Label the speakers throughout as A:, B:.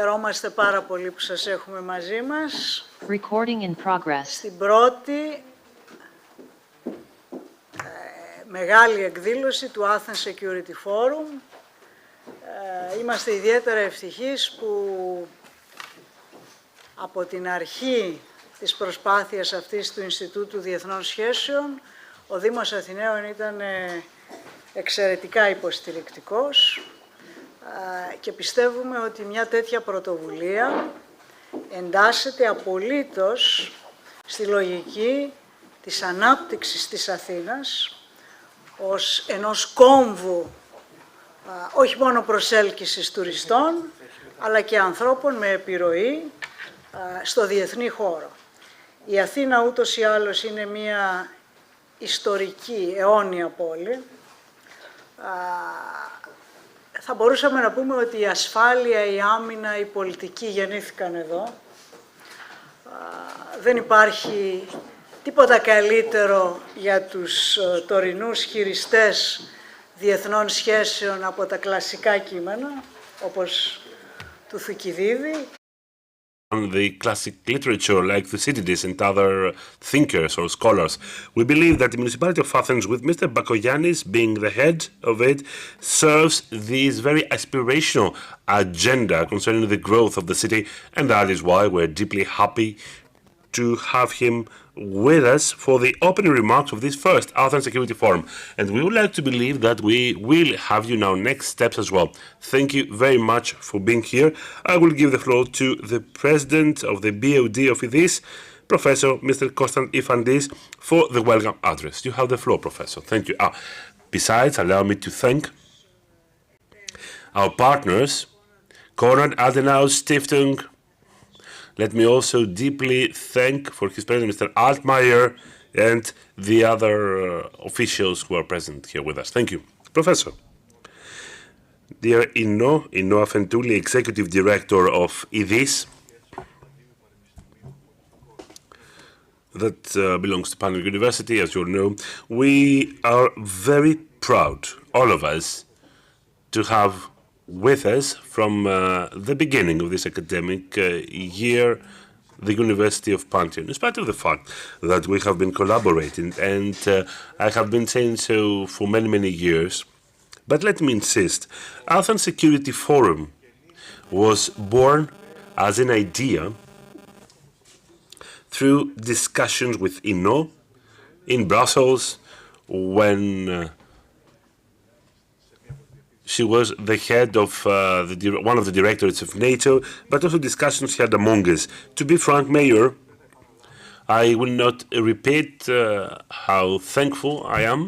A: Χαιρόμαστε πάρα πολύ που σας έχουμε μαζί μας.
B: Recording in progress.
A: Στην πρώτη μεγάλη εκδήλωση του Athens Security Forum. Είμαστε ιδιαίτερα ευτυχείς που από την αρχή της προσπάθειας αυτής του Ινστιτούτου Διεθνών Σχέσεων ο Δήμος Αθηναίων ήταν εξαιρετικά υποστηρικτικός και πιστεύουμε ότι μια τέτοια πρωτοβουλία εντάσσεται απολύτως στη λογική της ανάπτυξης της Αθήνας ως ενός κόμβου όχι μόνο προσέλκυσης τουριστών, αλλά και ανθρώπων με επιρροή στο διεθνή χώρο. Η Αθήνα ούτως ή άλλως είναι μια ιστορική, αιώνια πόλη. Θα μπορούσαμε να πούμε ότι η ασφάλεια, η άμυνα, η πολιτική γεννήθηκαν εδώ. Δεν υπάρχει τίποτα καλύτερο για τους τωρινούς χειριστές διεθνών σχέσεων από τα κλασικά κείμενα, όπως του Θουκυδίδη.
C: The classic literature like Thucydides and other thinkers or scholars. We believe that the municipality of Athens, with Mr. Bakoyannis being the head of it, serves this very aspirational agenda concerning the growth of the city, and that is why we're deeply happy to have him with us for the opening remarks of this first Athens Security Forum. And we would like to believe that we will have you now next steps as well. Thank you very much for being here. I will give the floor to the President of the BOD of this, Professor Mr. Kostan Ifandis, for the welcome address. You have the floor, Professor. Thank you. Besides, allow me to thank our partners, Konrad Adenauer Stiftung. Let me also deeply thank for his presence Mr. Altmaier and the other officials who are present here with us. Thank you. Professor. Dear Inno Afentouli, Executive Director of IDIS, that belongs to Panel University, as you know, we are very proud, all of us, to have with us from the beginning of this academic year the University of Pantheon, in spite of the fact that we have been collaborating, and I have been saying so for many, many years. But let me insist, Athens Security Forum was born as an idea through discussions with Inno in Brussels when she was the head of one of the directorates of NATO, but also discussions had among us. To be frank, Mayor, I will not repeat how thankful I am.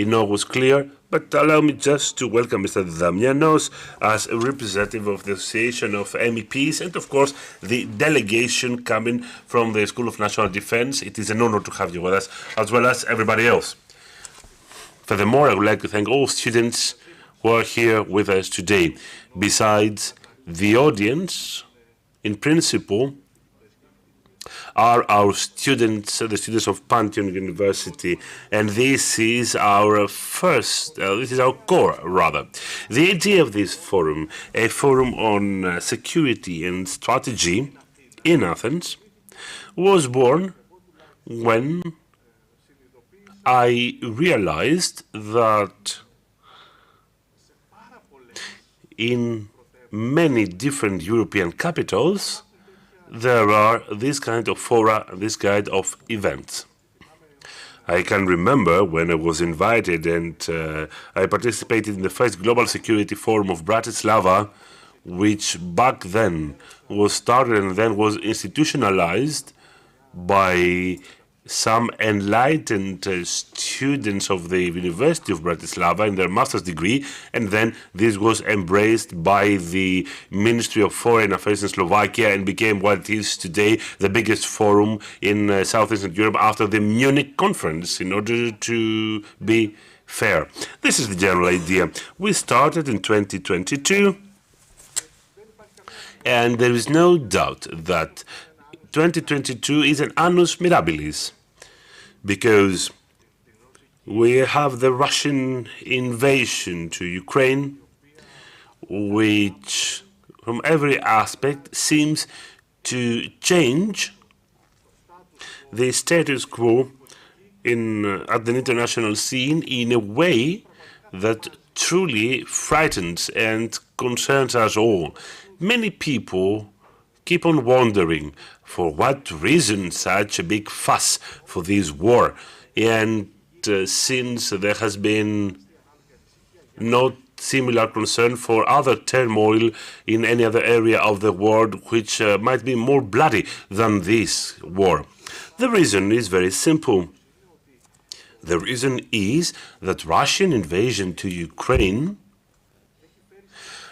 C: Inno was clear, but allow me just to welcome Mr. Damianos as a representative of the Association of MEPs and, of course, the delegation coming from the School of National Defense. It is an honor to have you with us, as well as everybody else. Furthermore, I would like to thank all students who are here with us today. Besides, the audience, in principle, are our students, the students of Pantheon University, and this is our this is our core, rather. The idea of this forum, a forum on security and strategy in Athens, was born when I realized that in many different European capitals, there are this kind of fora, this kind of events. I can remember when I was invited and I participated in the first Global Security Forum of Bratislava, which back then was started and then was institutionalized by some enlightened students of the University of Bratislava in their master's degree, and then this was embraced by the Ministry of Foreign Affairs in Slovakia and became what it is today, the biggest forum in Southeastern Europe after the Munich conference, in order to be fair. This is the general idea. We started in 2022, and there is no doubt that 2022 is an annus mirabilis, because we have the Russian invasion to Ukraine, which from every aspect, seems to change the status quo at the international scene in a way that truly frightens and concerns us all. Many people keep on wondering for what reason such a big fuss for this war, and since there has been no similar concern for other turmoil in any other area of the world which might be more bloody than this war. The reason is very simple. The reason is that Russian invasion to Ukraine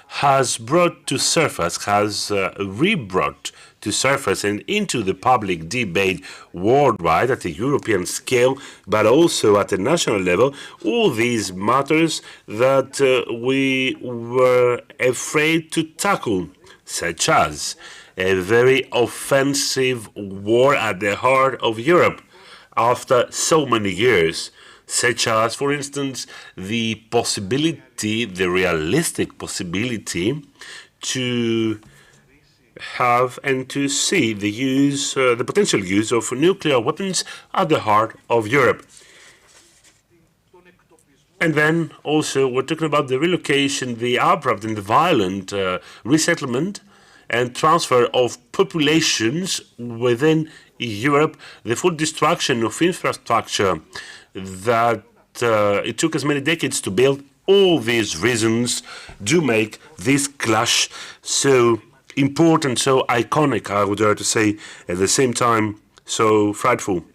C: has brought to surface, has re-brought to surface and into the public debate worldwide at a European scale, but also at a national level, all these matters that we were afraid to tackle, such as a very offensive war at the heart of Europe after so many years, such as, for instance, the possibility, the realistic possibility to have and to see the use, the potential use of nuclear weapons at the heart of Europe. And then also we're talking about the relocation, the abrupt and the violent resettlement and transfer of populations within Europe, the full destruction of infrastructure that it took us many decades to build. All these reasons do make this clash so important, so iconic, I would dare to say, at the same time, so frightful.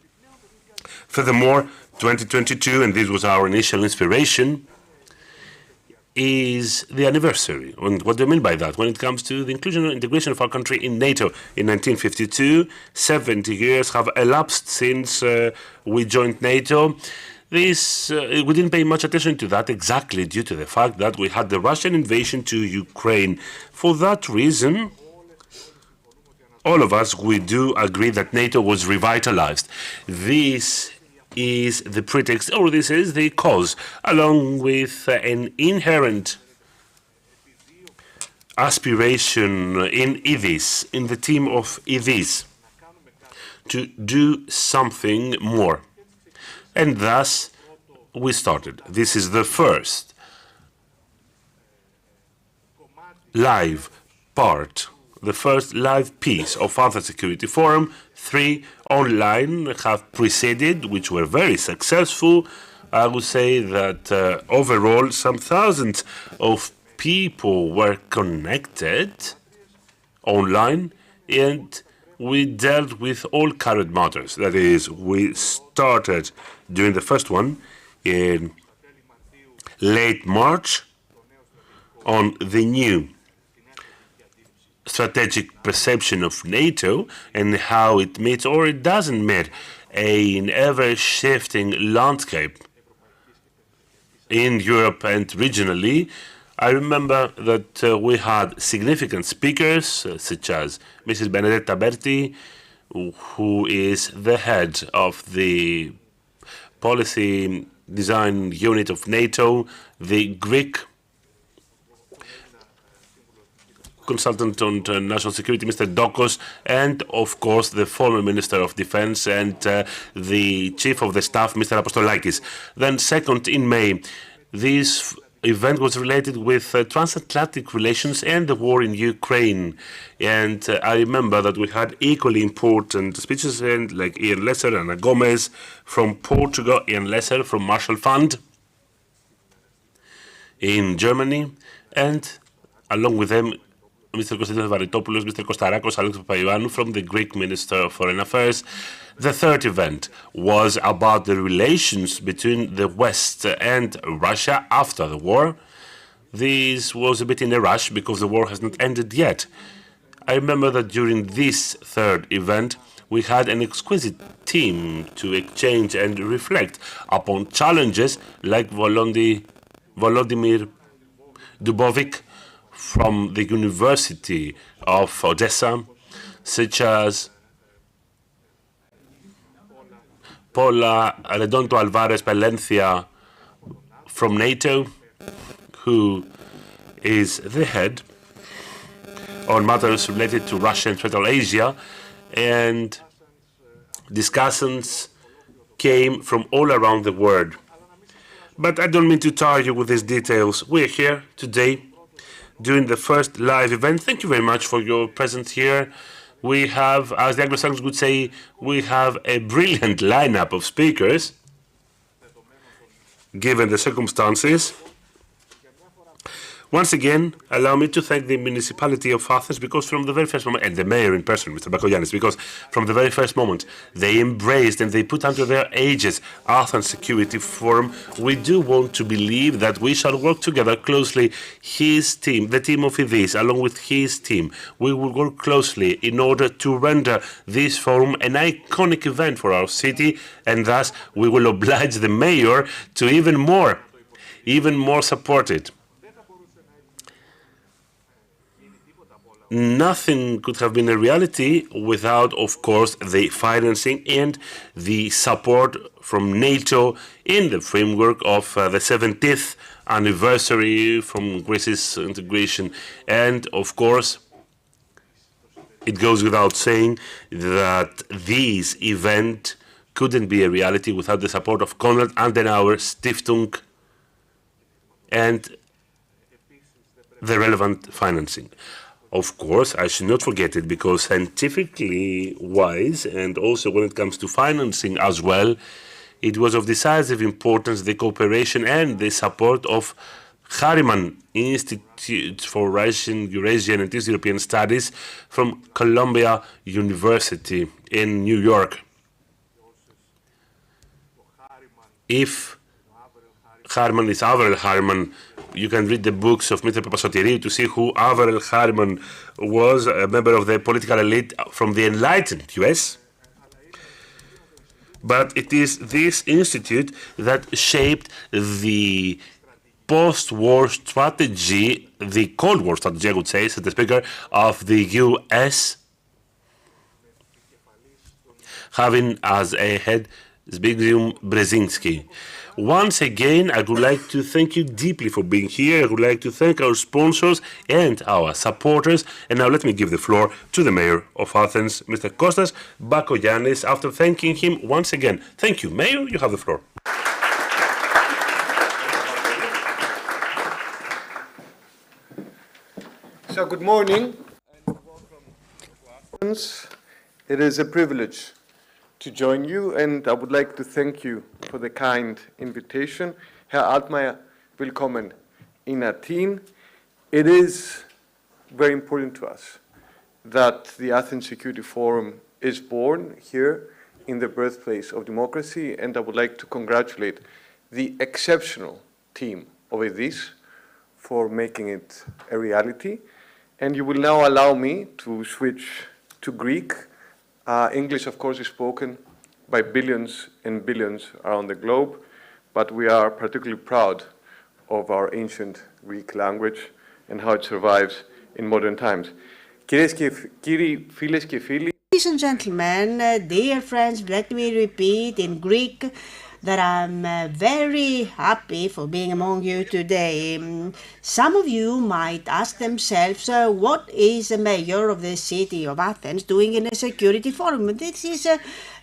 C: Furthermore, 2022, and this was our initial inspiration, is the anniversary. And what do I mean by that? When it comes to the inclusion and integration of our country in NATO in 1952, 70 years have elapsed since we joined NATO. This we didn't pay much attention to that exactly due to the fact that we had the Russian invasion to Ukraine. For that reason, all of us, we do agree that NATO was revitalized. This is the pretext, or this is the cause, along with an inherent aspiration in EVIS, in the team of EVIS, to do something more. And thus, we started. This is the first live part, the first live piece of Other Security Forum. 3 online have preceded, which were very successful. I would say that overall some thousands of people were connected online, and we dealt with all current matters. That is, we started during the first one in late March on the new strategic perception of NATO and how it meets or it doesn't meet an ever-shifting landscape in Europe and regionally. I remember that we had significant speakers such as Mrs. Benedetta Berti, who is the head of the policy design unit of NATO, the Greek consultant on national security, Mr. Dokos, and of course the former Minister of Defense and the Chief of the Staff, Mr. Apostolakis. Then second, in May, this event was related with transatlantic relations and the war in Ukraine. And I remember that we had equally important speeches, and like Ian Lesser, Ana Gomez from Portugal, Ian Lesser from Marshall Fund in Germany, and along with them, Mr. Konstantinos Varitopoulos, Mr. Kostarakos, Alex Papayouannou from the Greek Minister of Foreign Affairs. The third event was about the relations between the West and Russia after the war. This was a bit in a rush because the war has not ended yet. I remember that during this third event, we had an exquisite team to exchange and reflect upon challenges like Volodymyr Dubovic from the University of Odessa, such as Paula Redonto Alvarez Palencia from NATO, who is the head on matters related to Russia and Central Asia, and discussions came from all around the world. But I don't mean to tire you with these details. We're here today during the first live event. Thank you very much for your presence here. We have, as the Anglo-Saxons would say, we have a brilliant lineup of speakers, given the circumstances. Once again, allow me to thank the municipality of Athens, because from the very first moment, and the mayor in person, Mr. Bakoyannis, because from the very first moment, they embraced and they put under their aegis Athens Security Forum. We do want to believe that we shall work together closely. His team, the team of Idis, along with his team, we will work closely in order to render this forum an iconic event for our city, and thus we will oblige the mayor to even more support it. Nothing could have been a reality without, of course, the financing and the support from NATO in the framework of the 70th anniversary from Greece's integration. And, of course, it goes without saying that this event couldn't be a reality without the support of Konrad Adenauer Stiftung and the relevant financing. Of course, I should not forget it, because scientifically wise, and also when it comes to financing as well, it was of decisive importance, the cooperation and the support of Harriman Institute for Russian, Eurasian and East European Studies from Columbia University in New York. If Harriman is Averell Harriman, you can read the books of Mr. Papasoteriou to see who Averell Harriman was, a member of the political elite from the enlightened US. But it is this institute that shaped the post-war strategy, the Cold War strategy, I would say, said the Speaker, of the US, having as a head Zbigniew Brzezinski. Once again, I would like to thank you deeply for being here. I would like to thank our sponsors and our supporters. And now let me give the floor to the Mayor of Athens, Mr. Kostas Bakoyannis, after thanking him once again. Thank you. Mayor, you have the floor.
B: So good morning and welcome to Athens. It is a privilege to join you, and I would like to thank you for the kind invitation. Herr Altmaier, willkommen in Athen. It is very important to us that the Athens Security Forum is born here in the birthplace of democracy, and I would like to congratulate the exceptional team of Idis for making it a reality. And you will now allow me to switch to Greek. English, of course, is spoken by billions and billions around the globe, but we are particularly proud of our ancient Greek language and how it survives in modern times. Ladies
D: and gentlemen, dear friends, let me repeat in Greek that I'm very happy for being among you today. Some of you might ask themselves, what is the mayor of the city of Athens doing in a security forum? This is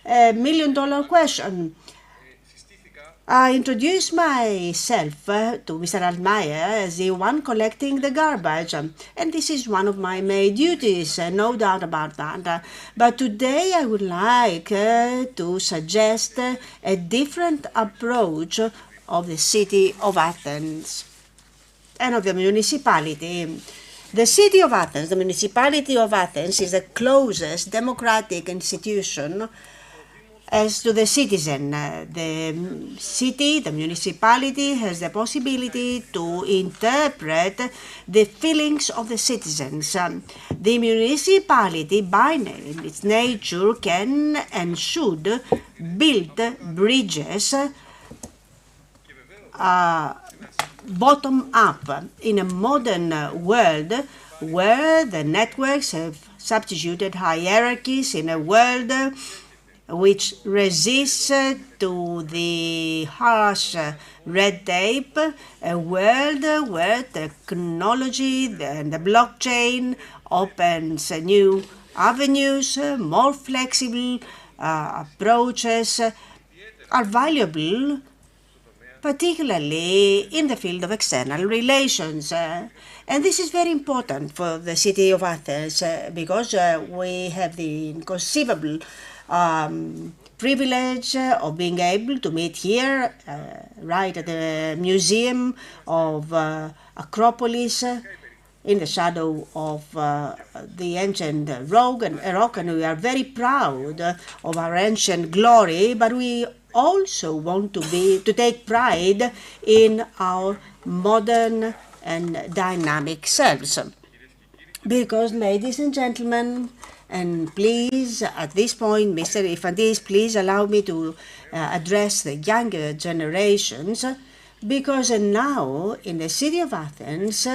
D: a million-dollar question. I introduced myself to Mr. Altmaier as the one collecting the garbage, and this is one of my main duties, no doubt about that. But today I would like to suggest a different approach of the city of Athens and of the municipality. The city of Athens, the municipality of Athens, is the closest democratic institution as to the citizen. The city, the municipality, has the possibility to interpret the feelings of the citizens. The municipality, by its nature, can and should build bridges bottom up in a modern world where the networks have substituted hierarchies, in a world which resists to the harsh red tape, a world where technology and the blockchain opens new avenues, more flexible approaches are valuable, particularly in the field of external relations. And this is very important for the city of Athens because we have the inconceivable privilege of being able to meet here, right at the Museum of Acropolis, in the shadow of the ancient rock, and we are very proud of our ancient glory, but we also want to take pride in our modern and dynamic selves. Because, ladies and gentlemen, and please, at this point, Mr. Ifandis, please allow me to address the younger generations, because now in the city of Athens,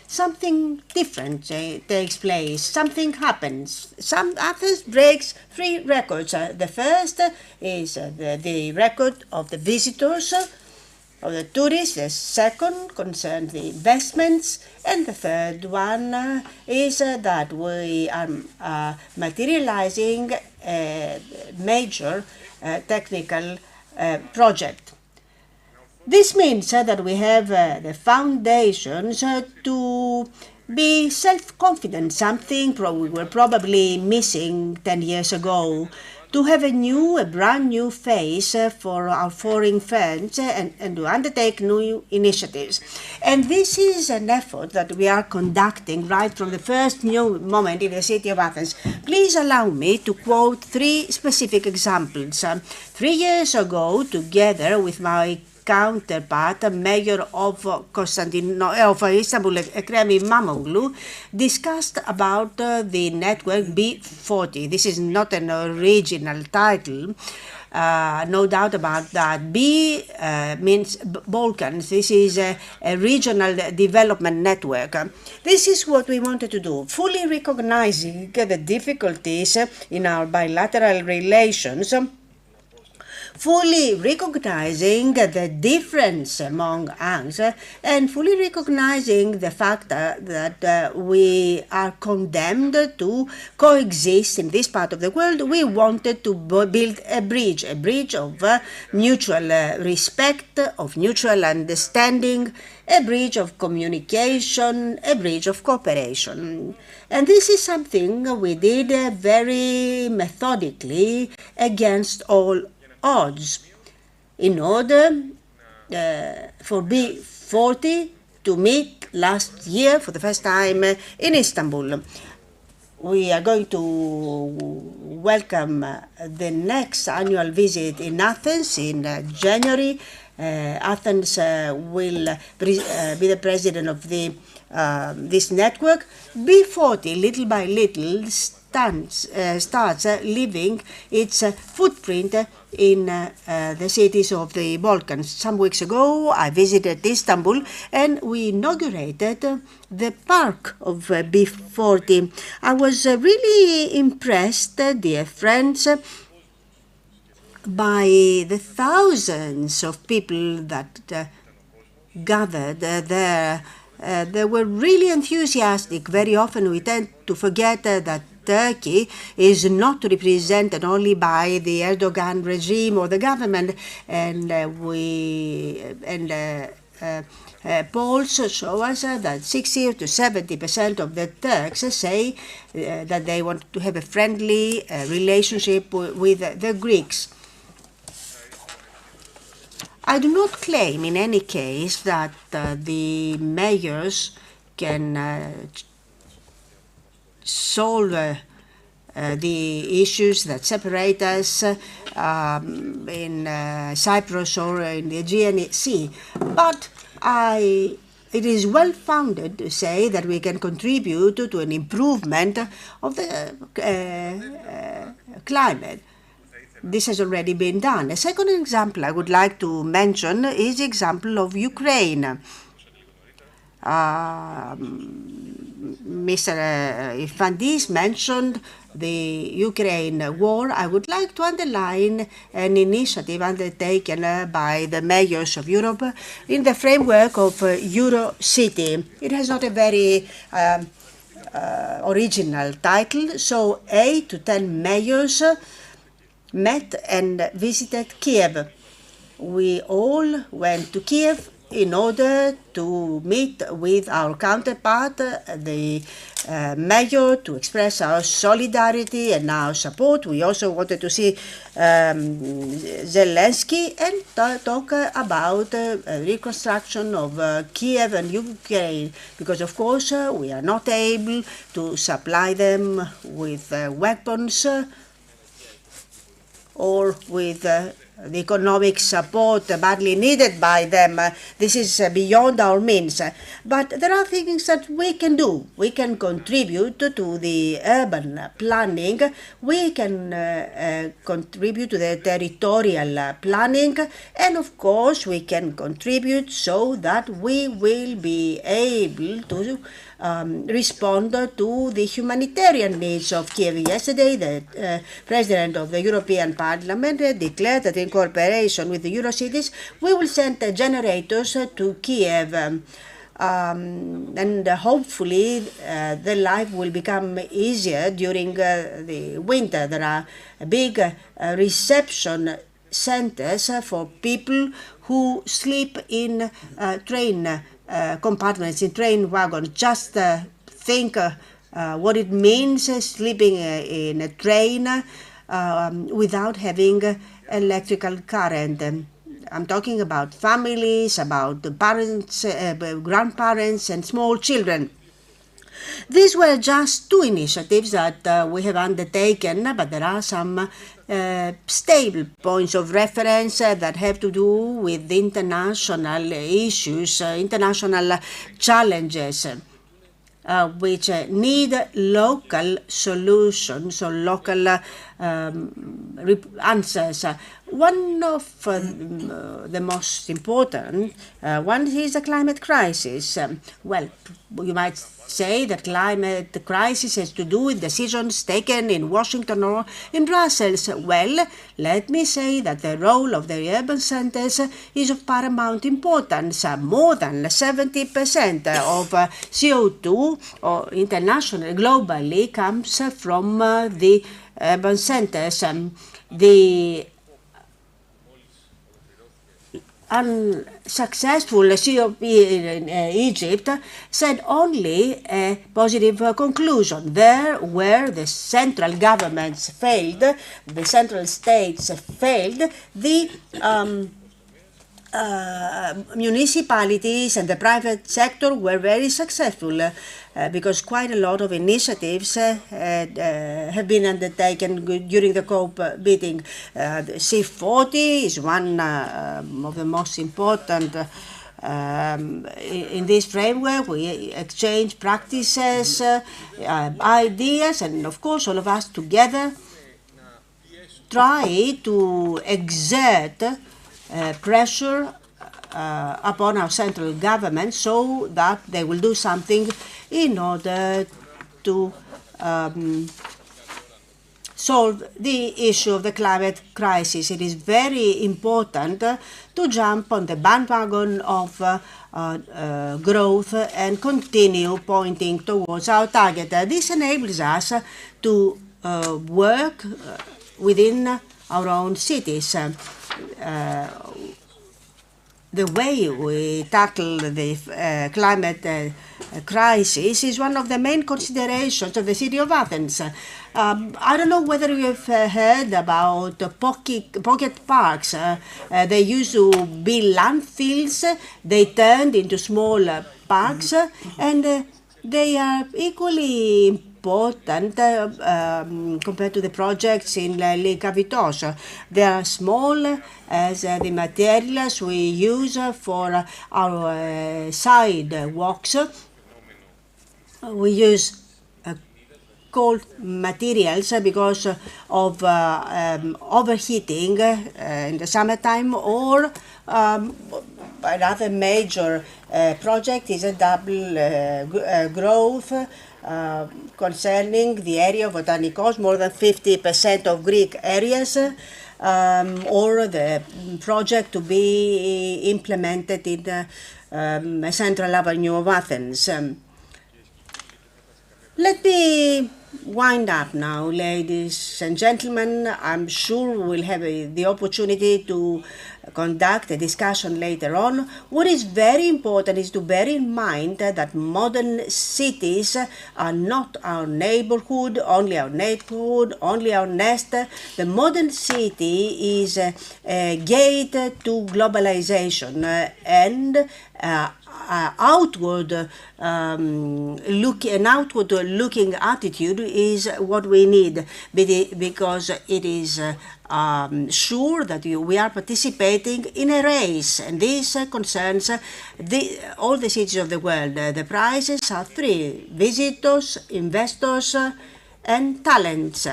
D: something different takes place, something happens. Athens breaks 3 records. The first is the record of the visitors, of the tourists. The second concerns the investments. And the third one is that we are materializing a major technical project. This means that we have the foundations to be self-confident, something we were probably missing 10 years ago, to have a brand new face for our foreign friends and to undertake new initiatives. And this is an effort that we are conducting right from the first new moment in the city of Athens. Please allow me to quote 3 specific examples. 3 years ago, together with my counterpart, Mayor of Istanbul, Ekrem İmamoğlu, discussed about the network B40. This is not an original title, no doubt about that. B means Balkans. This is a regional development network. This is what we wanted to do, fully recognizing the difficulties in our bilateral relations, fully recognizing the difference among us, and fully recognizing the fact that we are condemned to coexist in this part of the world. We wanted to build a bridge of mutual respect, of mutual understanding, a bridge of communication, a bridge of cooperation. And this is something we did very methodically against all odds in order for B40 to meet last year for the first time in Istanbul. We are going to welcome the next annual visit in Athens in January. Athens will be the president of this network. B40, little by little, starts leaving its footprint in the cities of the Balkans. Some weeks ago, I visited Istanbul and we inaugurated the park of B40. I was really impressed, dear friends, by the thousands of people that gathered there. They were really enthusiastic. Very often we tend to forget that Turkey is not represented only by the Erdogan regime or the government, and polls show us that 60 to 70% of the Turks say that they want to have a friendly relationship with the Greeks. I do not claim in any case that the mayors can solve the issues that separate us in Cyprus or in the Aegean Sea, but it is well founded to say that we can contribute to an improvement of the climate. This has already been done. A second example I would like to mention is the example of Ukraine. Mr. Ifandis mentioned the Ukraine war, I would like to underline an initiative undertaken by the mayors of Europe in the framework of EuroCity. It has not a very original title, so 8 to 10 mayors met and visited Kiev. We all went to Kiev in order to meet with our counterpart, the mayor, to express our solidarity and our support. We also wanted to see Zelensky and talk about reconstruction of Kiev and Ukraine, because of course we are not able to supply them with weapons or with the economic support badly needed by them. This is beyond our means. But there are things that we can do. We can contribute to the urban planning. We can contribute to the territorial planning. And of course, we can contribute so that we will be able to respond to the humanitarian needs of Kiev. Yesterday, the President of the European Parliament declared that in cooperation with the Eurocities, we will send generators to Kiev. And hopefully the life will become easier during the winter. There are big reception centers for people who sleep in train compartments, in train wagons. Just think what it means sleeping in a train without having electrical current. I'm talking about families, about the parents, grandparents, and small children. These were just two initiatives that we have undertaken, but there are some stable points of reference that have to do with international issues, international challenges, which need local solutions or local answers. One of the most important one is the climate crisis. Well, you might say that climate crisis has to do with decisions taken in Washington or in Brussels. Well, let me say that the role of the urban centers is of paramount importance. More than 70% of CO2 or internationally, globally, comes from the urban centers. The unsuccessful COP in Egypt said only a positive conclusion. There where the central governments failed, the central states failed, the municipalities and the private sector were very successful because quite a lot of initiatives have been undertaken during the COP meeting. The C40 is one of the most important in this framework. We exchange practices, ideas, and of course all of us together try to exert pressure upon our central government so that they will do something in order to solve the issue of the climate crisis. It is very important to jump on the bandwagon of growth and continue pointing towards our target. This enables us to work within our own cities. The way we tackle the climate crisis is one of the main considerations of the city of Athens. I don't know whether you've heard about pocket parks. They used to be landfills. They turned into small parks, and they are equally important compared to the projects in Lake Avitos. They are small as the materials we use for our sidewalks. We use cold materials because of overheating in the summertime, or another major project is a double growth concerning the area of Botanikos, more than 50% of Greek areas, or the project to be implemented in Central Avenue of Athens. Let me wind up now, ladies and gentlemen. I'm sure we'll have the opportunity to conduct a discussion later on. What is very important is to bear in mind that modern cities are not our neighborhood, only our nest. The modern city is a gate to globalization and an outward-looking attitude is what we need, because it is sure that we are participating in a race, and this concerns all the cities of the world. The prizes are three: visitors, investors, and talents.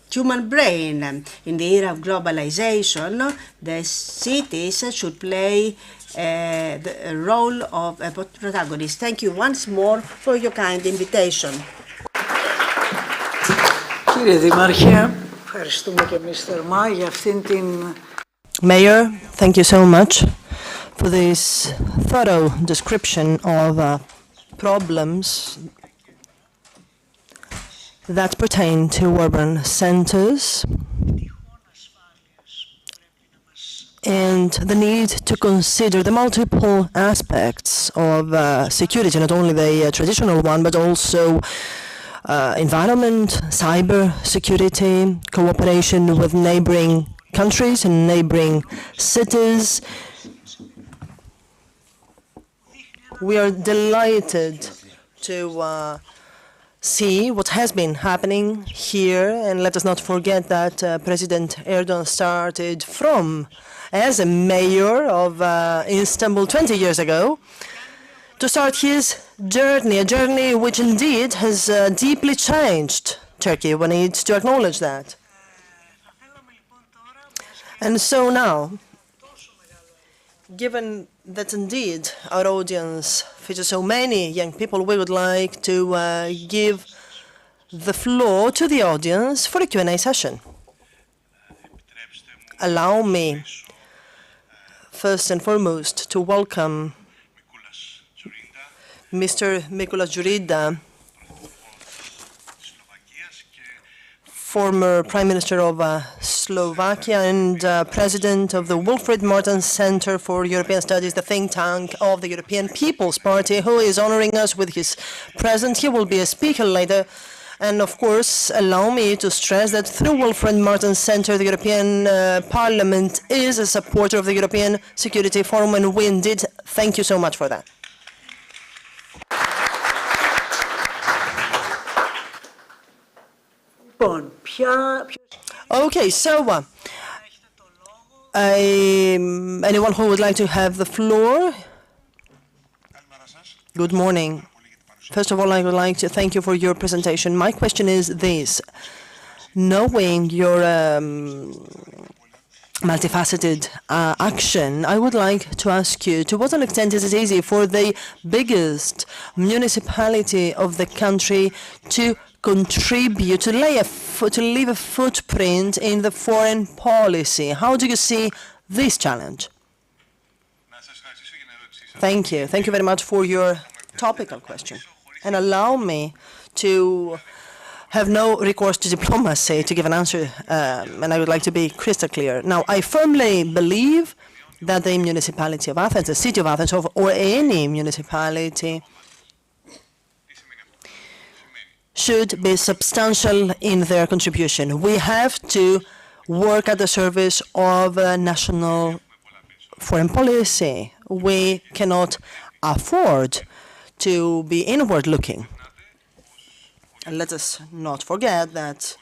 D: Human brain. In the era of globalization, the cities should play the role of a protagonist. Thank you once more for your kind invitation.
A: Κύριε Δήμαρχε, ευχαριστούμε και εμείς θερμά για αυτήν την...
E: Mayor, thank you so much for this thorough description of problems that pertain to urban centers and the need to consider the multiple aspects of security, not only the traditional one, but also environment, cyber security, cooperation with neighboring countries and neighboring cities. We are delighted to see what has been happening here, and let us not forget that President Erdogan started as a mayor of Istanbul 20 years ago to start his journey, a journey which indeed has deeply changed Turkey. We need to acknowledge that. And so now, given that indeed our audience features so many young people, we would like to give the floor to the audience for a Q&A session. Allow me, first and foremost, to welcome Mr. Mikulas Djurida, former Prime Minister of Slovakia and President of the Wilfred Martens Center for European Studies, the think tank of the European People's Party, who is honoring us with his presence. He will be a speaker later. And of course, allow me to stress that through Wilfred Martens Center, the European Parliament is a supporter of the European Security Forum, and we indeed thank you so much for that. Okay, so anyone who would like to have the floor? Good morning. First of all, I would like to thank you for your presentation. My question is this. Knowing your multifaceted action, I would like to ask you, to what extent is it easy for the biggest municipality of the country to contribute, to leave a footprint in the foreign policy? How do you see this challenge? Thank you. Thank you very much for your topical question. And allow me to have no recourse to diplomacy to give an answer, and I would like to be crystal clear. Now, I firmly believe that the municipality of Athens, the city of Athens, or any municipality should be substantial in their contribution. We have to work at the service of national foreign policy. We cannot afford to be inward-looking. And let us not forget that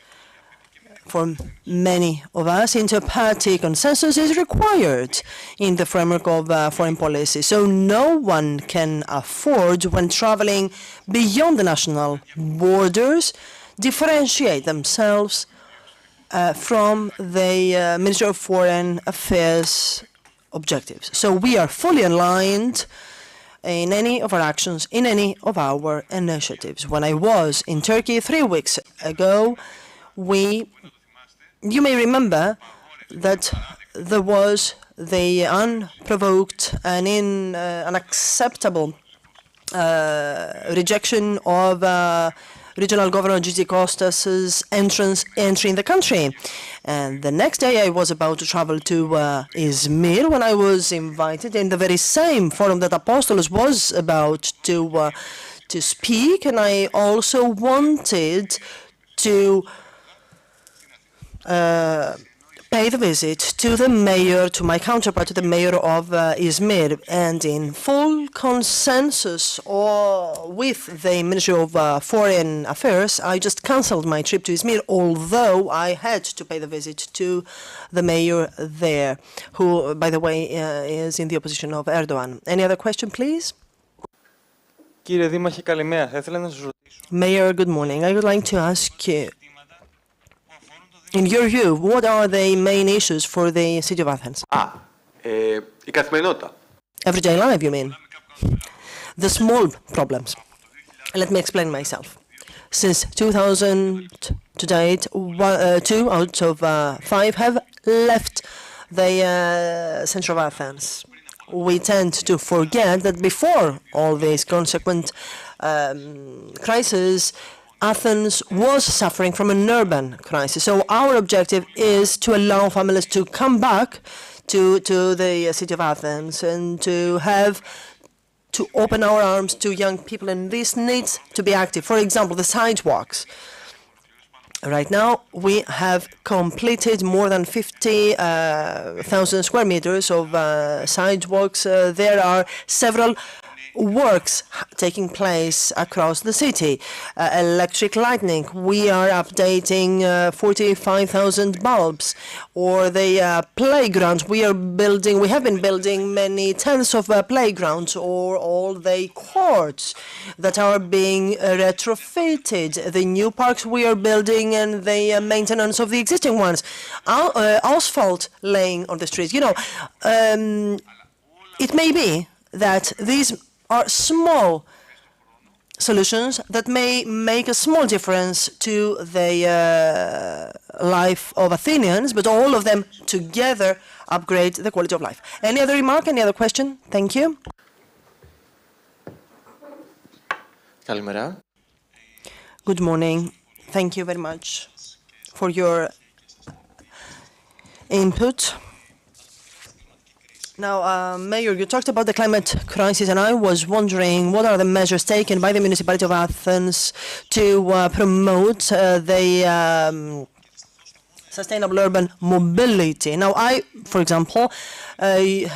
E: for many of us, inter-party consensus is required in the framework of foreign policy. So no one can afford, when traveling beyond the national borders, differentiate themselves from the Ministry of Foreign Affairs objectives. So we are fully aligned in any of our actions, in any of our initiatives. When I was in Turkey 3 weeks ago, you may remember that there was the unprovoked and unacceptable rejection of Regional Governor Gigi Kostas's entry in the country. And the next day I was about to travel to Izmir when I was invited in the very same forum that Apostolos was about to speak, and I also wanted to pay the visit to the mayor, to my counterpart, to the mayor of Izmir, and in full consensus or with the Ministry of Foreign Affairs, I just cancelled my trip to Izmir, although I had to pay the visit to the mayor there, who, by the way, is in the opposition of Erdogan. Any other question, please?
F: Κύριε Δήμαρχε, καλημέρα. Θα ήθελα να σας ρωτήσω.
E: Mayor, good morning. I would like to ask you, in your view, what are the main issues for the city of Athens?
B: Η καθημερινότητα.
E: Everyday life, you mean? The small problems. Let me explain myself. Since 2000 to date, 2 out of 5 have left the center of Athens. We tend to forget that before all these consequent crises, Athens was suffering from an urban crisis. So our objective is to allow families to come back to the city of Athens and to open our arms to young people, and this needs to be active. For example, the sidewalks. Right now, we have completed more than 50,000 square meters of sidewalks. There are several works taking place across the city. Electric lighting, we are updating 45,000 bulbs. Or the playgrounds, we have been building many tens of playgrounds, or all the courts that are being retrofitted, the new parks we are building, and the maintenance of the existing ones. Asphalt laying on the streets. You know, it may be that these are small solutions that may make a small difference to the life of Athenians, but all of them together upgrade the quality of life. Any other remark? Any other question? Thank you.
F: Καλημέρα.
E: Good morning. Thank you very much for your input. Now, Mayor, you talked about the climate crisis, and I was wondering what are the measures taken by the municipality of Athens to promote the sustainable urban mobility. Now, for example,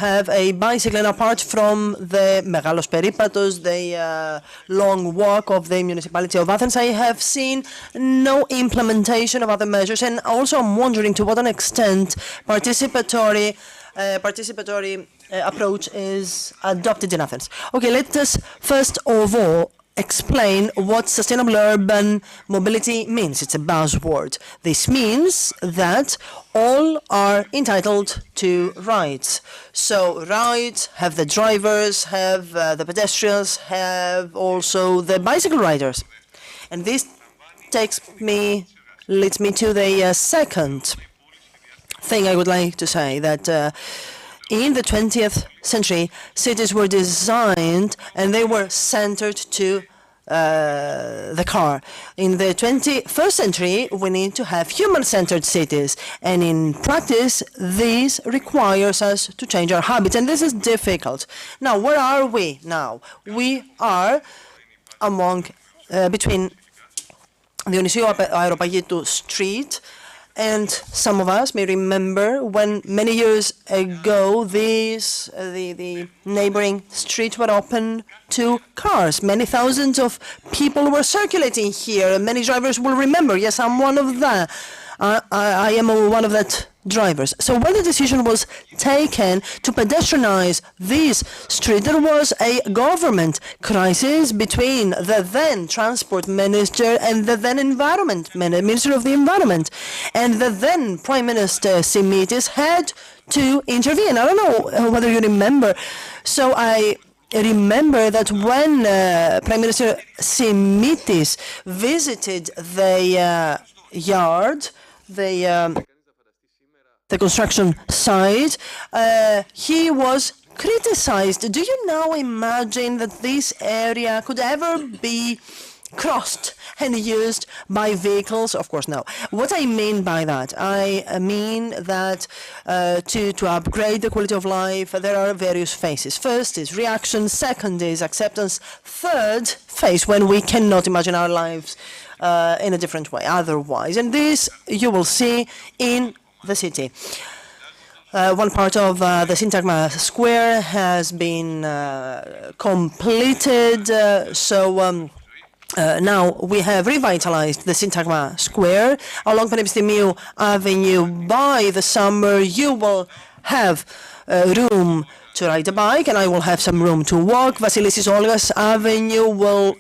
E: have a bicycle, and apart from the Megalos Peripatos, the long walk of the municipality of Athens, I have seen no implementation of other measures, and also I'm wondering to what an extent participatory approach is adopted in Athens. Okay, let us first of all explain what sustainable urban mobility means. It's a buzzword. This means that all are entitled to rights. So rights have the drivers, have the pedestrians, have also the bicycle riders. And this leads me to the second thing I would like to say, that in the 20th century, cities were designed and they were centered to the car. In the 21st century, we need to have human-centered cities, and in practice, this requires us to change our habits, and this is difficult. Now, where are we now? We are between Διονυσίου Αεροπαγίτου Street, and some of us may remember when many years ago the neighboring streets were open to cars. Many thousands of people were circulating here. Many drivers will remember. Yes, I'm one of them. I am one of that drivers. So when the decision was taken to pedestrianize this street, there was a government crisis between the then transport minister and the then minister of the environment. And the then Prime Minister Simitis had to intervene. I don't know whether you remember. So I remember that when Prime Minister Simitis visited the yard, the construction site, he was criticized. Do you now imagine that this area could ever be crossed and used by vehicles? Of course, no. What I mean by that, I mean that to upgrade the quality of life, there are various phases. First is reaction, second is acceptance, third phase when we cannot imagine our lives in a different way otherwise. And this you will see in the city. One part of the Syntagma Square has been completed, now we have revitalized the Syntagma Square along Panepistimiou Avenue. By the summer, you will have room to ride a bike, and I will have some room to walk. Vasilissis Olgas Avenue will,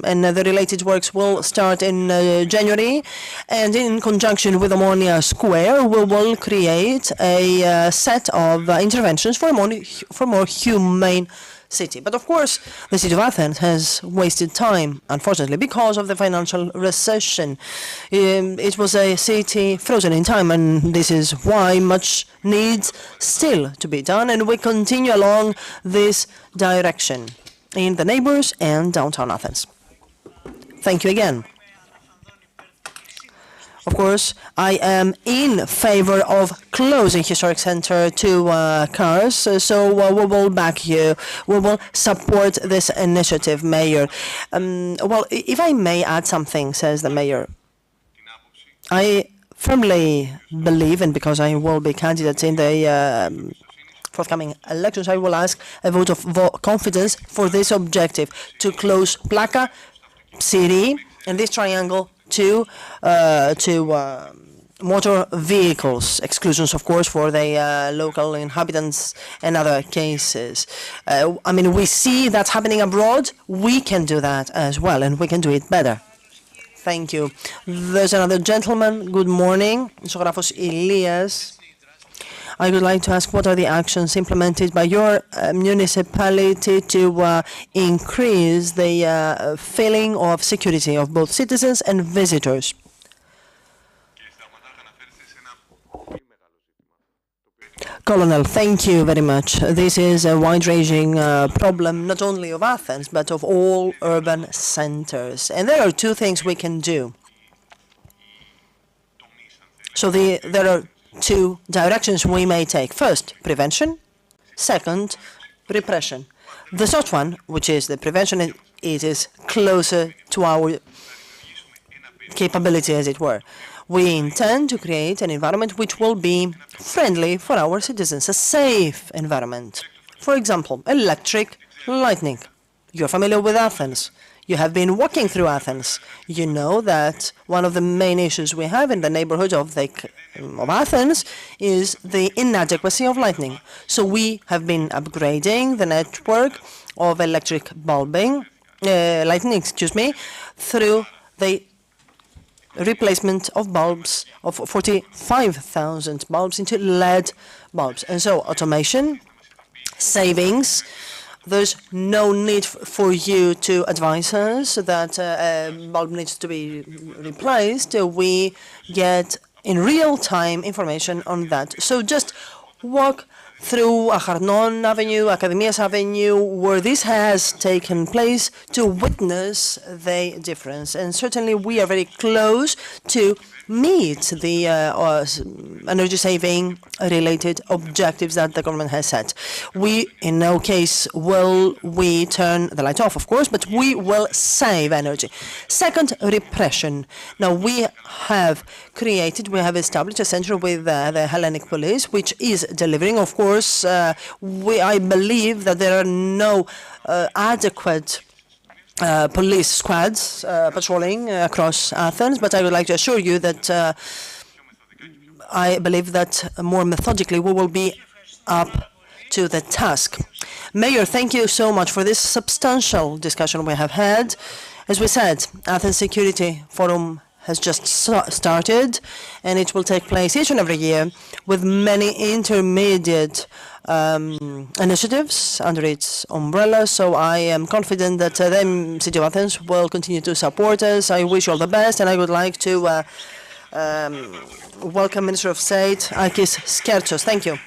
E: and the related works will start in January, and in conjunction with Ammonia Square, we will create a set of interventions for a more humane city. But of course, the city of Athens has wasted time, unfortunately, because of the financial recession. It was a city frozen in time, and this is why much needs still to be done, and we continue along this direction in the neighbors and downtown Athens. Thank you again. Of course, I am in favor of closing Historic Center to cars, so we will back you. We will support this initiative, Mayor. Well, if I may add something, says the Mayor. I firmly believe, and because I will be candidate in the forthcoming elections, I will ask a vote of confidence for this objective, to close Plaka, City, and this triangle to motor vehicles, exclusions, of course, for the local inhabitants and other cases. I mean, we see that's happening abroad. We can do that as well, and we can do it better. Thank you. There's another gentleman. Good morning. Isografos Ilias. I would like to ask, what are the actions implemented by your municipality to increase the feeling of security of both citizens and visitors? Colonel, thank you very much. This is a wide-ranging problem, not only of Athens, but of all urban centers. And there are two things we can do. So there are two directions we may take. First, prevention. Second, repression. The soft one, which is the prevention, it is closer to our capability, as it were. We intend to create an environment which will be friendly for our citizens, a safe environment. For example, electric lighting. You're familiar with Athens. You have been walking through Athens. You know that one of the main issues we have in the neighborhood of Athens is the inadequacy of lighting. So we have been upgrading the network of electric lighting, through the replacement of bulbs of 45,000 bulbs into LED bulbs. And so automation, savings. There's no need for you to advise us that a bulb needs to be replaced. We get in real time information on that. So just walk through Acharnon Avenue, Academias Avenue, where this has taken place, to witness the difference. And certainly we are very close to meet the energy-saving related objectives that the government has set. We, in no case, will we turn the light off, of course, but we will save energy. Second, repression. Now, we have established a center with the Hellenic Police, which is delivering. Of course, I believe that there are no adequate police squads patrolling across Athens, but I would like to assure you that I believe that more methodically we will be up to the task. Mayor, thank you so much for this substantial discussion we have had. As we said, Athens Security Forum has just started, and it will take place each and every year with many intermediate initiatives under its umbrella. So I am confident that the City of Athens will continue to support us. I wish you all the best, and I would like to welcome Minister of State Akis Skertsos. Thank you.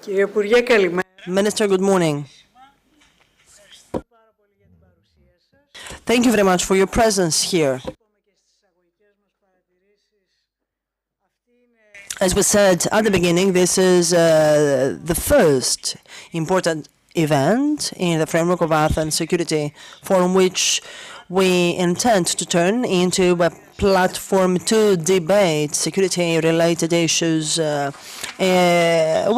A: Κύριε Υπουργέ, καλημέρα.
E: Minister, good morning. Thank you very much for your presence here. As we said at the beginning, this is the first important event in the framework of Athens Security Forum, which we intend to turn into a platform to debate security-related issues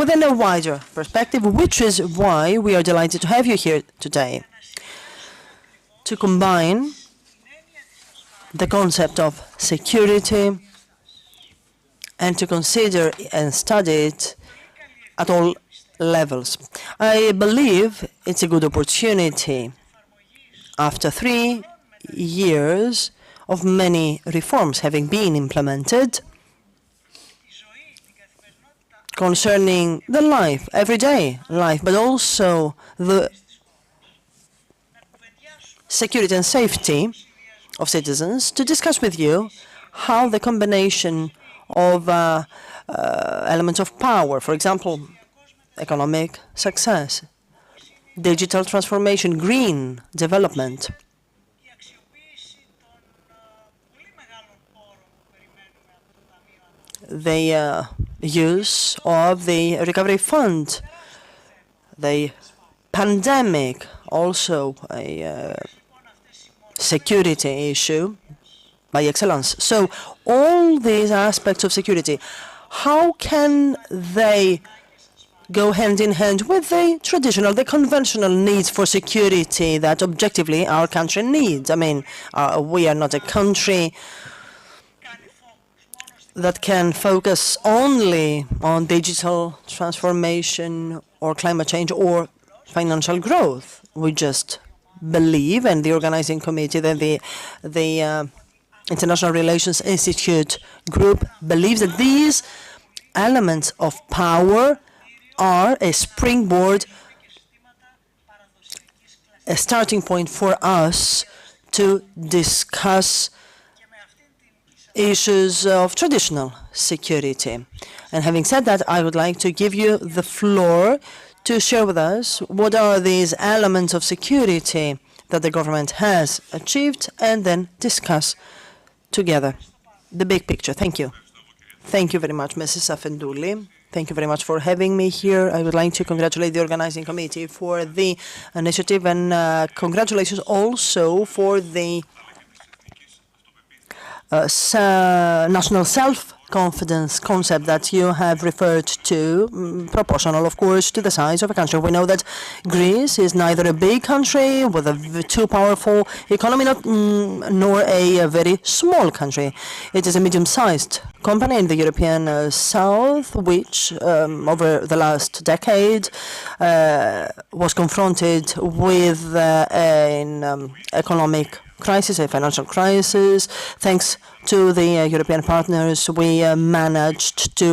E: within a wider perspective, which is why we are delighted to have you here today, to combine the concept of security and to consider and study it at all levels. I believe it's a good opportunity after 3 years of many reforms having been implemented concerning the life, everyday life, but also the security and safety of citizens, to discuss with you how the combination of elements of power, for example, economic success, digital transformation, green development, the use of the recovery fund, the pandemic, also a security issue by excellence. So all these aspects of security, how can they go hand in hand with the traditional, the conventional needs for security that objectively our country needs? I mean, we are not a country that can focus only on digital transformation or climate change or financial growth. We just believe, and the organizing committee, that the International Relations Institute group believes that these elements of power are a springboard, a starting point for us to discuss issues of traditional security. And having said that, I would like to give you the floor to share with us what are these elements of security that the government has achieved, and then discuss together the big picture. Thank you. Thank you very much, Mrs. Afendouli. Thank you very much for having me here. I would like to congratulate the organizing committee for the initiative, and congratulations also for the national self-confidence concept that you have referred to, proportional, of course, to the size of a country. We know that Greece is neither a big country with a too powerful economy, nor a very small country. It is a medium-sized company in the European South, which over the last decade was confronted with an economic crisis, a financial crisis. Thanks to the European partners, we managed to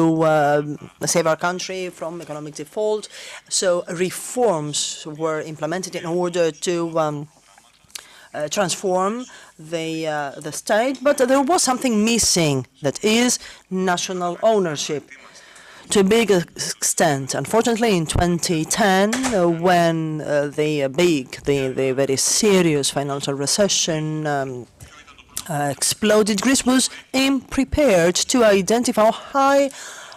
E: save our country from economic default. So reforms were implemented in order to transform the state, but there was something missing, that is national ownership. To a big extent, unfortunately, in 2010, when the very serious financial recession exploded, Greece was unprepared to identify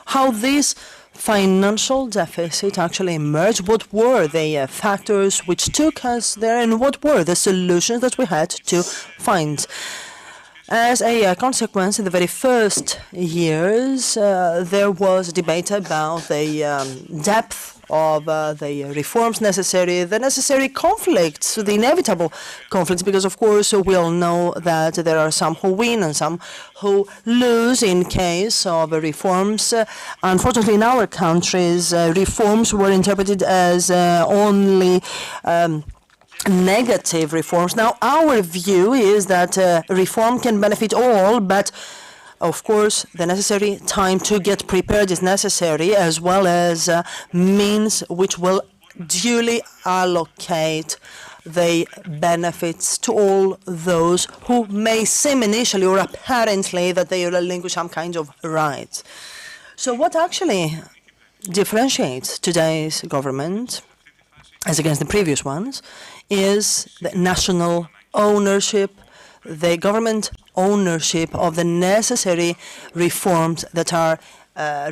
E: how this financial deficit actually emerged? What were the factors which took us there, and what were the solutions that we had to find? As a consequence, in the very first years, there was a debate about the depth of the reforms necessary, the necessary conflicts, the inevitable conflicts, because of course we all know that there are some who win and some who lose in case of reforms. Unfortunately, in our countries, reforms were interpreted as only negative reforms. Now, our view is that reform can benefit all, but of course, the necessary time to get prepared is necessary, as well as means which will duly allocate the benefits to all those who may seem initially or apparently that they relinquish some kind of rights. So what actually differentiates today's government, as against the previous ones, is the national ownership, the government ownership of the necessary reforms that are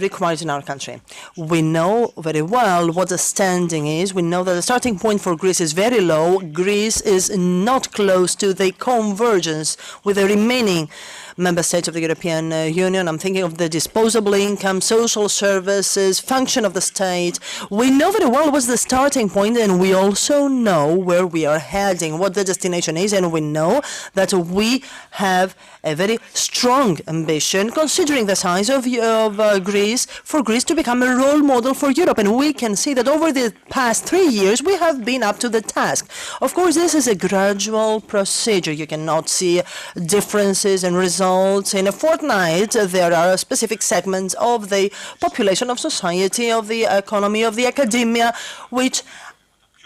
E: required in our country. We know very well what the standing is. We know that the starting point for Greece is very low. Greece is not close to the convergence with the remaining member states of the European Union. I'm thinking of the disposable income, social services, function of the state. We know very well what's the starting point, and we also know where we are heading, what the destination is, and we know that we have a very strong ambition, considering the size of Greece, for Greece to become a role model for Europe. And we can see that over the past 3 years, we have been up to the task. Of course, this is a gradual procedure. You cannot see differences and results in a fortnight. There are specific segments of the population, of society, of the economy, of the academia, which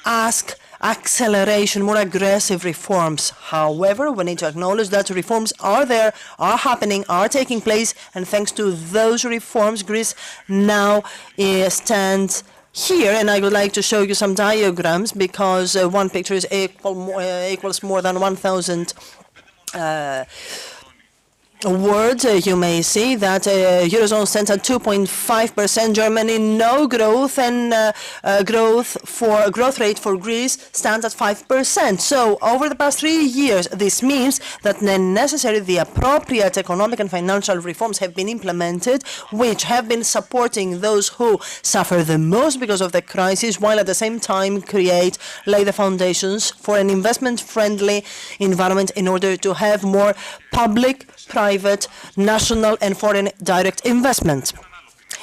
E: ask acceleration, more aggressive reforms. However, we need to acknowledge that reforms are there, are happening, are taking place, and thanks to those reforms, Greece now stands here. And I would like to show you some diagrams, because one picture is equals more than 1,000 words. You may see that Eurozone stands at 2.5%, Germany no growth, and growth rate for Greece stands at 5%. So over the past 3 years, this means that the appropriate economic and financial reforms have been implemented, which have been supporting those who suffer the most because of the crisis, while at the same time lay the foundations for an investment-friendly environment in order to have more public, private, national and foreign direct investment.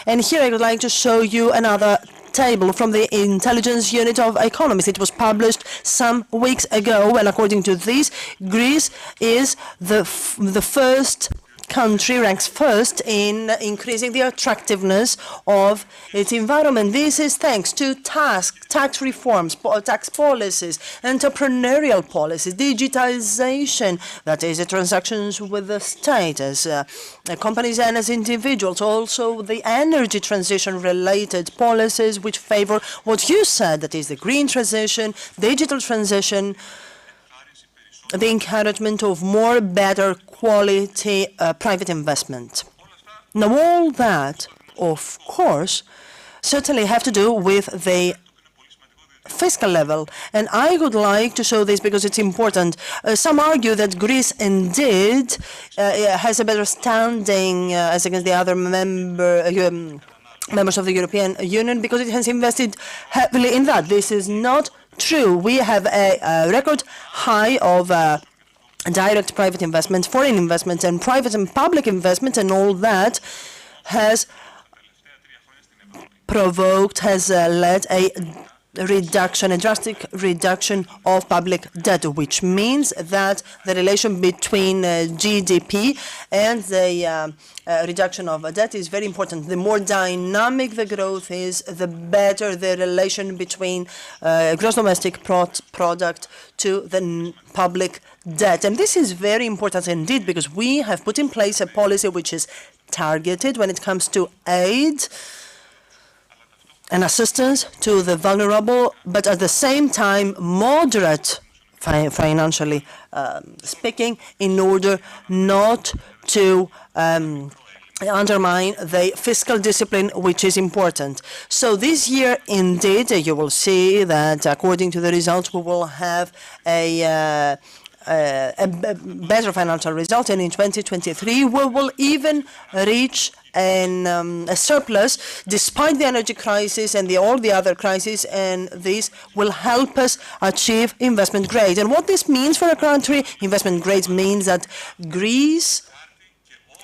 E: And here I would like to show you another table from the Intelligence Unit of Economists. It was published some weeks ago, and according to this, Greece is the first country, ranks first in increasing the attractiveness of its environment. This is thanks to tax reforms, tax policies, entrepreneurial policies, digitization, that is the transactions with the state as companies and as individuals. Also the energy transition related policies which favor what you said, that is the green transition, digital transition, the encouragement of more better quality private investment. Now all that, of course, certainly have to do with the fiscal level. And I would like to show this because it's important. Some argue that Greece indeed has a better standing as against the other members of the European Union because it has invested heavily in that. This is not true. We have a record high of direct private investment, foreign investment, and private and public investment, and all that has led a drastic reduction of public debt, which means that the relation between GDP and the reduction of debt is very important. The more dynamic the growth is, the better the relation between gross domestic product to the public debt. And this is very important indeed, because we have put in place a policy which is targeted when it comes to aid and assistance to the vulnerable, but at the same time moderate financially speaking, in order not to undermine the fiscal discipline, which is important. So this year, indeed, you will see that according to the results, we will have a better financial result, and in 2023 we will even reach a surplus despite the energy crisis and all the other crises, and this will help us achieve investment grade. And what this means for a country, investment grade means that Greece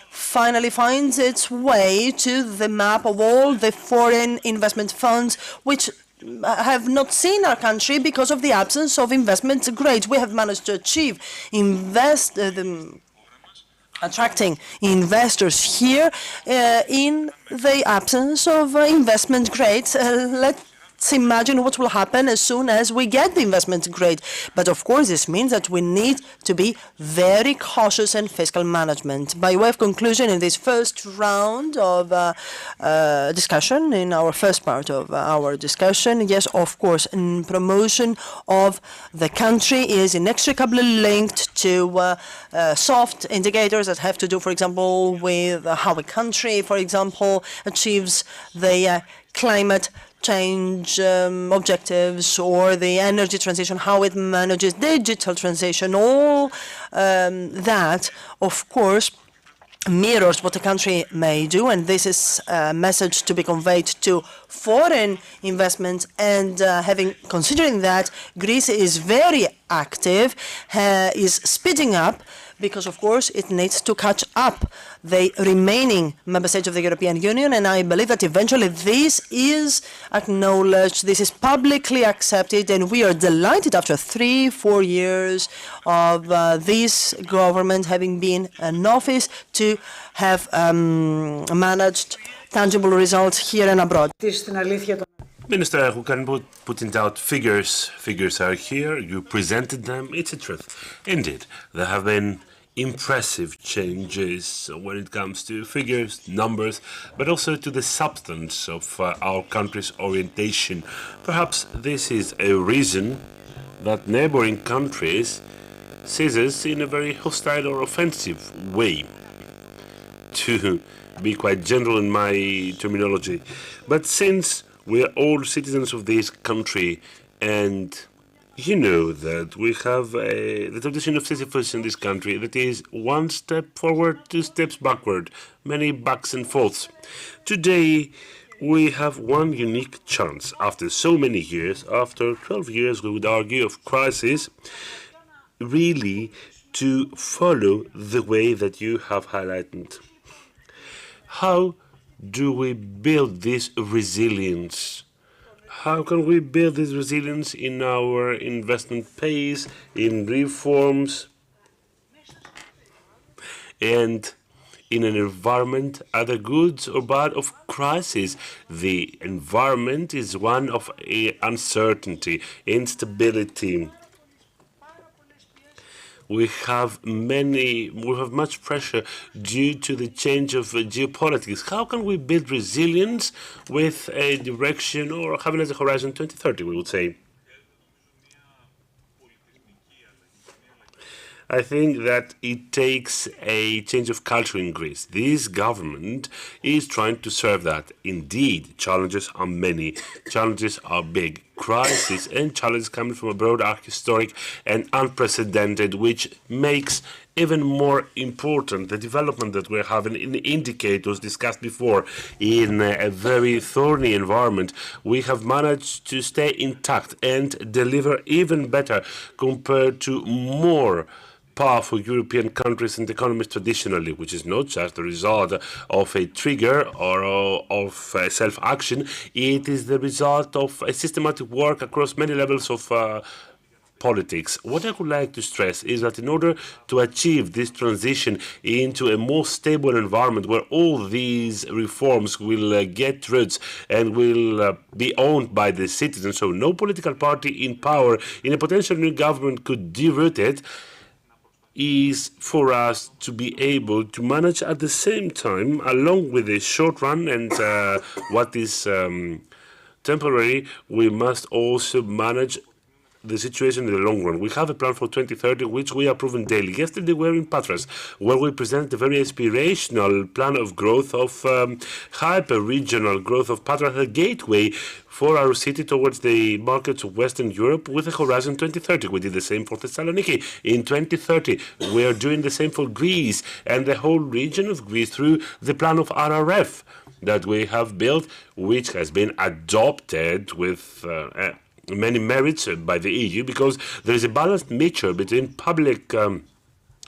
E: finally finds its way to the map of all the foreign investment funds which have not seen our country because of the absence of investment grade. We have managed to achieve attracting investors here in the absence of investment grades. Let's imagine what will happen as soon as we get the investment grade. But of course, this means that we need to be very cautious in fiscal management. By way of conclusion, in this first round of discussion, in our first part of our discussion, yes, of course, promotion of the country is inextricably linked to soft indicators that have to do, for example, with how a country, for example, achieves the climate change objectives, or the energy transition, how it manages digital transition. All that, of course, mirrors what a country may do, and this is a message to be conveyed to foreign investment. And considering that Greece is very active, is speeding up, because of course it needs to catch up the remaining member states of the European Union, and I believe that eventually this is acknowledged, this is publicly accepted, and we are delighted after 3-4 years of this government having been in office to have managed tangible results here and abroad.
C: Minister, who can put in doubt figures? Figures are here. You presented them. It's a truth. Indeed, there have been impressive changes when it comes to figures, numbers, but also to the substance of our country's orientation. Perhaps this is a reason that neighboring countries sees us in a very hostile or offensive way, to be quite general in my terminology. But since we are all citizens of this country, and you know that we have the tradition of Sisyphus in this country, that is one step forward, 2 steps backward, many backs and forths. Today, we have one unique chance, after so many years, after 12 years, we would argue, of crisis, really to follow the way that you have highlighted. How do we build this resilience? How can we build this resilience in our investment pace, in reforms, and in an environment, either good or bad, of crisis? The environment is one of uncertainty, instability. We have much pressure due to the change of geopolitics. How can we build resilience with a direction, or having as a horizon 2030, we would say? I think that it takes a change of culture in Greece. This government is trying to serve that. Indeed, challenges are many. Challenges are big. Crisis and challenges coming from abroad are historic and unprecedented, which makes even more important the development that we're having in the indicators discussed before. In a very thorny environment, we have managed to stay intact and deliver even better compared to more powerful European countries and economies traditionally, which is not just the result of a trigger or of self-action. It is the result of a systematic work across many levels of politics. What I would like to stress is that in order to achieve this transition into a more stable environment where all these reforms will get roots and will be owned by the citizens, so no political party in power in a potential new government could deroot it, is for us to be able to manage at the same time, along with the short run and what is temporary, we must also manage the situation in the long run. We have a plan for 2030, which we are proving daily. Yesterday, we were in Patras, where we presented a very aspirational plan of growth, of hyper-regional growth of Patras, a gateway for our city towards the markets of Western Europe with a horizon 2030. We did the same for Thessaloniki in 2030. We are doing the same for Greece and the whole region of Greece through the plan of RRF that we have built, which has been adopted with many merits by the EU, because there is a balanced mixture between public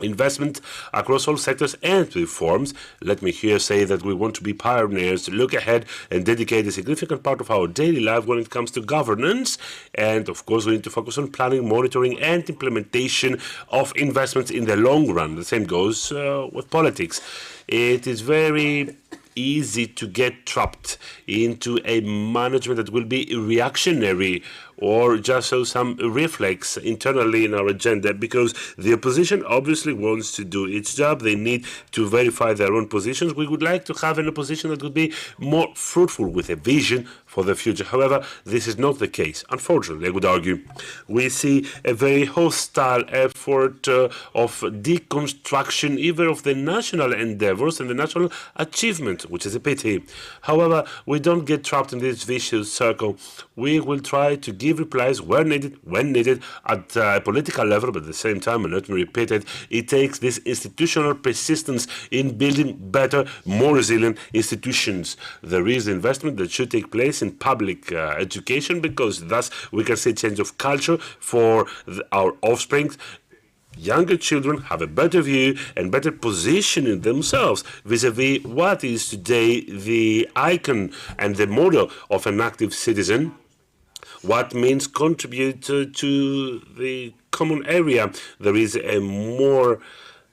C: investment across all sectors and reforms. Let me here say that we want to be pioneers, look ahead and dedicate a significant part of our daily life when it comes to governance. And of course, we need to focus on planning, monitoring and implementation of investments in the long run. The same goes with politics. It is very easy to get trapped into a management that will be reactionary or just show some reflex internally in our agenda, because the opposition obviously wants to do its job. They need to verify their own positions. We would like to have an opposition that would be more fruitful with a vision for the future. However, this is not the case. Unfortunately, I would argue, we see a very hostile effort of deconstruction even of the national endeavors and the national achievement, which is a pity. However, we don't get trapped in this vicious circle. We will try to give replies where needed, when needed, at a political level, but at the same time, and let me repeat it, it takes this institutional persistence in building better, more resilient institutions. There is investment that should take place in public education, because thus we can see change of culture for our offspring. Younger children have a better view and better position in themselves vis-a-vis what is today the icon and the model of an active citizen, what means contribute to the common area. There is a more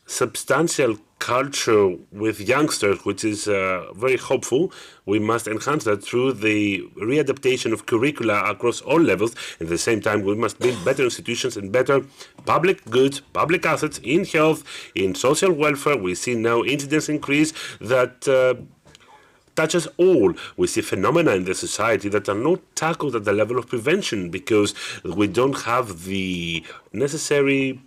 C: substantial culture with youngsters, which is very hopeful. We must enhance that through the readaptation of curricula across all levels. At the same time, we must build better institutions and better public goods, public assets in health, in social welfare. We see now incidence increase that touches all. We see phenomena in the society that are not tackled at the level of prevention, because we don't have the necessary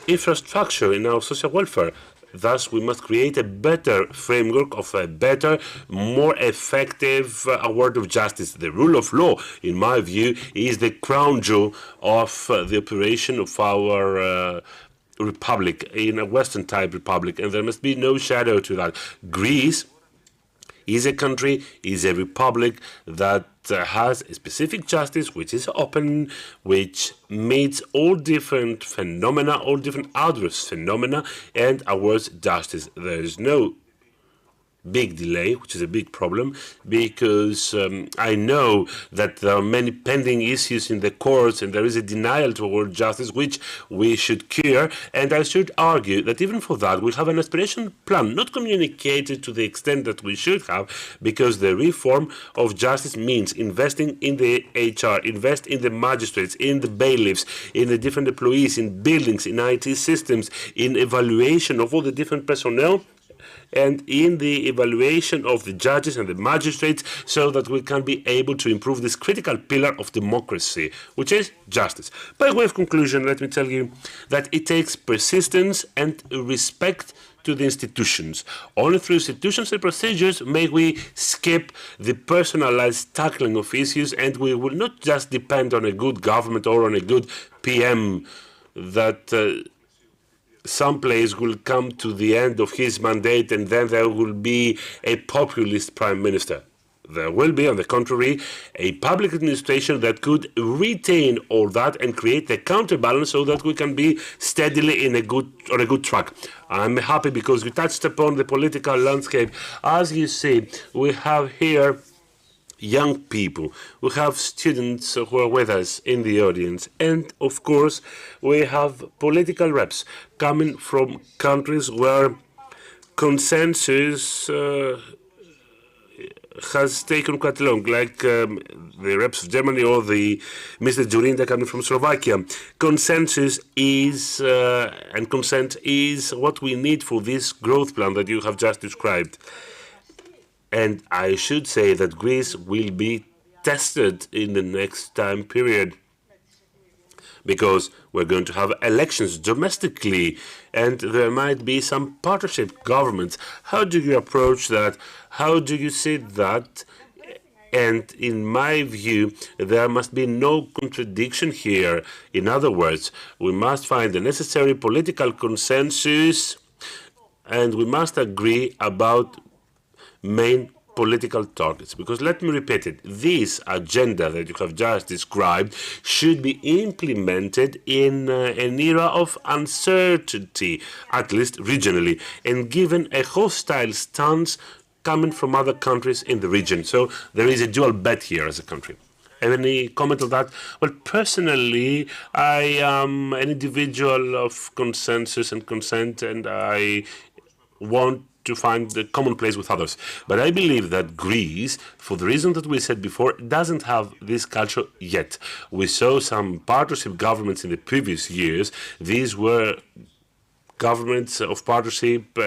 C: infrastructure in our social welfare. Thus, we must create a better framework of a better, more effective award of justice. The rule of law, in my view, is the crown jewel of the operation of our republic, in a Western-type republic, and there must be no shadow to that. Greece is a country, is a republic that has a specific justice, which is open, which meets all different phenomena, all different adverse phenomena, and awards justice. There is no big delay, which is a big problem, because I know that there are many pending issues in the courts and there is a denial toward justice which we should cure. And I should argue that even for that we have an aspiration plan, not communicated to the extent that we should have, because the reform of justice means investing in the HR, invest in the magistrates, in the bailiffs, in the different employees, in buildings, in IT systems, in evaluation of all the different personnel, and in the evaluation of the judges and the magistrates, so that we can be able to improve this critical pillar of democracy, which is justice. By way of conclusion, let me tell you that it takes persistence and respect to the institutions. Only through institutions and procedures may we skip the personalized tackling of issues, and we will not just depend on a good government or on a good PM that some place will come to the end of his mandate and then there will be a populist prime minister. There will be, on the contrary, a public administration that could retain all that and create a counterbalance so that we can be steadily on a good track. I'm happy because we touched upon the political landscape. As you see, we have here young people, we have students who are with us in the audience, and of course we have political reps coming from countries where consensus has taken quite long, like the reps of Germany or the Mr. Dzurinda coming from Slovakia. Consensus is and consent is what we need for this growth plan that you have just described. And I should say that Greece will be tested in the next time period. because we're going to have elections domestically and there might be some partnership governments. How do you approach that? How do you see that? And in my view, there must be no contradiction here. In other words, we must find the necessary political consensus and we must agree about main political targets. Because let me repeat it, this agenda that you have just described should be implemented in an era of uncertainty, at least regionally, and given a hostile stance coming from other countries in the region. So there is a dual bet here as a country. Any comment on that? Well, personally, I am an individual of consensus and consent, and I want to find the common place with others. But I believe that Greece, for the reason that we said before, doesn't have this culture yet. We saw some partnership governments in the previous years. These were governments of partnership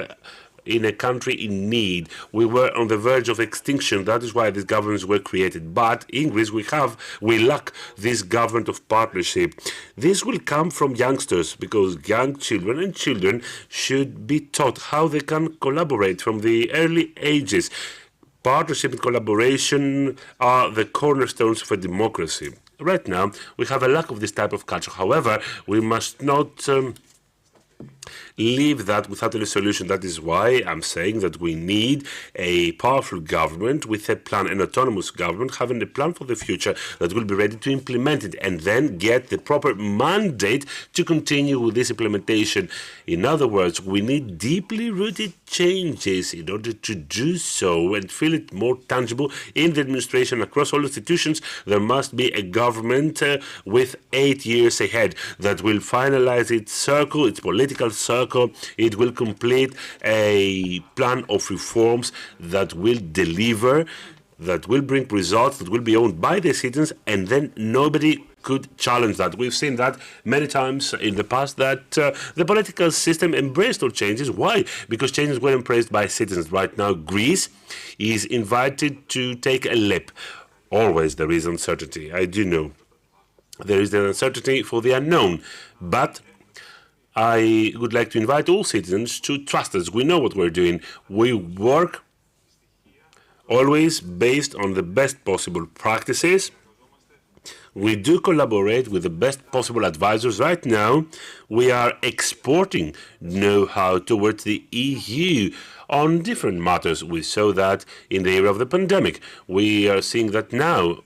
C: in a country in need. We were on the verge of extinction. That is why these governments were created. But in Greece, we lack this government of partnership. This will come from youngsters, because young children and children should be taught how they can collaborate from the early ages. Partnership and collaboration are the cornerstones for democracy. Right now, we have a lack of this type of culture. However, we must not leave that without any solution. That is why I'm saying that we need a powerful government with a plan, an autonomous government, having a plan for the future that will be ready to implement it and then get the proper mandate to continue with this implementation. In other words, we need deeply rooted changes in order to do so and feel it more tangible in the administration across all institutions. There must be a government with 8 years ahead that will finalize its circle, its political circle. It will complete a plan of reforms that will deliver, that will bring results, that will be owned by the citizens, and then nobody could challenge that. We've seen that many times in the past, that the political system embraced all changes. Why? Because changes were embraced by citizens. Right now, Greece is invited to take a leap. Always there is uncertainty. I do know. There is the uncertainty for the unknown. But I would like to invite all citizens to trust us. We know what we're doing. We work always based on the best possible practices. We do collaborate with the best possible advisors. Right now, we are exporting know-how towards the EU on different matters. We saw that in the era of the pandemic. We are seeing that now.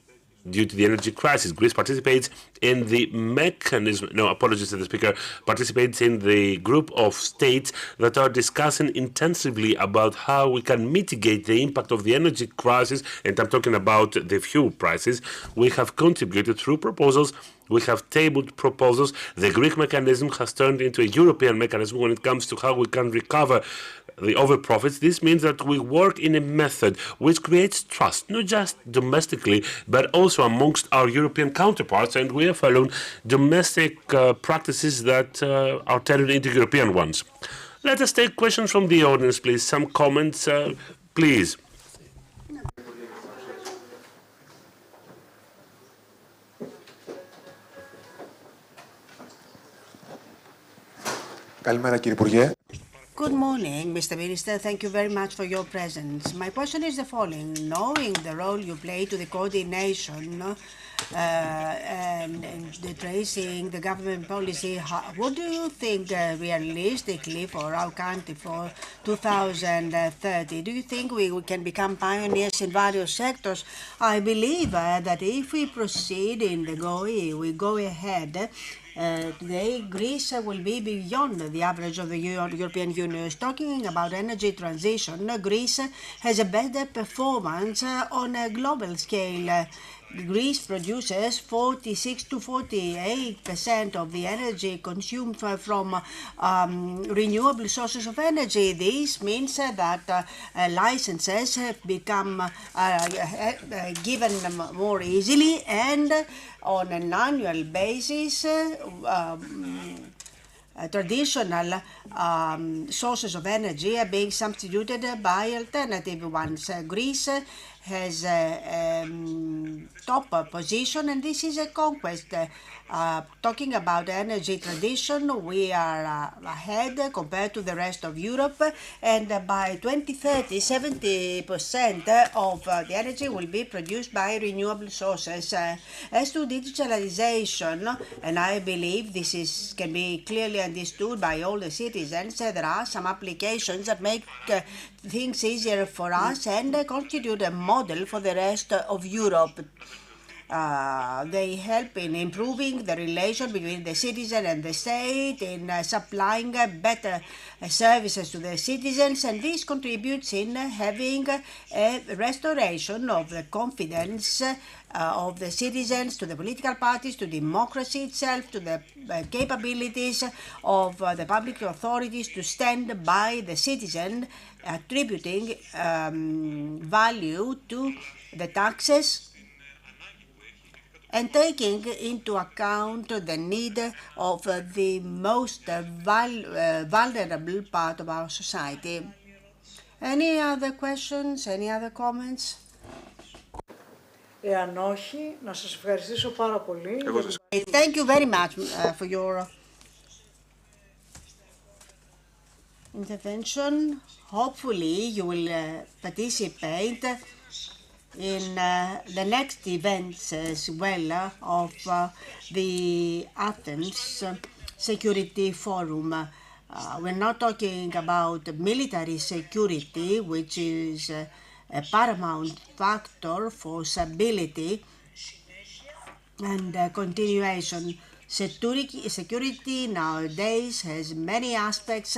C: Due to the energy crisis, Greece participates in the mechanism, no, apologies to the speaker, participates in the group of states that are discussing intensively about how we can mitigate the impact of the energy crisis, and I'm talking about the fuel prices. We have contributed through proposals. We have tabled proposals. The Greek mechanism has turned into a European mechanism when it comes to how we can recover the overprofits. This means that we work in a method which creates trust, not just domestically, but also amongst our European counterparts, and we are following domestic practices that are tailored into European ones. Let us take questions from the audience, please. Some comments, please.
G: Καλημέρα, κύριε Υπουργέ.
D: Good morning, Mr. Minister. Thank you very much for your presence. My question is the following. Knowing the role you play to the coordination and the tracing the government policy, what do you think realistically for our country for 2030? Do you think we can become pioneers in various sectors? I believe that if we proceed in the we go ahead, today, Greece will be beyond the average of the European Union. Talking about energy transition, Greece has a better performance on a global scale. Greece produces 46 to 48% of the energy consumed from renewable sources of energy. This means that licenses have become given more easily, and on an annual basis, traditional sources of energy are being substituted by alternative ones. Greece has a top position, and this is a conquest. Talking about energy transition, we are ahead compared to the rest of Europe, and by 2030, 70% of the energy will be produced by renewable sources. As to digitalization, and I believe this can be clearly understood by all the citizens, there are some applications that make things easier for us and constitute a model for the rest of Europe. They help in improving the relation between the citizen and the state, in supplying better services to the citizens, and this contributes in having a restoration of the confidence of the citizens to the political parties, to democracy itself, to the capabilities of the public authorities to stand by the citizen, attributing value to the taxes and taking into account the need of the most vulnerable part of our society. Any other questions? Any other comments?
A: Εάν όχι, να σας ευχαριστήσω πάρα πολύ.
D: Thank you very much for your intervention. Hopefully you will participate in the next events as well of the Athens Security Forum. We're not talking about military security, which is a paramount factor for stability and continuation. Security nowadays has many aspects,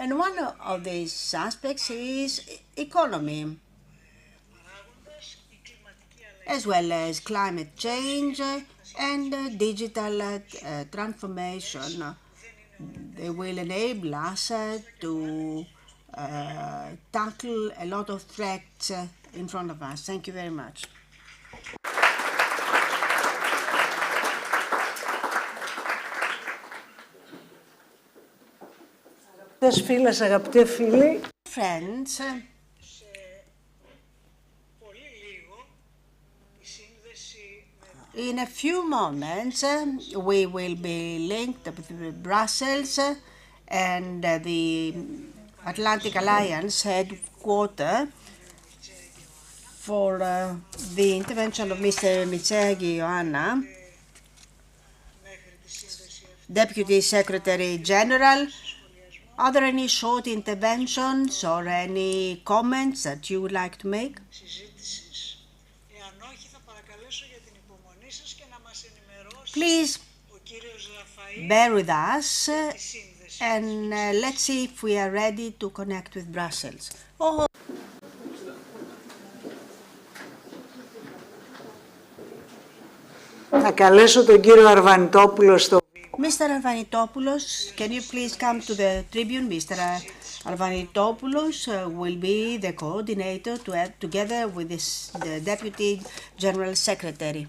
D: and one of these aspects is economy, as well as climate change and digital transformation. They will enable us to tackle a lot of threats in front of us. Thank you very much.
A: Φίλες, αγαπητοί φίλοι,
D: Friends, in a few moments we will be linked with Brussels and the Atlantic Alliance headquarters for the intervention of Mr. Mitsegi Ioanna, Deputy Secretary General. Are there any short interventions or any comments that you would like to make? Please bear with us and let's see if we are ready to connect with Brussels.
A: Θα καλέσω τον κύριο Αρβανιτόπουλο στο...
D: Mr. Arvanitopoulos, can you please come to the tribune? Mr. Arvanitopoulos will be the coordinator together with the Deputy General Secretary.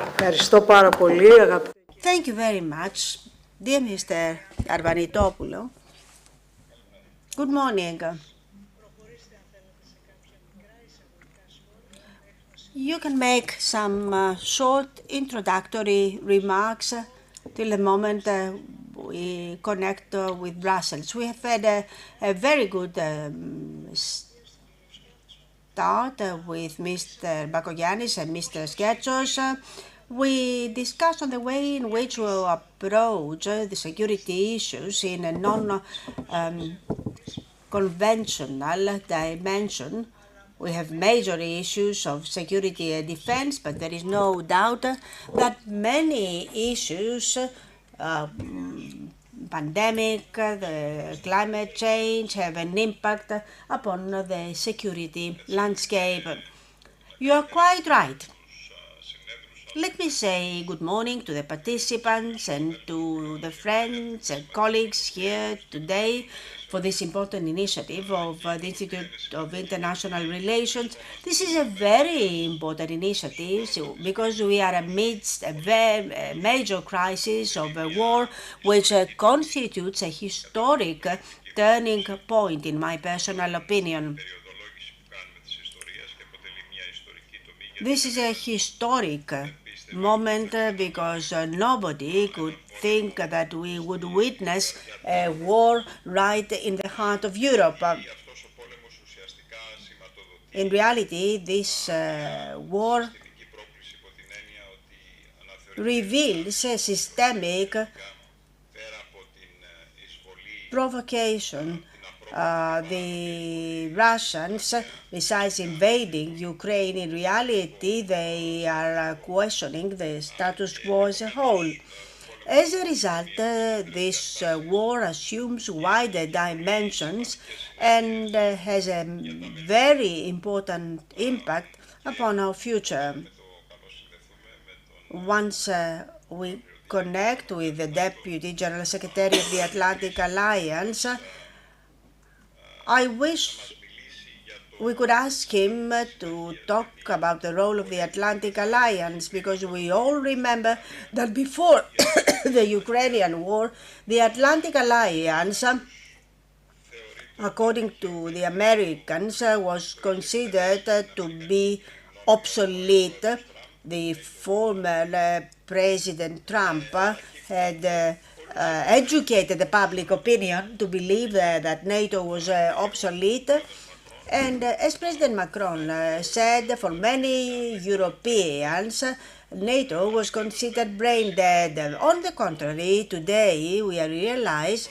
A: Ευχαριστώ πάρα πολύ, αγαπητέ.
D: Thank you very much, dear Mr. Arvanitopoulos. Good morning. You can make some short introductory remarks till the moment we connect with Brussels. We have had a very good start with Mr. Bakoyannis and Mr. Skertsos. We discussed on the way in which we will approach the security issues in a non-conventional dimension. We have major issues of security and defense, but there is no doubt that many issues, pandemic, the climate change, have an impact upon the security landscape. You are quite right. Let me say good morning to the participants and to the friends and colleagues here today for this important initiative of the Institute of International Relations. This is a very important initiative because we are amidst a major crisis of a war which constitutes a historic turning point, in my personal opinion. This is a historic moment because nobody could think that we would witness a war right in the heart of Europe. In reality, this war reveals a systemic provocation. The Russians, besides invading Ukraine, in reality, they are questioning the status quo as a whole. As a result, this war assumes wider dimensions and has a very important impact upon our future. Once we connect with the Deputy General Secretary of the Atlantic Alliance, I wish we could ask him to talk about the role of the Atlantic Alliance, because we all remember that before the Ukrainian war, the Atlantic Alliance, according to the Americans, was considered to be obsolete. The former President Trump had educated the public opinion to believe that NATO was obsolete. And as President Macron said, for many Europeans, NATO was considered brain dead. On the contrary, today we realize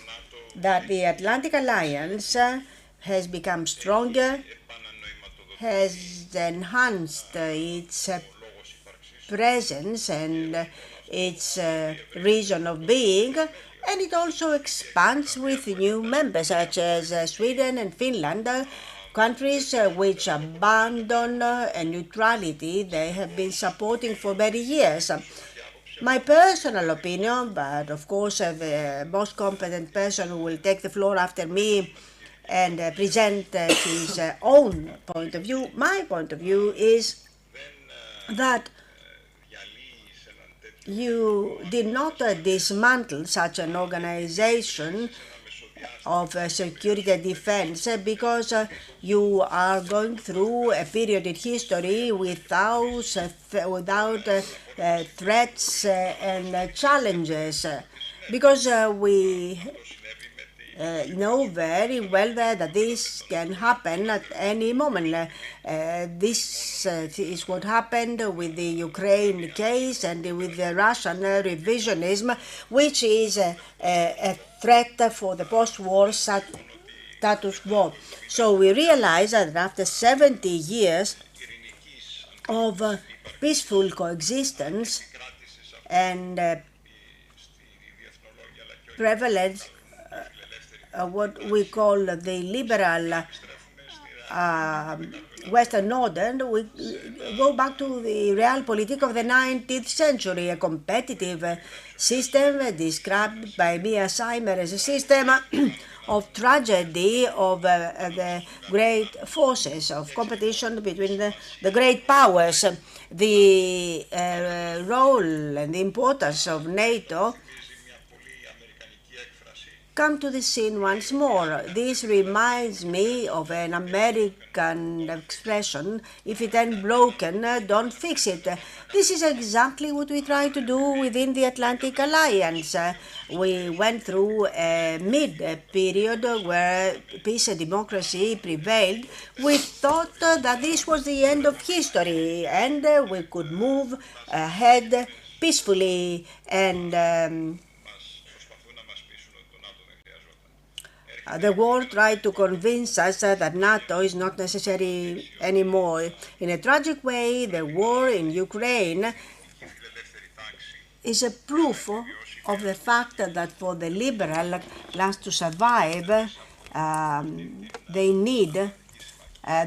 D: that the Atlantic Alliance has become stronger, has enhanced its presence and its reason of being, and it also expands with new members such as Sweden and Finland, countries which abandon a neutrality they have been supporting for many years. My personal opinion, but of course the most competent person who will take the floor after me and present his own point of view, my point of view is that you did not dismantle such an organization of security and defense because you are going through a period in history without threats and challenges. Because we know very well that this can happen at any moment. This is what happened with the Ukraine case and with the Russian revisionism, which is a threat for the post-war status quo. So we realize that after 70 years of peaceful coexistence and prevalence, what we call the liberal Western order, we go back to the realpolitik of the 19th century, a competitive system described by Mia Seimer as a system of tragedy of the great forces, of competition between the great powers. The role and the importance of NATO come to the scene once more. This reminds me of an American expression, if it ain't broken, don't fix it. This is exactly what we try to do within the Atlantic Alliance. We went through a mid-period where peace and democracy prevailed. We thought that this was the end of history and we could move ahead peacefully and the war tried to convince us that NATO is not necessary anymore. In a tragic way, the war in Ukraine is a proof of the fact that for the liberal class to survive, they need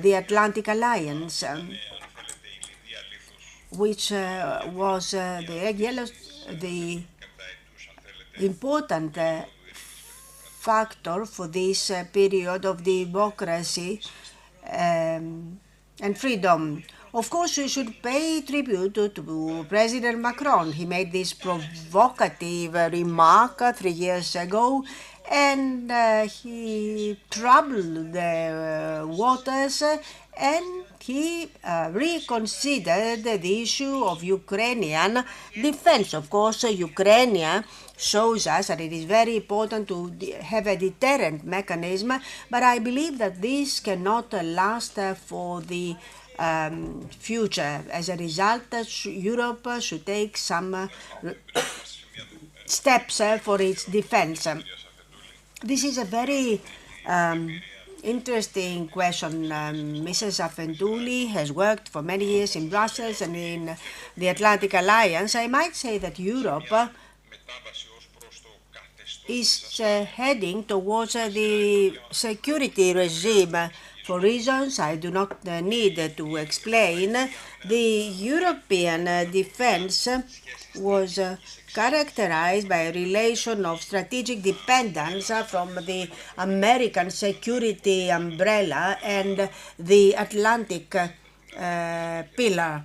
D: the Atlantic Alliance, which was the important factor for this period of democracy and freedom. Of course, we should pay tribute to President Macron. He made this provocative remark 3 years ago, and he troubled the waters and he reconsidered the issue of Ukrainian defense. Of course, Ukraine shows us that it is very important to have a deterrent mechanism, but I believe that this cannot last for the future. As a result, Europe should take some steps for its defense. This is a very interesting question. Mrs. Afentouli has worked for many years in Brussels and in the Atlantic Alliance. I might say that Europe is heading towards the security regime. For reasons I do not need to explain, the European defense was characterized by a relation of strategic dependence from the American security umbrella and the Atlantic pillar.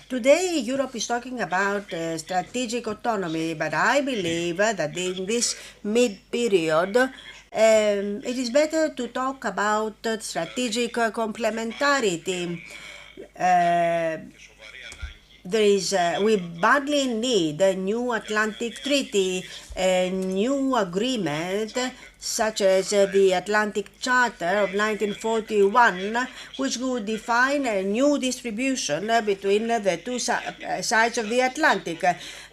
D: Today, Europe is talking about strategic autonomy, but I believe that in this mid-period, it is better to talk about strategic complementarity. We badly need a new Atlantic Treaty, a new agreement such as the Atlantic Charter of 1941, which would define a new distribution between the two sides of the Atlantic.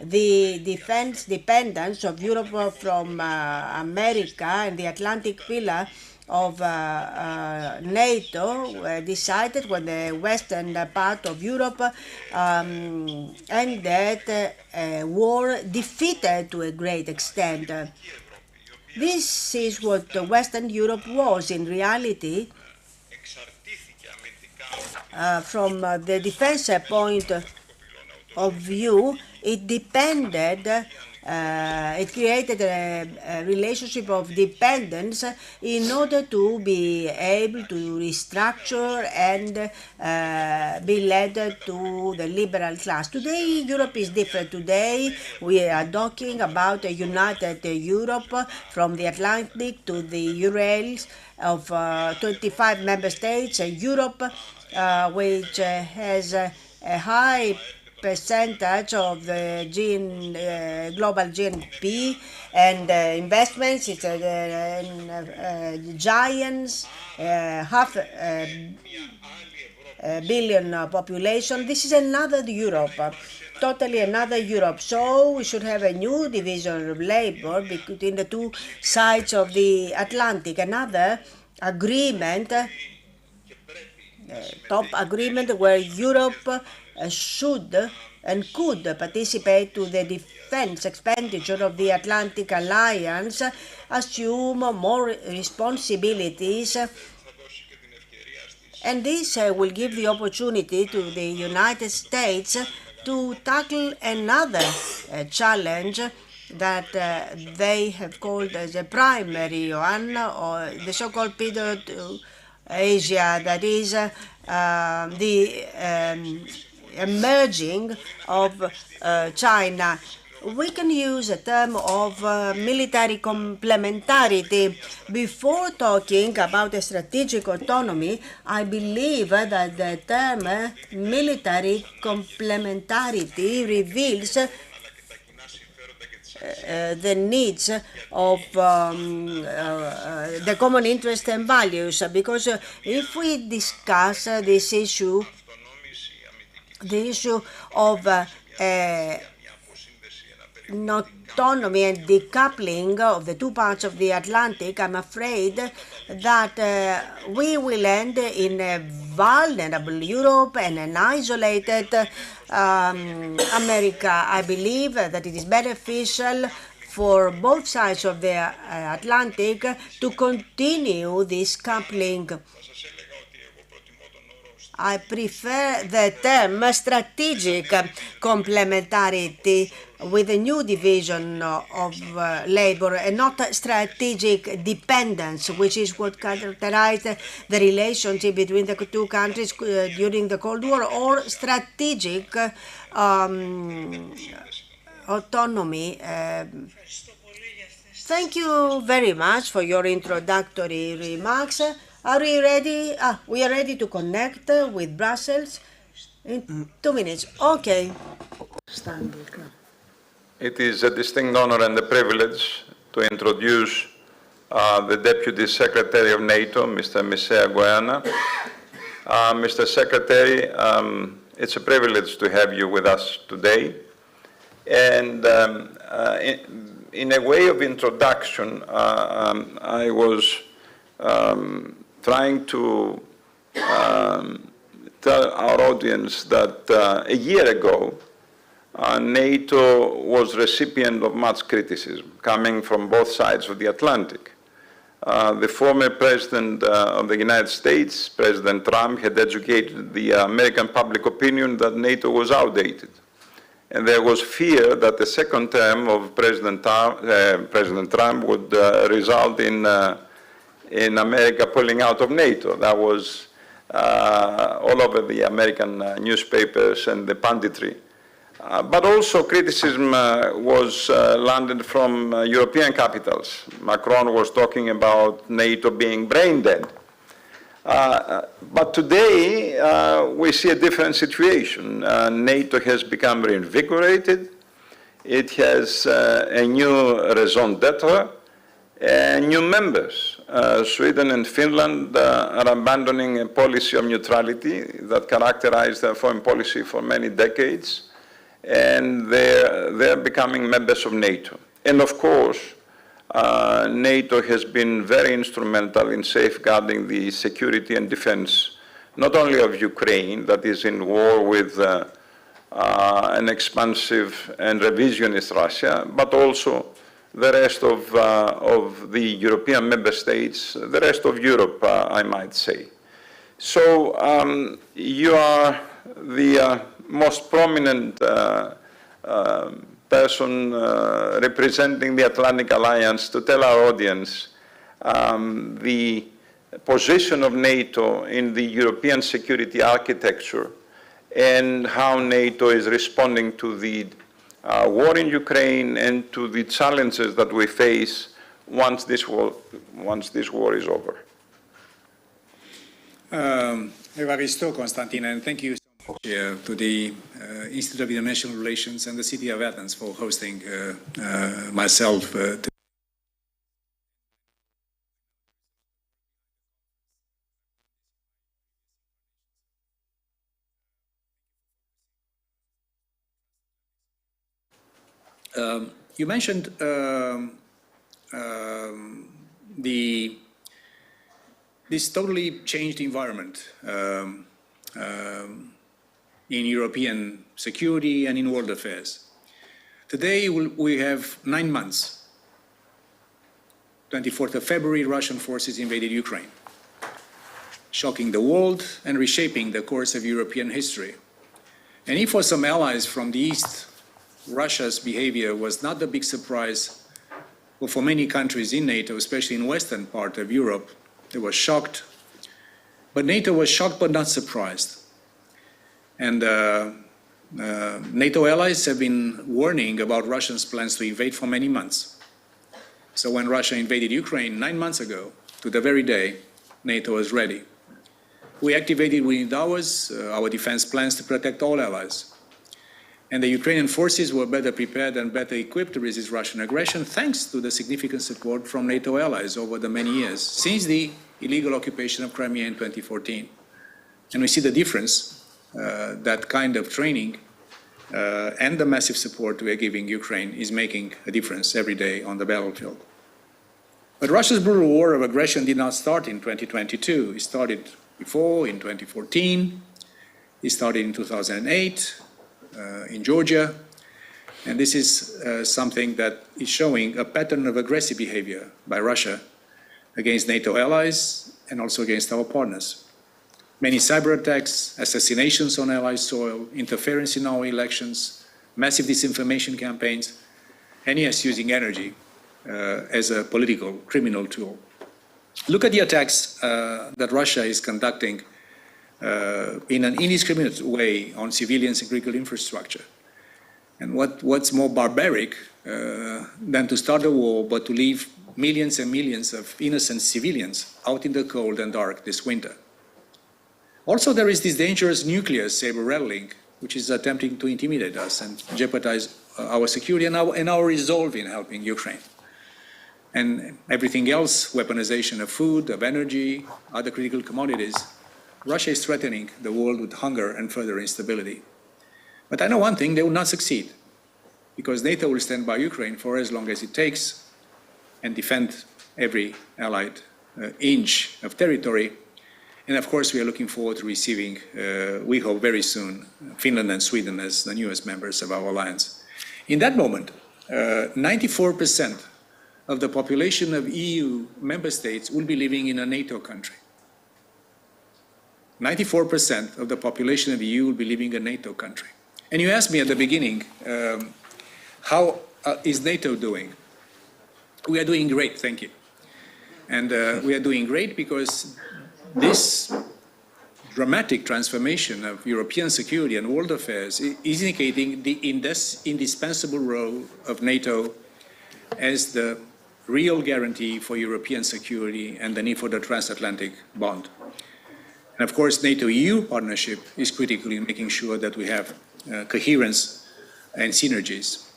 D: The defense dependence of Europe from America and the Atlantic pillar of NATO decided when the western part of Europe ended war defeated to a great extent. This is what Western Europe was in reality. From the defense point of view, it depended it created a relationship of dependence in order to be able to restructure and be led to the liberal class. Today, Europe is different. Today, we are talking about a united Europe from the Atlantic to the Urals of 25 member states, a Europe which has a high percentage of the global GNP and investments. It's giants, half a billion population. This is another Europe, totally another Europe. So we should have a new division of labor between the two sides of the Atlantic. Another agreement, top agreement where Europe should and could participate to the defense expenditure of the Atlantic Alliance, assume more responsibilities, and this will give the opportunity to the United States to tackle another challenge that they have called as a primary one, or the so-called pivot to Asia, that is the emerging of China. We can use a term of military complementarity. Before talking about a strategic autonomy, I believe that the term military complementarity reveals the needs of the common interests and values, because if we discuss this issue, the issue of autonomy and decoupling of the two parts of the Atlantic, I'm afraid that we will end in a vulnerable Europe and an isolated America. I believe that it is beneficial for both sides of the Atlantic to continue this coupling. I prefer the term strategic complementarity with a new division of labor, and not strategic dependence, which is what characterized the relationship between the two countries during the Cold War, or strategic autonomy. Thank you very much for your introductory remarks. Are we ready? We are ready to connect with Brussels in 2 minutes. Okay.
G: It is a distinct honor and a privilege to introduce the Deputy Secretary of NATO, Mr. Misea Goiana. Mr. Secretary, it's a privilege to have you with us today. And in a way of introduction, I was trying to tell our audience that a year ago, NATO was recipient of much criticism coming from both sides of the Atlantic. The former President of the United States, President Trump, had educated the American public opinion that NATO was outdated. And there was fear that the second term of President Trump would result in America pulling out of NATO. That was all over the American newspapers and the punditry. But also criticism was landed from European capitals. Macron was talking about NATO being brain dead. But today, we see a different situation. NATO has become reinvigorated. It has a new raison d'etre, and new members. Sweden and Finland are abandoning a policy of neutrality that characterized their foreign policy for many decades. And they're becoming members of NATO. And of course, NATO has been very instrumental in safeguarding the security and defense, not only of Ukraine, that is in war with an expansive and revisionist Russia, but also the rest of the European member states, the rest of Europe, I might say. So you are the most prominent person representing the Atlantic Alliance to tell our audience the position of NATO in the European security architecture and how NATO is responding to the war in Ukraine and to the challenges that we face once this war is over.
H: Evaristo, Constantine, and thank you so much to the Institute of International Relations and the City of Athens for hosting myself. You mentioned this totally changed environment in European security and in world affairs. Today we have 9 months. 24th of February, Russian forces invaded Ukraine, shocking the world and reshaping the course of European history. And if for some allies from the East, Russia's behavior was not a big surprise, well, for many countries in NATO, especially in western part of Europe, they were shocked. But NATO was shocked but not surprised. And NATO allies have been warning about Russia's plans to invade for many months. So when Russia invaded Ukraine 9 months ago, to the very day, NATO was ready. We activated within hours our defense plans to protect all allies. And the Ukrainian forces were better prepared and better equipped to resist Russian aggression, thanks to the significant support from NATO allies over the many years, since the illegal occupation of Crimea in 2014. And we see the difference, that kind of training and the massive support we are giving Ukraine is making a difference every day on the battlefield. But Russia's brutal war of aggression did not start in 2022. It started before, in 2014. It started in 2008. In Georgia, and this is something that is showing a pattern of aggressive behavior by Russia against NATO allies and also against our partners. Many cyber attacks, assassinations on allied soil, interference in our elections, massive disinformation campaigns, and yes, using energy as a political criminal tool. Look at the attacks that Russia is conducting in an indiscriminate way on civilians and critical infrastructure. And what's more barbaric, than to start a war, but to leave millions and millions of innocent civilians out in the cold and dark this winter. Also, there is this dangerous nuclear saber rattling, which is attempting to intimidate us and jeopardize our security and our resolve in helping Ukraine. And everything else, weaponization of food, of energy, other critical commodities, Russia is threatening the world with hunger and further instability. But I know one thing, they will not succeed, because NATO will stand by Ukraine for as long as it takes and defend every allied inch of territory. And of course, we are looking forward to receiving, we hope very soon, Finland and Sweden as the newest members of our alliance. In that moment, 94% of the population of EU member states will be living in a NATO country. 94% of the population of the EU will be living in a NATO country. And you asked me at the beginning, how is NATO doing? We are doing great, thank you. And we are doing great because this dramatic transformation of European security and world affairs is indicating the indispensable role of NATO as the real guarantee for European security and the need for the transatlantic bond. And of course, NATO-EU partnership is critical in making sure that we have coherence and synergies.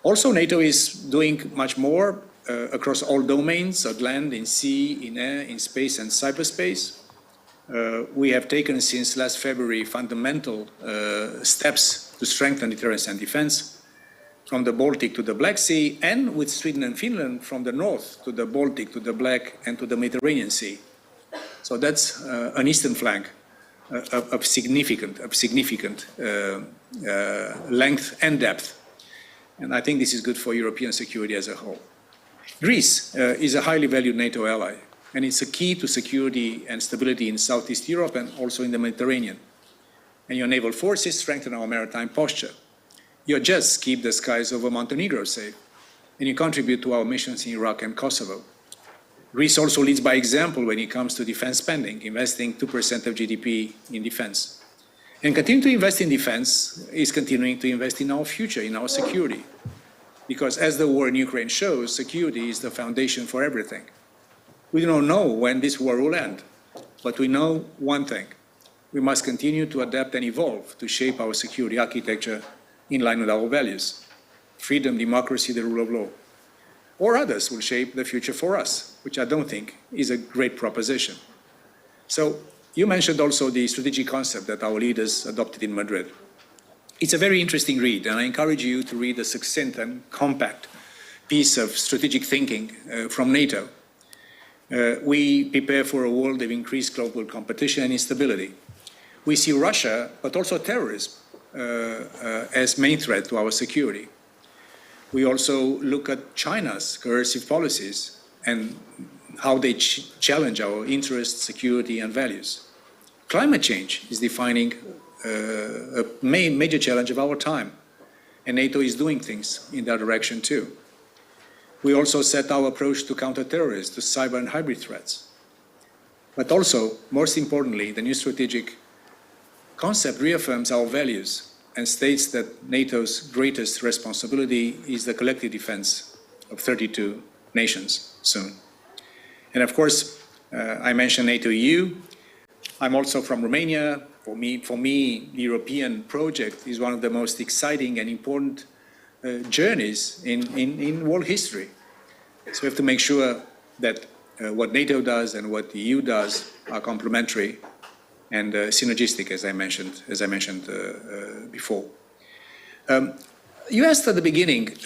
H: Also, NATO is doing much more across all domains, at land, in sea, in air, in space and cyberspace. We have taken since last February fundamental steps to strengthen deterrence and defense, from the Baltic to the Black Sea, and with Sweden and Finland from the north to the Baltic, to the Black and to the Mediterranean Sea. So that's an eastern flank of significant length and depth. And I think this is good for European security as a whole. Greece is a highly valued NATO ally, and it's a key to security and stability in Southeast Europe and also in the Mediterranean. And your naval forces strengthen our maritime posture. Your jets keep the skies over Montenegro safe, and you contribute to our missions in Iraq and Kosovo. Greece also leads by example when it comes to defense spending, investing 2% of GDP in defense. And continuing to invest in defense is continuing to invest in our future, in our security. Because as the war in Ukraine shows, security is the foundation for everything. We don't know when this war will end, but we know one thing. We must continue to adapt and evolve to shape our security architecture in line with our values: freedom, democracy, the rule of law. Or others will shape the future for us, which I don't think is a great proposition. So you mentioned also the strategic concept that our leaders adopted in Madrid. It's a very interesting read, and I encourage you to read a succinct and compact piece of strategic thinking from NATO. We prepare for a world of increased global competition and instability. We see Russia, but also terrorism, as main threat to our security. We also look at China's coercive policies and how they challenge our interests, security, and values. Climate change is defining a major challenge of our time, and NATO is doing things in that direction too. We also set our approach to counter-terrorists, to cyber and hybrid threats. But also, most importantly, the new strategic concept reaffirms our values and states that NATO's greatest responsibility is the collective defense of 32 nations soon. And of course, I mentioned NATO-EU. I'm also from Romania. For me, the European project is one of the most exciting and important journeys in world history. So we have to make sure that what NATO does and what the EU does are complementary and synergistic, as I mentioned before. You asked at the beginning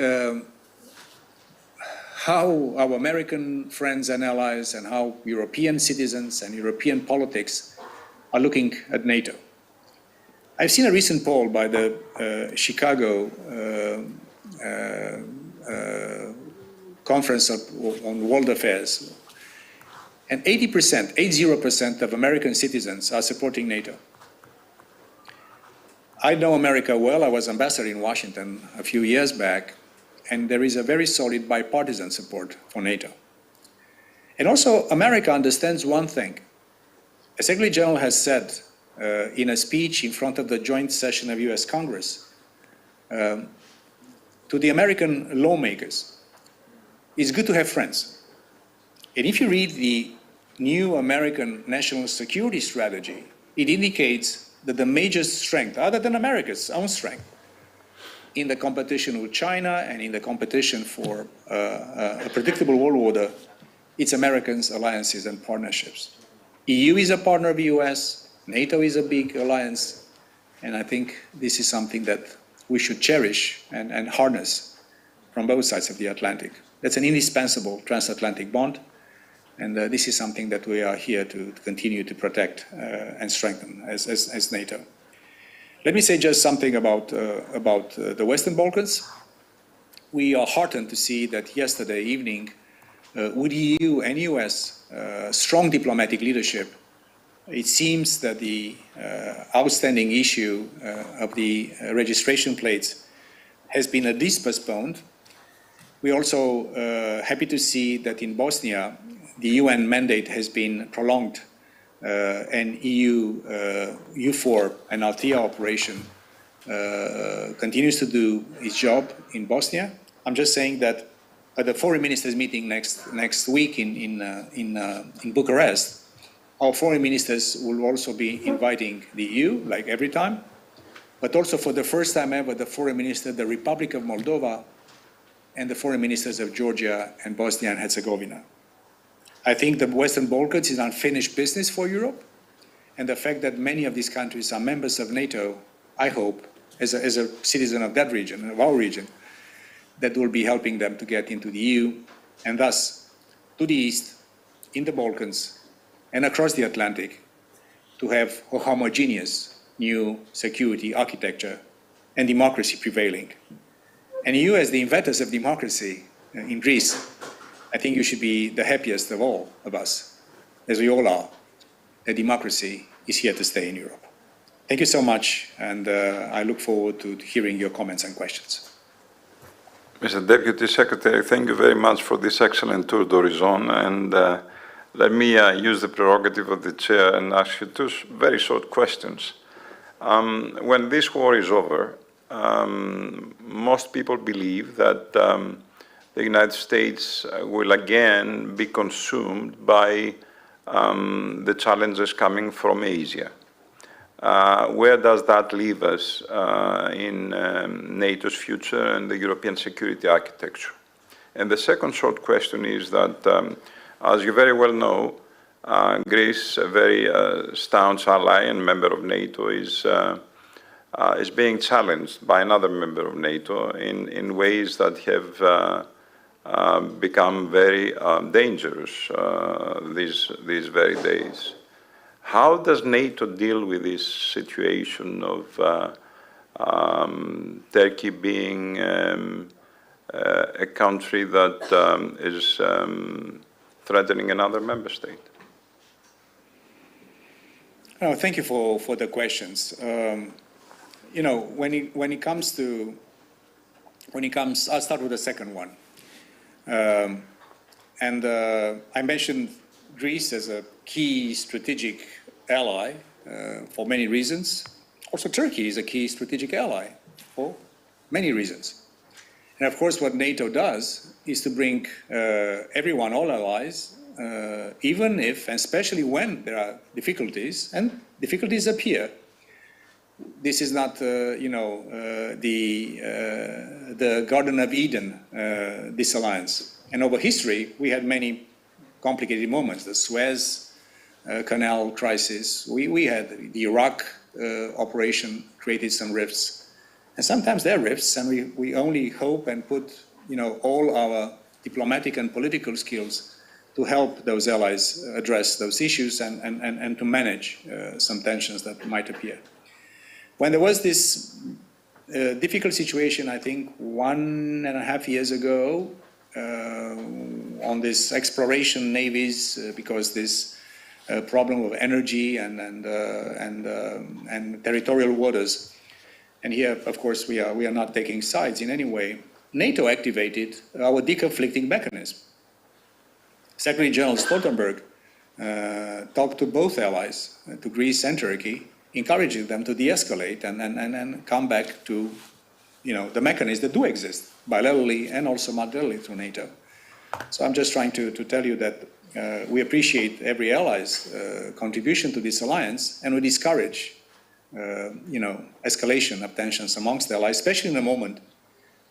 H: how our American friends and allies and how European citizens and European politics are looking at NATO. I've seen a recent poll by the Chicago Conference on World Affairs, and 80% of American citizens are supporting NATO. I know America well. I was ambassador in Washington a few years back, and there is a very solid bipartisan support for NATO. And also, America understands one thing. A Secretary General has said in a speech in front of the joint session of US Congress to to the American lawmakers, it's good to have friends. And if you read the new American national security strategy, it indicates that the major strength, other than America's own strength, in the competition with China and in the competition for a predictable world order, it's Americans' alliances and partnerships. EU is a partner of the US, NATO is a big alliance, and I think this is something that we should cherish and harness from both sides of the Atlantic. That's an indispensable transatlantic bond, and this is something that we are here to continue to protect and strengthen as NATO. Let me say just something about the Western Balkans. We are heartened to see that yesterday evening, with EU and US strong diplomatic leadership, it seems that the outstanding issue of the registration plates has been at least postponed. We're also happy to see that in Bosnia, the UN mandate has been prolonged and EU EUFOR and Althea operation continues to do its job in Bosnia. I'm just saying that at the foreign ministers meeting next week in Bucharest, our foreign ministers will also be inviting the EU, like every time, but also for the first time ever, the foreign minister of the Republic of Moldova and the foreign ministers of Georgia and Bosnia and Herzegovina. I think the Western Balkans is unfinished business for Europe, and the fact that many of these countries are members of NATO, I hope, as a citizen of that region, of our region, that will be helping them to get into the EU, and thus to the east, in the Balkans, and across the Atlantic, to have a homogeneous new security architecture and democracy prevailing. And you, as the inventors of democracy in Greece, I think you should be the happiest of all of us, as we all are, that democracy is here to stay in Europe. Thank you so much, and I look forward to hearing your comments and questions.
G: Mr. Deputy Secretary, thank you very much for this excellent tour d'horizon, and let me use the prerogative of the chair and ask you two very short questions. When this war is over, most people believe that the United States will again be consumed by the challenges coming from Asia. Where does that leave us in NATO's future and the European security architecture? And the second short question is that, as you very well know, Greece, a very staunch ally and member of NATO, is being challenged by another member of NATO in ways that have become very dangerous these very days. How does NATO deal with this situation of Turkey being a country that is threatening another member state?
H: Oh, thank you for the questions. You know, when it comes, I'll start with the second one. I mentioned Greece as a key strategic ally for many reasons. Also, Turkey is a key strategic ally for many reasons. And of course, what NATO does is to bring everyone, all allies, even if, and especially when there are difficulties, and difficulties appear. This is not, the Garden of Eden, this alliance. And over history, we had many complicated moments. The Suez Canal crisis, we had the Iraq operation created some rifts. And sometimes there are rifts, and we only hope and put, all our diplomatic and political skills to help those allies address those issues and to manage some tensions that might appear. When there was this difficult situation, I think 1.5 years ago, on this exploration navies, because this problem of energy and territorial waters, and here, of course, we are not taking sides in any way. NATO activated our deconflicting mechanism. Secretary General Stoltenberg talked to both allies, to Greece and Turkey, encouraging them to de-escalate and come back to the mechanisms that do exist, bilaterally and also multilaterally through NATO. So I'm just trying to tell you that we appreciate every ally's contribution to this alliance, and we discourage, escalation of tensions amongst the allies, especially in a moment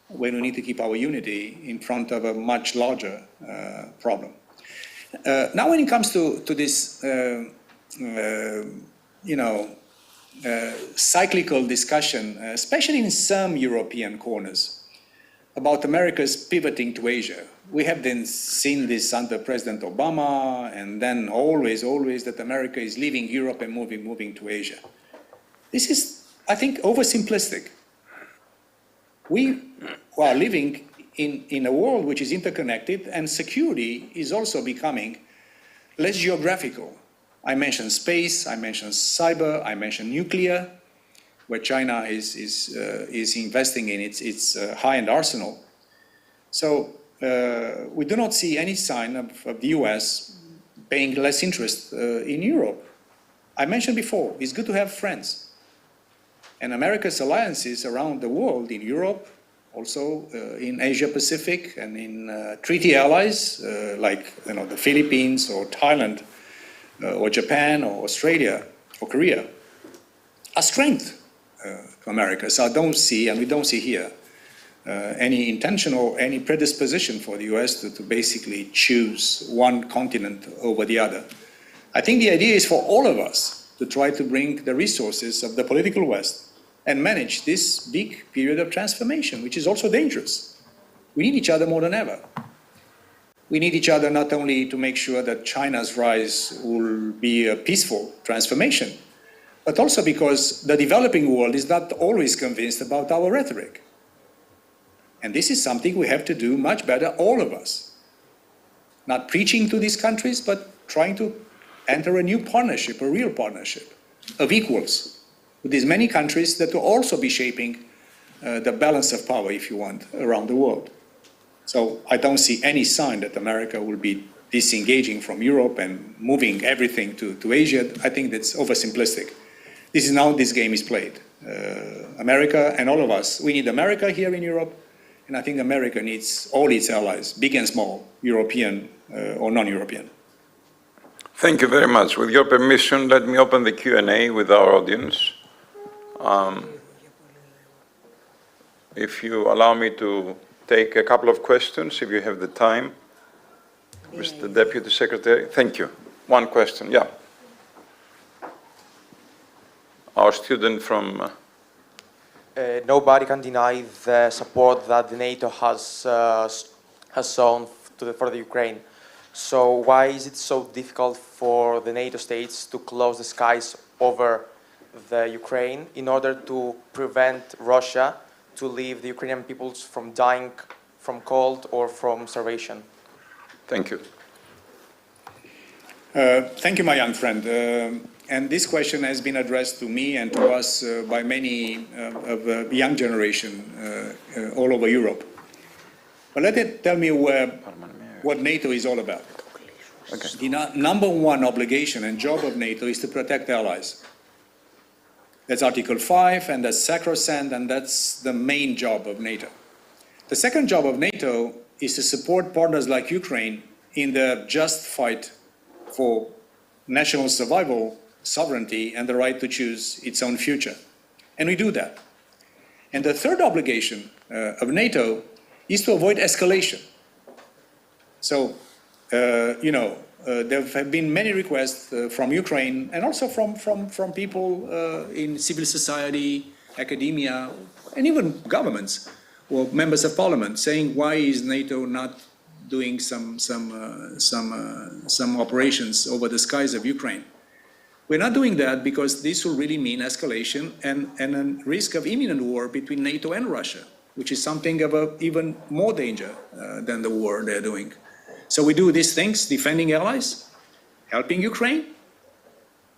H: when we need to keep our unity in front of a much larger problem. Now, when it comes to this, cyclical discussion, especially in some European corners, about America's pivoting to Asia. We have then seen this under President Obama, and then always that America is leaving Europe and moving to Asia. This is, I think, oversimplistic. We are living in a world which is interconnected, and security is also becoming less geographical. I mentioned space, I mentioned cyber, I mentioned nuclear, where China is investing in its high-end arsenal. So we do not see any sign of the US paying less interest in Europe. I mentioned before, it's good to have friends. And America's alliances around the world, in Europe, also in Asia Pacific, and in treaty allies like the Philippines or Thailand, or Japan, or Australia, or Korea, are strength to America. So I don't see, and we don't see here, any intention or any predisposition for the US to basically choose one continent over the other. I think the idea is for all of us to try to bring the resources of the political West and manage this big period of transformation, which is also dangerous. We need each other more than ever. We need each other not only to make sure that China's rise will be a peaceful transformation, but also because the developing world is not always convinced about our rhetoric. And this is something we have to do much better, all of us. Not preaching to these countries, but trying to enter a new partnership, a real partnership of equals with these many countries that will also be shaping the balance of power, if you want, around the world. So I don't see any sign that America will be disengaging from Europe and moving everything to Asia. I think that's oversimplistic. This is how this game is played. America and all of us, we need America here in Europe, and I think America needs all its allies, big and small, European or non-European.
G: Thank you very much. With your permission, let me open the Q&A with our audience. If you allow me to take a couple of questions, if you have the time. Mr. Deputy Secretary, thank you. One question, yeah. Our student from...
F: Nobody can deny the support that the NATO has shown for the Ukraine. So why is it so difficult for the NATO states to close the skies over the Ukraine in order to prevent Russia to leave the Ukrainian peoples from dying from cold or from starvation?
G: Thank you.
H: Thank you, my young friend. And this question has been addressed to me and to us by many of the young generation all over Europe. But let it tell me what NATO is all about. Okay. The number one obligation and job of NATO is to protect allies. That's Article 5, and that's sacrosanct, and that's the main job of NATO. The second job of NATO is to support partners like Ukraine in the just fight for national survival, sovereignty, and the right to choose its own future. And we do that. And the third obligation of NATO is to avoid escalation. So, there have been many requests from Ukraine and also from people in civil society, academia, and even governments or members of parliament saying, why is NATO not doing some operations over the skies of Ukraine? We're not doing that because this will really mean escalation and a risk of imminent war between NATO and Russia, which is something of even more danger than the war they're doing. So we do these things, defending allies, helping Ukraine,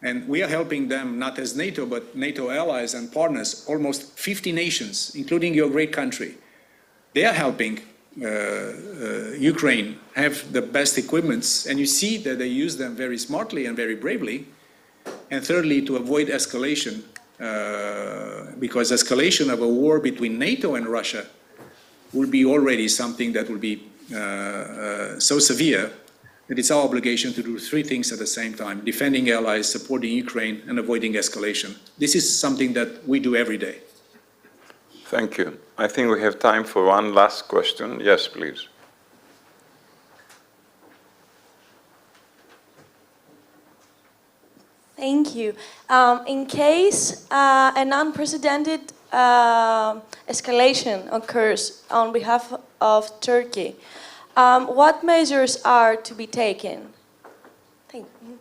H: and we are helping them not as NATO, but NATO allies and partners, almost 50 nations, including your great country. They are helping Ukraine have the best equipments, and you see that they use them very smartly and very bravely. And thirdly, to avoid escalation because escalation of a war between NATO and Russia will be already something that will be so severe that it's our obligation to do three things at the same time: defending allies, supporting Ukraine, and avoiding escalation. This is something that we do every day.
G: Thank you. I think we have time for one last question. Yes, please.
I: Thank you. In case an unprecedented escalation occurs on behalf of Turkey, what measures are to be taken? Thank you.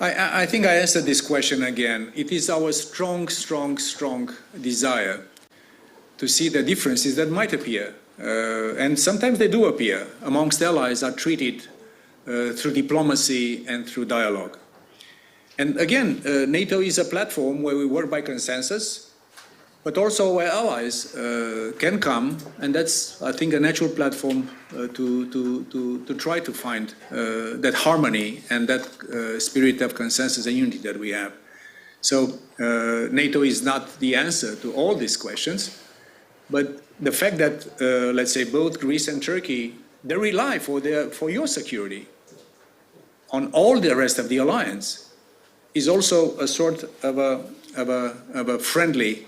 H: I think I answered this question again. It is our strong desire to see the differences that might appear, and sometimes they do appear, amongst allies are treated through diplomacy and through dialogue. And again, NATO is a platform where we work by consensus, but also where allies can come, and that's, I think, a natural platform to try to find that harmony and that spirit of consensus and unity that we have. So NATO is not the answer to all these questions, but the fact that, let's say, both Greece and Turkey, they rely for your security on all the rest of the alliance is also a sort of a friendly,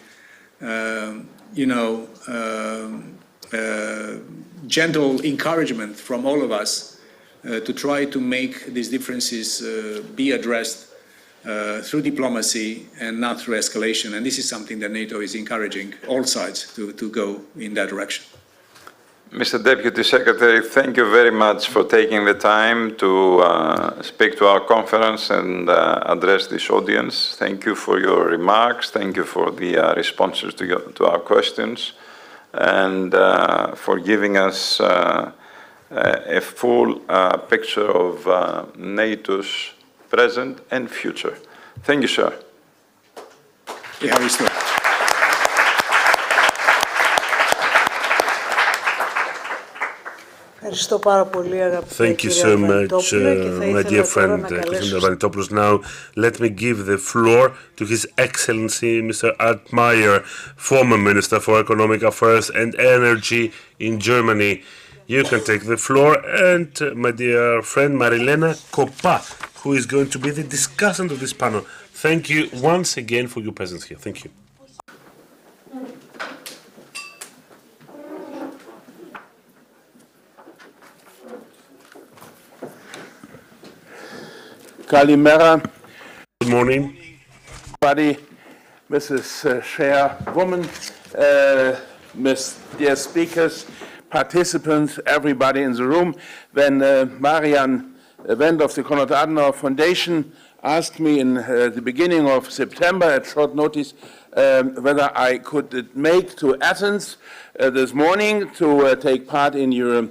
H: gentle encouragement from all of us to try to make these differences be addressed through diplomacy and not through escalation. And this is something that NATO is encouraging all sides to go in that direction.
G: Mr. Deputy Secretary, thank you very much for taking the time to speak to our conference and address this audience. Thank you for your remarks. Thank you for the responses to our questions, and for giving us a full picture of NATO's present and future. Thank you, sir.
C: Thank you so much, my dear friend Christina Vanitopoulos. Now, let me give the floor to His Excellency Mr. Altmaier, former Minister for Economic Affairs and Energy in Germany. You can take the floor, and my dear friend Marilena Koppa, who is going to be the discussant of this panel. Thank you once again for your presence here. Thank you.
J: Kalimera.
C: Good morning.
J: Everybody, Mrs. Chairwoman, dear speakers, participants, everybody in the room. When Marian Wendt of the Konrad Adenauer Foundation asked me in the beginning of September at short notice whether I could make to Athens this morning to take part in your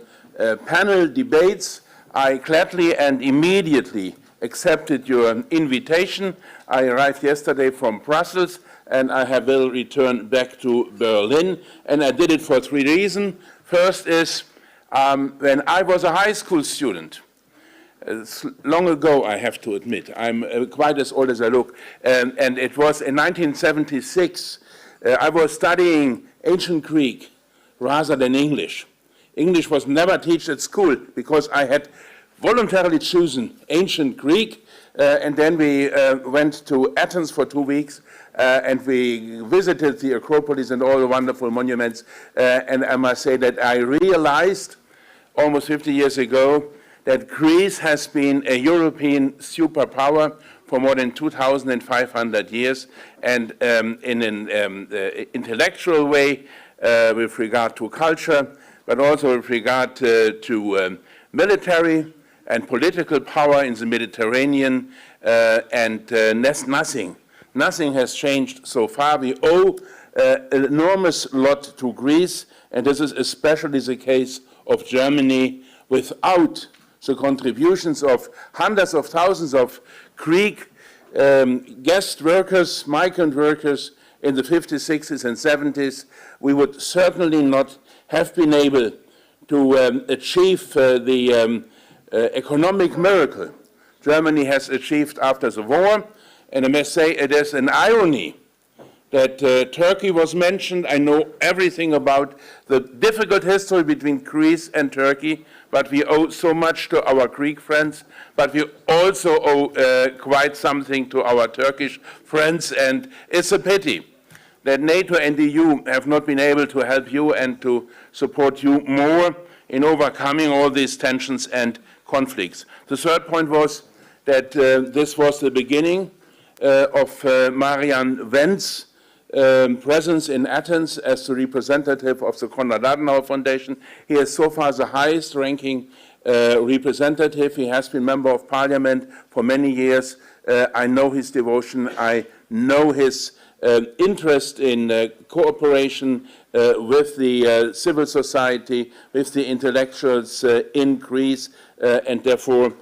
J: panel debates, I gladly and immediately accepted your invitation. I arrived yesterday from Brussels, and I will return back to Berlin. And I did it for three reasons. First is, when I was a high school student, long ago, I have to admit, I'm quite as old as I look, and it was in 1976, I was studying ancient Greek rather than English. English was never taught at school because I had voluntarily chosen ancient Greek, and then we went to Athens for 2 weeks, and we visited the Acropolis and all the wonderful monuments, and I must say that I realized almost 50 years ago that Greece has been a European superpower for more than 2,500 years, and in an intellectual way with regard to culture, but also with regard to military and political power in the Mediterranean, and nothing has changed so far. We owe an enormous lot to Greece, and this is especially the case of Germany. Without the contributions of hundreds of thousands of Greek guest workers, migrant workers in the 50s, 60s, and 70s, we would certainly not have been able to achieve the economic miracle Germany has achieved after the war, And I must say it is an irony that Turkey was mentioned. I know everything about the difficult history between Greece and Turkey, but we owe so much to our Greek friends, but we also owe quite something to our Turkish friends, and it's a pity that NATO and the EU have not been able to help you and to support you more in overcoming all these tensions and conflicts. The third point was that this was the beginning of Marian Wentz's presence in Athens as the representative of the Konrad Adenauer Foundation. He is so far the highest ranking representative. He has been member of parliament for many years. I know his devotion. I know his interest in cooperation with the civil society, with the intellectuals in Greece, and therefore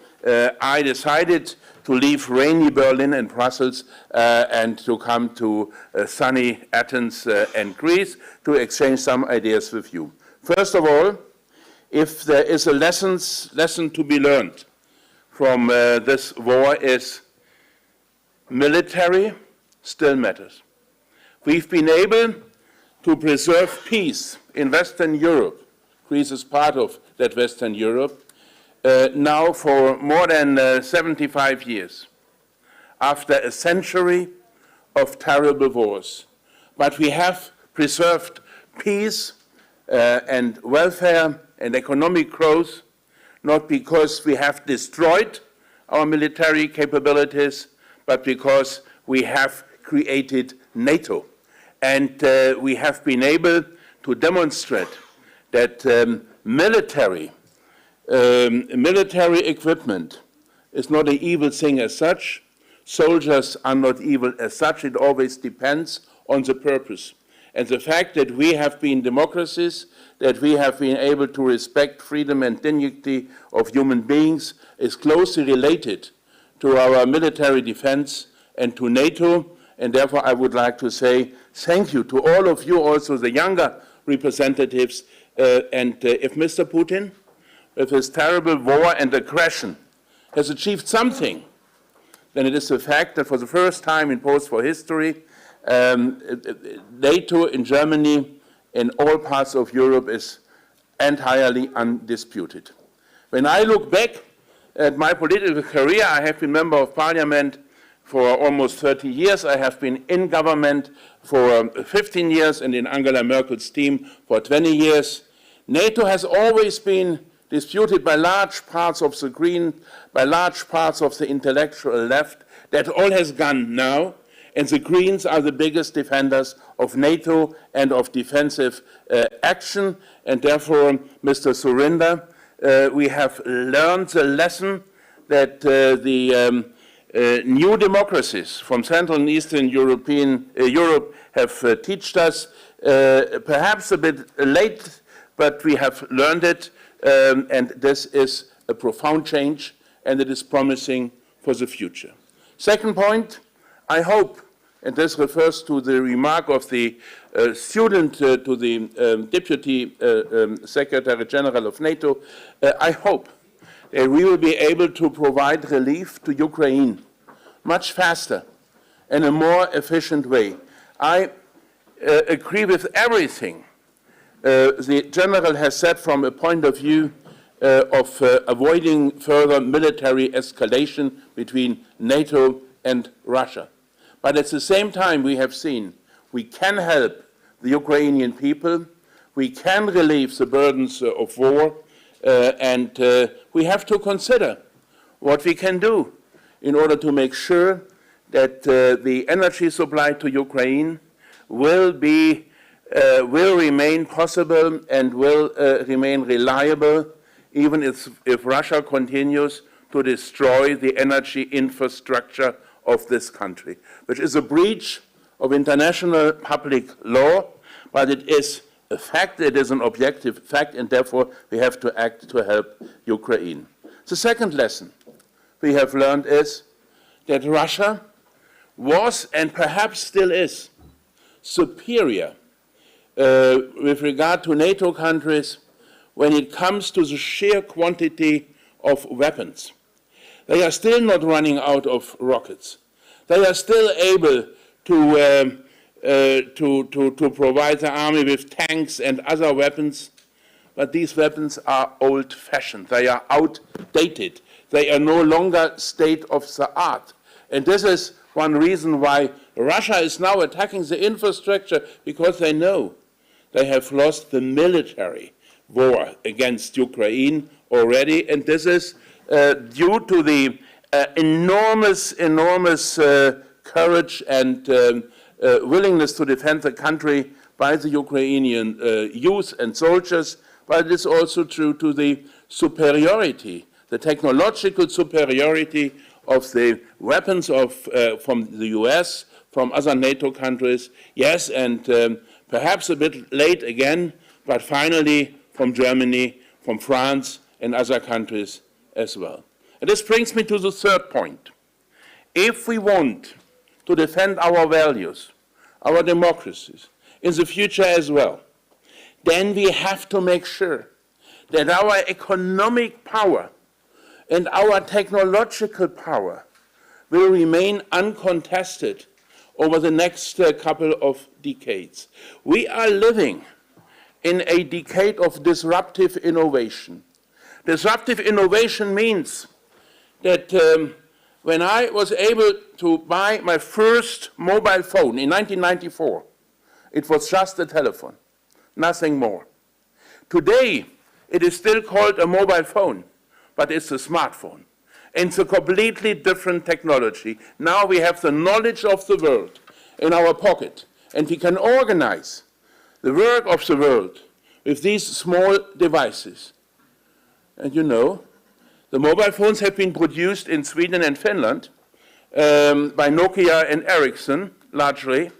J: I decided to leave rainy Berlin and Brussels and to come to sunny Athens and Greece to exchange some ideas with you. First of all, if there is a lesson to be learned from this war is military still matters. We've been able to preserve peace in Western Europe. Greece is part of that Western Europe now for more than 75 years, after a century of terrible wars. But we have preserved peace and welfare and economic growth, not because we have destroyed our military capabilities, but because we have created NATO. And we have been able to demonstrate that military equipment is not an evil thing as such. Soldiers are not evil as such. It always depends on the purpose. And the fact that we have been democracies, that we have been able to respect freedom and dignity of human beings is closely related to our military defense and to NATO. And therefore, I would like to say thank you to all of you, also the younger representatives. If Mr. Putin, with his terrible war and aggression, has achieved something, then it is the fact that for the first time in post-war history, NATO in Germany, in all parts of Europe, is entirely undisputed. When I look back at my political career, I have been member of parliament for almost 30 years. I have been in government for 15 years and in Angela Merkel's team for 20 years. NATO has always been disputed by large parts of the Green, by large parts of the intellectual left. That all has gone now, and the Greens are the biggest defenders of NATO and of defensive action. And therefore, Mr. Surinder, we have learned the lesson that the new democracies from Central and Eastern Europe have taught us, perhaps a bit late, but we have learned it, and this is a profound change, and it is promising for the future. Second point, I hope, and this refers to the remark of the student to the Deputy Secretary General of NATO, I hope that we will be able to provide relief to Ukraine much faster and in a more efficient way. I agree with everything the General has said from a point of view of avoiding further military escalation between NATO and Russia. But at the same time, we have seen we can help the Ukrainian people, we can relieve the burdens of war, and we have to consider what we can do in order to make sure that the energy supply to Ukraine will remain possible and will remain reliable, even if Russia continues to destroy the energy infrastructure of this country, which is a breach of international public law, but it is a fact, it is an objective fact, and therefore we have to act to help Ukraine. The second lesson we have learned is that Russia was, and perhaps still is, superior with regard to NATO countries when it comes to the sheer quantity of weapons. They are still not running out of rockets. They are still able to provide the army with tanks and other weapons, but these weapons are old-fashioned. They are outdated. They are no longer state of the art. And this is one reason why Russia is now attacking the infrastructure, because they know they have lost the military war against Ukraine already, and this is due to the enormous courage and willingness to defend the country by the Ukrainian youth and soldiers, but it is also true to the superiority, the technological superiority of the weapons from the US, from other NATO countries, yes, and perhaps a bit late again, but finally from Germany, from France, and other countries as well. And this brings me to the third point. If we want to defend our values, our democracies, in the future as well, then we have to make sure that our economic power and our technological power will remain uncontested over the next couple of decades. We are living in a decade of disruptive innovation. Disruptive innovation means that when I was able to buy my first mobile phone in 1994, it was just a telephone, nothing more. Today, it is still called a mobile phone, but it's a smartphone. And it's a completely different technology. Now we have the knowledge of the world in our pocket, and we can organize the work of the world with these small devices. And you know, the mobile phones have been produced in Sweden and Finland by Nokia and Ericsson, largely.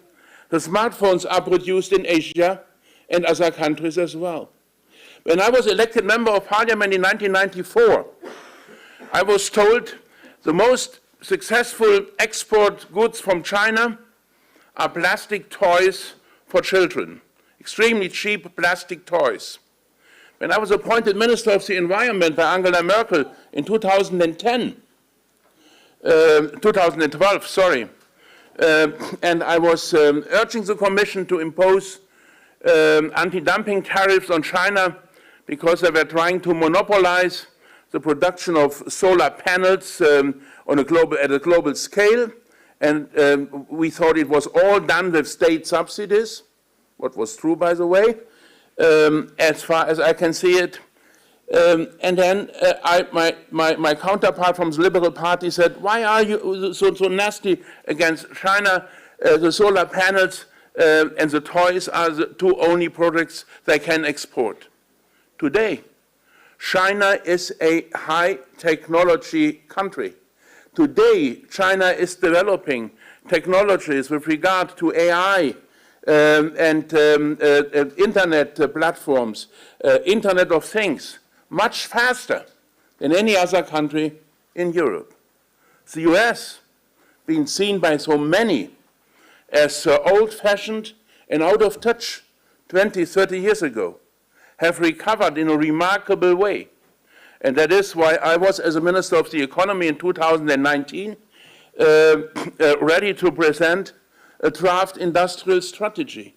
J: The smartphones are produced in Asia and other countries as well. When I was elected member of parliament in 1994, I was told the most successful export goods from China are plastic toys for children, extremely cheap plastic toys. When I was appointed Minister of the Environment by Angela Merkel in 2012, and I was urging the Commission to impose anti-dumping tariffs on China because they were trying to monopolize the production of solar panels at a global scale, and we thought it was all done with state subsidies, what was true, by the way, as far as I can see it. And then my counterpart from the Liberal Party said, why are you so nasty against China? The solar panels and the toys are the two only products they can export. Today, China is a high technology country. Today, China is developing technologies with regard to AI and internet platforms, Internet of Things, much faster than any other country in Europe. The US, being seen by so many as old-fashioned and out of touch 20, 30 years ago, have recovered in a remarkable way. And that is why I was, as a Minister of the Economy in 2019, ready to present a draft industrial strategy.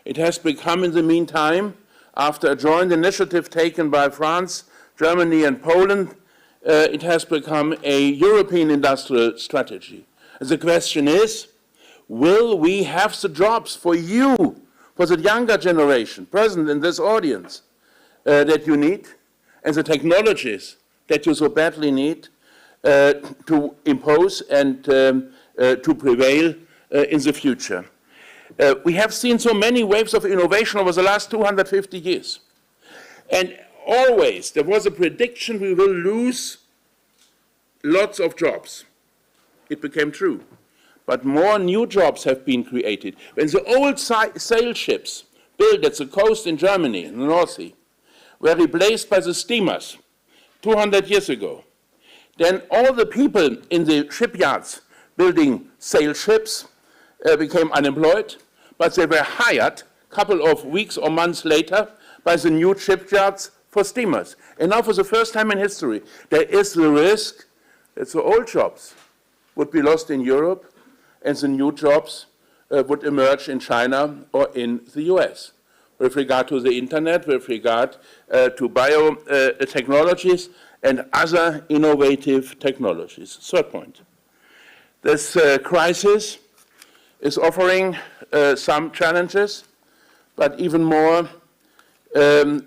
J: It has become, in the meantime, after a joint initiative taken by France, Germany, and Poland, it has become a European industrial strategy. And the question is, will we have the jobs for you, for the younger generation present in this audience, that you need, and the technologies that you so badly need to impose and to prevail in the future? We have seen so many waves of innovation over the last 250 years. And always there was a prediction we will lose lots of jobs. It became true. But more new jobs have been created. When the old sail ships built at the coast in Germany, in the North Sea, were replaced by the steamers 200 years ago, then all the people in the shipyards building sail ships became unemployed, but they were hired a couple of weeks or months later by the new shipyards for steamers. And now, for the first time in history, there is the risk that the old jobs would be lost in Europe and the new jobs would emerge in China or in the US. With regard to the internet, with regard to biotechnologies and other innovative technologies. Third point, this crisis is offering some challenges, but even more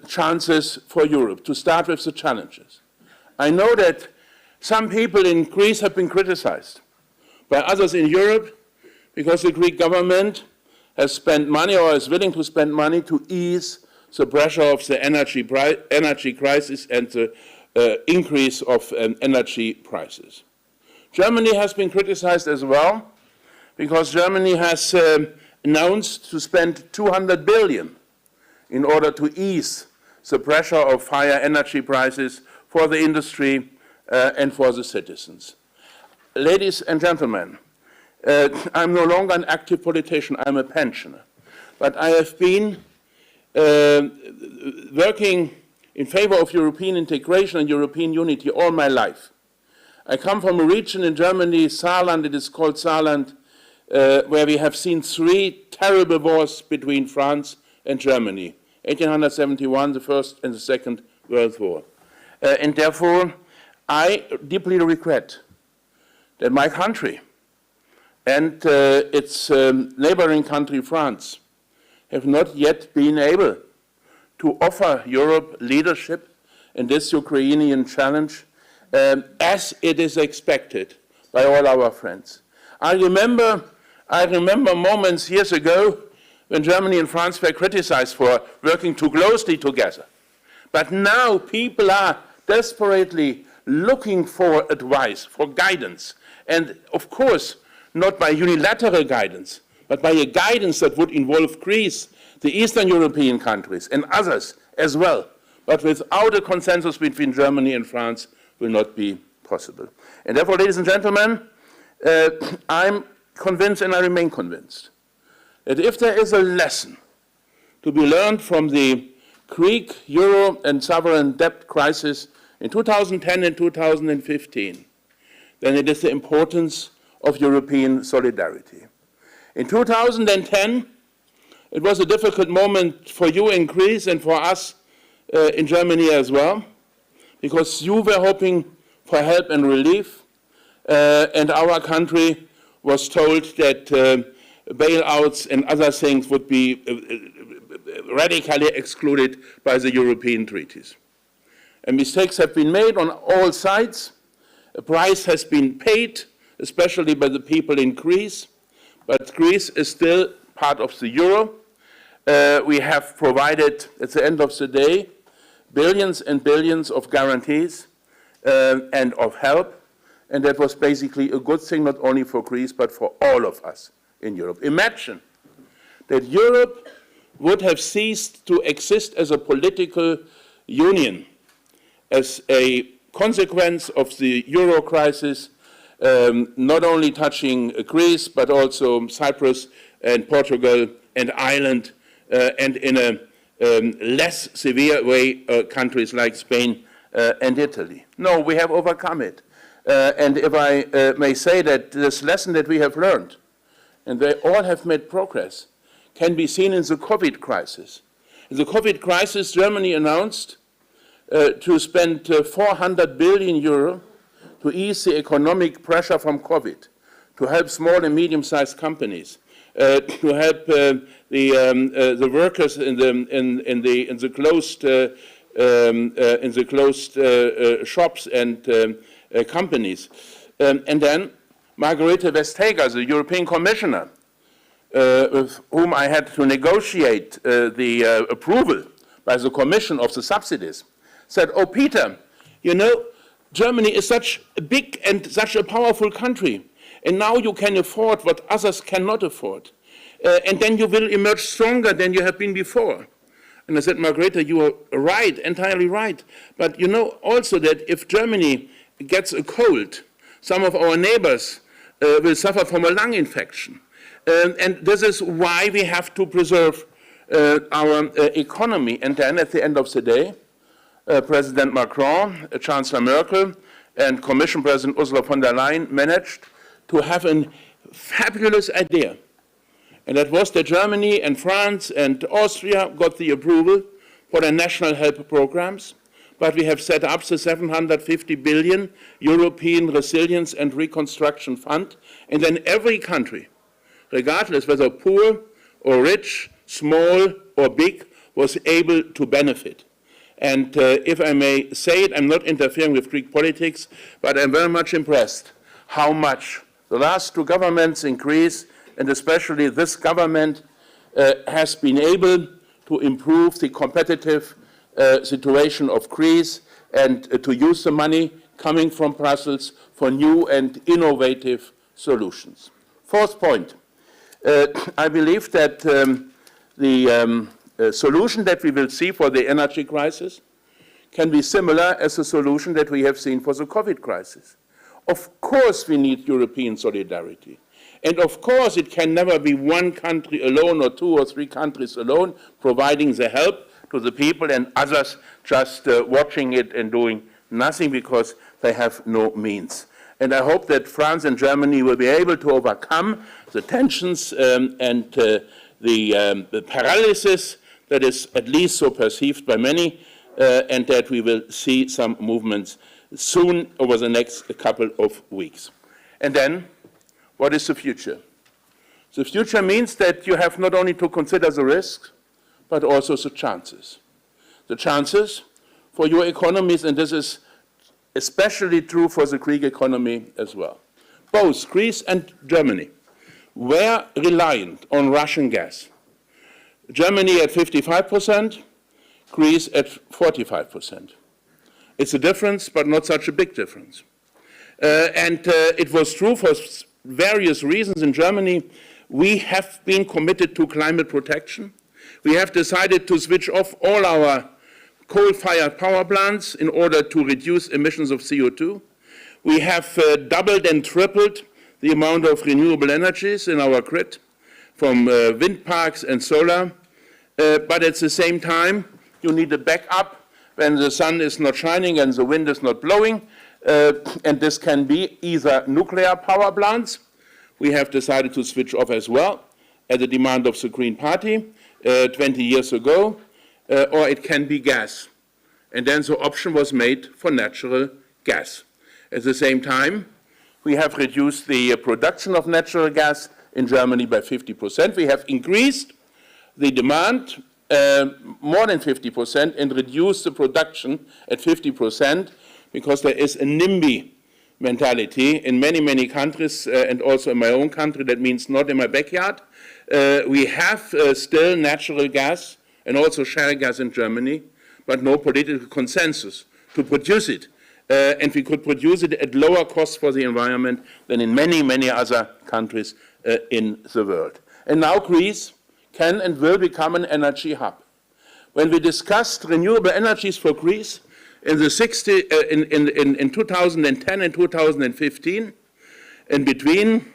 J: chances for Europe. To start with the challenges. I know that some people in Greece have been criticized by others in Europe because the Greek government has spent money or is willing to spend money to ease the pressure of the energy crisis and the increase of energy prices. Germany has been criticized as well because Germany has announced to spend 200 billion in order to ease the pressure of higher energy prices for the industry and for the citizens. Ladies and gentlemen, I'm no longer an active politician, I'm a pensioner. But I have been working in favor of European integration and European unity all my life. I come from a region in Germany, Saarland, it is called Saarland, where we have seen 3 terrible wars between France and Germany. 1871, the First and the Second World War. And therefore, I deeply regret that my country and its neighboring country, France, have not yet been able to offer Europe leadership in this Ukrainian challenge as it is expected by all our friends. I remember moments years ago when Germany and France were criticized for working too closely together. But now people are desperately looking for advice, for guidance, and of course, not by unilateral guidance, but by a guidance that would involve Greece, the Eastern European countries, and others as well. But without a consensus between Germany and France will not be possible. And therefore, ladies and gentlemen, I'm convinced and I remain convinced that if there is a lesson to be learned from the Greek, euro, and sovereign debt crisis in 2010 and 2015, then it is the importance of European solidarity. In 2010, it was a difficult moment for you in Greece and for us in Germany as well, because you were hoping for help and relief, and our country was told that bailouts and other things would be radically excluded by the European treaties. And mistakes have been made on all sides. A price has been paid, especially by the people in Greece, but Greece is still part of the euro. We have provided, at the end of the day, billions and billions of guarantees and of help, and that was basically a good thing not only for Greece but for all of us in Europe. Imagine that Europe would have ceased to exist as a political union as a consequence of the euro crisis, not only touching Greece but also Cyprus and Portugal and Ireland, and in a less severe way countries like Spain and Italy. No, we have overcome it. And if I may say that this lesson that we have learned, and they all have made progress, can be seen in the COVID crisis. In the COVID crisis, Germany announced to spend 400 billion euro to ease the economic pressure from COVID, to help small and medium-sized companies, to help the workers in the closed shops and companies. And then Margrethe Vestager, the European Commissioner, with whom I had to negotiate the approval by the Commission of the subsidies, said, "Oh, Peter, you know, Germany is such a big and such a powerful country, and now you can afford what others cannot afford. And then you will emerge stronger than you have been before." And I said, "Margrethe, you are right, entirely right. But you know also that if Germany gets a cold, some of our neighbors will suffer from a lung infection. And this is why we have to preserve our economy." And then at the end of the day, President Macron, Chancellor Merkel, and Commission President Ursula von der Leyen managed to have a fabulous idea. And that was that Germany and France and Austria got the approval for their national help programs, but we have set up the 750 billion European Resilience and Reconstruction Fund, and then every country, regardless whether poor or rich, small or big, was able to benefit. And if I may say it, I'm not interfering with Greek politics, but I'm very much impressed how much the last two governments in Greece, and especially this government, has been able to improve the competitive situation of Greece and to use the money coming from Brussels for new and innovative solutions. Fourth point, I believe that the solution that we will see for the energy crisis can be similar as the solution that we have seen for the COVID crisis. Of course we need European solidarity. And of course it can never be one country alone or two or three countries alone providing the help to the people and others just watching it and doing nothing because they have no means. And I hope that France and Germany will be able to overcome the tensions and the paralysis that is at least so perceived by many, and that we will see some movements soon over the next couple of weeks. And then, what is the future? The future means that you have not only to consider the risks, but also the chances. The chances for your economies, and this is especially true for the Greek economy as well. Both Greece and Germany were reliant on Russian gas. Germany at 55%, Greece at 45%. It's a difference, but not such a big difference. And it was true for various reasons in Germany. We have been committed to climate protection. We have decided to switch off all our coal-fired power plants in order to reduce emissions of CO2. We have doubled and tripled the amount of renewable energies in our grid, from wind parks and solar, but at the same time, you need a backup when the sun is not shining and the wind is not blowing, and this can be either nuclear power plants. We have decided to switch off as well, at the demand of the Green Party 20 years ago, or it can be gas. And then the option was made for natural gas. At the same time, we have reduced the production of natural gas in Germany by 50%. We have increased the demand more than 50% and reduced the production at 50% because there is a NIMBY mentality in many, many countries and also in my own country. That means not in my backyard. We have still natural gas and also shale gas in Germany, but no political consensus to produce it. And we could produce it at lower cost for the environment than in many, many other countries in the world. And now Greece can and will become an energy hub. When we discussed renewable energies for Greece in 2010 and 2015, in between,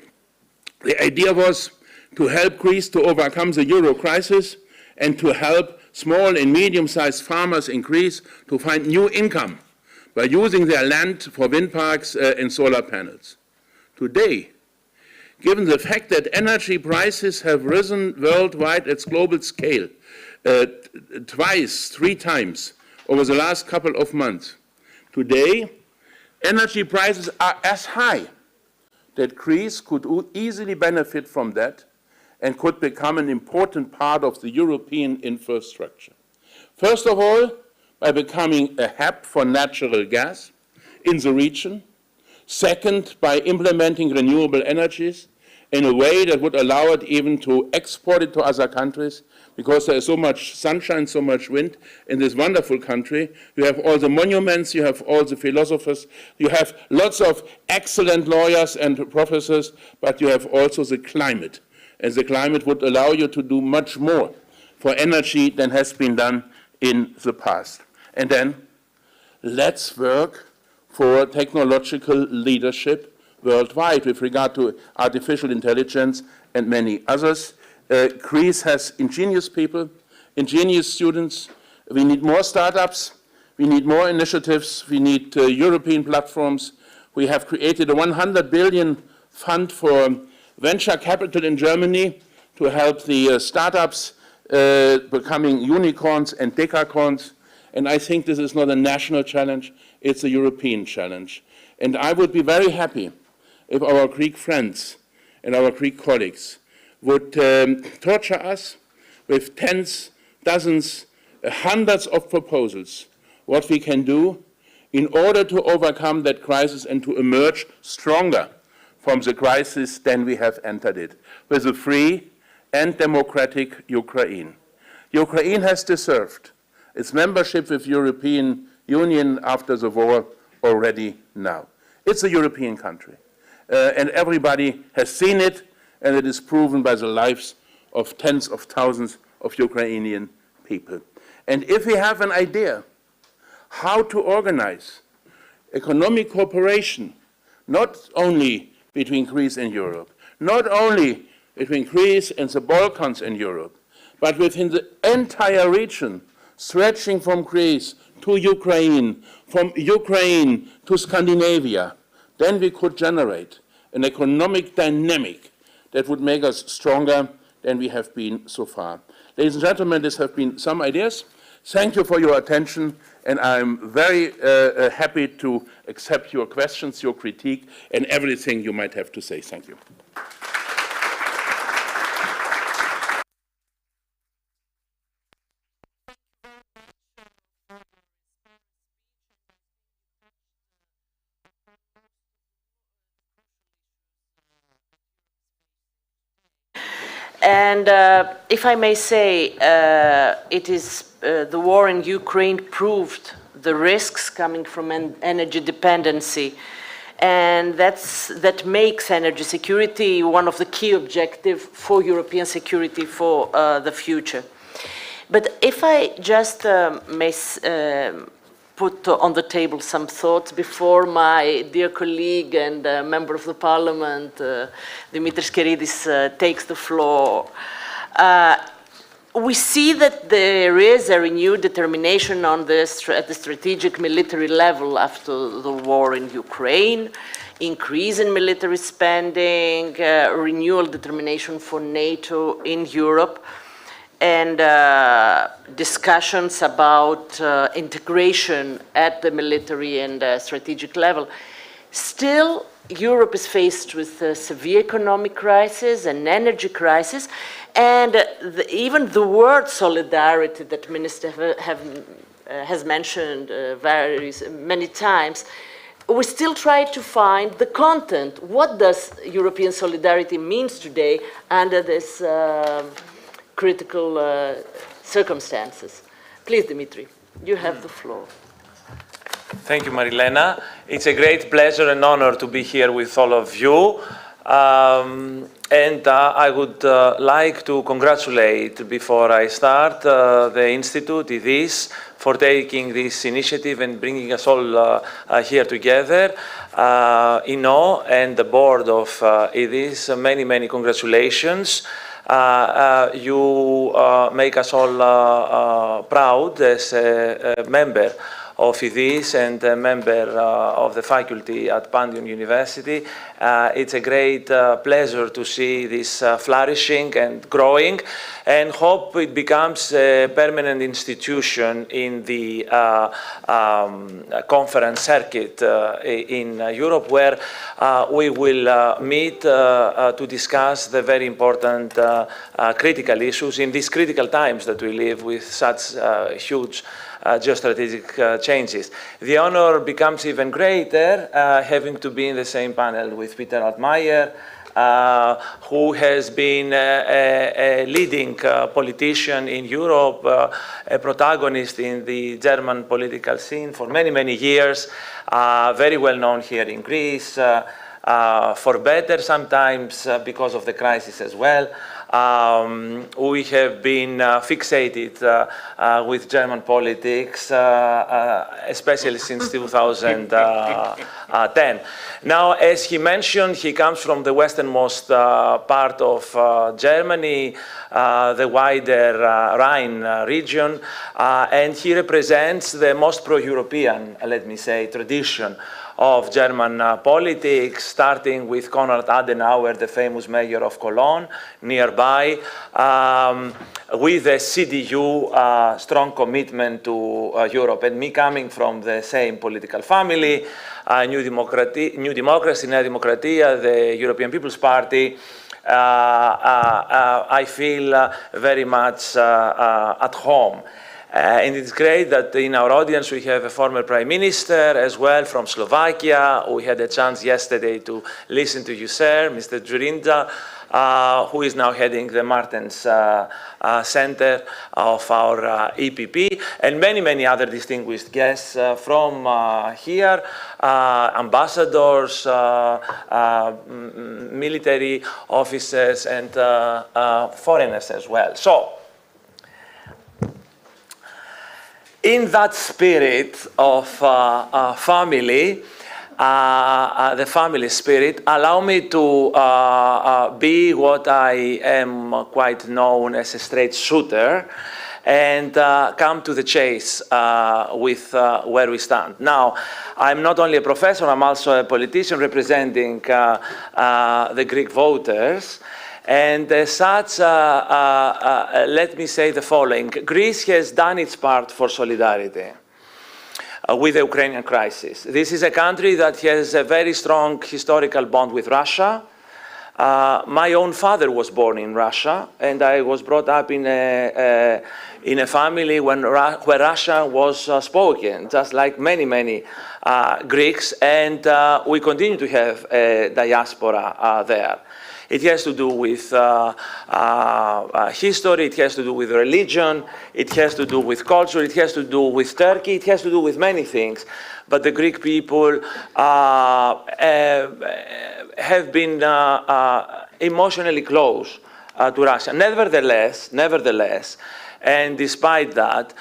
J: the idea was to help Greece to overcome the euro crisis and to help small and medium-sized farmers in Greece to find new income by using their land for wind parks and solar panels. Today, given the fact that energy prices have risen worldwide at global scale twice, 3 times over the last couple of months, today energy prices are as high that Greece could easily benefit from that and could become an important part of the European infrastructure. First of all, by becoming a hub for natural gas in the region. Second, by implementing renewable energies in a way that would allow it even to export it to other countries, because there is so much sunshine, so much wind in this wonderful country. You have all the monuments, you have all the philosophers, you have lots of excellent lawyers and professors, but you have also the climate. And the climate would allow you to do much more for energy than has been done in the past. And then, let's work for technological leadership worldwide with regard to artificial intelligence and many others. Greece has ingenious people, ingenious students. We need more startups. We need more initiatives. We need European platforms. We have created a 100 billion fund for venture capital in Germany to help the startups becoming unicorns and decacorns. And I think this is not a national challenge, it's a European challenge. And I would be very happy if our Greek friends and our Greek colleagues would torture us with tens, dozens, hundreds of proposals, what we can do in order to overcome that crisis and to emerge stronger from the crisis than we have entered it, with a free and democratic Ukraine. Ukraine has deserved its membership with the European Union after the war already now. It's a European country, and everybody has seen it, and it is proven by the lives of tens of thousands of Ukrainian people. And if we have an idea how to organize economic cooperation, not only between Greece and Europe, not only between Greece and the Balkans and Europe, but within the entire region, stretching from Greece to Ukraine, from Ukraine to Scandinavia, then we could generate an economic dynamic that would make us stronger than we have been so far. Ladies and gentlemen, these have been some ideas. Thank you for your attention, and I'm very happy to accept your questions, your critique, and everything you might have to say. Thank you.
A: And if I may say, it is the war in Ukraine proved the risks coming from energy dependency, and that makes energy security one of the key objectives for European security for the future. But if I just may put on the table some thoughts before my dear colleague and member of the parliament, Dimitris Keridis, takes the floor. We see that there is a renewed determination on at the strategic military level after the war in Ukraine, increase in military spending, renewal determination for NATO in Europe, and discussions about integration at the military and strategic level. Still, Europe is faced with a severe economic crisis, an energy crisis, and even the word solidarity that Minister has mentioned many times, we still try to find the content. What does European solidarity means today under this critical circumstances? Please, Dimitri, you have the floor.
K: Thank you, Marilena. It's a great pleasure and honor to be here with all of you. And I would like to congratulate, before I start, the Institute, IDIS, for taking this initiative and bringing us all here together. INO and the board of IDIS, many, many congratulations. You make us all proud as a member of IDIS and a member of the faculty at Pantheon University. It's a great pleasure to see this flourishing and growing, and hope it becomes a permanent institution in the conference circuit in Europe, where we will meet to discuss the very important critical issues in these critical times that we live with such huge geostrategic changes. The honor becomes even greater having to be in the same panel with Peter Altmaier, who has been a leading politician in Europe, a protagonist in the German political scene for many, many years, very well known here in Greece, for better sometimes because of the crisis as well. We have been fixated with German politics, especially since 2010. Now, as he mentioned, he comes from the westernmost part of Germany, the wider Rhine region, and he represents the most pro-European, let me say, tradition of German politics, starting with Konrad Adenauer, the famous mayor of Cologne, nearby, with the CDU strong commitment to Europe. And me coming from the same political family, New Democracy, Nea Demokratia, the European People's Party, I feel very much at home. And it's great that in our audience we have a former Prime Minister as well from Slovakia. We had a chance yesterday to listen to you, sir, Mr. Dzurinda, who is now heading the Martens Center of our EPP, and many, many other distinguished guests from here, ambassadors, military officers, and foreigners as well. So, in that spirit of family, the family spirit, allow me to be what I am quite known as a straight shooter and come to the chase with where we stand. Now, I'm not only a professor, I'm also a politician representing the Greek voters. And as such, let me say the following. Greece has done its part for solidarity with the Ukrainian crisis. This is a country that has a very strong historical bond with Russia. My own father was born in Russia, and I was brought up in a family where Russian was spoken, just like many, many Greeks, and we continue to have a diaspora there. It has to do with history, it has to do with religion, it has to do with culture, it has to do with Turkey, it has to do with many things. But the Greek people have been emotionally close to Russia. Nevertheless, and despite that,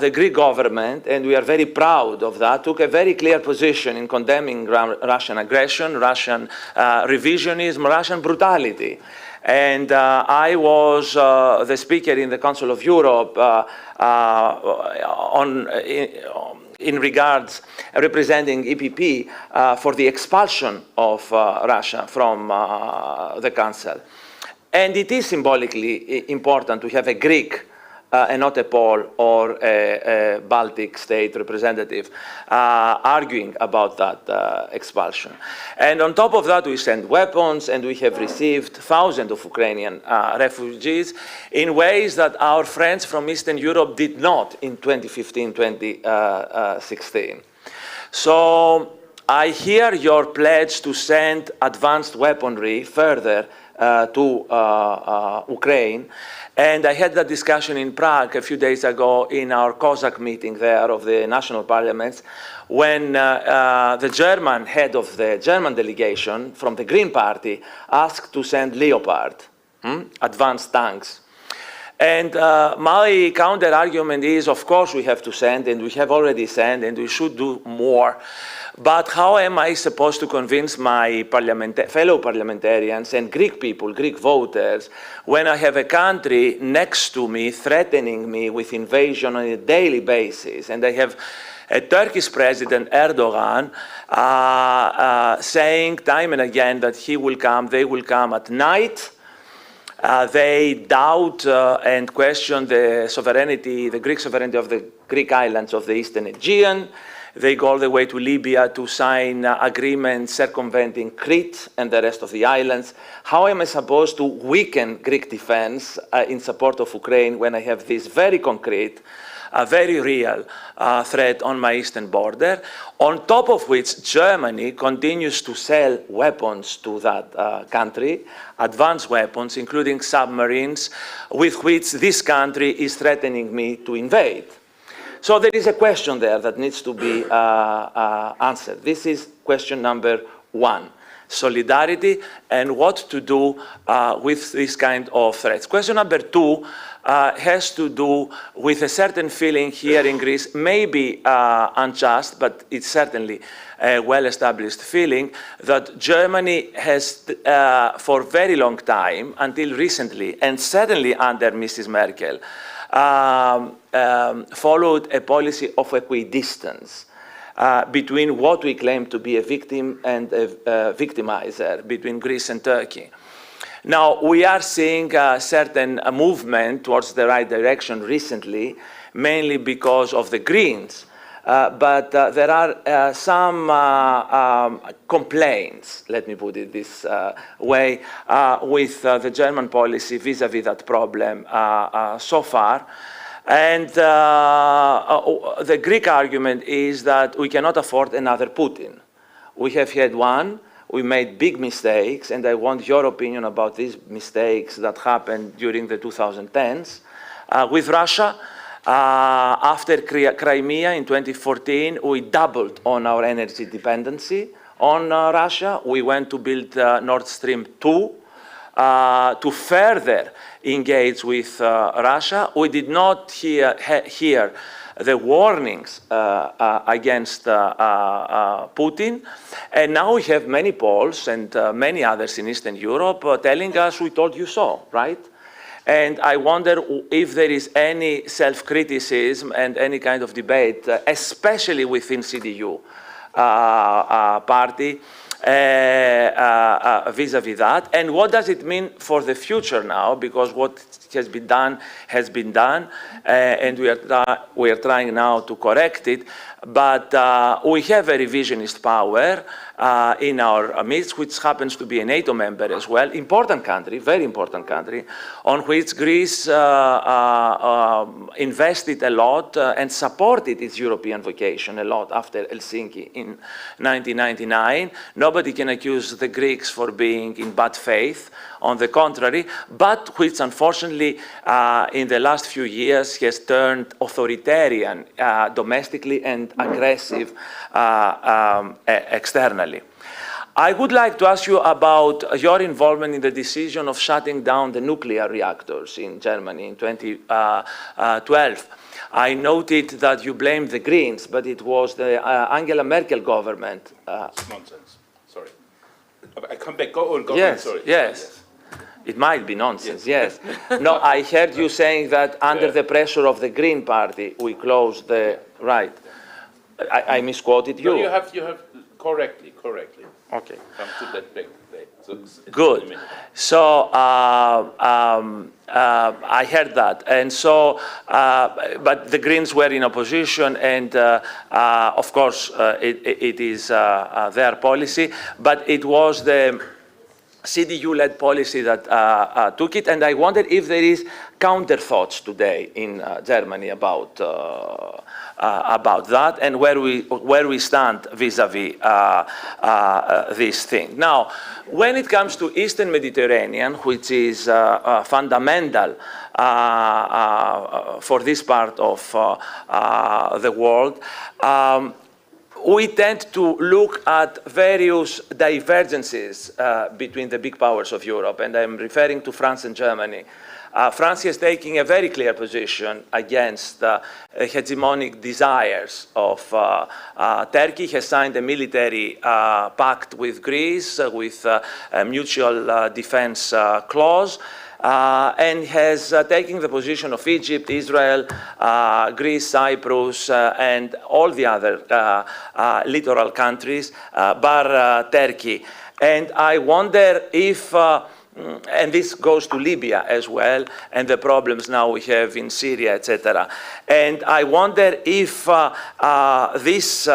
K: the Greek government, and we are very proud of that, took a very clear position in condemning Russian aggression, Russian revisionism, Russian brutality. And I was the speaker in the Council of Europe in regards representing EPP for the expulsion of Russia from the Council. And it is symbolically important to have a Greek and not a Pole or a Baltic state representative arguing about that expulsion. And on top of that, we send weapons, and we have received thousands of Ukrainian refugees in ways that our friends from Eastern Europe did not in 2015, 2016. So I hear your pledge to send advanced weaponry further to Ukraine. And I had that discussion in Prague a few days ago in our COSAC meeting there of the national parliaments, when the German head of the German delegation from the Green Party asked to send Leopard, advanced tanks. And my counter argument is, of course, we have to send, and we have already sent, and we should do more. But how am I supposed to convince my fellow parliamentarians and Greek people, Greek voters, when I have a country next to me threatening me with invasion on a daily basis, and I have a Turkish President Erdogan saying time and again that he will come, they will come at night. They doubt and question the sovereignty, the Greek sovereignty of the Greek islands of the Eastern Aegean. They go all the way to Libya to sign agreements circumventing Crete and the rest of the islands. How am I supposed to weaken Greek defense in support of Ukraine when I have this very concrete, very real threat on my eastern border, on top of which Germany continues to sell weapons to that country, advanced weapons, including submarines, with which this country is threatening me to invade. So there is a question there that needs to be answered. This is question number one. Solidarity and what to do with this kind of threats. Question number two has to do with a certain feeling here in Greece, maybe unjust, but it's certainly a well-established feeling that Germany has, for a very long time, until recently, and certainly under Mrs. Merkel, followed a policy of equidistance. between what we claim to be a victim and a victimizer, between Greece and Turkey. Now, we are seeing a certain movement towards the right direction recently, mainly because of the Greens. But there are some complaints, let me put it this way, with the German policy vis-à-vis that problem so far. And the Greek argument is that we cannot afford another Putin. We have had one. We made big mistakes, and I want your opinion about these mistakes that happened during the 2010s with Russia. After Crimea in 2014, we doubled on our energy dependency on Russia. We went to build Nord Stream 2 to further engage with Russia. We did not hear the warnings against Putin. And now we have many Poles and many others in Eastern Europe telling us, we told you so, right? And I wonder if there is any self-criticism and any kind of debate, especially within CDU party, vis-à-vis that, and what does it mean for the future now? Because what has been done, and we are trying now to correct it. But we have a revisionist power in our midst, which happens to be a NATO member as well, important country, very important country, on which Greece invested a lot and supported its European vocation a lot after Helsinki in 1999. Nobody can accuse the Greeks for being in bad faith, on the contrary, but which unfortunately in the last few years has turned authoritarian domestically and aggressive externally. I would like to ask you about your involvement in the decision of shutting down the nuclear reactors in Germany in 2012. I noted that you blamed the Greens, but it was the Angela Merkel government.
J: It's nonsense. Sorry. I come back. Go on.
K: Yes,
J: sorry.
K: yes. It might be nonsense, yes. No, I heard you saying that under the pressure of the Green Party, we closed the, right. I misquoted you.
J: No, you have correctly.
K: Okay.
J: Come to that back. So
K: good. So I heard that, and so, but the Greens were in opposition, and of course it is their policy, but it was the CDU-led policy that took it, and I wonder if there is counter thoughts today in Germany about that and where we stand vis-à-vis this thing. Now, when it comes to Eastern Mediterranean, which is fundamental for this part of the world, we tend to look at various divergences between the big powers of Europe, and I'm referring to France and Germany. France is taking a very clear position against hegemonic desires of Turkey. Has signed a military pact with Greece with a mutual defense clause. And has taken the position of Egypt, Israel, Greece, Cyprus, and all the other littoral countries, bar Turkey. And I wonder if, and this goes to Libya as well, and the problems now we have in Syria, etc. And I wonder if this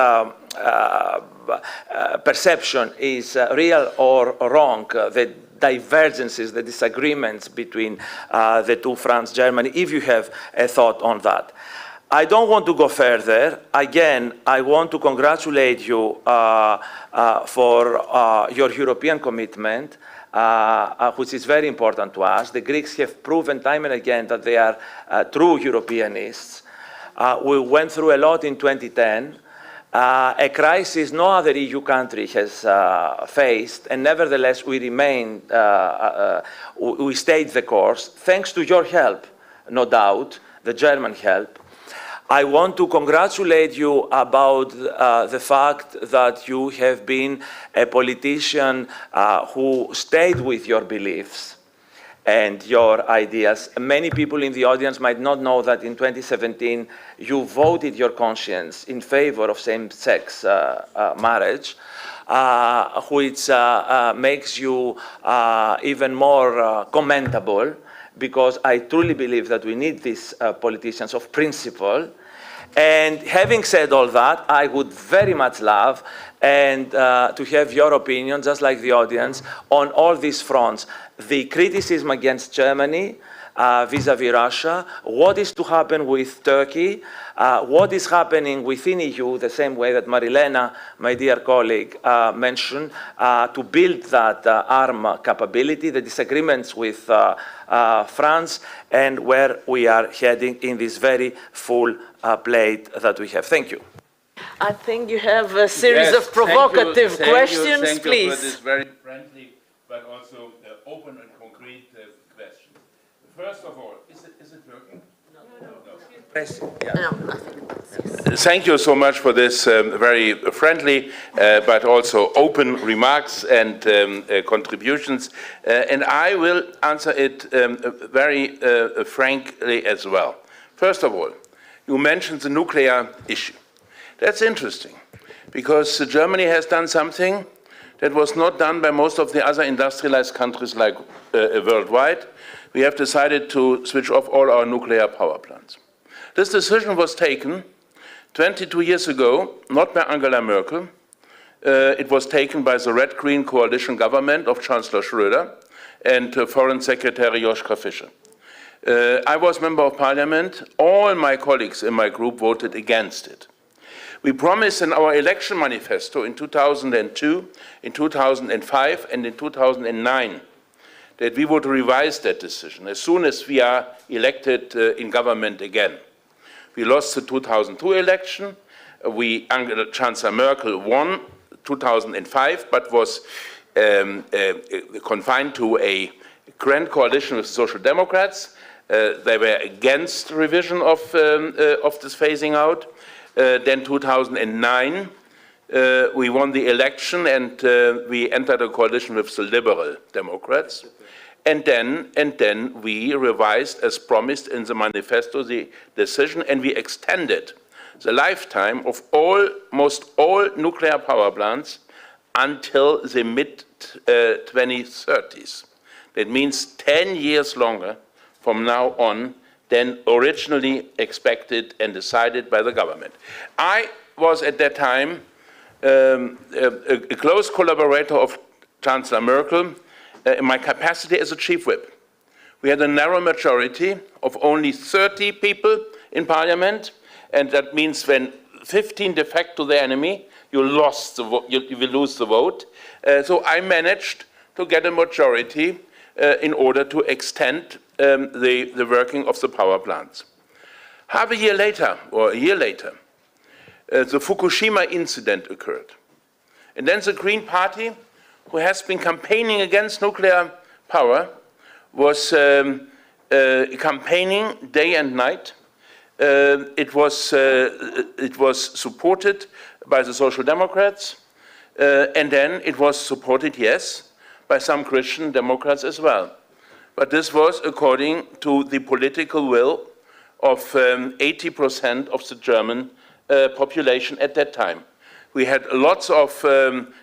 K: perception is real or wrong, the divergences, the disagreements between the two, France, Germany, if you have a thought on that. I don't want to go further. Again, I want to congratulate you for your European commitment, which is very important to us. The Greeks have proven time and again that they are true Europeanists. We went through a lot in 2010. A crisis no other EU country has faced, and nevertheless we remained, we stayed the course, thanks to your help, no doubt, the German help. I want to congratulate you about the fact that you have been a politician who stayed with your beliefs and your ideas. Many people in the audience might not know that in 2017 you voted your conscience in favor of same-sex marriage, which makes you even more commendable, because I truly believe that we need these politicians of principle. And having said all that, I would very much love to have your opinion, just like the audience, on all these fronts. The criticism against Germany vis-à-vis Russia, what is to happen with Turkey, what is happening within EU, the same way that Marilena, my dear colleague, mentioned, to build that arm capability, the disagreements with France, and where we are heading in this very full plate that we have. Thank you.
A: I think you have a series of provocative questions,
J: thank
A: please.
J: you for this very friendly but also open and concrete questions. First of all, is it working? No. Thank you so much for this very friendly but also open remarks and contributions. And I will answer it very frankly as well. First of all, you mentioned the nuclear issue. That's interesting, because Germany has done something that was not done by most of the other industrialized countries like worldwide. We have decided to switch off all our nuclear power plants. This decision was taken 22 years ago, not by Angela Merkel. It was taken by the Red-Green coalition government of Chancellor Schröder and Foreign Secretary Joschka Fischer. I was member of parliament. All my colleagues in my group voted against it. We promised in our election manifesto in 2002, in 2005, and in 2009 that we would revise that decision as soon as we are elected in government again. We lost the 2002 election. Chancellor Merkel won 2005, but was confined to a grand coalition with Social Democrats. They were against revision of this phasing out. Then 2009, we won the election and we entered a coalition with the Liberal Democrats. And then we revised, as promised in the manifesto, the decision, and we extended the lifetime of almost all nuclear power plants until the mid-2030s. That means 10 years longer from now on than originally expected and decided by the government. I was at that time a close collaborator of Chancellor Merkel in my capacity as a chief whip. We had a narrow majority of only 30 people in parliament, and that means when 15 defect to the enemy, you lose the vote. So I managed to get a majority in order to extend the working of the power plants. Half a year later, or a year later, the Fukushima incident occurred. And then the Green Party, who has been campaigning against nuclear power, was campaigning day and night. It was supported by the Social Democrats, and then it was supported, yes, by some Christian Democrats as well. But this was according to the political will of 80% of the German population at that time. We had lots of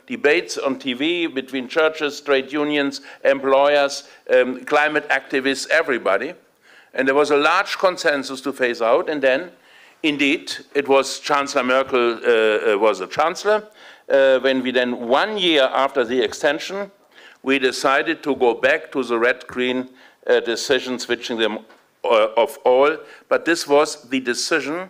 J: debates on TV between churches, trade unions, employers, climate activists, everybody. And there was a large consensus to phase out. And then, indeed, it was Chancellor Merkel was a chancellor. When we then, 1 year after the extension, we decided to go back to the red-green decision, switching them of all. But this was the decision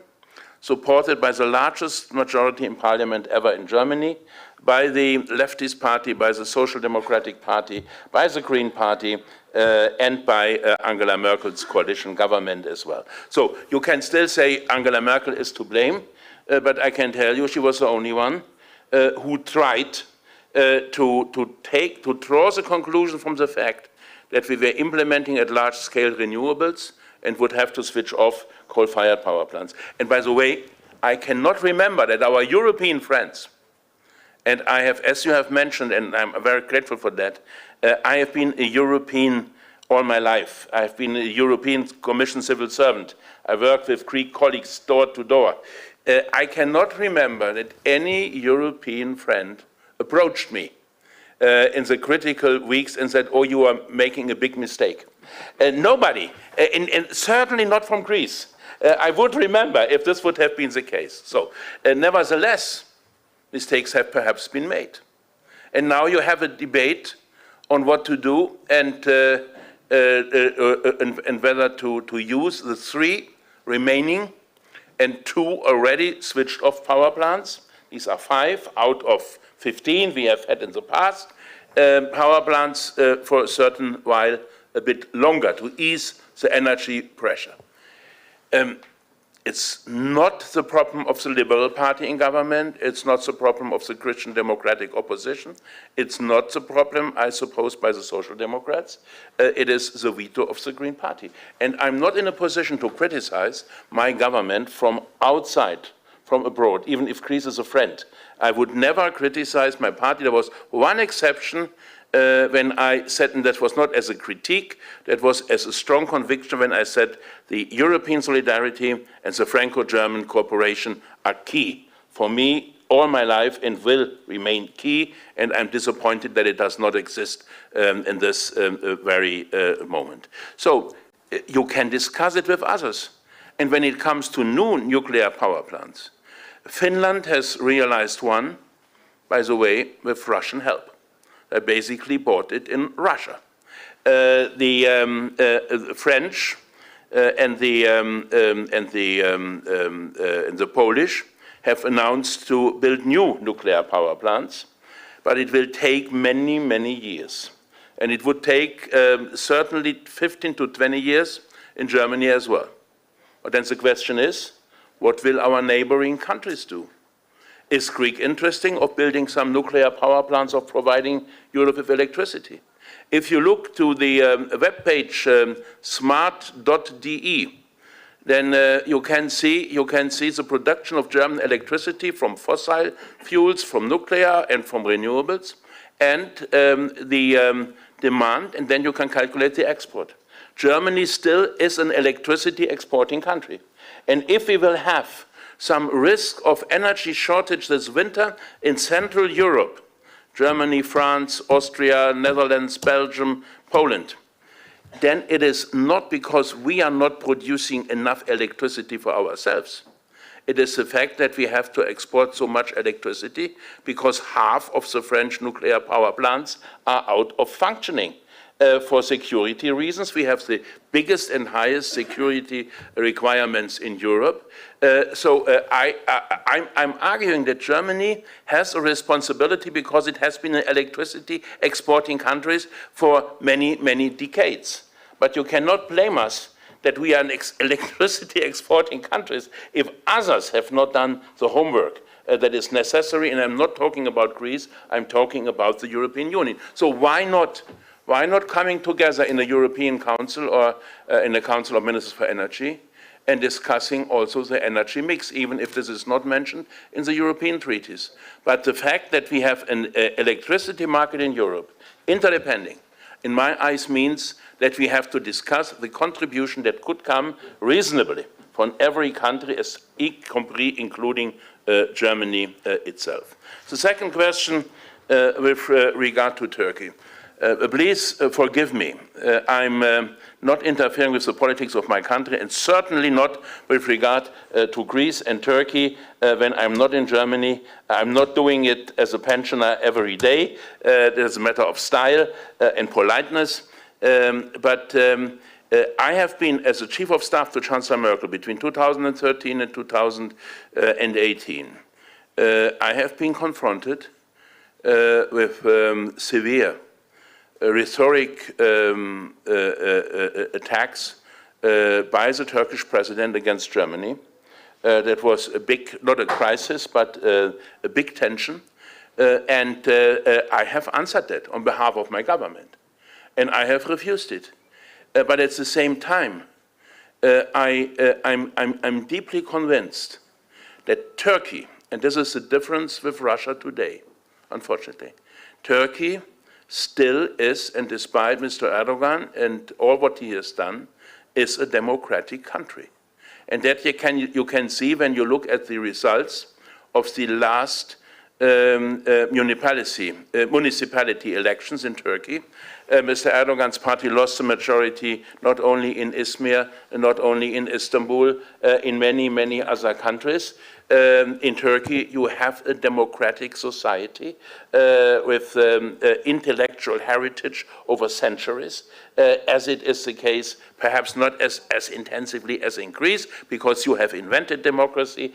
J: supported by the largest majority in parliament ever in Germany, by the leftist party, by the Social Democratic Party, by the Green Party, and by Angela Merkel's coalition government as well. So you can still say Angela Merkel is to blame, but I can tell you she was the only one who tried to draw the conclusion from the fact that we were implementing at large scale renewables and would have to switch off coal-fired power plants. And by the way, I cannot remember that our European friends, and I have, as you have mentioned, and I'm very grateful for that, I have been a European all my life. I've been a European Commission civil servant. I worked with Greek colleagues door to door. I cannot remember that any European friend approached me in the critical weeks and said, oh, you are making a big mistake. Nobody, and certainly not from Greece. I would remember if this would have been the case. So, nevertheless, mistakes have perhaps been made. And now you have a debate on what to do and whether to use the 3 remaining and 2 already switched off power plants. These are 5 out of 15 we have had in the past. Power plants for a certain while a bit longer to ease the energy pressure. It's not the problem of the Liberal Party in government. It's not the problem of the Christian Democratic opposition. It's not the problem, I suppose, by the Social Democrats. It is the veto of the Green Party. And I'm not in a position to criticize my government from outside, from abroad, even if Greece is a friend. I would never criticize my party. There was one exception when I said, and that was not as a critique, that was as a strong conviction when I said the European solidarity and the Franco-German cooperation are key for me all my life and will remain key, and I'm disappointed that it does not exist in this very moment. So you can discuss it with others. And when it comes to new nuclear power plants, Finland has realized one, by the way, with Russian help. They basically bought it in Russia. The French and the Polish have announced to build new nuclear power plants, but it will take many, many years. And it would take certainly 15 to 20 years in Germany as well. But then the question is, what will our neighboring countries do? Is Greek interesting of building some nuclear power plants or providing Europe with electricity? If you look to the webpage smart.de, then you can see the production of German electricity from fossil fuels, from nuclear and from renewables, and the demand, and then you can calculate the export. Germany still is an electricity exporting country. And if we will have some risk of energy shortage this winter in Central Europe, Germany, France, Austria, Netherlands, Belgium, Poland, then it is not because we are not producing enough electricity for ourselves. It is the fact that we have to export so much electricity because half of the French nuclear power plants are out of functioning. For security reasons, we have the biggest and highest security requirements in Europe. I'm arguing that Germany has a responsibility because it has been an electricity exporting country for many, many decades. But you cannot blame us that we are an electricity exporting countries if others have not done the homework that is necessary. And I'm not talking about Greece, I'm talking about the European Union. So why not coming together in the European Council or in the Council of Ministers for Energy and discussing also the energy mix, even if this is not mentioned in the European treaties. But the fact that we have an electricity market in Europe, interdepending, in my eyes means that we have to discuss the contribution that could come reasonably from every country, including Germany itself. The second question with regard to Turkey. Please forgive me. I'm not interfering with the politics of my country, and certainly not with regard to Greece and Turkey when I'm not in Germany. I'm not doing it as a pensioner every day. It is a matter of style and politeness. But I have been, as a Chief of Staff to Chancellor Merkel between 2013 and 2018, I have been confronted with severe rhetoric attacks by the Turkish president against Germany. That was a big, not a crisis, but a big tension. And I have answered that on behalf of my government. And I have refused it. But at the same time, I'm deeply convinced that Turkey, and this is the difference with Russia today, unfortunately, Turkey still is, and despite Mr. Erdogan and all what he has done, is a democratic country. And that you can see when you look at the results of the last municipality elections in Turkey. Mr. Erdogan's party lost the majority not only in Izmir, not only in Istanbul, in many, many other countries. In Turkey, you have a democratic society with intellectual heritage over centuries, as it is the case, perhaps not as intensively as in Greece, because you have invented democracy,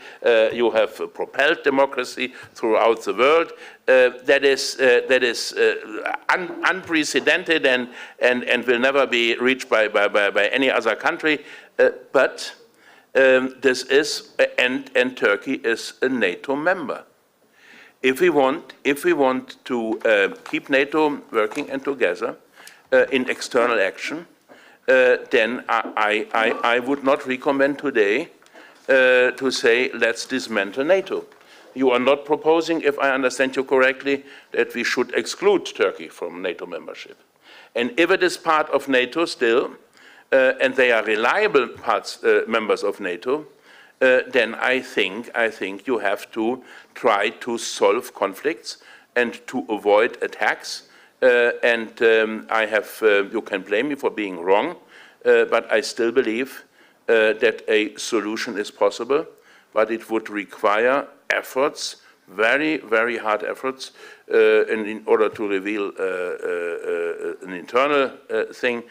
J: you have propelled democracy throughout the world. That is unprecedented and will never be reached by any other country. But this is, and Turkey is a NATO member. If we want to keep NATO working and together in external action, then I would not recommend today to say let's dismantle NATO. You are not proposing, if I understand you correctly, that we should exclude Turkey from NATO membership. And if it is part of NATO still, and they are reliable members of NATO, then I think you have to try to solve conflicts and to avoid attacks. You can blame me for being wrong, but I still believe that a solution is possible, but it would require efforts, very, very hard efforts, in order to reveal an internal thing.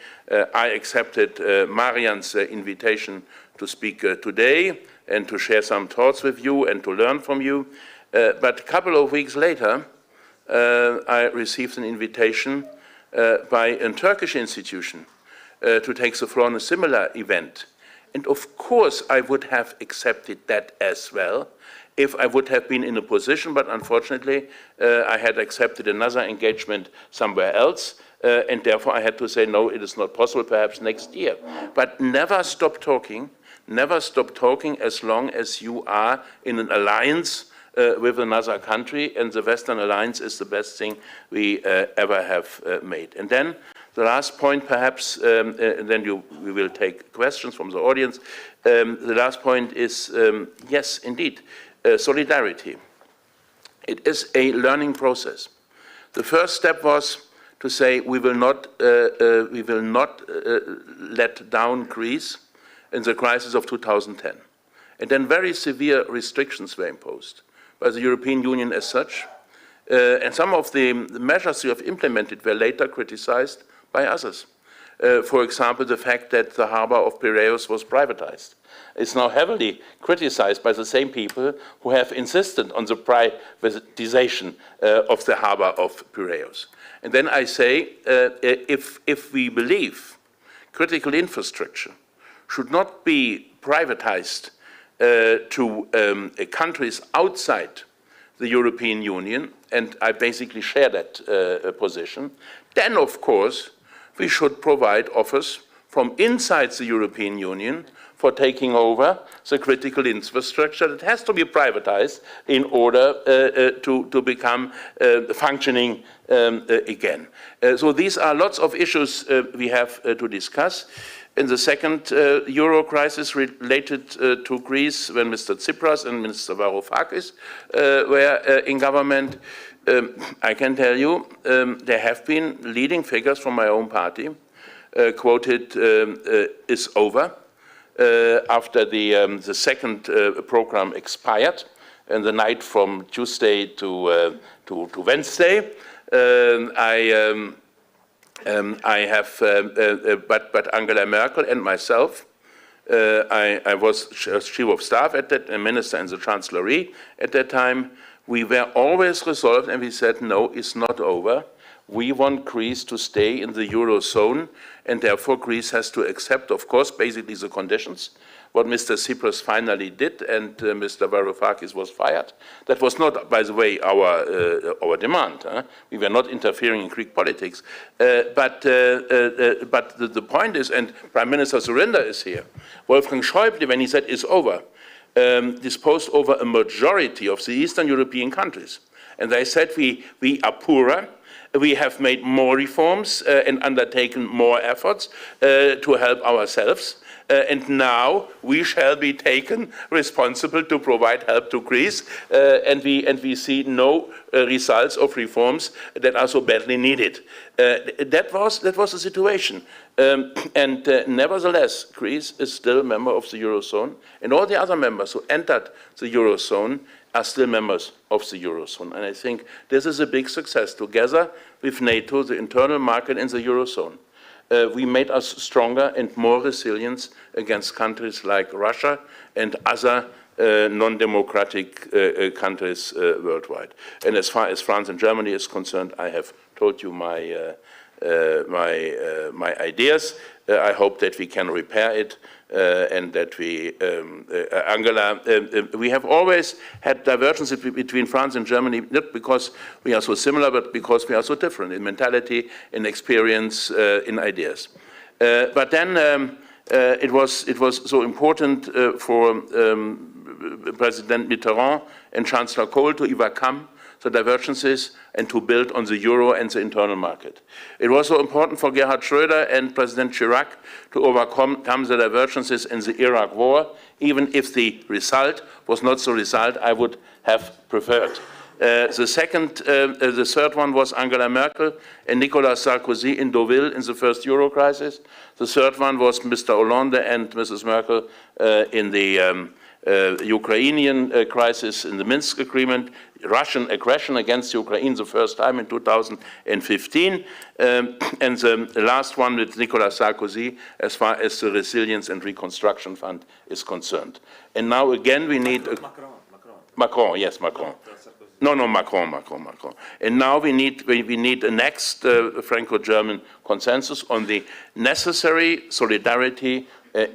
J: I accepted Marian's invitation to speak today and to share some thoughts with you and to learn from you. But a couple of weeks later, I received an invitation by a Turkish institution to take the floor on a similar event. And of course, I would have accepted that as well if I would have been in a position, but unfortunately, I had accepted another engagement somewhere else, and therefore I had to say, no, it is not possible, perhaps next year. But never stop talking as long as you are in an alliance with another country, and the Western alliance is the best thing we ever have made. And then the last point, perhaps, and then we will take questions from the audience. The last point is, yes, indeed, solidarity. It is a learning process. The first step was to say we will not let down Greece in the crisis of 2010. And then very severe restrictions were imposed by the European Union as such. And some of the measures you have implemented were later criticized by others. For example, the fact that the harbor of Piraeus was privatized. It's now heavily criticized by the same people who have insisted on the privatization of the harbor of Piraeus. And then I say, if we believe critical infrastructure should not be privatized to countries outside the European Union, and I basically share that position, then of course we should provide offers from inside the European Union for taking over the critical infrastructure that has to be privatized in order to become functioning again. So these are lots of issues we have to discuss. In the second Euro crisis related to Greece, when Mr. Tsipras and Mr. Varoufakis were in government, I can tell you there have been leading figures from my own party quoted is over after the second program expired and the night from Tuesday to Wednesday. I have, but Angela Merkel and myself, I was chief of staff at that, a minister in the chancellery at that time. We were always resolved, and we said, no, it's not over. We want Greece to stay in the Eurozone, and therefore Greece has to accept, of course, basically the conditions. What Mr. Tsipras finally did, and Mr. Varoufakis was fired. That was not, by the way, our demand. We were not interfering in Greek politics. But the point is, and Prime Minister Surinder is here, Wolfgang Schäuble, when he said it's over, disposed over a majority of the Eastern European countries. And they said we are poorer, we have made more reforms and undertaken more efforts to help ourselves. And now we shall be taken responsible to provide help to Greece, and we see no results of reforms that are so badly needed. That was the situation. Nevertheless, Greece is still a member of the Eurozone, and all the other members who entered the Eurozone are still members of the Eurozone. And I think this is a big success. Together with NATO, the internal market in the Eurozone, we made us stronger and more resilient against countries like Russia and other non-democratic countries worldwide. And as far as France and Germany is concerned, I have told you my ideas. I hope that we can repair it and that we, Angela, we have always had divergences between France and Germany, not because we are so similar, but because we are so different in mentality, in experience, in ideas. But then it was so important for President Mitterrand and Chancellor Kohl to overcome the divergences and to build on the euro and the internal market. It was so important for Gerhard Schröder and President Chirac to overcome the divergences in the Iraq war, even if the result was not the result I would have preferred. The third one was Angela Merkel and Nicolas Sarkozy in Deauville in the first euro crisis. The third one was Mr. Hollande and Mrs. Merkel in the Ukrainian crisis in the Minsk agreement, Russian aggression against Ukraine the first time in 2015, and the last one with Nicolas Sarkozy as far as the Resilience and Reconstruction Fund is concerned. And now again we need... Macron, yes, Macron. No, Macron. And now we need a next Franco-German consensus on the necessary solidarity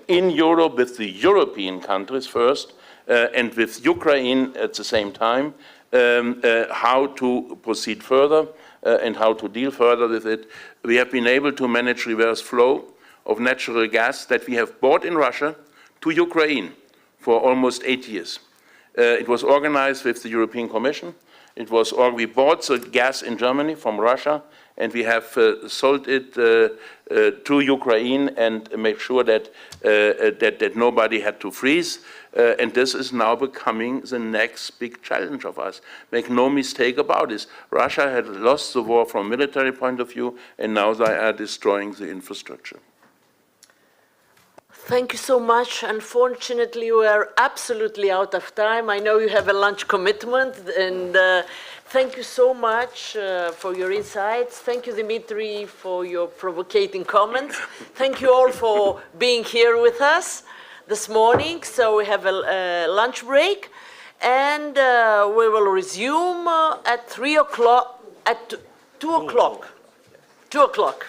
J: in Europe with the European countries first, and with Ukraine at the same time, how to proceed further and how to deal further with it. We have been able to manage reverse flow of natural gas that we have bought in Russia to Ukraine for almost 8 years. It was organized with the European Commission. We bought the gas in Germany from Russia, and we have sold it to Ukraine and made sure that nobody had to freeze. And this is now becoming the next big challenge of us. Make no mistake about this. Russia had lost the war from a military point of view, and now they are destroying the infrastructure.
A: Thank you so much. Unfortunately, we are absolutely out of time. I know you have a lunch commitment, and thank you so much for your insights. Thank you, Dimitri, for your provocating comments. Thank you all for being here with us this morning. So we have a lunch break, and we will resume at 3 o'clock, at 2 o'clock. 2 o'clock.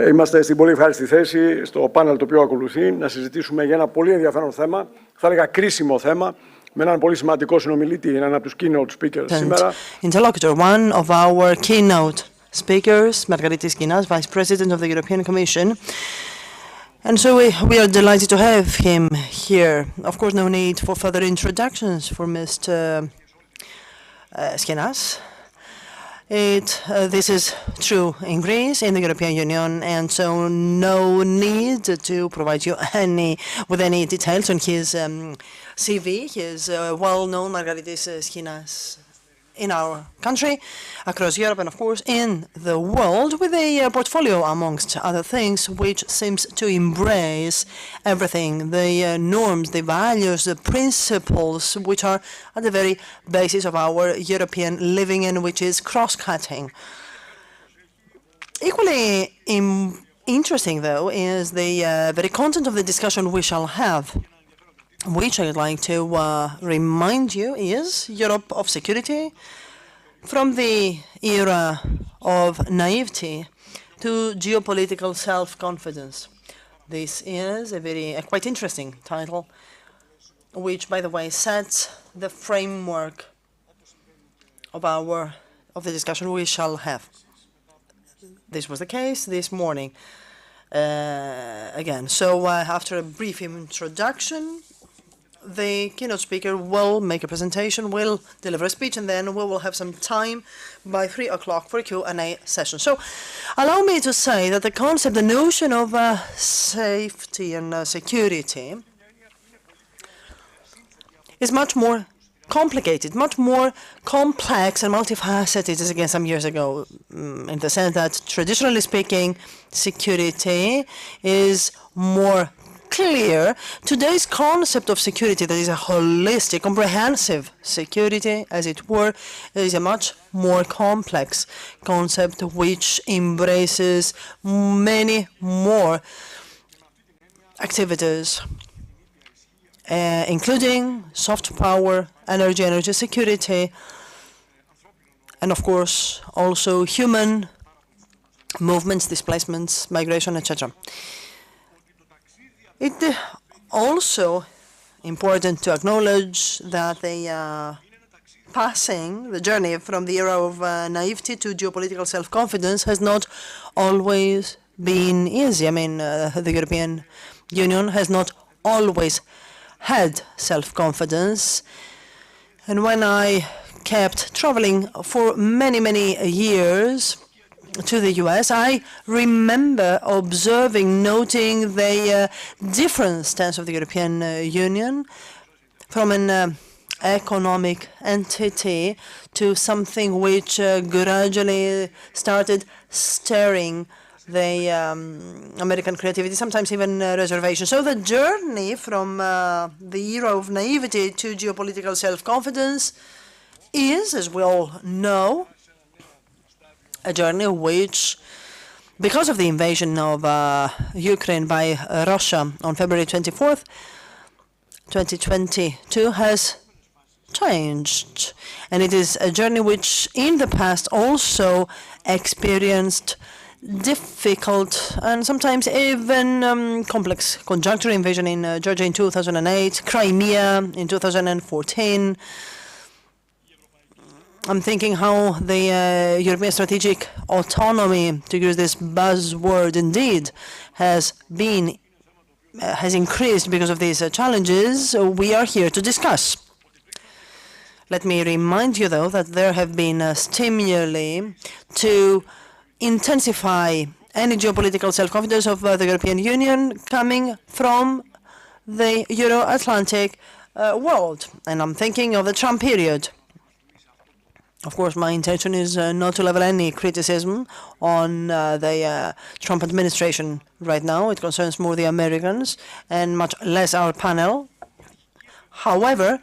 L: Είμαστε στην πολύ ευχάριστη θέση, στο πάνελ το οποίο ακολουθεί, να συζητήσουμε για ένα πολύ ενδιαφέρον θέμα, θα έλεγα κρίσιμο θέμα, με έναν πολύ σημαντικό συνομιλήτη, έναν από τους keynote speakers σήμερα.
E: Interlocutor, one of our keynote speakers, Margaritis Kinas, Vice President of the European Commission. And so we are delighted to have him here. Of course, no need for further introductions for Mr. Skinas. This is true in Greece, in the European Union, and so no need to provide you with any details on his CV. He is well-known Margaritis Skinas in our country, across Europe, and of course in the world, with a portfolio, amongst other things, which seems to embrace everything, the norms, the values, the principles, which are at the very basis of our European living, and which is cross-cutting. Equally interesting, though, is the very content of the discussion we shall have, which I'd like to remind you is Europe of security, from the era of naivety to geopolitical self-confidence. This is a quite interesting title, which, by the way, sets the framework of the discussion we shall have. This was the case this morning again. So after a brief introduction, the keynote speaker will make a presentation, will deliver a speech, and then we will have some time by 3 o'clock for a Q&A session. So allow me to say that the concept, the notion of safety and security is much more complicated, much more complex and multifaceted as against some years ago, in the sense that, traditionally speaking, security is more clear. Today's concept of security, that is a holistic, comprehensive security, as it were, is a much more complex concept which embraces many more activities, including soft power, energy security, and of course also human movements, displacements, migration, etc. It also important to acknowledge that the journey from the era of naivety to geopolitical self-confidence has not always been easy. I mean, the European Union has not always had self-confidence. And when I kept traveling for many, many years to the US, I remember observing, noting the different stance of the European Union from an economic entity to something which gradually started stirring the American creativity, sometimes even reservation. So the journey from the era of naivety to geopolitical self-confidence is, as we all know, a journey which, because of the invasion of Ukraine by Russia on February 24th, 2022, has changed. And it is a journey which in the past also experienced difficult and sometimes even complex conjuncture: invasion in Georgia in 2008, Crimea in 2014. I'm thinking how the European strategic autonomy, to use this buzzword indeed, has increased because of these challenges we are here to discuss. Let me remind you, though, that there have been stimuli to intensify any geopolitical self-confidence of the European Union coming from the Euro-Atlantic world. And I'm thinking of the Trump period. Of course, my intention is not to level any criticism on the Trump administration right now. It concerns more the Americans and much less our panel. However,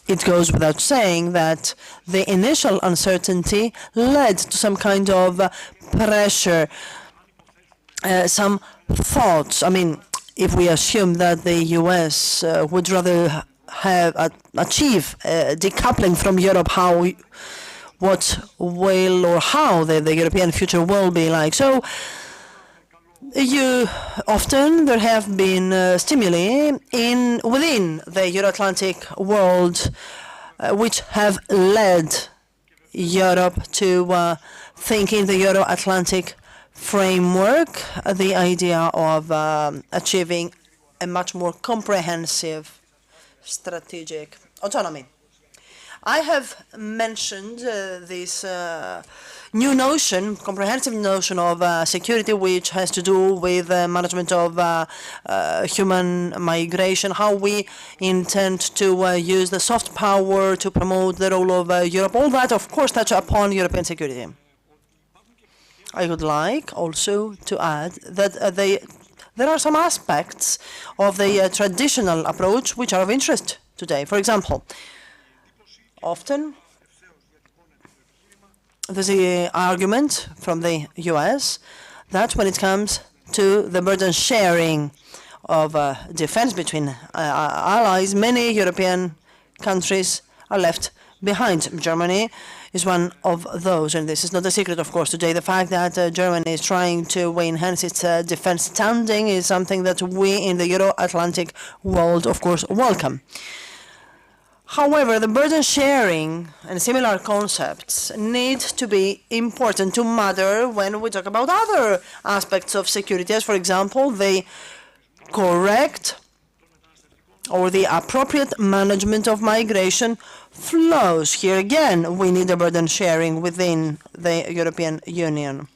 E: it goes without saying that the initial uncertainty led to some kind of pressure, some thoughts. I mean, if we assume that the US would rather achieve decoupling from Europe, how the European future will be like. So often there have been stimuli within the Euro-Atlantic world which have led Europe to think in the Euro-Atlantic framework, the idea of achieving a much more comprehensive strategic autonomy. I have mentioned this new notion, comprehensive notion of security, which has to do with management of human migration, how we intend to use the soft power to promote the role of Europe. All that, of course, touch upon European security. I would like also to add that there are some aspects of the traditional approach which are of interest today. For example, often there's an argument from the US that when it comes to the burden sharing of defense between allies, many European countries are left behind. Germany is one of those, and this is not a secret, of course, today. The fact that Germany is trying to enhance its defense standing is something that we in the Euro-Atlantic world, of course, welcome. However, the burden sharing and similar concepts need to be important to matter when we talk about other aspects of security, as, for example, the correct or the appropriate management of migration flows. Here again, we need a burden sharing within the European Union.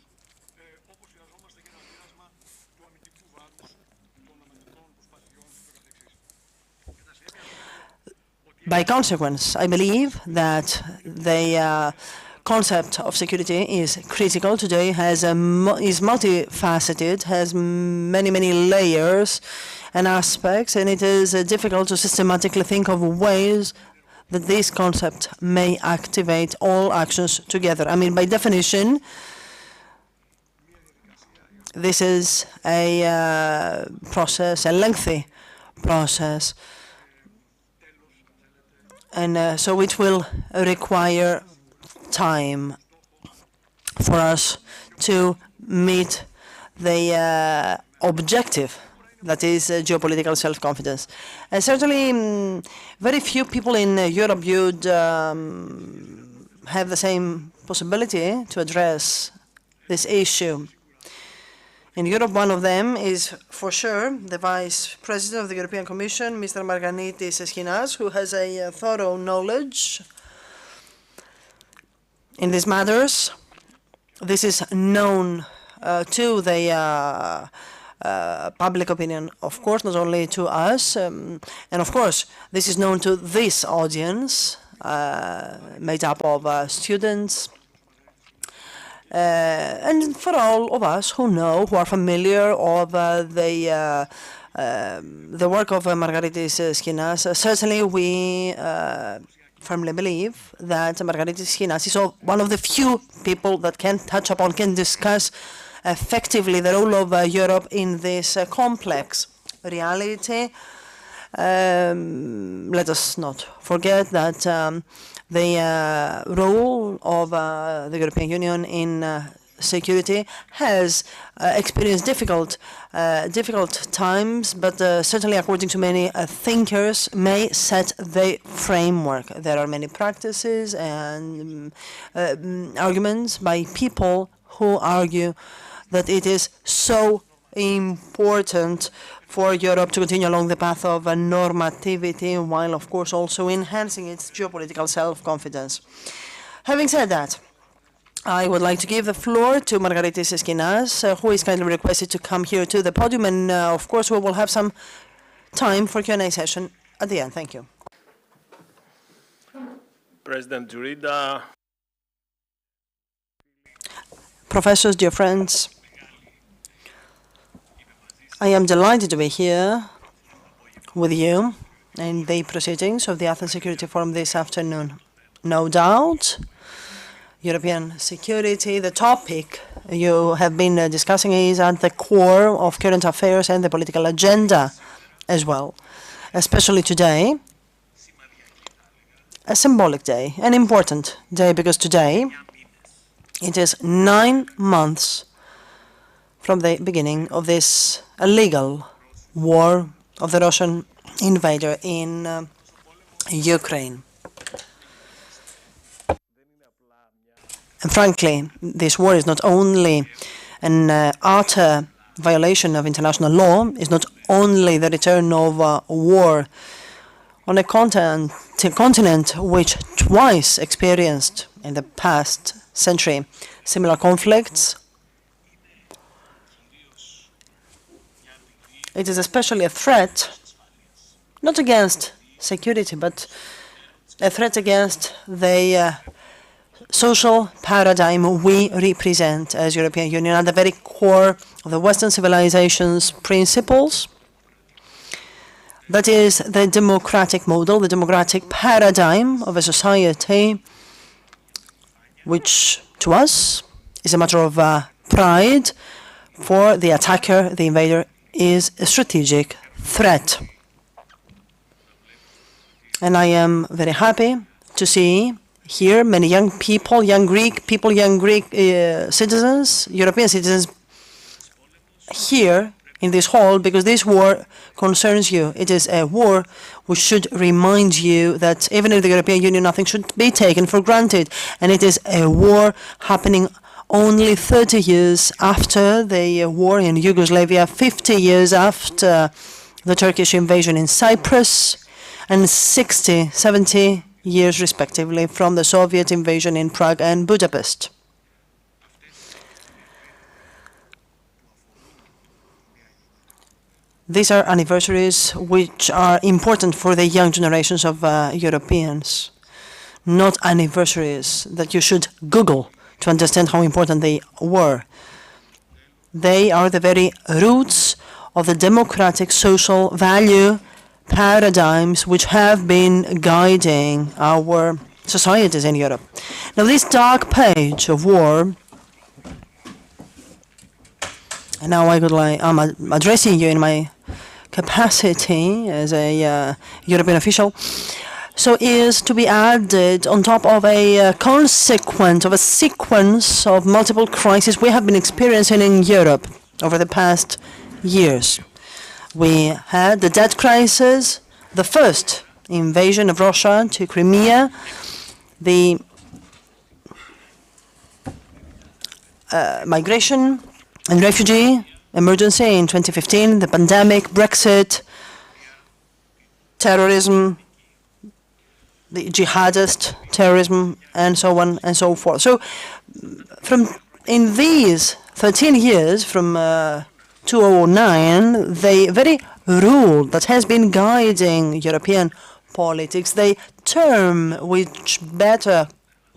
E: By consequence, I believe that the concept of security is critical today, is multifaceted, has many, many layers and aspects, and it is difficult to systematically think of ways that this concept may activate all actions together. I mean, by definition, this is a process, a lengthy process, and so it will require time. for us to meet the objective that is geopolitical self-confidence. And certainly very few people in Europe would have the same possibility to address this issue. In Europe, one of them is, for sure, the Vice President of the European Commission, Mr. Margaritis Schinas, who has a thorough knowledge in these matters. This is known to the public opinion, of course, not only to us. And of course, this is known to this audience, made up of students, and for all of us who know, who are familiar of the work of Margaritis Schinas. Certainly, we firmly believe that Margaritis Schinas is one of the few people that can touch upon, can discuss effectively the role of Europe in this complex reality. Let us not forget that the role of the European Union in security has experienced difficult times, but certainly, according to many thinkers, may set the framework. There are many practices and arguments by people who argue that it is so important for Europe to continue along the path of normativity, while, of course, also enhancing its geopolitical self-confidence. Having said that, I would like to give the floor to Margaritis Schinas, who is kindly requested to come here to the podium, and of course we will have some time for Q&A session at the end. Thank you.
M: President Jurida.
E: Professors, dear friends, I am delighted to be here with you in the proceedings of the Athens Security Forum this afternoon. No doubt, European security, the topic you have been discussing, is at the core of current affairs and the political agenda as well, especially today, a symbolic day, an important day, because today it is 9 months from the beginning of this illegal war of the Russian invader in Ukraine. And frankly, this war is not only an utter violation of international law, is not only the return of war on a continent which twice experienced in the past century similar conflicts. It is especially a threat, not against security, but a threat against the social paradigm we represent as European Union at the very core of the Western civilization's principles. That is the democratic model, the democratic paradigm of a society which, to us, is a matter of pride. For the attacker, the invader is a strategic threat. And I am very happy to see here many young people, young Greek citizens, European citizens here in this hall, because this war concerns you. It is a war which should remind you that even in the European Union, nothing should be taken for granted. And it is a war happening only 30 years after the war in Yugoslavia, 50 years after the Turkish invasion in Cyprus, and 60, 70 years respectively from the Soviet invasion in Prague and Budapest. These are anniversaries which are important for the young generations of Europeans, not anniversaries that you should Google to understand how important they were. They are the very roots of the democratic social value paradigms which have been guiding our societies in Europe. Now, this dark page of war, and now I'm addressing you in my capacity as a European official, so is to be added on top of a sequence of multiple crises we have been experiencing in Europe over the past years. We had the debt crisis, the first invasion of Russia to Crimea, the migration and refugee emergency in 2015, the pandemic, Brexit, terrorism, the jihadist terrorism, and so on and so forth. So in these 13 years, from 2009, the very rule that has been guiding European politics, the term which better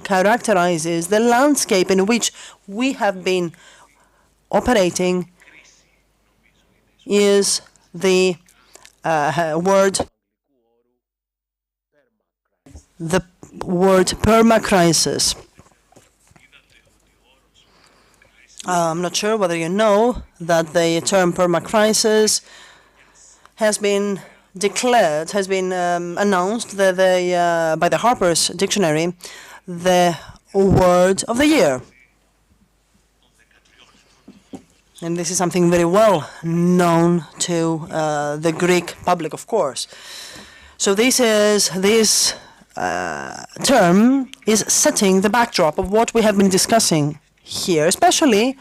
E: characterizes the landscape in which we have been operating, is the word permacrisis. I'm not sure whether you know that the term permacrisis has been declared, has been announced by the Harper's Dictionary, the word of the year. And this is something very well known to the Greek public, of course. So this term is setting the backdrop of what we have been discussing here, especially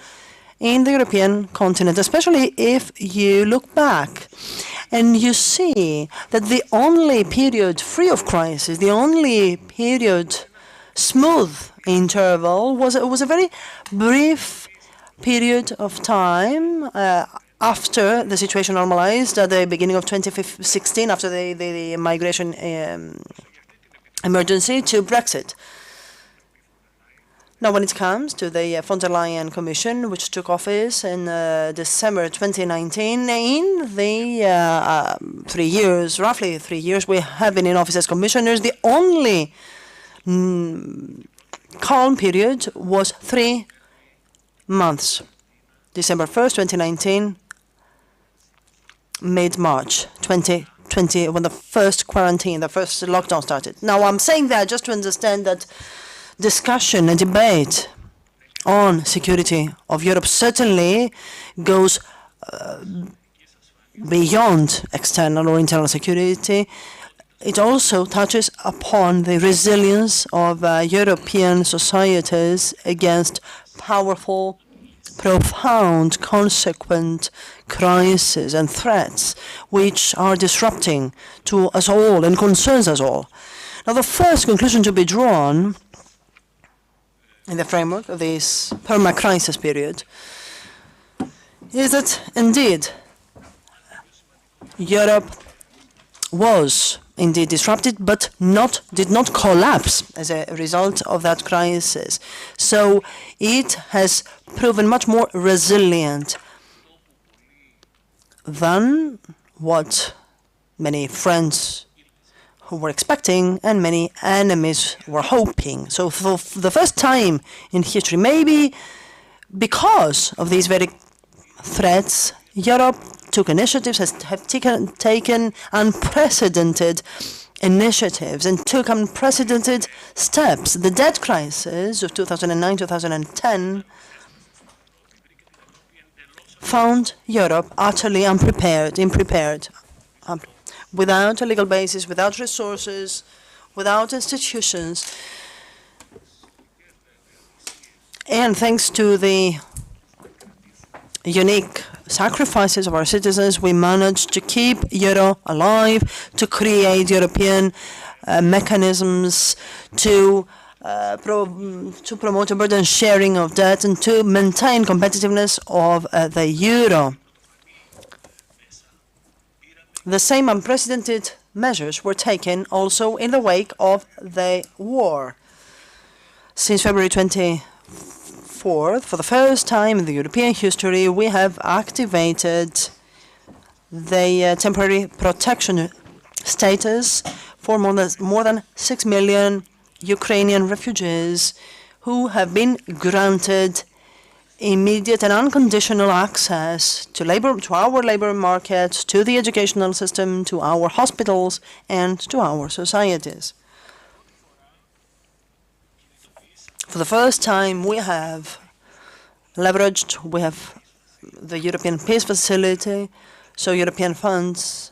E: in the European continent, especially if you look back and you see that the only period free of crisis, the only period smooth interval was a very brief period of time after the situation normalized at the beginning of 2016, after the migration emergency, to Brexit. Now, when it comes to the von der Leyen Commission, which took office in December 2019, in the roughly 3 years we have been in office as commissioners, the only calm period was 3 months. December 1st, 2019, mid-March 2020, when the first quarantine, the first lockdown started. Now, I'm saying that just to understand that discussion and debate on security of Europe certainly goes beyond external or internal security. It also touches upon the resilience of European societies against powerful, profound, consequent crises and threats which are disrupting to us all and concerns us all. Now, the first conclusion to be drawn in the framework of this perma-crisis period is that, indeed, Europe was indeed disrupted, but did not collapse as a result of that crisis. So it has proven much more resilient than what many friends who were expecting and many enemies were hoping. So for the first time in history, maybe because of these very threats, Europe took initiatives, have taken unprecedented initiatives and took unprecedented steps. The debt crisis of 2009-2010 found Europe utterly unprepared, without a legal basis, without resources, without institutions. And thanks to the unique sacrifices of our citizens, we managed to keep euro alive, to create European mechanisms to promote a burden sharing of debt and to maintain competitiveness of the euro. The same unprecedented measures were taken also in the wake of the war. Since February 24th, for the first time in the European history, we have activated the temporary protection status for more than 6 million Ukrainian refugees who have been granted immediate and unconditional access to our labor market, to the educational system, to our hospitals, and to our societies. For the first time, we have the European Peace Facility, so European funds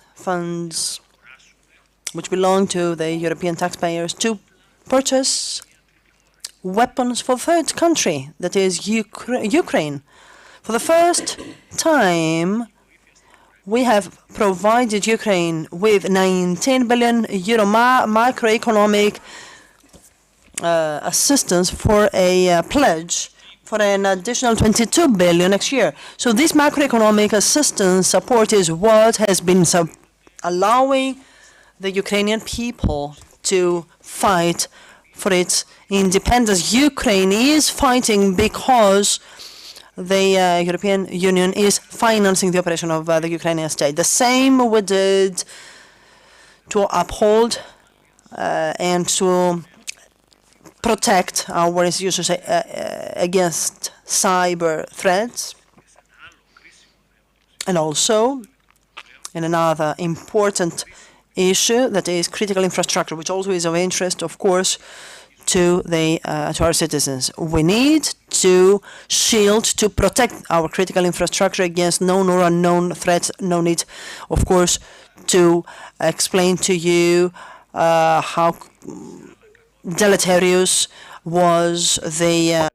E: which belong to the European taxpayers, to purchase weapons for third country, that is Ukraine. For the first time, we have provided Ukraine with 19 billion euro macroeconomic assistance for a pledge for an additional 22 billion next year. So this macroeconomic assistance support is what has been allowing the Ukrainian people to fight for its independence. Ukraine is fighting because the European Union is financing the operation of the Ukrainian state. The same we did to uphold and to protect our institutions against cyber threats. And also, in another important issue, that is critical infrastructure, which also is of interest, of course, to our citizens. We need to shield, to protect our critical infrastructure against known or unknown threats. No need, of course, to explain to you how deleterious was the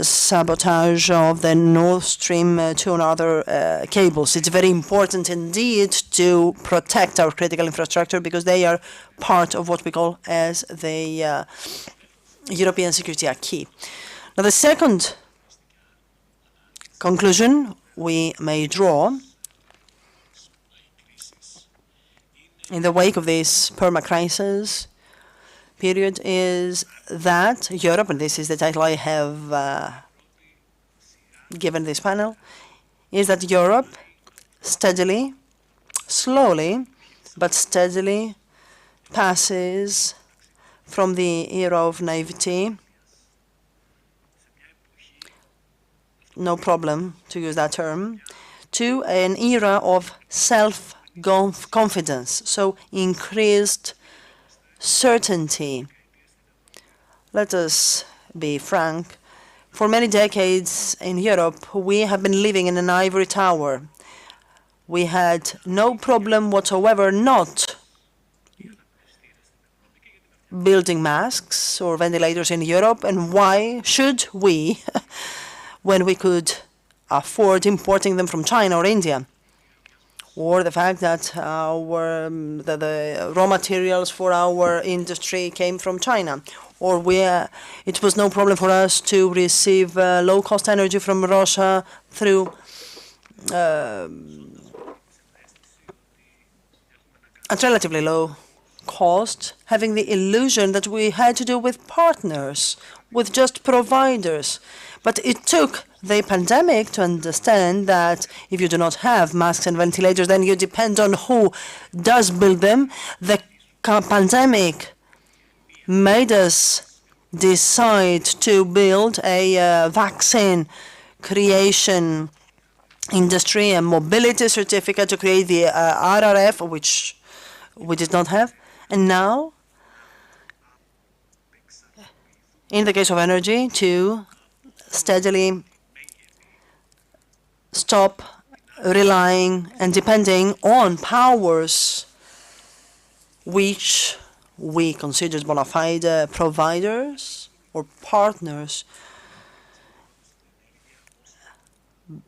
E: sabotage of the Nord Stream 2 and other cables. It's very important indeed to protect our critical infrastructure because they are part of what we call as the European security acquis. Now, the second conclusion we may draw in the wake of this perma-crisis period is that Europe, and this is the title I have given this panel, is that Europe steadily, slowly, but steadily passes from the era of naivety, no problem to use that term, to an era of self-confidence, so increased certainty. Let us be frank. For many decades in Europe, we have been living in an ivory tower. We had no problem whatsoever not building masks or ventilators in Europe. And why should we, when we could afford importing them from China or India? Or the fact that the raw materials for our industry came from China, or it was no problem for us to receive low-cost energy from Russia through at relatively low cost, having the illusion that we had to do with partners, with just providers. But it took the pandemic to understand that if you do not have masks and ventilators, then you depend on who does build them. The pandemic made us decide to build a vaccine creation industry, a mobility certificate to create the RRF, which we did not have. And now, in the case of energy, to steadily stop relying and depending on powers which we consider bona fide providers or partners,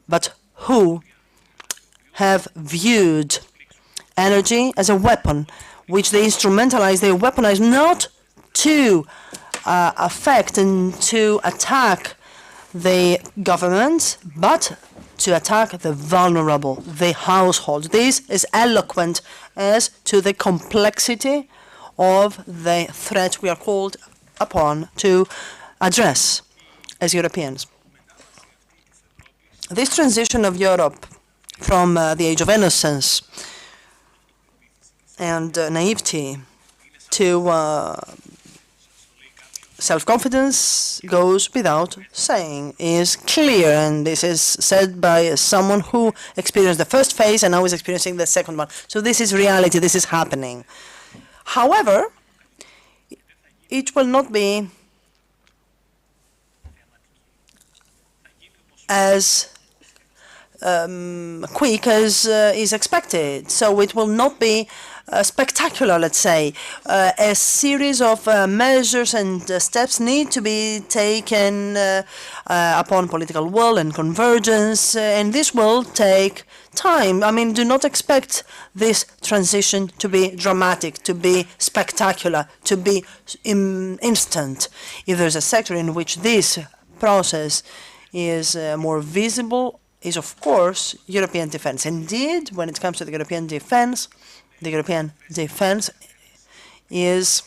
E: but who have viewed energy as a weapon, which they instrumentalize, they weaponize not to affect and to attack the government, but to attack the vulnerable, the household. This is eloquent as to the complexity of the threat we are called upon to address as Europeans. This transition of Europe from the age of innocence and naivety to self-confidence goes without saying, is clear, and this is said by someone who experienced the first phase and now is experiencing the second one. So this is reality, this is happening. However, it will not be as quick as is expected. So it will not be spectacular, let's say. A series of measures and steps need to be taken upon political will and convergence, and this will take time. I mean, do not expect this transition to be dramatic, to be spectacular, to be instant. If there's a sector in which this process is more visible, is of course European defense. Indeed, when it comes to the European defense is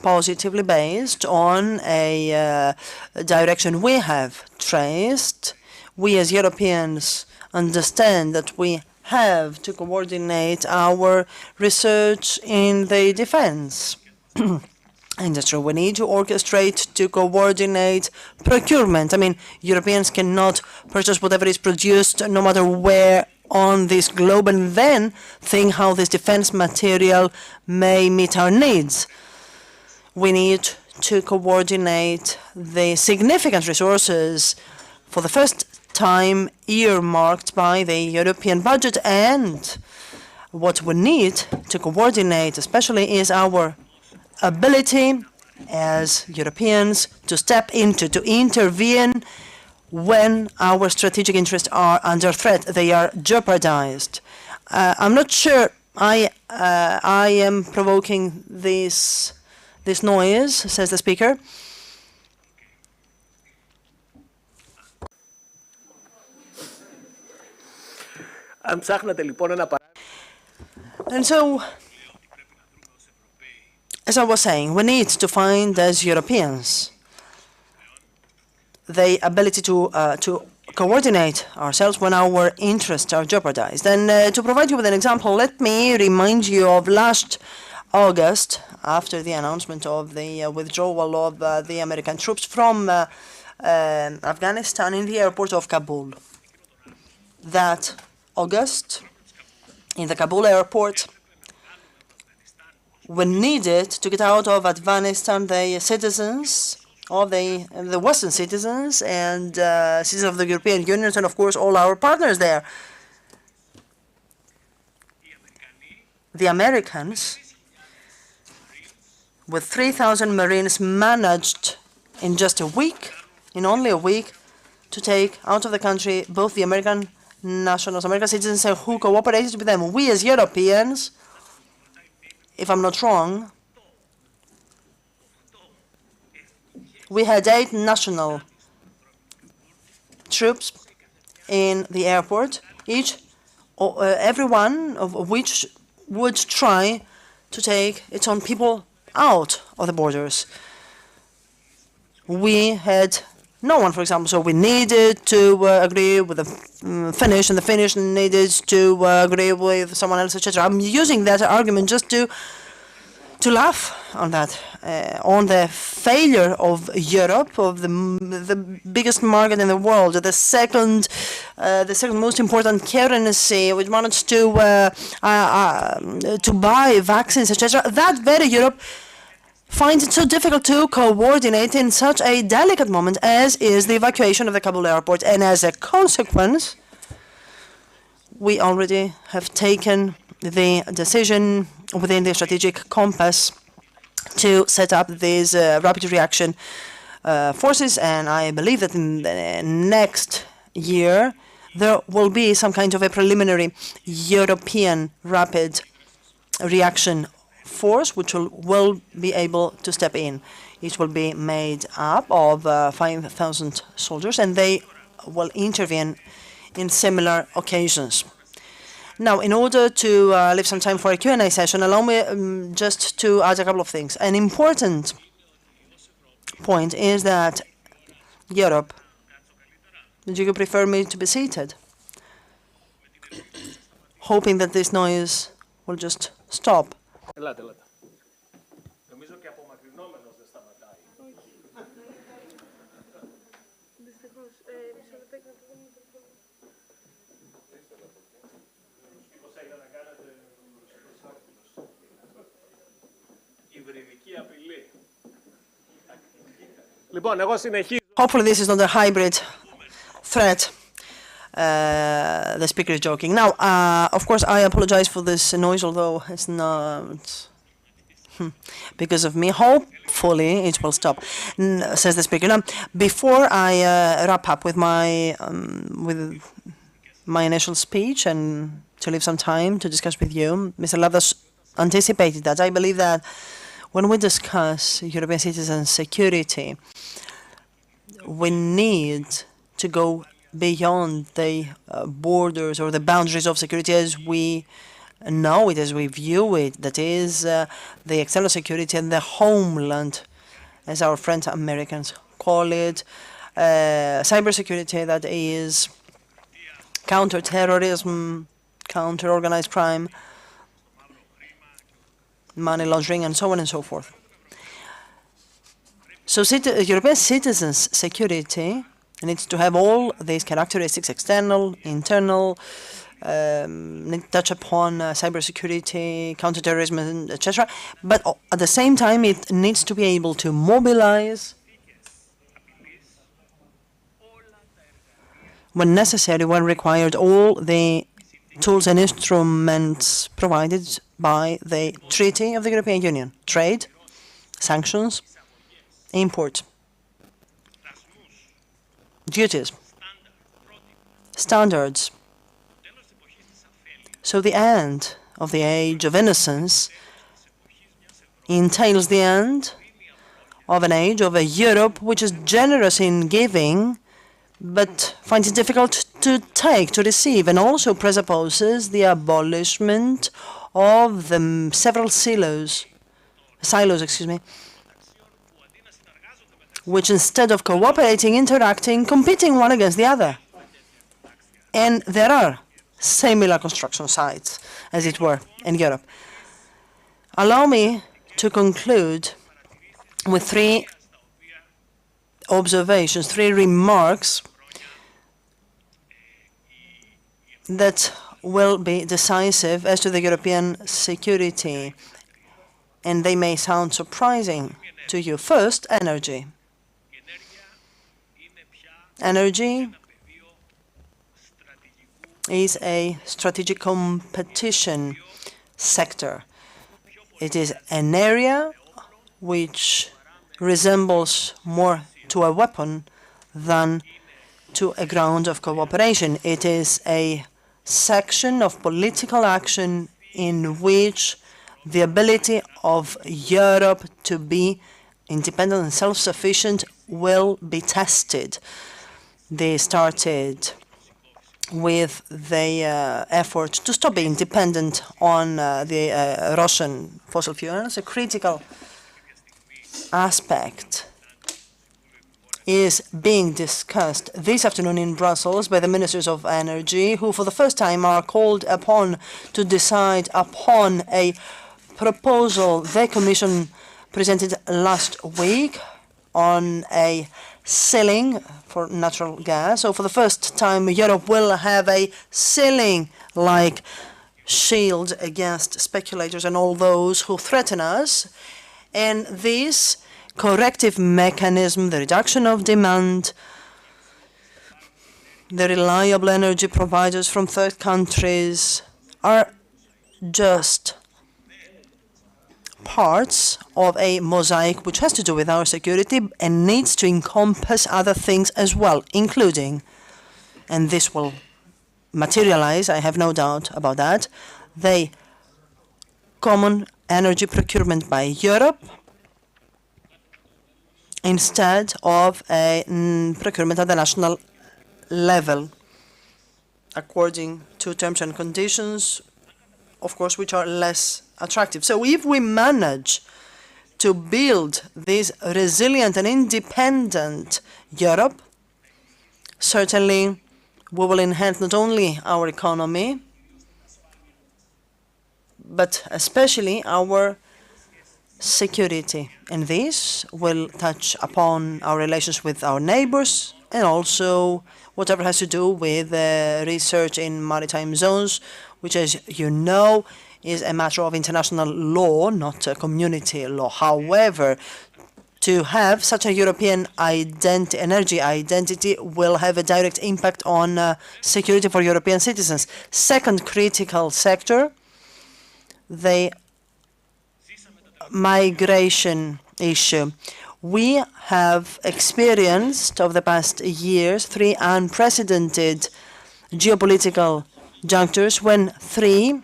E: positively based on a direction we have traced. We as Europeans understand that we have to coordinate our research in the defense industry. We need to orchestrate, to coordinate procurement. I mean, Europeans cannot purchase whatever is produced, no matter where on this globe, and then think how this defense material may meet our needs. We need to coordinate the significant resources for the first time earmarked by the European budget, and what we need to coordinate especially is our ability as Europeans to step into, to intervene when our strategic interests are under threat, they are jeopardized. I'm not sure I am provoking this noise, says the speaker. And so, as I was saying, we need to find, as Europeans, the ability to coordinate ourselves when our interests are jeopardized. And to provide you with an example, let me remind you of last August, after the announcement of the withdrawal of the American troops from Afghanistan in the airport of Kabul. That August, in the Kabul airport, we needed to get out of Afghanistan the citizens of the Western citizens and citizens of the European Union, and of course all our partners there. The Americans, with 3,000 Marines, managed in just a week, in only a week, to take out of the country both the American nationals, American citizens who cooperated with them. We as Europeans, if I'm not wrong, we had 8 national troops in the airport, every one of which would try to take its own people out of the borders. We had no one, for example, so we needed to agree with the Finnish, and the Finnish needed to agree with someone else, etc. I'm using that argument just to laugh on that, on the failure of Europe, of the biggest market in the world, the second most important currency, which managed to buy vaccines, etc. That very Europe finds it so difficult to coordinate in such a delicate moment as is the evacuation of the Kabul airport, and as a consequence, we already have taken the decision within the strategic compass to set up these rapid reaction forces, and I believe that in the next year there will be some kind of a preliminary European rapid reaction force which will be able to step in. It will be made up of 5,000 soldiers, and they will intervene in similar occasions. Now, in order to leave some time for a Q&A session, allow me just to add a couple of things. An important point is that Europe, would you prefer me to be seated? Hoping that this noise will just stop.
M: Λοιπόν, εγώ συνεχίζω.
E: Hopefully this is not a hybrid threat. The speaker is joking. Now, of course, I apologize for this noise, although it's not because of me. Hopefully it will stop, says the speaker. Now, before I wrap up with my initial speech and to leave some time to discuss with you, Mr. Lavdas anticipated that. I believe that when we discuss European citizens' security, we need to go beyond the borders or the boundaries of security as we know it, as we view it, that is the external security and the homeland, as our friends Americans call it, cybersecurity, that is counter-terrorism, counter-organized crime, money laundering, and so on and so forth. So European citizens' security needs to have all these characteristics, external, internal, touch upon cybersecurity, counterterrorism, etc. But at the same time, it needs to be able to mobilize when necessary, when required, all the tools and instruments provided by the Treaty of the European Union: trade, sanctions, import, duties, standards. So the end of the age of innocence entails the end of an age of a Europe which is generous in giving but finds it difficult to take, to receive, and also presupposes the abolishment of the several silos, which instead of cooperating, interacting, competing one against the other. And there are similar construction sites, as it were, in Europe. Allow me to conclude with three observations, three remarks that will be decisive as to the European security, and they may sound surprising to you. First, energy. Energy is a strategic competition sector. It is an area which resembles more to a weapon than to a ground of cooperation. It is a section of political action in which the ability of Europe to be independent and self-sufficient will be tested. They started with the effort to stop being dependent on the Russian fossil fuels. A critical aspect is being discussed this afternoon in Brussels by the Ministers of Energy, who for the first time are called upon to decide upon a proposal the Commission presented last week on a ceiling for natural gas. So for the first time, Europe will have a ceiling-like shield against speculators and all those who threaten us. And this corrective mechanism, the reduction of demand, the reliable energy providers from third countries are just parts of a mosaic which has to do with our security and needs to encompass other things as well, including, and this will materialize, I have no doubt about that, the common energy procurement by Europe instead of a procurement at the national level, according to terms and conditions, of course, which are less attractive. So if we manage to build this resilient and independent Europe, certainly we will enhance not only our economy, but especially our security. And this will touch upon our relations with our neighbors and also whatever has to do with research in maritime zones, which, as you know, is a matter of international law, not community law. However, to have such a European energy identity will have a direct impact on security for European citizens. Second critical sector, the migration issue. We have experienced over the past years 3 unprecedented geopolitical junctures when 3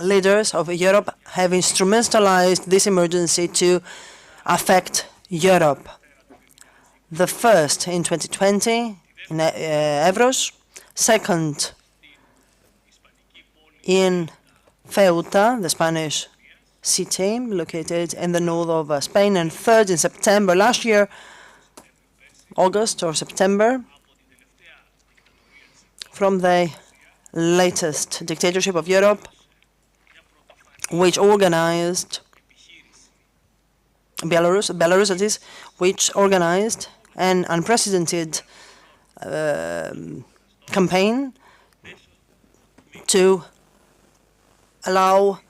E: leaders of Europe have instrumentalized this emergency to affect Europe. The first in 2020 in Evros, second in Ceuta, the Spanish city located in the north of Spain, and third in September last year, August or September, from the latest dictatorship of Europe, which organized Belarus that is, which organized an unprecedented campaign to allow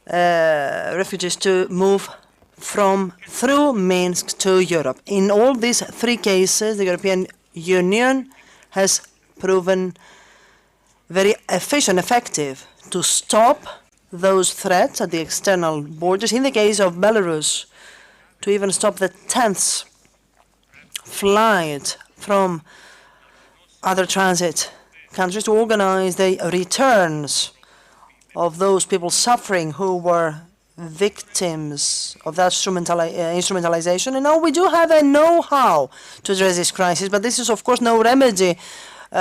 E: refugees to move through Minsk to Europe. In all these 3 cases, the European Union has proven very efficient, effective to stop those threats at the external borders. In the case of Belarus, to even stop the 10th flight from other transit countries, to organize the returns of those people suffering who were victims of that instrumentalization. And now we do have a know-how to address this crisis, but this is, of course, no remedy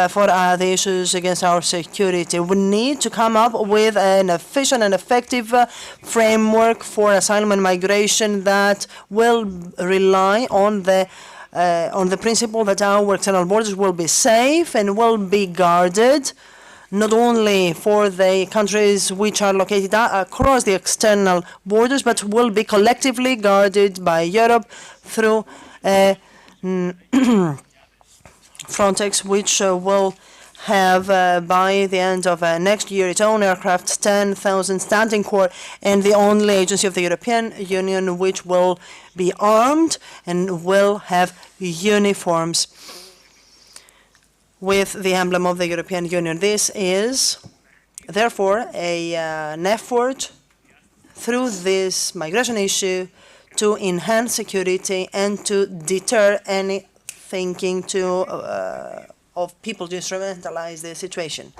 E: for the issues against our security. We need to come up with an efficient and effective framework for asylum and migration that will rely on the principle that our external borders will be safe and will be guarded, not only for the countries which are located across the external borders, but will be collectively guarded by Europe through Frontex, which will have by the end of next year its own aircraft, 10,000 standing corps, and the only agency of the European Union which will be armed and will have uniforms with the emblem of the European Union. This is, therefore, an effort through this migration issue to enhance security and to deter any thinking of people to instrumentalize the situation.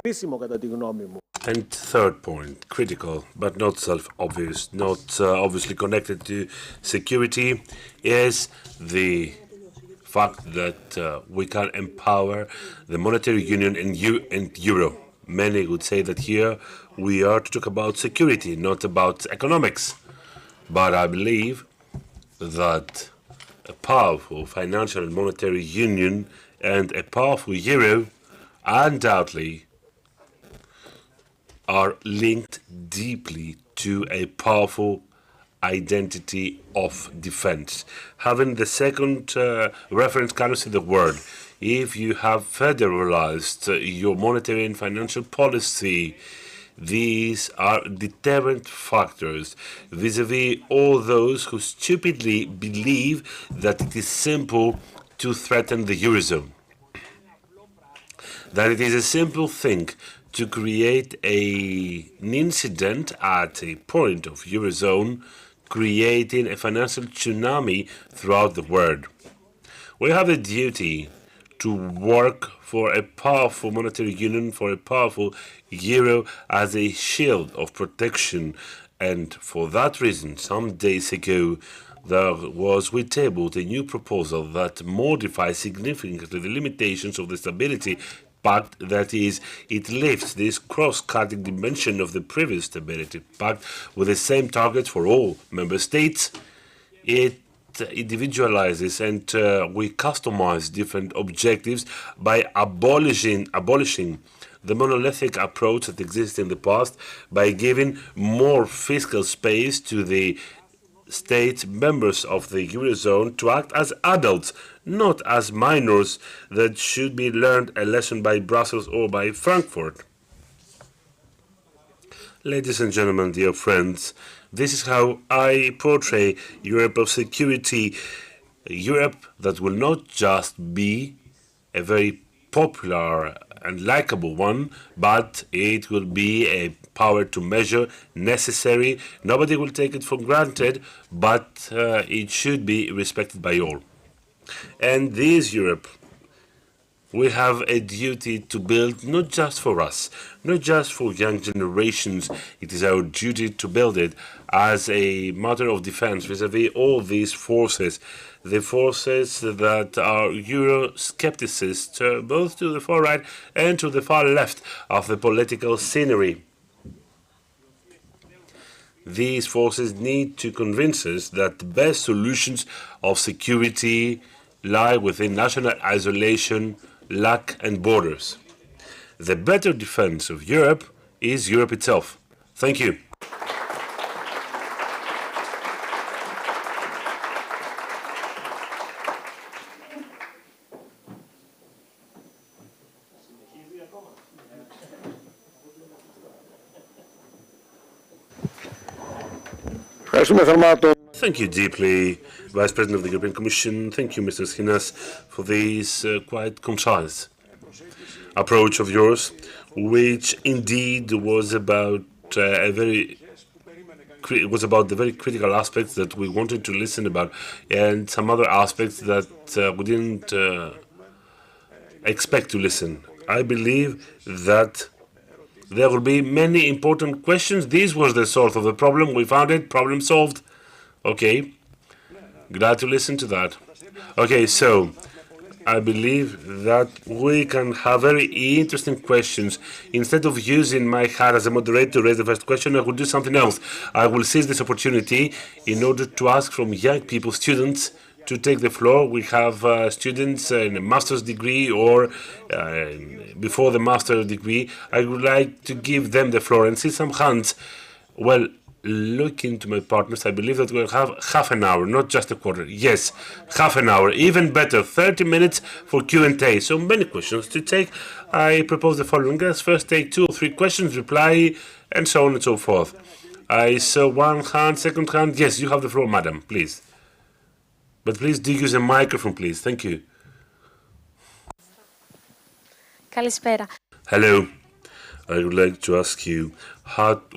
C: And third point, critical but not self-obvious, not obviously connected to security, is the fact that we can empower the monetary union and euro. Many would say that here we are to talk about security, not about economics. But I believe that a powerful financial and monetary union and a powerful euro undoubtedly are linked deeply to a powerful identity of defense. Having the second reference currency, the word, if you have federalized your monetary and financial policy, these are deterrent factors vis-à-vis all those who stupidly believe that it is simple to threaten the Eurozone. That it is a simple thing to create an incident at a point of Eurozone, creating a financial tsunami throughout the world. We have a duty to work for a powerful monetary union, for a powerful euro as a shield of protection. And for that reason, some days ago, we tabled a new proposal that modifies significantly the limitations of the Stability Pact. That is, it lifts this cross-cutting dimension of the previous Stability Pact with the same targets for all member states. It individualizes and we customize different objectives by abolishing the monolithic approach that existed in the past, by giving more fiscal space to the state members of the Eurozone to act as adults, not as minors that should be learned a lesson by Brussels or by Frankfurt. Ladies and gentlemen, dear friends, This is how I portray Europe of security, a Europe that will not just be a very popular and likable one, but it will be a power to measure necessary. Nobody will take it for granted, but it should be respected by all. And this Europe, we have a duty to build not just for us, not just for young generations. It is our duty to build it as a matter of defense vis-à-vis all these forces, the forces that are Euroscepticists, both to the far right and to the far left of the political scenery. These forces need to convince us that the best solutions of security lie within national isolation, lack and borders. The better defense of Europe is Europe itself. Thank you. Thank you deeply, Vice President of the European Commission. Thank you, Mr. Schinas, for this quite concise approach of yours, which indeed was about the very critical aspects that we wanted to listen about, and some other aspects that we didn't expect to listen. I believe that there will be many important questions. This was the source of the problem. We found it. Problem solved. Okay. Glad to listen to that. Okay, so I believe that we can have very interesting questions. Instead of using my hat as a moderator to raise the first question, I will do something else. I will seize this opportunity in order to ask from young people, students, to take the floor. We have students in a master's degree or before the master's degree. I would like to give them the floor and see some hands. Well, looking to my partners, I believe that we'll have half an hour, not just a quarter. Yes, half an hour, even better, 30 minutes for Q&A. So many questions to take. I propose the following. Let's first take 2 or 3 questions, reply, and so on and so forth. I saw one hand, second hand. Yes, you have the floor, madam, please. But please do use a microphone, please. Thank you.
N: Καλησπέρα.
C: Hello. I would like to ask you,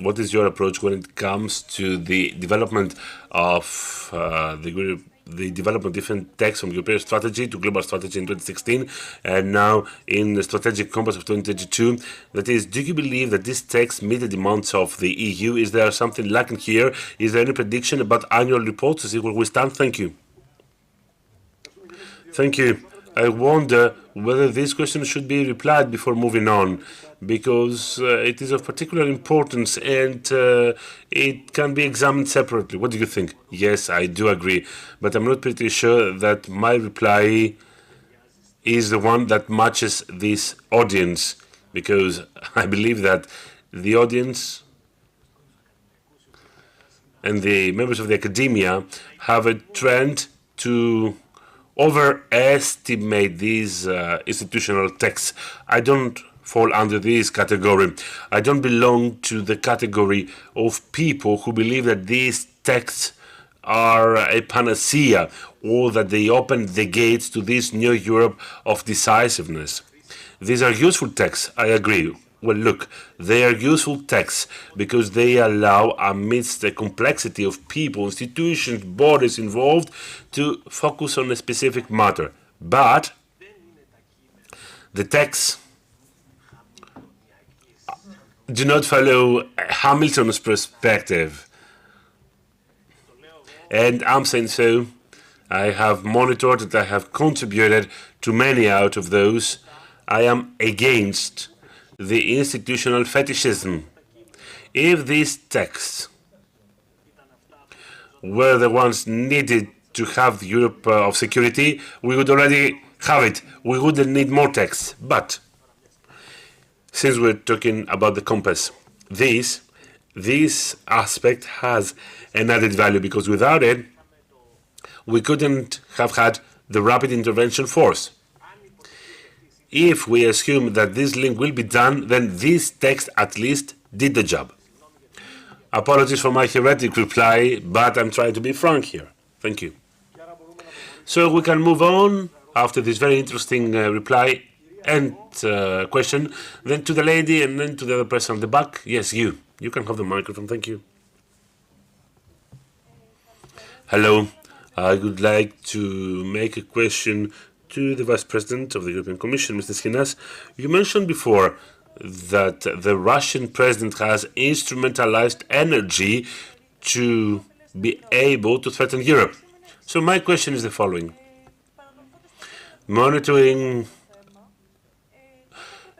C: what is your approach when it comes to the development of the development of different texts from European strategy to global strategy in 2016 and now in the strategic compass of 2022? That is, do you believe that these texts meet the demands of the EU? Is there something lacking here? Is there any prediction about annual reports to see where we stand? Thank you. Thank you. I wonder whether this question should be replied before moving on, because it is of particular importance and it can be examined separately. What do you think? Yes, I do agree, but I'm not pretty sure that my reply is the one that matches this audience, because I believe that the audience and the members of the academia have a trend to overestimate these institutional texts. I don't fall under this category. I don't belong to the category of people who believe that these texts are a panacea or that they open the gates to this new Europe of decisiveness. These are useful texts, I agree. Well, look, they are useful texts because they allow, amidst the complexity of people, institutions, bodies involved, to focus on a specific matter. But the texts do not follow Hamilton's perspective. And I'm saying so. I have monitored and I have contributed to many out of those. I am against the institutional fetishism. If these texts were the ones needed to have the Europe of security, we would already have it. We wouldn't need more texts. But since we're talking about the compass, this aspect has an added value, because without it, we couldn't have had the rapid intervention force. If we assume that this link will be done, then this text at least did the job. Apologies for my heretic reply, but I'm trying to be frank here. Thank you. So we can move on after this very interesting reply and question, then to the lady and then to the other person at the back. Yes, you. You can have the microphone. Thank you. Hello. I would like to make a question to the Vice President of the European Commission, Mr. Schinas. You mentioned before that the Russian president has instrumentalized energy to be able to threaten Europe. So my question is the following. Monitoring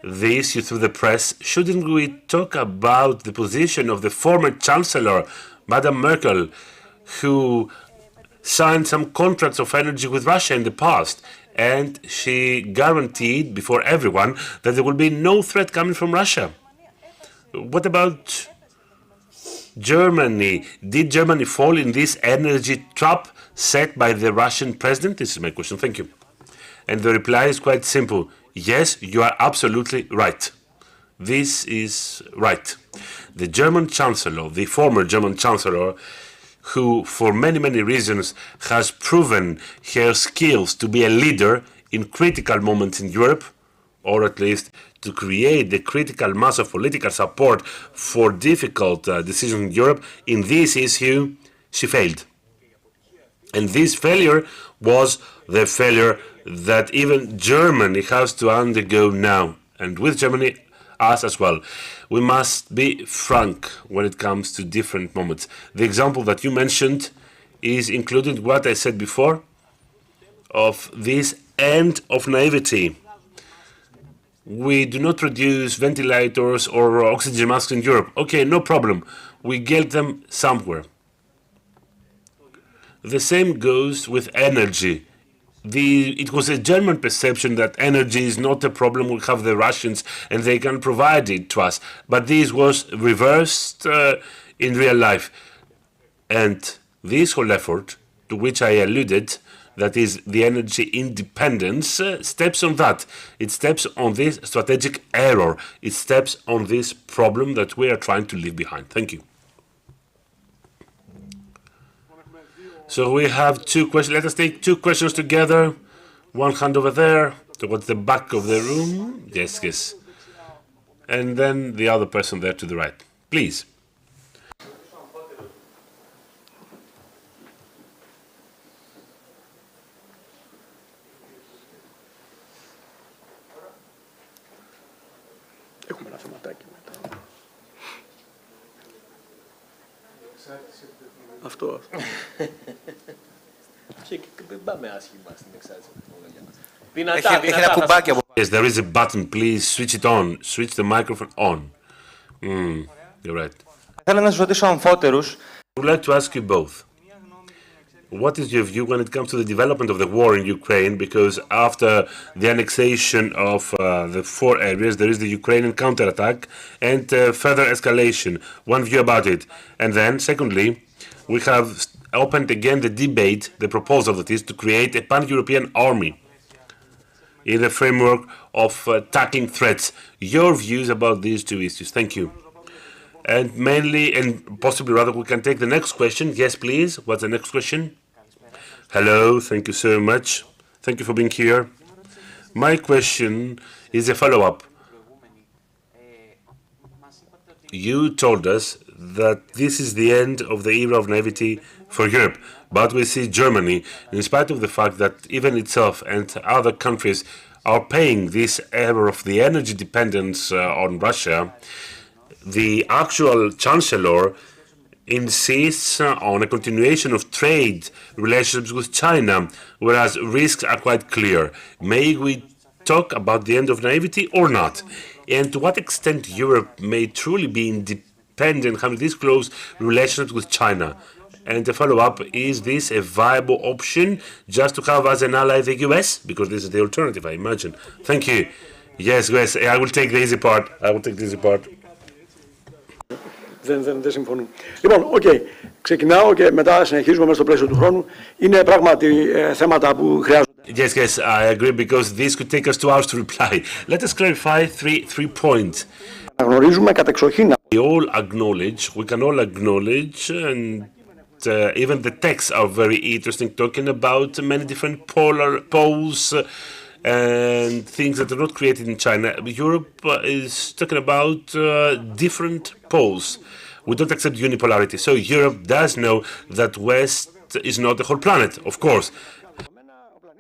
C: the issue through the press, shouldn't we talk about the position of the former Chancellor, Madame Merkel, who signed some contracts of energy with Russia in the past, and she guaranteed before everyone that there will be no threat coming from Russia? What about Germany? Did Germany fall in this energy trap set by the Russian president? This is my question. Thank you. And the reply is quite simple. Yes, you are absolutely right. This is right. The German Chancellor, the former German Chancellor, who for many, many reasons has proven her skills to be a leader in critical moments in Europe, or at least to create the critical mass of political support for difficult decisions in Europe, in this issue, she failed. And this failure was the failure that even Germany has to undergo now. And with Germany, us as well. We must be frank when it comes to different moments. The example that you mentioned is included what I said before of this end of naivety. We do not produce ventilators or oxygen masks in Europe. Okay, no problem. We get them somewhere. The same goes with energy. It was a German perception that energy is not a problem. We have the Russians and they can provide it to us. But this was reversed in real life. And this whole effort, to which I alluded, that is the energy independence, steps on that. It steps on this strategic error. It steps on this problem that we are trying to leave behind. Thank you. So we have two questions. Let us take two questions together. One hand over there, towards the back of the room. Yes, yes. And then the other person there to the right. Please.
L: Έχουμε ένα θεματάκι μετά. Αυτό.
M: Δεν πάμε άσχημα στην εξάρτηση τεχνολογία.
O: Έχει ένα κουμπάκι από...
C: Yes, there is a button. Please switch it on. Switch the microphone on. You're right.
O: Θέλω να σας ρωτήσω αμφότερους.
C: I would like to ask you both. What is your view when it comes to the development of the war in Ukraine? Because after the annexation of the four areas, there is the Ukrainian counterattack and further escalation. One view about it. And then, secondly, we have opened again the debate, the proposal that is to create a pan-European army in the framework of tackling threats. Your views about these two issues. Thank you. And mainly, and possibly rather, we can take the next question. Yes, please. What's the next question? Hello. Thank you so much. Thank you for being here. My question is a follow-up. You told us that this is the end of the era of naivety for Europe. But we see Germany, in spite of the fact that even itself and other countries are paying this error of the energy dependence on Russia, the actual Chancellor insists on a continuation of trade relationships with China, whereas risks are quite clear. May we talk about the end of naivety or not? And to what extent Europe may truly be independent, having this close relationships with China? And the follow-up, is this a viable option just to have as an ally the US? Because this is the alternative, I imagine. Thank you. Yes, yes, I will take the easy part. I will take the easy part.
L: Δεν συμφωνούν. Λοιπόν, ξεκινάω και μετά συνεχίζουμε μέσα στο πλαίσιο του χρόνου. Είναι πράγματι θέματα που χρειάζονται.
C: Yes, yes, I agree because this could take us 2 hours to reply. Let us clarify three points.
L: Γνωρίζουμε κατεξοχήν.
C: We can all acknowledge, and even the texts are very interesting, talking about many different poles and things that are not created in China. Europe is talking about different poles. We don't accept unipolarity. So Europe does know that West is not the whole planet, of course.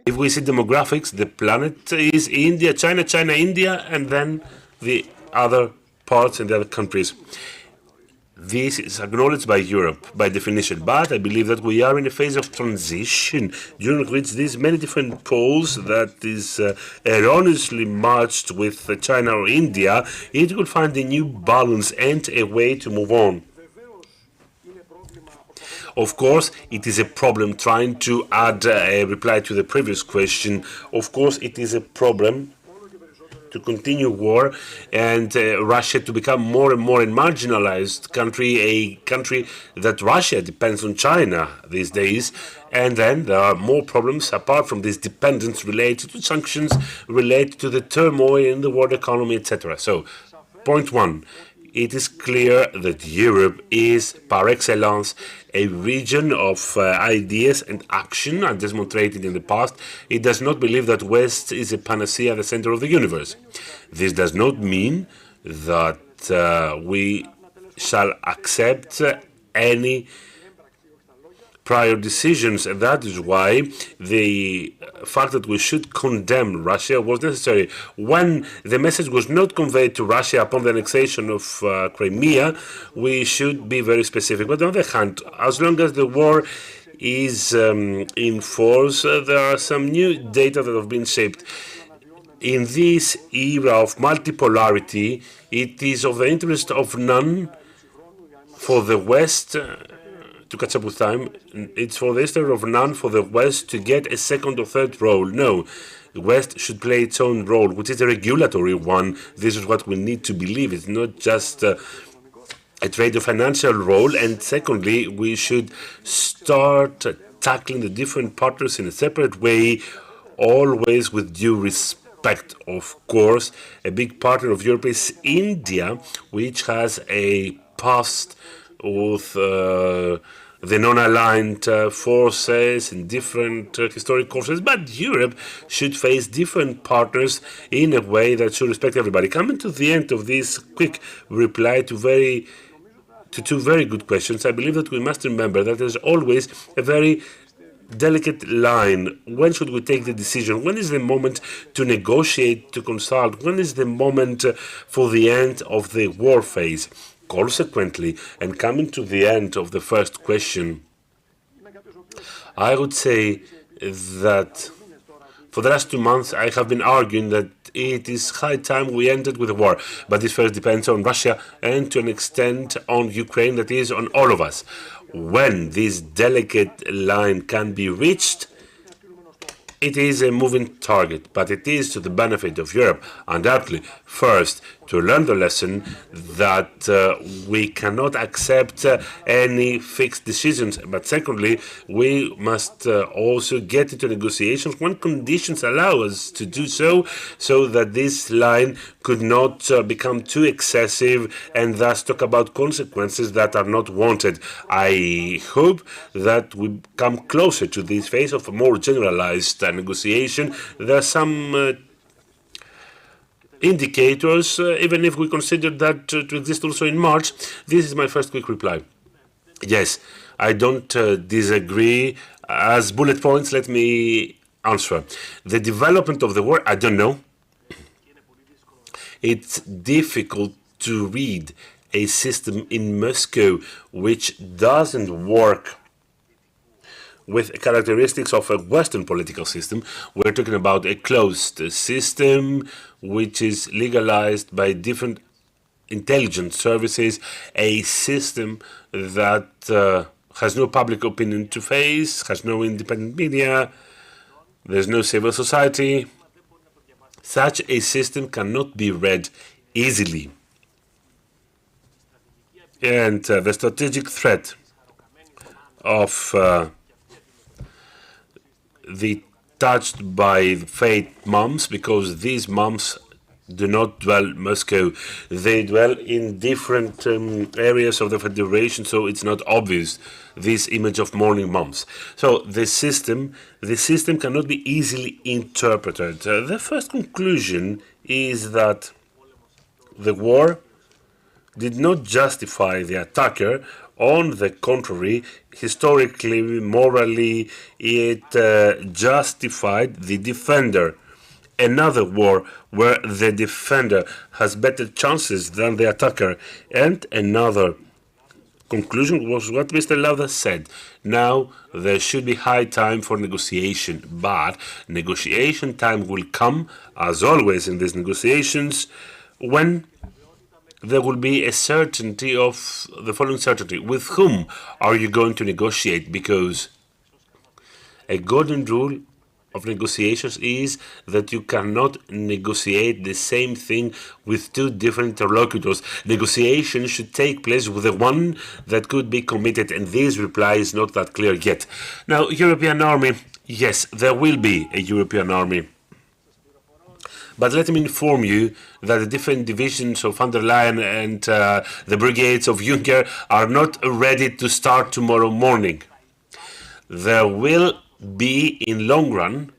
C: If we see demographics, the planet is India, China, China, India, and then the other parts and the other countries. This is acknowledged by Europe by definition, but I believe that we are in a phase of transition during which these many different poles that is erroneously merged with China or India, it will find a new balance and a way to move on. Of course, it is a problem trying to add a reply to the previous question. Of course, it is a problem to continue war and Russia to become more and more a marginalized country, a country that Russia depends on China these days. And then there are more problems apart from this dependence related to sanctions, related to the turmoil in the world economy, etc. So, point one. It is clear that Europe is, par excellence, a region of ideas and action, as demonstrated in the past. It does not believe that West is a panacea at the center of the universe. This does not mean that we shall accept any prior decisions, and that is why the fact that we should condemn Russia was necessary. When the message was not conveyed to Russia upon the annexation of Crimea, we should be very specific. But on the other hand, as long as the war is in force, there are some new data that have been shaped. In this era of multipolarity, it is of the interest of none for the West to catch up with time. It's for the interest of none for the West to get a second or third role. No, the West should play its own role, which is a regulatory one. This is what we need to believe. It's not just a trade or financial role. And secondly, we should start tackling the different partners in a separate way, always with due respect. Of course, a big partner of Europe is India, which has a past with the non-aligned forces in different historic courses, but Europe should face different partners in a way that should respect everybody. Coming to the end of this quick reply to two very good questions, I believe that we must remember that there's always a very delicate line. When should we take the decision? When is the moment to negotiate, to consult? When is the moment for the end of the war phase? Consequently, and coming to the end of the first question, I would say that for the last 2 months I have been arguing that it is high time we ended with a war. But this first depends on Russia and to an extent on Ukraine, that is on all of us. When this delicate line can be reached, it is a moving target, but it is to the benefit of Europe, undoubtedly, first, to learn the lesson that we cannot accept any fixed decisions, but secondly, we must also get into negotiations when conditions allow us to do so, so that this line could not become too excessive and thus talk about consequences that are not wanted. I hope that we come closer to this phase of a more generalized negotiation. There are some indicators, even if we consider that to exist also in March. This is my first quick reply. Yes, I don't disagree. As bullet points, let me answer. The development of the war, I don't know. It's difficult to read a system in Moscow which doesn't work with characteristics of a Western political system. We're talking about a closed system which is legalized by different intelligence services, a system that has no public opinion to face, has no independent media, there's no civil society. Such a system cannot be read easily. And the strategic threat of the touched by fate mums, because these mums do not dwell Moscow. They dwell in different areas of the federation, so it's not obvious, this image of morning months. So the system cannot be easily interpreted. The first conclusion is that the war did not justify the attacker. On the contrary, historically, morally, it justified the defender. Another war where the defender has better chances than the attacker. And another conclusion was what Mr. Lauder said. Now there should be high time for negotiation, but negotiation time will come, as always in these negotiations, when there will be a certainty of the following certainty. With whom are you going to negotiate? Because a golden rule of negotiations is that you cannot negotiate the same thing with two different interlocutors. Negotiations should take place with the one that could be committed, and this reply is not that clear yet. Now, European army, yes, there will be a European army. But let me inform you that the different divisions of von der Leyen and the brigades of Juncker are not ready to start tomorrow morning. There will be, in long run,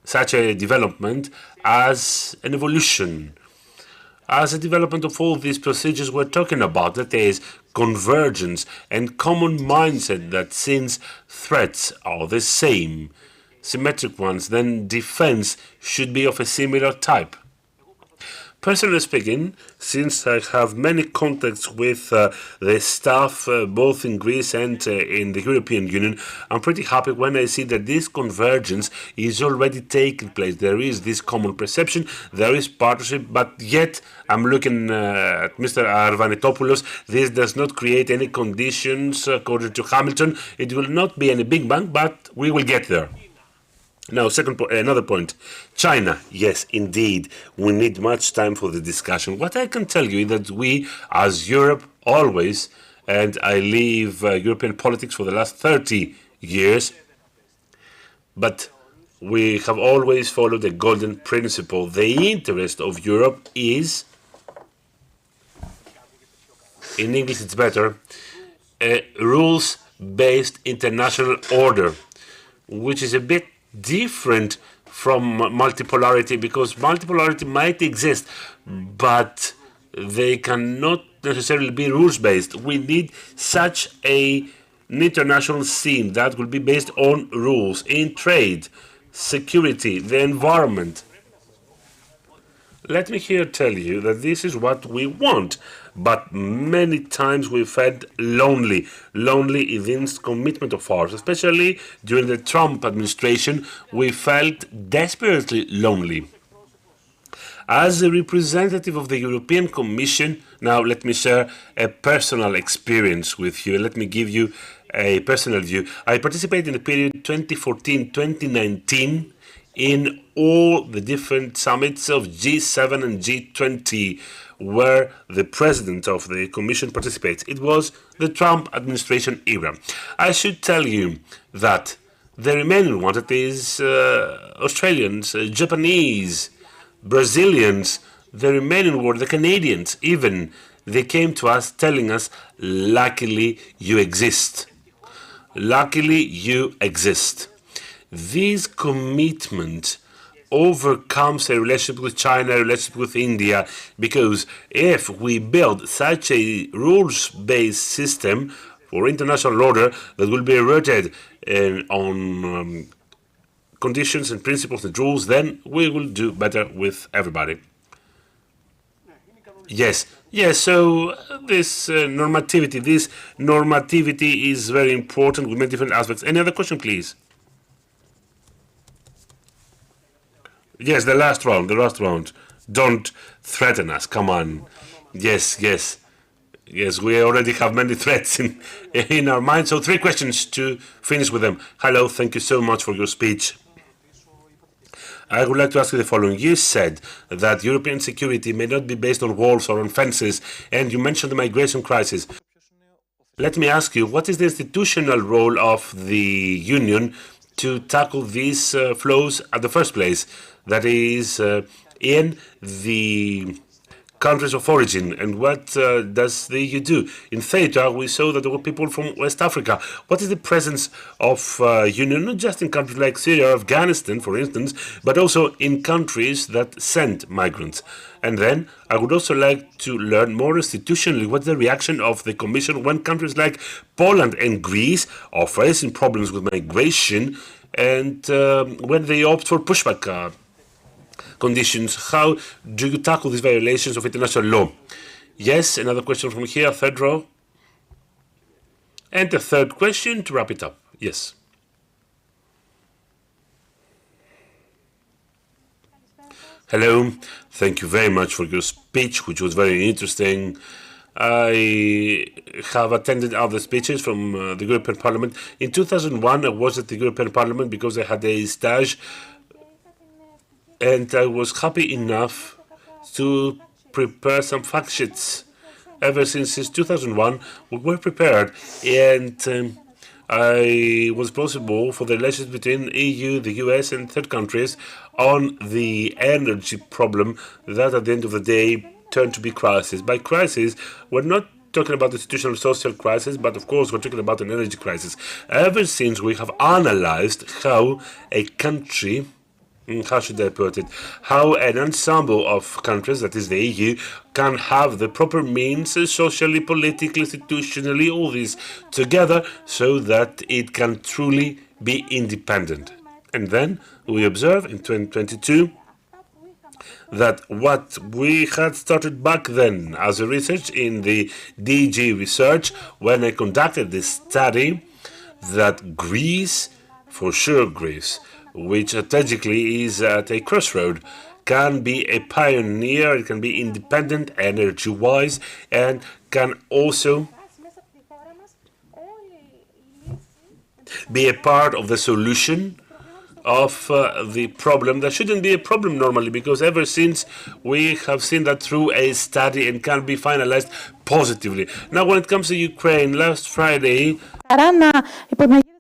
C: such a development as an evolution, as a development of all these procedures we're talking about, that is, convergence and common mindset that since threats are the same, symmetric ones, then defense should be of a similar type. Personally speaking, since I have many contacts with the staff both in Greece and in the European Union, I'm pretty happy when I see that this convergence is already taking place. There is this common perception, there is partnership, but yet I'm looking at Mr. Arvanitopoulos. This does not create any conditions according to Hamilton. It will not be any big bang, but we will get there. Now, another point. China, yes, indeed, we need much time for the discussion. What I can tell you is that we, as Europe, always, and I leave European politics for the last 30 years, but we have always followed a golden principle. The interest of Europe is, in English it's better, a rules-based international order, which is a bit different from multipolarity, because multipolarity might exist, but they cannot necessarily be rules-based. We need such an international scene that will be based on rules in trade, security, the environment. Let me here tell you that this is what we want, but many times we felt lonely in this commitment of ours, especially during the Trump administration. We felt desperately lonely. As a representative of the European Commission, now let me share a personal experience with you. Let me give you a personal view. I participated in the period 2014-2019 in all the different summits of G7 and G20 where the president of the Commission participates. It was the Trump administration era. I should tell you that the remaining ones, that is Australians, Japanese, Brazilians, the remaining were the Canadians even, they came to us telling us, luckily you exist. Luckily you exist. This commitment overcomes a relationship with China, a relationship with India, because if we build such a rules-based system for international order that will be rooted on conditions and principles and rules, then we will do better with everybody. Yes, so this normativity is very important with many different aspects. Any other question, please? Yes, the last round. Don't threaten us, come on. Yes, we already have many threats in our mind. So 3 questions to finish with them. Hello, thank you so much for your speech. I would like to ask you the following. You said that European security may not be based on walls or on fences, and you mentioned the migration crisis. Let me ask you, what is the institutional role of the Union to tackle these flows at the first place? That is, in the countries of origin. And what does the EU do? In Theta, we saw that there were people from West Africa. What is the presence of Union, not just in countries like Syria or Afghanistan, for instance, but also in countries that send migrants? And then I would also like to learn more institutionally what's the reaction of the Commission when countries like Poland and Greece are facing problems with migration and when they opt for pushback conditions. How do you tackle these violations of international law? Yes, another question from here, third row. And the third question to wrap it up. Yes. Hello, thank you very much for your speech, which was very interesting. I have attended other speeches from the European Parliament. In 2001, I was at the European Parliament because I had a stage, and I was happy enough to prepare some fact sheets. Ever since 2001, we were prepared, and I was responsible for the relations between EU, the US, and third countries on the energy problem that, at the end of the day, turned to be crisis. By crisis, we're not talking about the institutional social crisis, but of course we're talking about an energy crisis. Ever since we have analyzed how a country, how should I put it, how an ensemble of countries, that is the EU, can have the proper means, socially, politically, institutionally, all this together, so that it can truly be independent. And then we observe in 2022 that what we had started back then as a research in the DG research, when I conducted this study, that Greece, for sure Greece, which strategically is at a crossroad, can be a pioneer, it can be independent energy-wise, and can also be a part of the solution of the problem. That shouldn't be a problem normally, because ever since we have seen that through a study and can be finalized positively. Now, when it comes to Ukraine, last Friday, I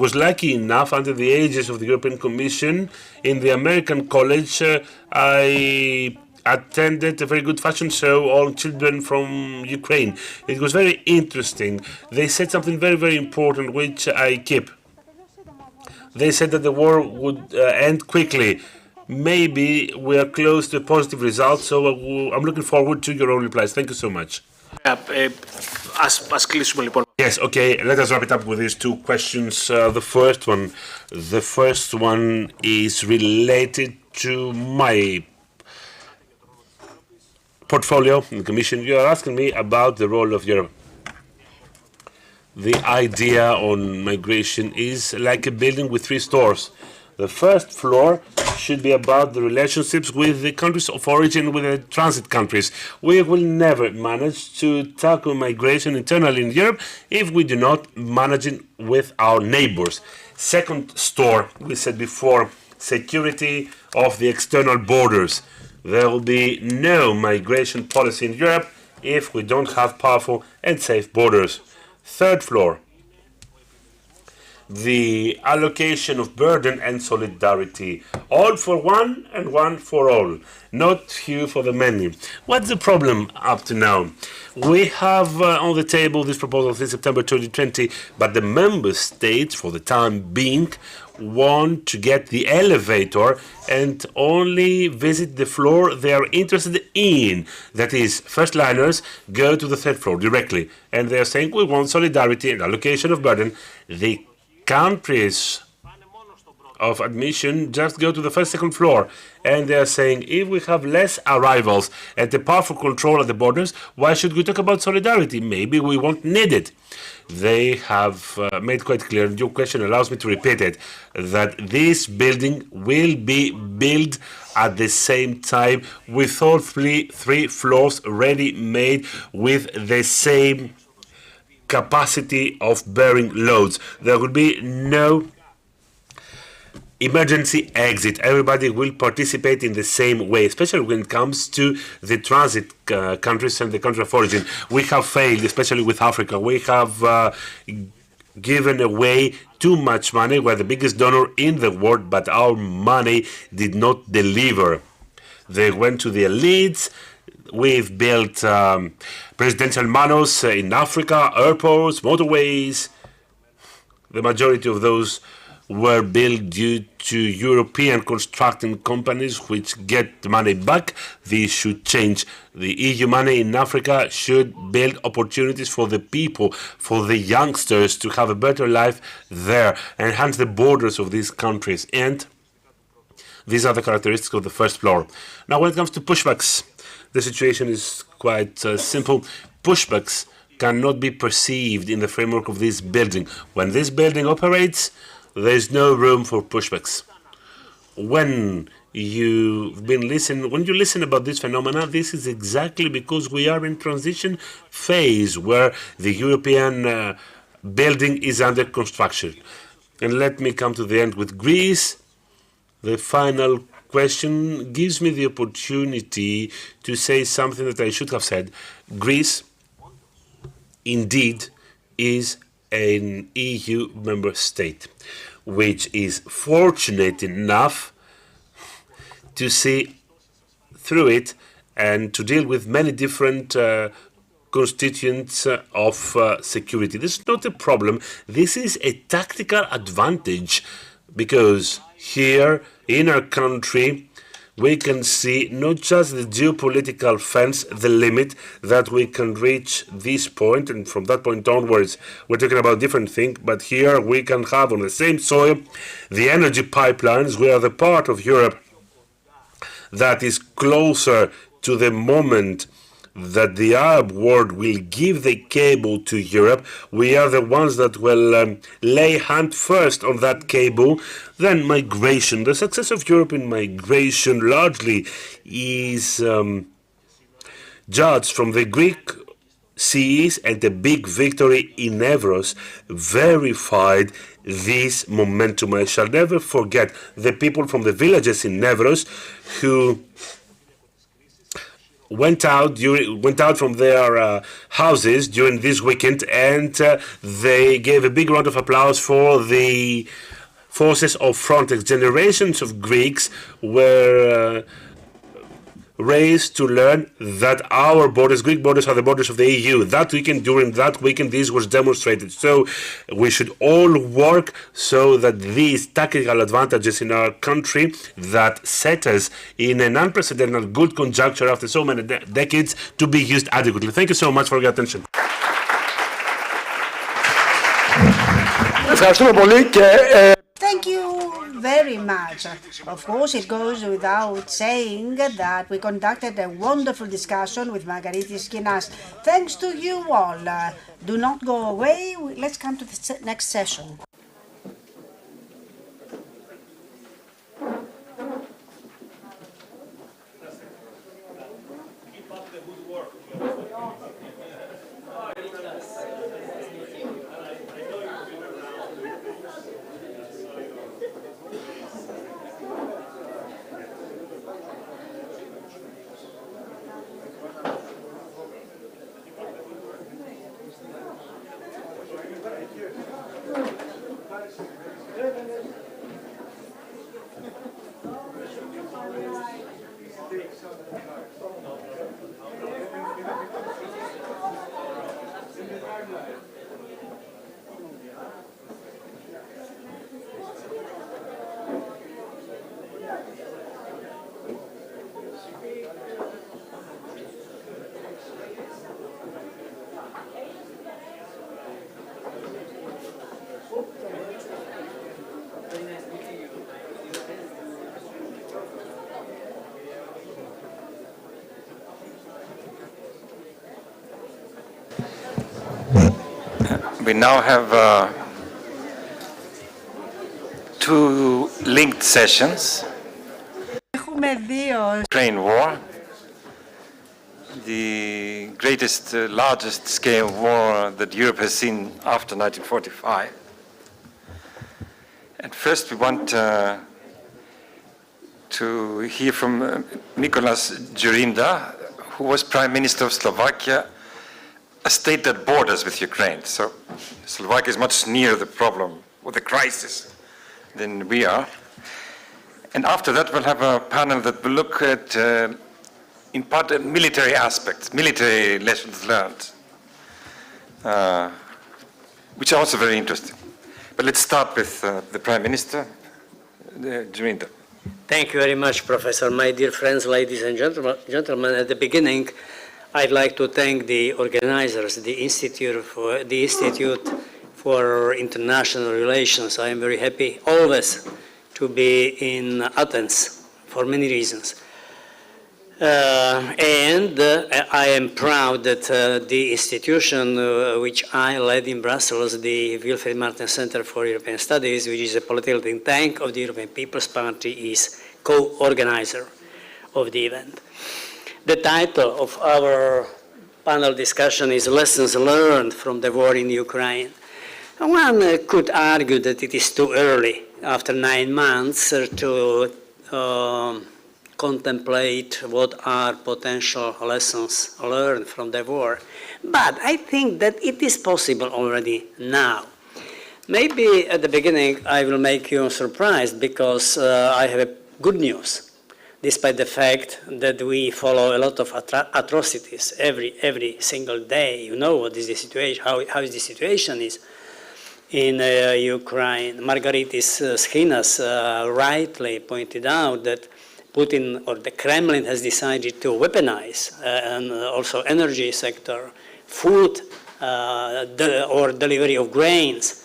C: was lucky enough, under the aegis of the European Commission, in the American College, I attended a very good fashion show on children from Ukraine. It was very interesting. They said something very, very important, which I keep. They said that the war would end quickly. Maybe we are close to a positive result, so I'm looking forward to your own replies. Thank you so much. Yes, okay, let us wrap it up with these two questions. The first one is related to my portfolio in the Commission. You are asking me about the role of Europe. The idea on migration is like a building with three floors. The first floor should be about the relationships with the countries of origin, with the transit countries. We will never manage to tackle migration internally in Europe if we do not manage it with our neighbors. Second store, we said before, security of the external borders. There will be no migration policy in Europe if we don't have powerful and safe borders. Third floor, the allocation of burden and solidarity. All for one and one for all, not few for the many. What's the problem up to now? We have on the table this proposal since September 2020, but the member states, for the time being, want to get the elevator and only visit the floor they are interested in. That is, first liners go to the third floor directly, and they are saying we want solidarity and allocation of burden. The countries of admission just go to the first, second floor, and they are saying if we have less arrivals and a powerful control at the borders, why should we talk about solidarity? Maybe we won't need it. They have made quite clear, and your question allows me to repeat it, that this building will be built at the same time with all three floors ready made with the same capacity of bearing loads. There will be no emergency exit. Everybody will participate in the same way, especially when it comes to the transit countries and the country of origin. We have failed, especially with Africa. We have given away too much money. We're the biggest donor in the world, but our money did not deliver. They went to the elites. We've built presidential manors in Africa, airports, motorways. The majority of those were built due to European constructing companies which get the money back. This should change. The EU money in Africa should build opportunities for the people, for the youngsters to have a better life there, enhance the borders of these countries. And these are the characteristics of the first floor. Now, when it comes to pushbacks, the situation is quite simple. Pushbacks cannot be perceived in the framework of this building. When this building operates, there's no room for pushbacks. When you listen about this phenomena, this is exactly because we are in transition phase where the European building is under construction. And let me come to the end with Greece. The final question gives me the opportunity to say something that I should have said. Greece, indeed, is an EU member state, which is fortunate enough to see through it and to deal with many different constituents of security. This is not a problem. This is a tactical advantage because here in our country, we can see not just the geopolitical fence, the limit that we can reach this point, and from that point onwards, we're talking about different things, but here we can have on the same soil the energy pipelines. We are the part of Europe that is closer to the moment that the Arab world will give the cable to Europe. We are the ones that will lay hand first on that cable. Then migration. The success of Europe in migration largely is judged from the Greek seas, and the big victory in Evros verified this momentum. I shall never forget the people from the villages in Evros who went out from their houses during this weekend, and they gave a big round of applause for the forces of Frontex. Generations of Greeks were raised to learn that our borders, Greek borders, are the borders of the EU. That weekend, during that weekend, this was demonstrated. So we should all work so that these tactical advantages in our country that set us in an unprecedented good conjuncture after so many decades to be used adequately. Thank you so much for your attention.
D: Thank you very much. Of course, it goes without saying that we conducted a wonderful discussion with Margaritis Kinas. Thanks to you all. Do not go away. Let's come to the next session.
P: We now have two linked sessions. Ukraine war, the greatest, largest scale war that Europe has seen after 1945. And first we want to hear from Mikolas Dzurinda, who was Prime Minister of Slovakia, a state that borders with Ukraine. So Slovakia is much nearer the problem or the crisis than we are. And after that, we'll have a panel that will look at, in part, military aspects, military lessons learned, which are also very interesting. But let's start with the Prime Minister, Jaminder.
Q: Thank you very much, Professor. My dear friends, ladies and gentlemen, at the beginning, I'd like to thank the organizers, the Institute for International Relations. I am very happy always to be in Athens for many reasons. And I am proud that the institution which I led in Brussels, the Wilfried Martens Center for European Studies, which is a political think tank of the European People's Party, is co-organizer of the event. The title of our panel discussion is Lessons Learned from the War in Ukraine. One could argue that it is too early, after 9 months, to contemplate what are potential lessons learned from the war. But I think that it is possible already now. Maybe at the beginning I will make you surprised because I have good news. Despite the fact that we follow a lot of atrocities every single day, you know what is the situation, how the situation is in Ukraine. Margaritis Schinas rightly pointed out that Putin or the Kremlin has decided to weaponize and also energy sector, food or delivery of grains.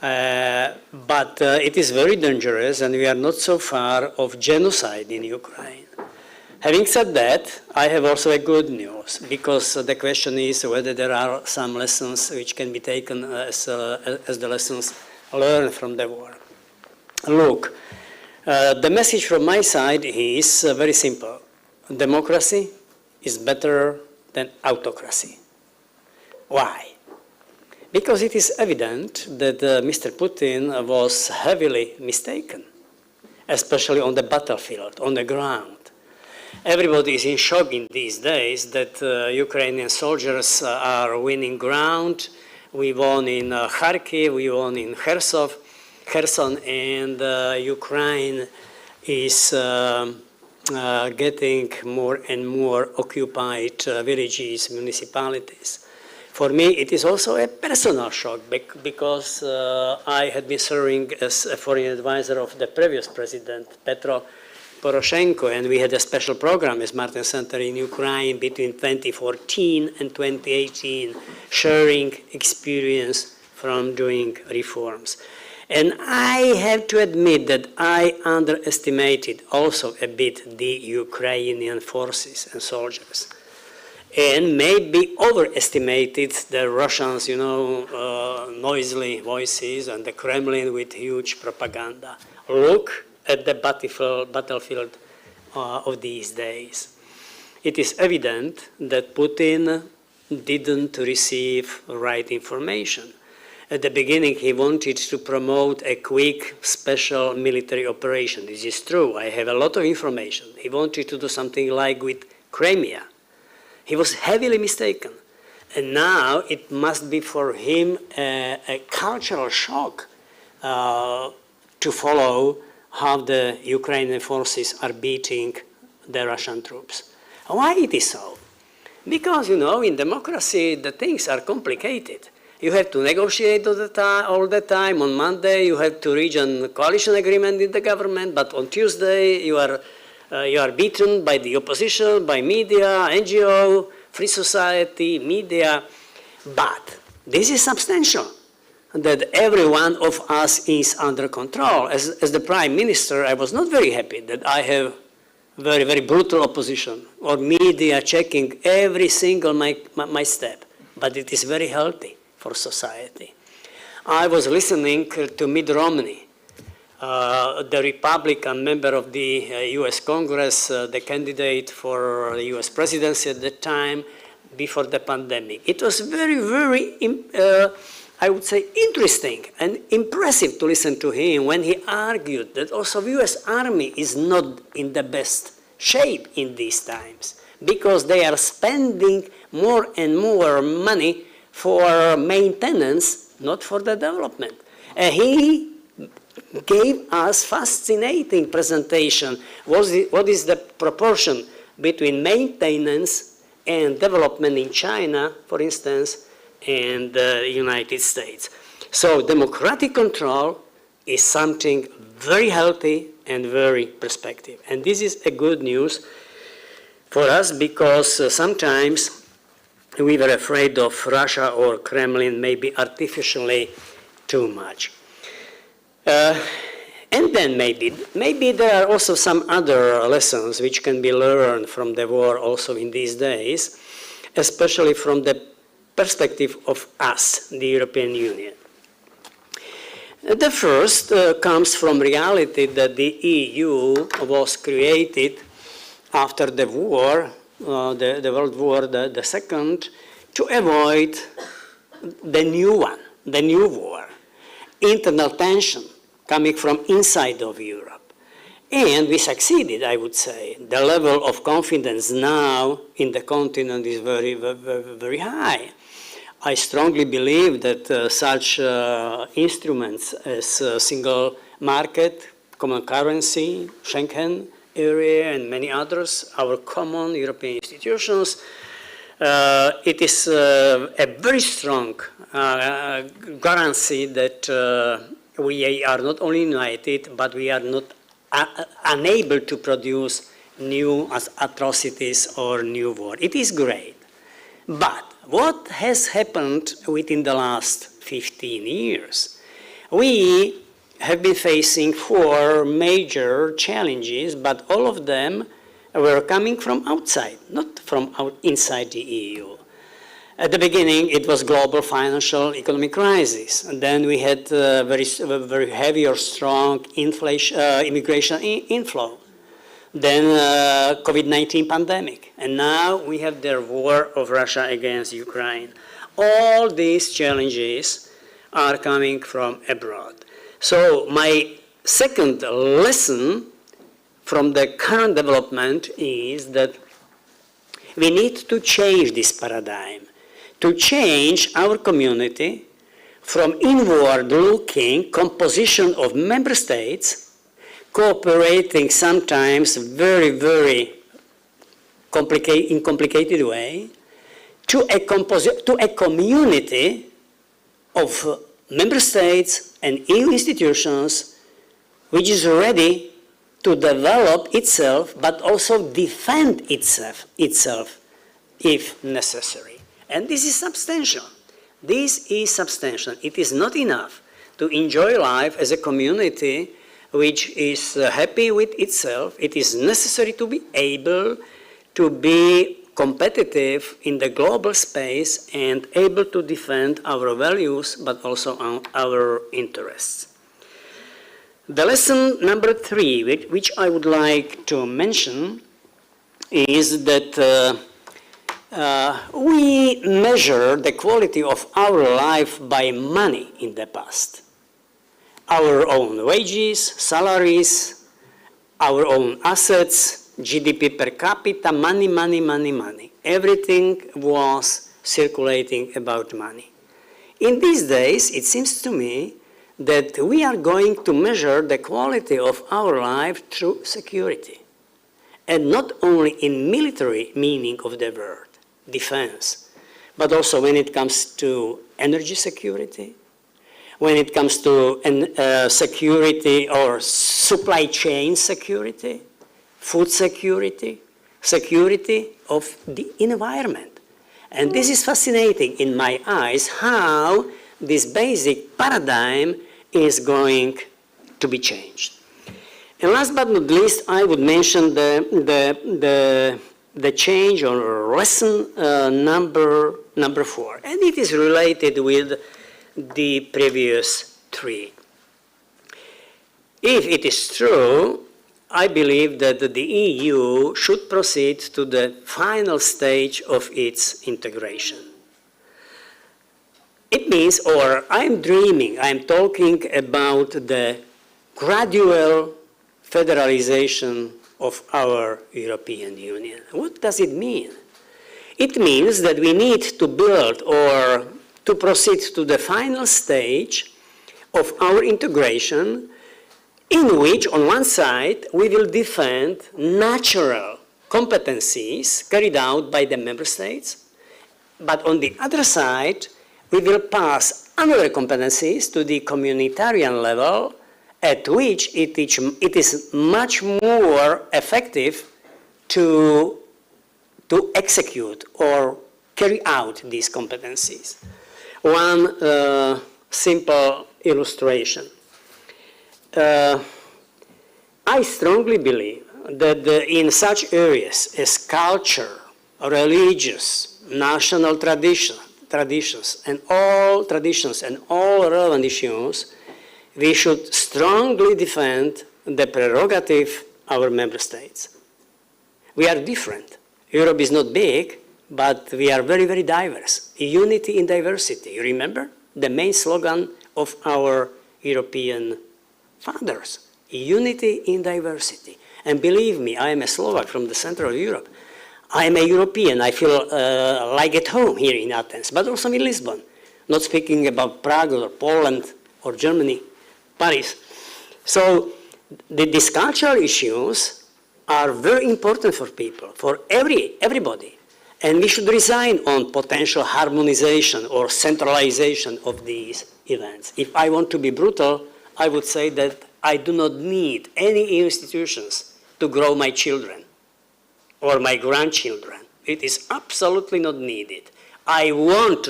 Q: But it is very dangerous, and we are not so far of genocide in Ukraine. Having said that, I have also a good news, because the question is whether there are some lessons which can be taken as the lessons learned from the war. Look, the message from my side is very simple. Democracy is better than autocracy. Why? Because it is evident that Mr. Putin was heavily mistaken, especially on the battlefield, on the ground. Everybody is in shock in these days that Ukrainian soldiers are winning ground. We won in Kharkiv, we won in Kherson, and Ukraine is getting more and more occupied villages, municipalities. For me, it is also a personal shock because I had been serving as a foreign advisor of the previous president, Petro Poroshenko, and we had a special program as Martens Center in Ukraine between 2014 and 2018, sharing experience from doing reforms. And I have to admit that I underestimated also a bit the Ukrainian forces and soldiers, and maybe overestimated the Russians, noisy voices and the Kremlin with huge propaganda. Look at the battlefield of these days. It is evident that Putin didn't receive right information. At the beginning, he wanted to promote a quick, special military operation. This is true. I have a lot of information. He wanted to do something like with Crimea. He was heavily mistaken. And now it must be for him a cultural shock to follow how the Ukrainian forces are beating the Russian troops. Why it is so? Because, in democracy, the things are complicated. You have to negotiate all the time. On Monday, you have to reach a coalition agreement in the government, but on Tuesday, you are beaten by the opposition, by media, NGO, free society, media. But this is substantial, that every one of us is under control. As the Prime Minister, I was not very happy that I have very, very brutal opposition or media checking every single my step. But it is very healthy for society. I was listening to Mitt Romney, the Republican member of the US Congress, the candidate for the US presidency at the time before the pandemic. It was very, very, I would say, interesting and impressive to listen to him when he argued that also the US Army is not in the best shape in these times because they are spending more and more money for maintenance, not for the development. He gave us fascinating presentation. What is the proportion between maintenance and development in China, for instance, and the United States. So democratic control is something very healthy and very perspective. And this is a good news for us because sometimes we were afraid of Russia or Kremlin maybe artificially too much. And then maybe there are also some other lessons which can be learned from the war also in these days, especially from the perspective of us, the European Union. The first comes from reality that the EU was created after the war, the World War II, to avoid the new one, the new war, internal tension coming from inside of Europe. And we succeeded, I would say. The level of confidence now in the continent is very, very, very high. I strongly believe that such instruments as single market, common currency, Schengen area, and many others, our common European institutions, it is a very strong guarantee that we are not only united, but we are not unable to produce new atrocities or new war. It is great. But what has happened within the last 15 years? We have been facing 4 major challenges, but all of them were coming from outside, not from inside the EU. At the beginning, it was global financial economic crisis. And then we had very heavy or strong immigration inflow. Then COVID-19 pandemic. And now we have the war of Russia against Ukraine. All these challenges are coming from abroad. So my second lesson from the current development is that we need to change this paradigm, to change our community from inward-looking composition of member states, cooperating sometimes very, very complicated way, to a community of member states and EU institutions which is ready to develop itself but also defend itself if necessary. And this is substantial. This is substantial. It is not enough to enjoy life as a community which is happy with itself. It is necessary to be able to be competitive in the global space and able to defend our values but also our interests. The lesson number 3, which I would like to mention, is that we measure the quality of our life by money in the past. Our own wages, salaries, our own assets, GDP per capita, money, money, money, money. Everything was circulating about money. In these days, it seems to me that we are going to measure the quality of our life through security. And not only in military meaning of the word, defense, but also when it comes to energy security, when it comes to security or supply chain security, food security, security of the environment. And this is fascinating in my eyes, how this basic paradigm is going to be changed. And last but not least, I would mention the change or lesson number 4. And it is related with the previous 3. If it is true, I believe that the EU should proceed to the final stage of its integration. It means, or I'm dreaming, I'm talking about the gradual federalization of our European Union. What does it mean? It means that we need to build or to proceed to the final stage of our integration in which, on one side, we will defend natural competencies carried out by the member states, but on the other side, we will pass other competencies to the communitarian level, at which it is much more effective to execute or carry out these competencies. One simple illustration. I strongly believe that in such areas as culture, religious, national traditions, and all relevant issues, we should strongly defend the prerogative of our member states. We are different. Europe is not big, but we are very, very diverse. Unity in diversity. You remember the main slogan of our European fathers? Unity in diversity. And believe me, I am a Slovak from the center of Europe. I am a European. I feel like at home here in Athens, but also in Lisbon. Not speaking about Prague or Poland or Germany, Paris. So these cultural issues are very important for people, for everybody. And we should resign on potential harmonization or centralization of these events. If I want to be brutal, I would say that I do not need any institutions to grow my children or my grandchildren. It is absolutely not needed. I want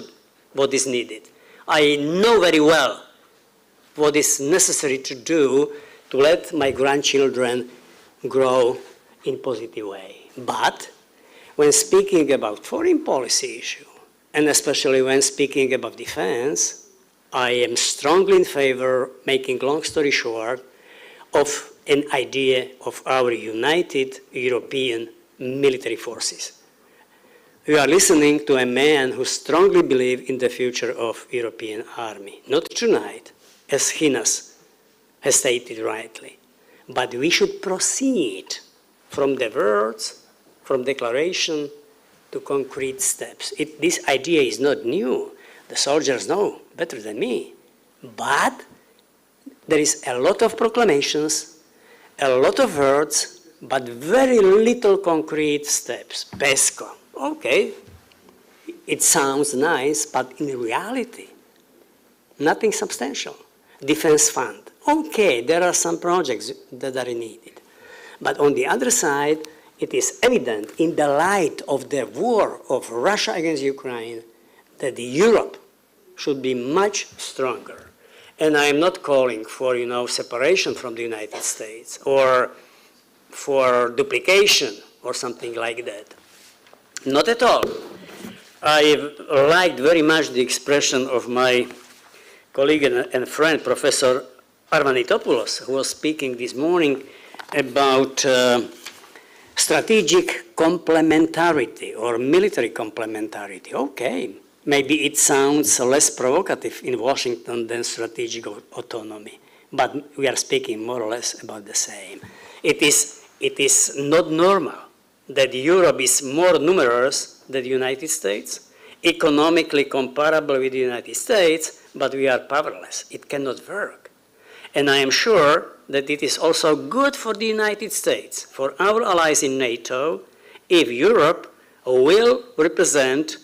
Q: what is needed. I know very well what is necessary to do to let my grandchildren grow in a positive way. But when speaking about foreign policy issue, and especially when speaking about defense, I am strongly in favor, making long story short, of an idea of our united European military forces. We are listening to a man who strongly believes in the future of European army. Not tonight, as Hinas has stated rightly, but we should proceed from the words, from declaration to concrete steps. This idea is not new. The soldiers know better than me. But there is a lot of proclamations, a lot of words, but very little concrete steps. PESCO, okay, it sounds nice, but in reality, nothing substantial. Defense fund, okay, there are some projects that are needed. But on the other side, it is evident in the light of the war of Russia against Ukraine that Europe should be much stronger. And I am not calling for, separation from the United States or for duplication or something like that. Not at all. I liked very much the expression of my colleague and friend, Professor Arvanitopoulos, who was speaking this morning about strategic complementarity or military complementarity. Okay, maybe it sounds less provocative in Washington than strategic autonomy, but we are speaking more or less about the same. It is not normal that Europe is more numerous than the United States, economically comparable with the United States, but we are powerless. It cannot work. And I am sure that it is also good for the United States, for our allies in NATO, if Europe will represent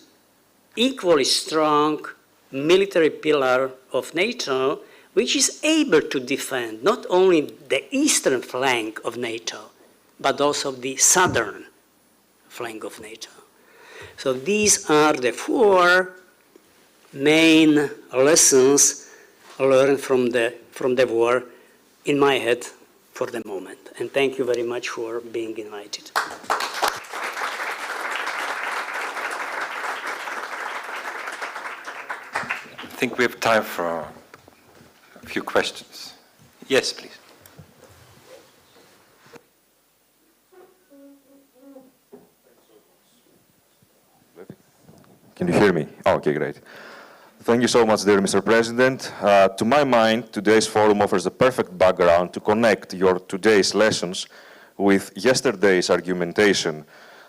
Q: equally strong military pillar of NATO, which is able to defend not only the eastern flank of NATO, but also the southern flank of NATO. So these are the four main lessons learned from the war in my head for the moment. And thank you very much for being invited.
P: I think we have time for a few questions. Yes, please.
R: Can you hear me? Oh, okay, great. Thank you so much, dear Mr. President. To my mind, today's forum offers the perfect background to connect your today's lessons with yesterday's argumentation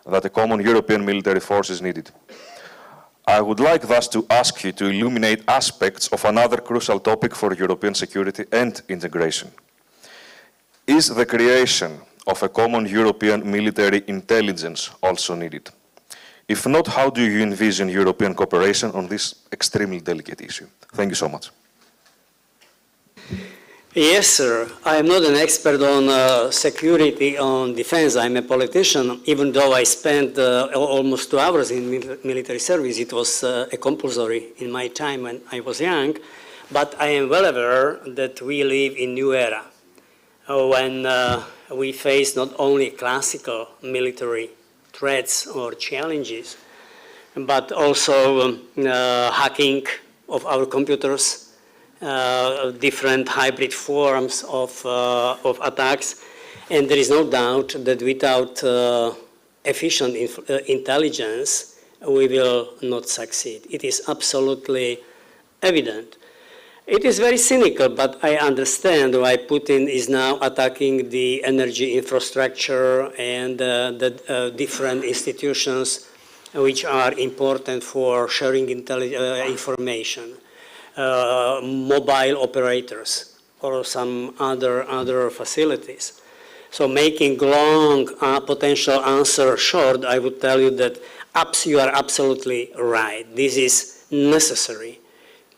R: that a common European military force is needed. I would like thus to ask you to illuminate aspects of another crucial topic for European security and integration. Is the creation of a common European military intelligence also needed? If not, how do you envision European cooperation on this extremely delicate issue? Thank you so much.
Q: Yes, sir. I am not an expert on security, on defense. I'm a politician. Even though I spent almost 2 hours in military service, it was a compulsory in my time when I was young. But I am well aware that we live in a new era when we face not only classical military threats or challenges, but also hacking of our computers, different hybrid forms of attacks. And there is no doubt that without efficient intelligence, we will not succeed. It is absolutely evident. It is very cynical, but I understand why Putin is now attacking the energy infrastructure and the different institutions which are important for sharing information, mobile operators or some other facilities. So making long potential answer short, I would tell you that you are absolutely right. This is necessary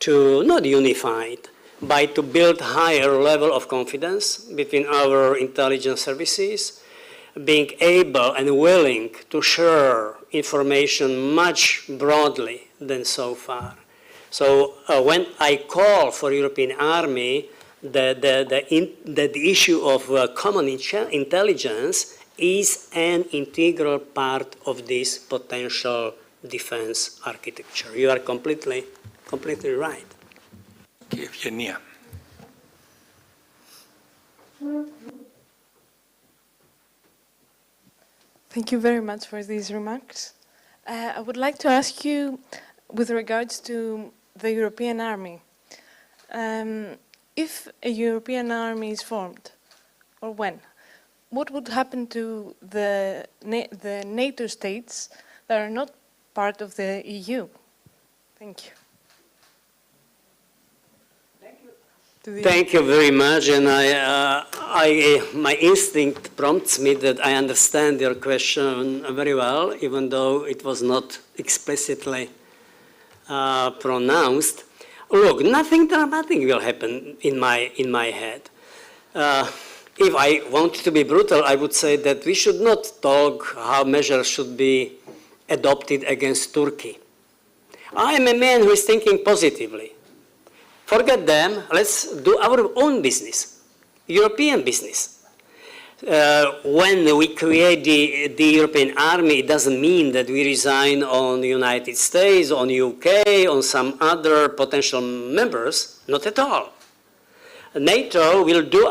Q: to not unified, but to build higher level of confidence between our intelligence services, being able and willing to share information much broadly than so far. So when I call for European army, the issue of common intelligence is an integral part of this potential defense architecture. You are completely right.
S: Thank you very much for these remarks. I would like to ask you, with regards to the European army, if a European army is formed, or when, what would happen to the NATO states that are not part of the EU? Thank you.
Q: Thank you very much, and my instinct prompts me that I understand your question very well, even though it was not explicitly pronounced. Look, nothing dramatic will happen in my head. If I want to be brutal, I would say that we should not talk how measures should be adopted against Turkey. I am a man who is thinking positively. Forget them, let's do our own business, European business. When we create the European army, it doesn't mean that we resign on the United States, on UK, on some other potential members, not at all. NATO will do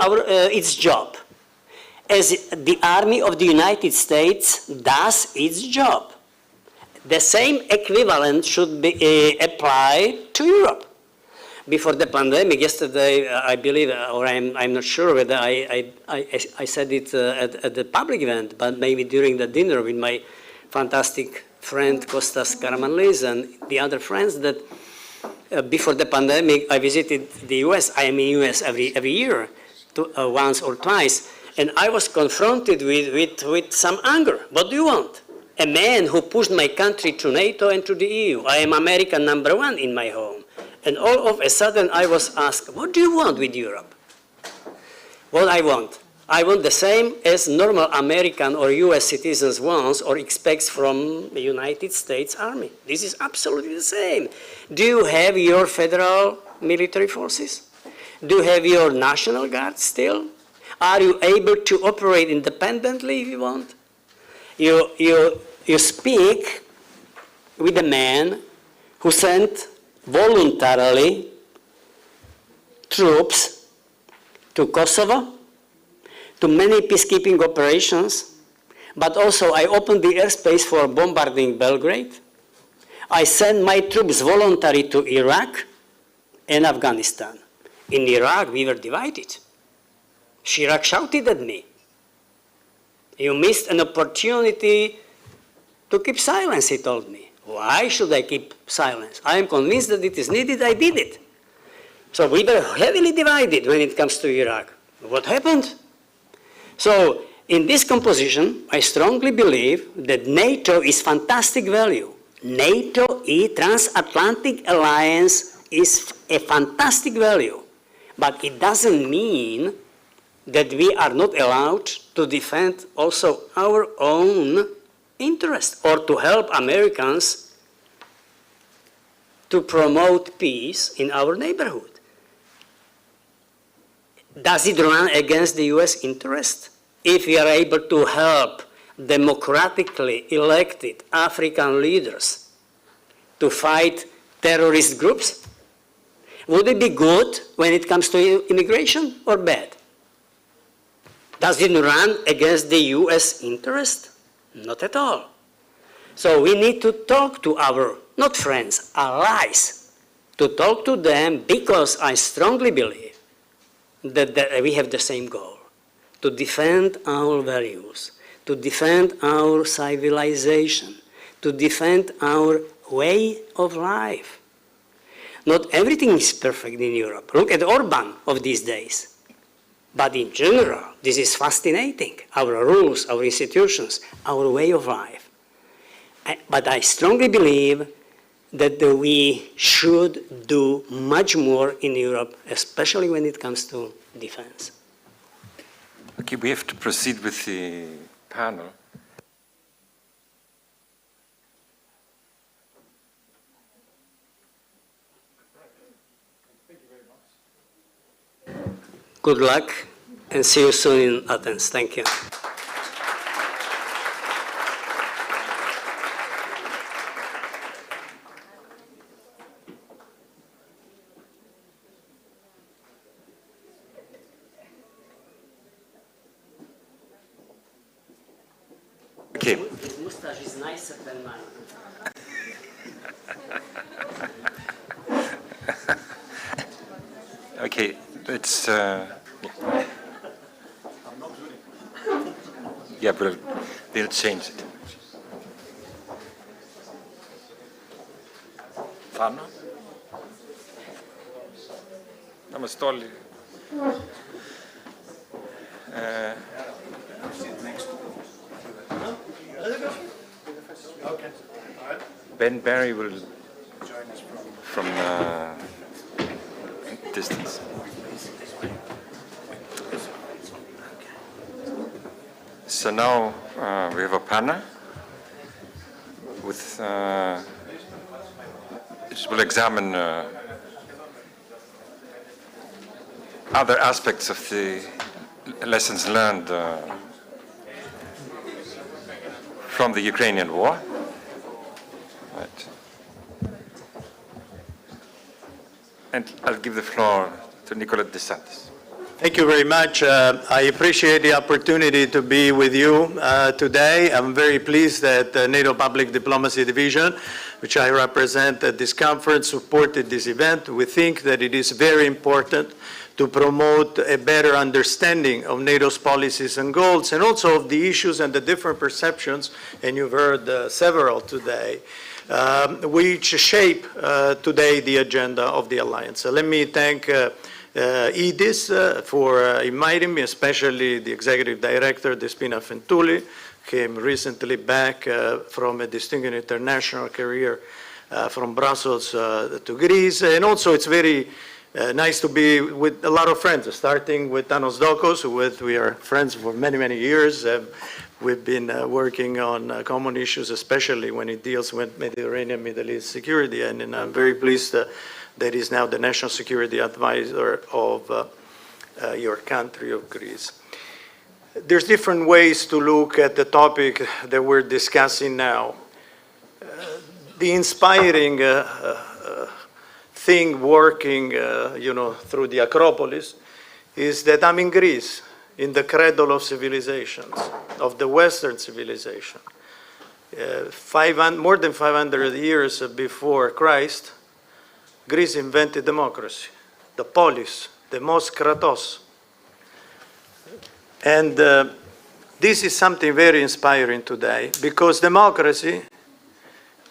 Q: its job, as the army of the United States does its job. The same equivalent should be applied to Europe. Before the pandemic, yesterday, I believe, or I'm not sure whether I said it at the public event, but maybe during the dinner with my fantastic friend Kostas Karamanlis and the other friends, that before the pandemic, I visited the US. I am in the US every year, once or twice, and I was confronted with some anger. What do you want? A man who pushed my country to NATO and to the EU. I am American #1 in my home. And all of a sudden I was asked, what do you want with Europe? What I want? I want the same as normal American or US citizens wants or expects from the United States Army. This is absolutely the same. Do you have your federal military forces? Do you have your National Guard still? Are you able to operate independently if you want? You speak with a man who sent voluntarily troops to Kosovo, to many peacekeeping operations, but also I opened the airspace for bombarding Belgrade. I sent my troops voluntarily to Iraq and Afghanistan. In Iraq, we were divided. Chirac shouted at me, "You missed an opportunity to keep silence," he told me. Why should I keep silence? I am convinced that it is needed, I did it. So we were heavily divided when it comes to Iraq. What happened? So in this composition, I strongly believe that NATO is fantastic value. NATO, transatlantic alliance, is a fantastic value. But it doesn't mean that we are not allowed to defend also our own interest or to help Americans to promote peace in our neighborhood. Does it run against the US interest? If we are able to help democratically elected African leaders to fight terrorist groups, would it be good when it comes to immigration or bad? Does it run against the US interest? Not at all. So we need to talk to our, not friends, allies, to talk to them because I strongly believe that we have the same goal, to defend our values, to defend our civilization, to defend our way of life. Not everything is perfect in Europe. Look at Orban of these days. But in general, this is fascinating, our rules, our institutions, our way of life. But I strongly believe that we should do much more in Europe, especially when it comes to defense.
P: Okay, we have to proceed with the panel.
Q: Good luck, and see you soon in Athens. Thank you.
P: Okay.
Q: His mustache is nicer than mine.
P: Okay, it's yeah, we'll change it. Fanno? Να μας τόλοι. Ben Barry will join us from distance. So now we have a panel with which will examine other aspects of the lessons learned from the Ukrainian war. Right. And I'll give the floor to Nicolas DeSantis.
T: Thank you very much. I appreciate the opportunity to be with you today. I'm very pleased that the NATO Public Diplomacy Division, which I represent at this conference, supported this event. We think that it is very important to promote a better understanding of NATO's policies and goals, and also of the issues and the different perceptions, and you've heard several today, which shape today the agenda of the alliance. So let me thank EDIS for inviting me, especially the Executive Director, Despina Fentuli, came recently back from a distinguished international career from Brussels to Greece. And also it's very nice to be with a lot of friends, starting with Tanos Dokos, who we are friends for many, many years. We've been working on common issues, especially when it deals with Mediterranean, Middle East security. And I'm very pleased that he's now the National Security Advisor of your country, of Greece. There's different ways to look at the topic that we're discussing now. The inspiring thing working, through the Acropolis is that I'm in Greece, in the cradle of civilizations, of the Western civilization. More than 500 years before Christ, Greece invented democracy, the polis, the mos kratos. And this is something very inspiring today, because democracy,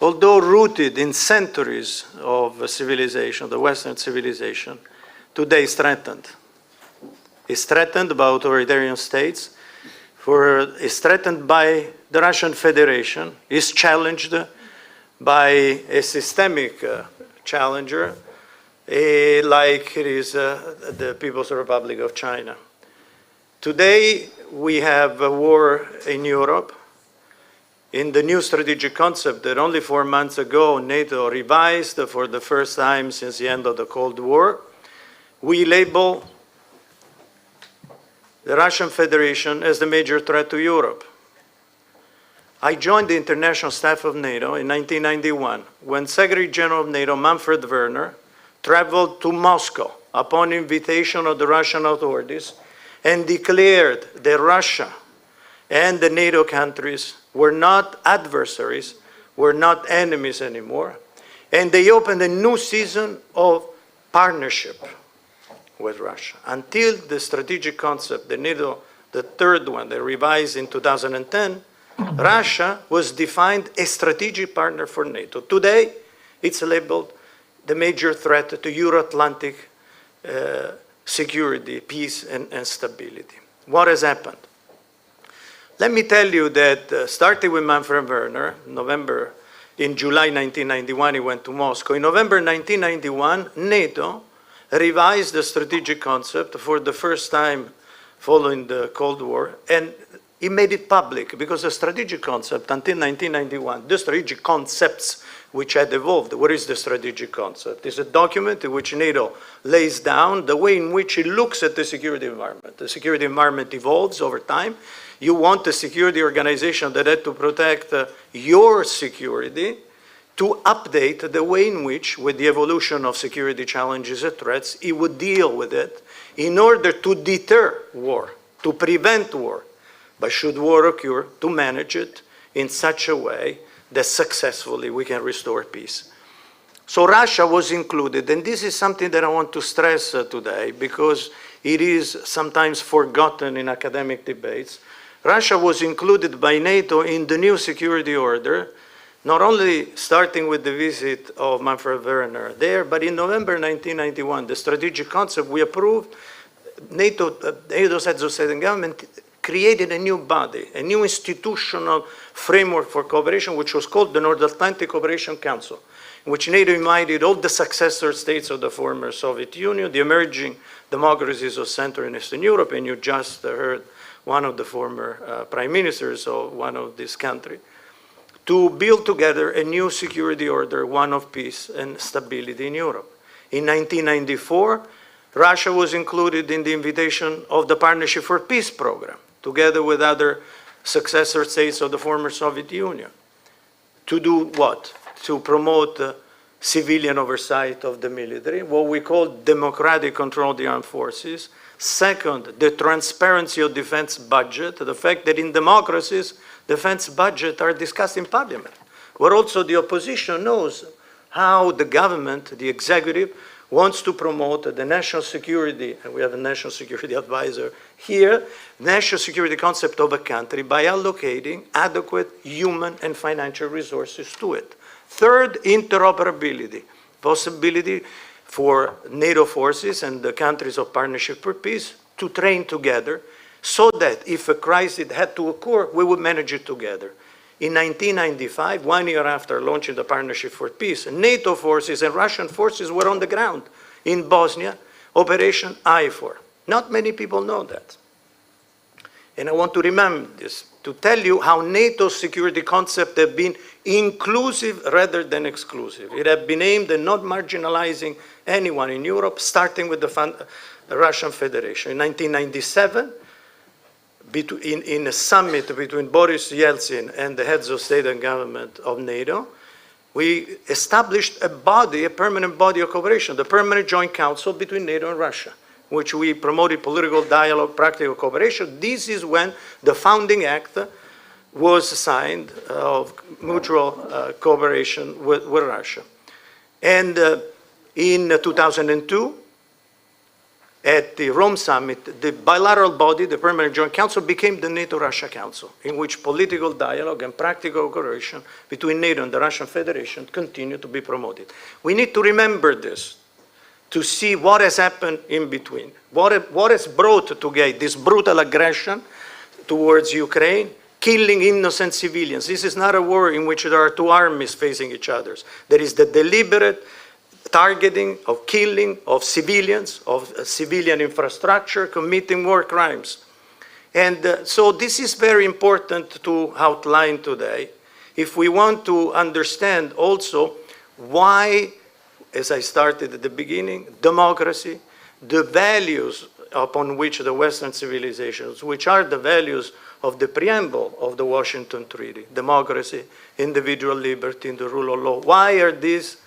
T: although rooted in centuries of civilization, the Western civilization, today is threatened. It's threatened by authoritarian states, is threatened by the Russian Federation, is challenged by a systemic challenger, like it is the People's Republic of China. Today, we have a war in Europe. In the new strategic concept that only 4 months ago NATO revised for the first time since the end of the Cold War, we label the Russian Federation as the major threat to Europe. I joined the international staff of NATO in 1991 when Secretary General of NATO Manfred Wörner traveled to Moscow upon invitation of the Russian authorities and declared that Russia and the NATO countries were not adversaries, were not enemies anymore, and they opened a new season of partnership with Russia. Until the strategic concept, the NATO, the third one, they revised in 2010, Russia was defined a strategic partner for NATO. Today, it's labeled the major threat to Euro-Atlantic security, peace, and stability. What has happened? Let me tell you that starting with Manfred Wörner, in July 1991, he went to Moscow. In November 1991, NATO revised the strategic concept for the first time following the Cold War, and he made it public because the strategic concept until 1991, the strategic concepts which had evolved. What is the strategic concept? It's a document in which NATO lays down the way in which it looks at the security environment. The security environment evolves over time. You want a security organization that had to protect your security to update the way in which, with the evolution of security challenges and threats, it would deal with it in order to deter war, to prevent war, but should war occur, to manage it in such a way that successfully we can restore peace. So Russia was included, and this is something that I want to stress today because it is sometimes forgotten in academic debates. Russia was included by NATO in the new security order, not only starting with the visit of Manfred Wörner there, but in November 1991, the strategic concept we approved, NATO's heads of state and government created a new body, a new institutional framework for cooperation, which was called the North Atlantic Cooperation Council, in which NATO invited all the successor states of the former Soviet Union, the emerging democracies of Central and Eastern Europe, and you just heard one of the former prime ministers of one of these countries, to build together a new security order, one of peace and stability in Europe. In 1994, Russia was included in the invitation of the Partnership for Peace program, together with other successor states of the former Soviet Union. To do what? To promote civilian oversight of the military, what we call democratic control of the armed forces. Second, the transparency of defense budget, the fact that in democracies, defense budgets are discussed in parliament, where also the opposition knows how the government, the executive, wants to promote the national security, and we have a national security advisor here, national security concept of a country by allocating adequate human and financial resources to it. Third, interoperability, possibility for NATO forces and the countries of Partnership for Peace to train together so that if a crisis had to occur, we would manage it together. In 1995, 1 year after launching the Partnership for Peace, NATO forces and Russian forces were on the ground in Bosnia, Operation IFOR. Not many people know that. And I want to remember this, to tell you how NATO's security concept have been inclusive rather than exclusive. It has been aimed at not marginalizing anyone in Europe, starting with the Russian Federation. In 1997, in a summit between Boris Yeltsin and the heads of state and government of NATO, we established a body, a permanent body of cooperation, the Permanent Joint Council between NATO and Russia, which we promoted political dialogue, practical cooperation. This is when the founding act was signed of mutual cooperation with Russia. And in 2002, at the Rome summit, the bilateral body, the Permanent Joint Council, became the NATO-Russia Council, in which political dialogue and practical cooperation between NATO and the Russian Federation continue to be promoted. We need to remember this, to see what has happened in between, what has brought together this brutal aggression towards Ukraine, killing innocent civilians. This is not a war in which there are two armies facing each other. There is the deliberate targeting of killing of civilians, of civilian infrastructure, committing war crimes. And so this is very important to outline today if we want to understand also why, as I started at the beginning, democracy, the values upon which the Western civilizations, which are the values of the preamble of the Washington Treaty, democracy, individual liberty, and the rule of law, why are these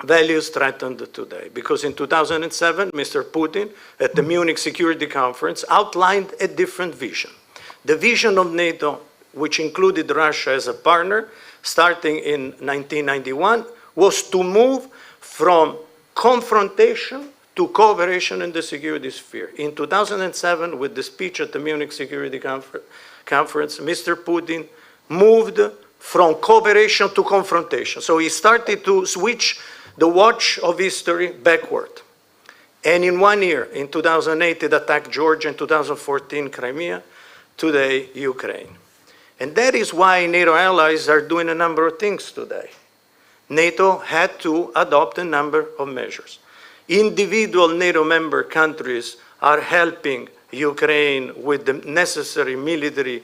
T: values threatened today? Because in 2007, Mr. Putin, at the Munich Security Conference, outlined a different vision. The vision of NATO, which included Russia as a partner, starting in 1991, was to move from confrontation to cooperation in the security sphere. In 2007, with the speech at the Munich Security Conference, Mr. Putin moved from cooperation to confrontation. So he started to switch the watch of history backward. And in 1 year, in 2008, it attacked Georgia, in 2014, Crimea, today, Ukraine. And that is why NATO allies are doing a number of things today. NATO had to adopt a number of measures. Individual NATO member countries are helping Ukraine with the necessary military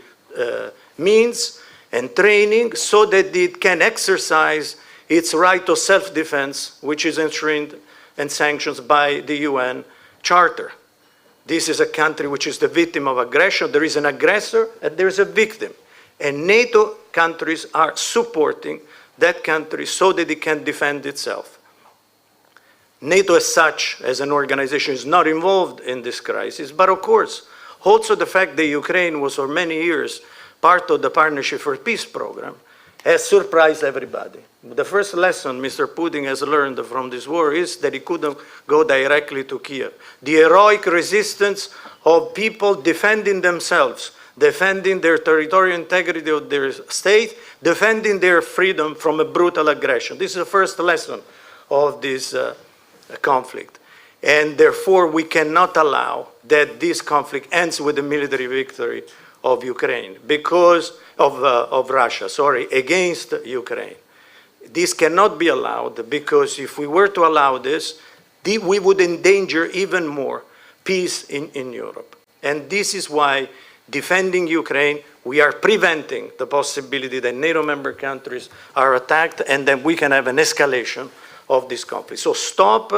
T: means and training so that it can exercise its right of self-defense, which is enshrined and sanctioned by the UN Charter. This is a country which is the victim of aggression. There is an aggressor and there is a victim. And NATO countries are supporting that country so that it can defend itself. NATO as such, as an organization, is not involved in this crisis, but of course, also the fact that Ukraine was for many years part of the Partnership for Peace program has surprised everybody. The first lesson Mr. Putin has learned from this war is that he couldn't go directly to Kiev. The heroic resistance of people defending themselves, defending their territorial integrity of their state, defending their freedom from a brutal aggression. This is the first lesson of this conflict. And therefore, we cannot allow that this conflict ends with a military victory of Ukraine, because of Russia, against Ukraine. This cannot be allowed, because if we were to allow this, we would endanger even more peace in Europe. And this is why defending Ukraine, we are preventing the possibility that NATO member countries are attacked and then we can have an escalation of this conflict. So stop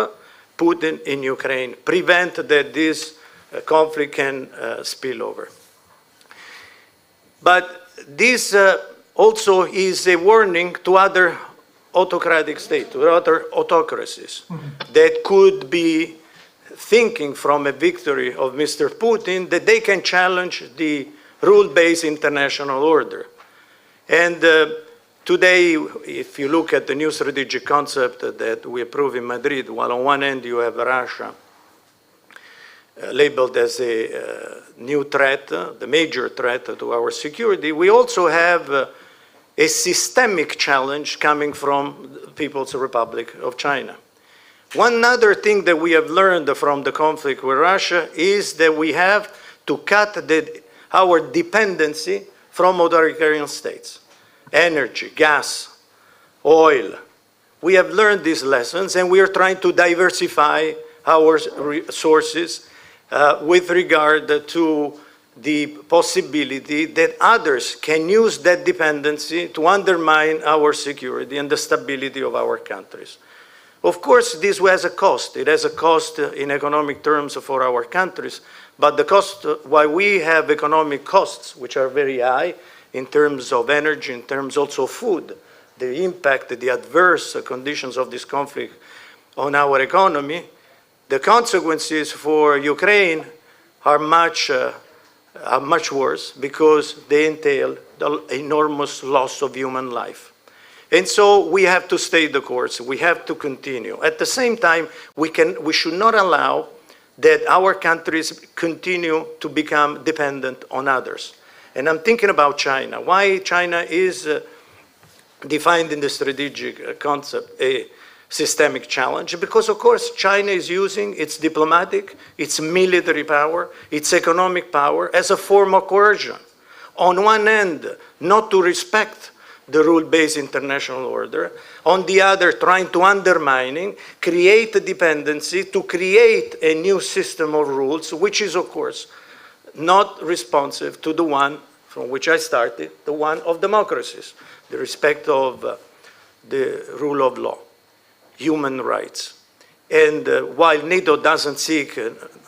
T: Putin in Ukraine, prevent that this conflict can spill over. But this also is a warning to other autocratic states, to other autocracies that could be thinking from a victory of Mr. Putin that they can challenge the rule-based international order. And today, if you look at the new strategic concept that we approved in Madrid, while on one end you have Russia labeled as a new threat, the major threat to our security, we also have a systemic challenge coming from the People's Republic of China. One other thing that we have learned from the conflict with Russia is that we have to cut our dependency from authoritarian states. Energy, gas, oil. We have learned these lessons and we are trying to diversify our resources with regard to the possibility that others can use that dependency to undermine our security and the stability of our countries. Of course, this has a cost. It has a cost in economic terms for our countries, but the cost, while we have economic costs, which are very high in terms of energy, in terms also of food, the impact, the adverse conditions of this conflict on our economy, the consequences for Ukraine are much worse because they entail the enormous loss of human life. And so we have to stay the course. We have to continue. At the same time, we should not allow that our countries continue to become dependent on others. And I'm thinking about China. Why China is defined in the strategic concept a systemic challenge because, of course, China is using its diplomatic, its military power, its economic power as a form of coercion. On one end, not to respect the rule-based international order. On the other, trying to undermine, create a dependency to create a new system of rules, which is, of course, not responsive to the one from which I started, the one of democracies, the respect of the rule of law, human rights. And while NATO doesn't seek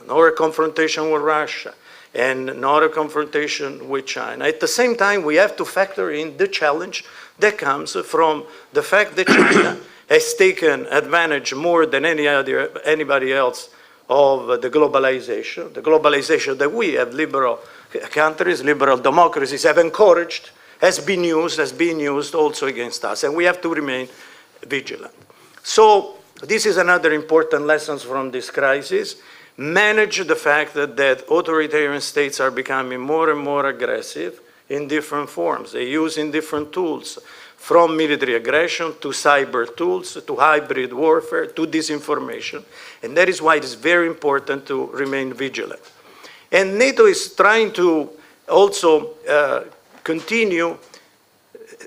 T: nor a confrontation with Russia and not a confrontation with China, at the same time we have to factor in the challenge that comes from the fact that China has taken advantage more than anybody else of the globalization that we have, liberal countries, liberal democracies, have encouraged, has been used also against us, and we have to remain vigilant. So this is another important lesson from this crisis. Manage the fact that authoritarian states are becoming more and more aggressive in different forms. They use in different tools, from military aggression to cyber tools, to hybrid warfare, to disinformation. And that is why it is very important to remain vigilant. And NATO is trying to also continue,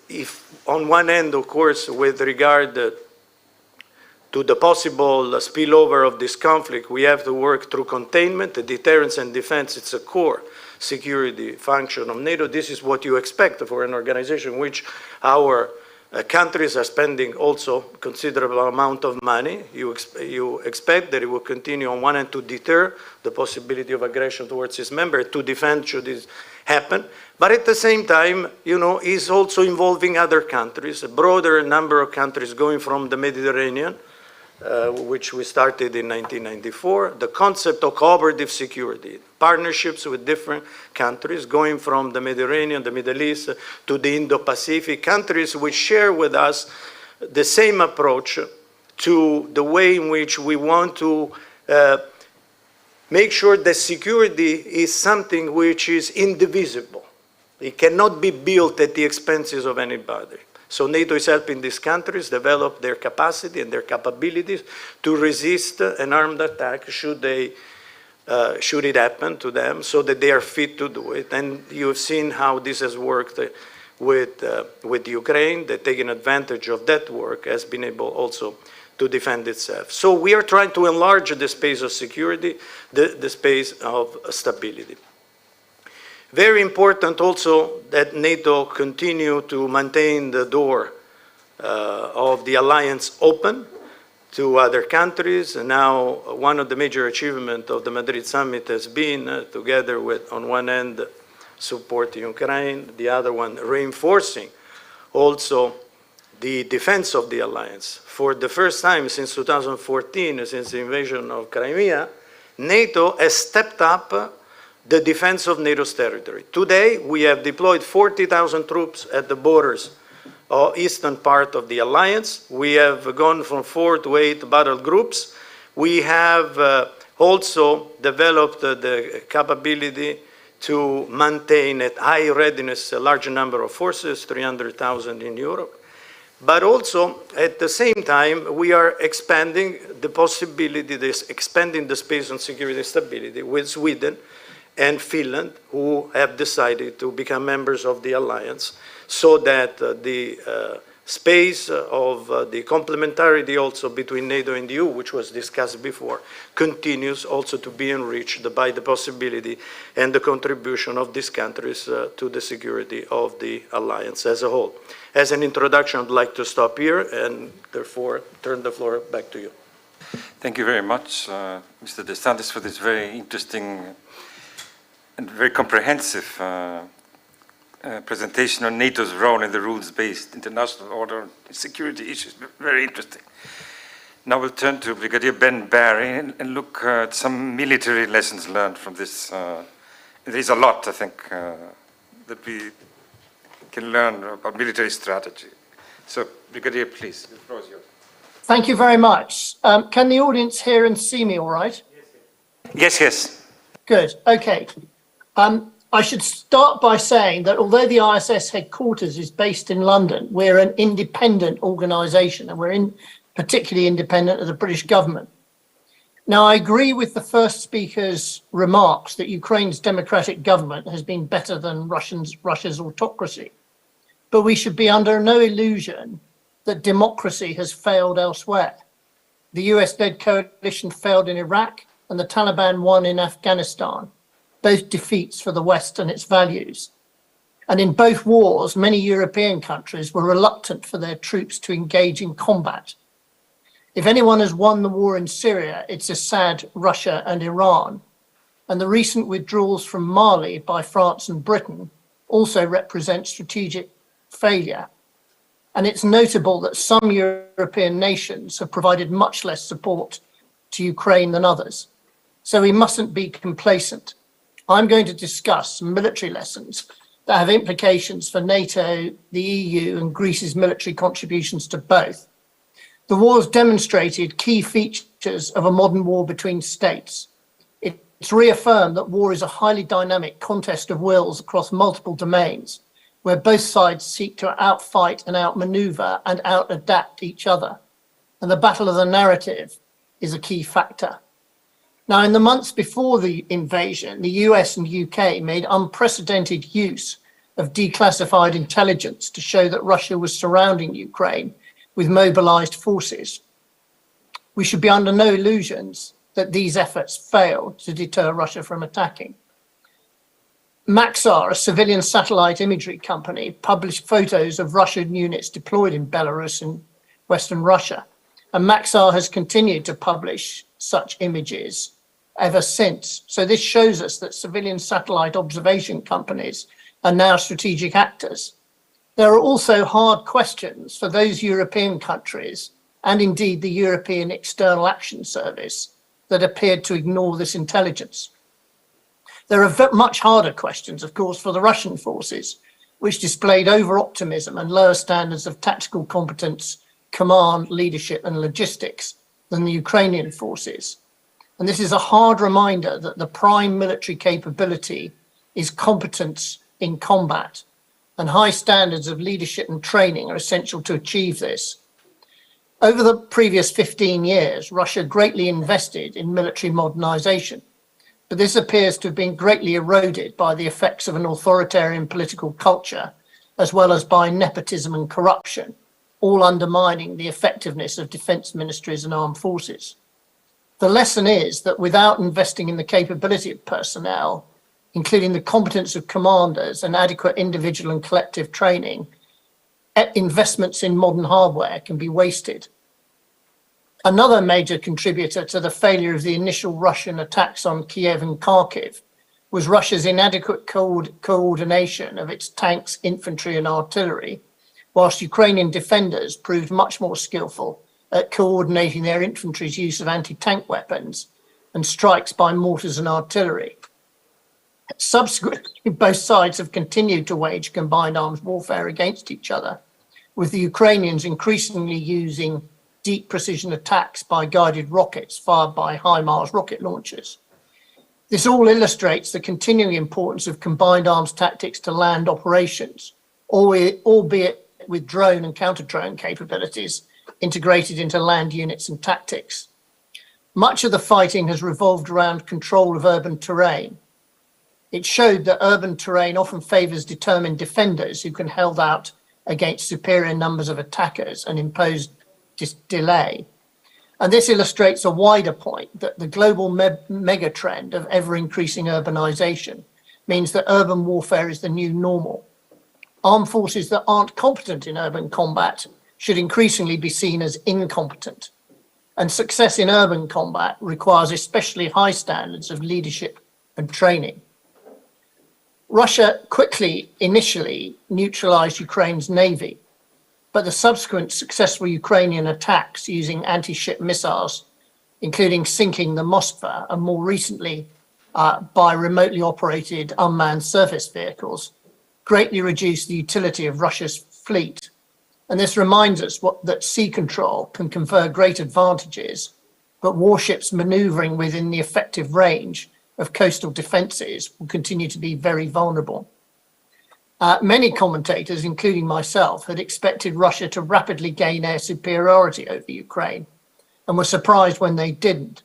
T: if on one end, of course, with regard to the possible spillover of this conflict, we have to work through containment, deterrence and defense. It's a core security function of NATO. This is what you expect for an organization in which our countries are spending also considerable amount of money. You expect that it will continue on one hand to deter the possibility of aggression towards its member, to defend should this happen, but at the same time, is also involving other countries, a broader number of countries going from the Mediterranean, which we started in 1994, the concept of cooperative security, partnerships with different countries going from the Mediterranean, the Middle East, to the Indo-Pacific, countries which share with us the same approach to the way in which we want to make sure that security is something which is indivisible. It cannot be built at the expenses of anybody. So NATO is helping these countries develop their capacity and their capabilities to resist an armed attack should it happen to them, so that they are fit to do it. And you've seen how this has worked with Ukraine, that taking advantage of that work has been able also to defend itself. So we are trying to enlarge the space of security, the space of stability. Very important also that NATO continue to maintain the door of the alliance open to other countries. And now one of the major achievements of the Madrid summit has been, together with, on one end, supporting Ukraine, the other one reinforcing also the defense of the alliance. For the first time since 2014, since the invasion of Crimea, NATO has stepped up the defense of NATO's territory. Today, we have deployed 40,000 troops at the borders of eastern part of the alliance. We have gone from 4 to 8 battle groups. We have also developed the capability to maintain at high readiness a large number of forces, 300,000 in Europe. But also, at the same time, we are expanding the possibility, expanding the space on security and stability with Sweden and Finland, who have decided to become members of the alliance, so that the space of the complementarity also between NATO and EU, which was discussed before, continues also to be enriched by the possibility and the contribution of these countries to the security of the alliance as a whole. As an introduction, I'd like to stop here and therefore turn the floor back to you.
P: Thank you very much, Mr. DeSantis, for this very interesting and very comprehensive presentation on NATO's role in the rules-based international order and security issues. Very interesting. Now we'll turn to Brigadier Ben Barry and look at some military lessons learned from this. There's a lot, I think, that we can learn about military strategy. So, Brigadier, please, the floor is yours.
U: Thank you very much. Can the audience hear and see me all right?
P: Yes, yes.
U: Good, okay. I should start by saying that although the ISS headquarters is based in London, we're an independent organisation and we're particularly independent of the British government. Now, I agree with the first speaker's remarks that Ukraine's democratic government has been better than Russia's autocracy. But we should be under no illusion that democracy has failed elsewhere. The US-led coalition failed in Iraq and the Taliban won in Afghanistan, both defeats for the West and its values. And in both wars, many European countries were reluctant for their troops to engage in combat. If anyone has won the war in Syria, it's Assad, Russia, and Iran. And the recent withdrawals from Mali by France and Britain also represent strategic failure. And it's notable that some European nations have provided much less support to Ukraine than others. So we mustn't be complacent. I'm going to discuss some military lessons that have implications for NATO, the EU, and Greece's military contributions to both. The war has demonstrated key features of a modern war between states. It's reaffirmed that war is a highly dynamic contest of wills across multiple domains, where both sides seek to outfight and outmaneuver and outadapt each other. And the battle of the narrative is a key factor. Now, in the months before the invasion, the US and UK made unprecedented use of declassified intelligence to show that Russia was surrounding Ukraine with mobilized forces. We should be under no illusions that these efforts failed to deter Russia from attacking. Maxar, a civilian satellite imagery company, published photos of Russian units deployed in Belarus and Western Russia. And Maxar has continued to publish such images ever since. So this shows us that civilian satellite observation companies are now strategic actors. There are also hard questions for those European countries, and indeed the European External Action Service, that appeared to ignore this intelligence. There are much harder questions, of course, for the Russian forces, which displayed over-optimism and lower standards of tactical competence, command, leadership, and logistics than the Ukrainian forces. And this is a hard reminder that the prime military capability is competence in combat, and high standards of leadership and training are essential to achieve this. Over the previous 15 years, Russia greatly invested in military modernization, but this appears to have been greatly eroded by the effects of an authoritarian political culture, as well as by nepotism and corruption, all undermining the effectiveness of defense ministries and armed forces. The lesson is that without investing in the capability of personnel, including the competence of commanders and adequate individual and collective training, investments in modern hardware can be wasted. Another major contributor to the failure of the initial Russian attacks on Kiev and Kharkiv was Russia's inadequate coordination of its tanks, infantry, and artillery, whilst Ukrainian defenders proved much more skillful at coordinating their infantry's use of anti-tank weapons and strikes by mortars and artillery. Subsequently, both sides have continued to wage combined arms warfare against each other, with the Ukrainians increasingly using deep precision attacks by guided rockets fired by HIMARS rocket launchers. This all illustrates the continuing importance of combined arms tactics to land operations, albeit with drone and counter-drone capabilities integrated into land units and tactics. Much of the fighting has revolved around control of urban terrain. It showed that urban terrain often favors determined defenders who can hold out against superior numbers of attackers and impose delay. And this illustrates a wider point that the global mega trend of ever-increasing urbanization means that urban warfare is the new normal. Armed forces that aren't competent in urban combat should increasingly be seen as incompetent. And success in urban combat requires especially high standards of leadership and training. Russia quickly, initially, neutralized Ukraine's navy, but the subsequent successful Ukrainian attacks using anti-ship missiles, including sinking the Moskva, and more recently by remotely operated unmanned surface vehicles, greatly reduced the utility of Russia's fleet. And this reminds us that sea control can confer great advantages, but warships maneuvering within the effective range of coastal defenses will continue to be very vulnerable. Many commentators, including myself, had expected Russia to rapidly gain air superiority over Ukraine and were surprised when they didn't.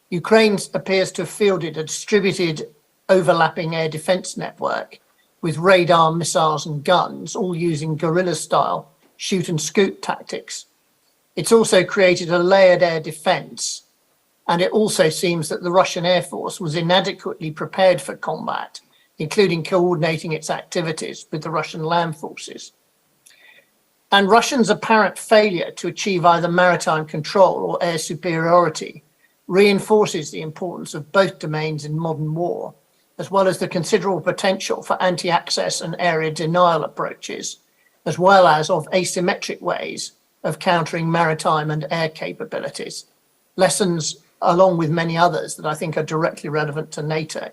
U: Ukraine appears to have fielded a distributed overlapping air defense network with radar, missiles and guns, all using guerrilla-style shoot and scoot tactics. It's also created a layered air defense, and it also seems that the Russian Air Force was inadequately prepared for combat, including coordinating its activities with the Russian land forces. And Russians' apparent failure to achieve either maritime control or air superiority reinforces the importance of both domains in modern war, as well as the considerable potential for anti-access and area denial approaches, as well as of asymmetric ways of countering maritime and air capabilities. Lessons, along with many others, that I think are directly relevant to NATO.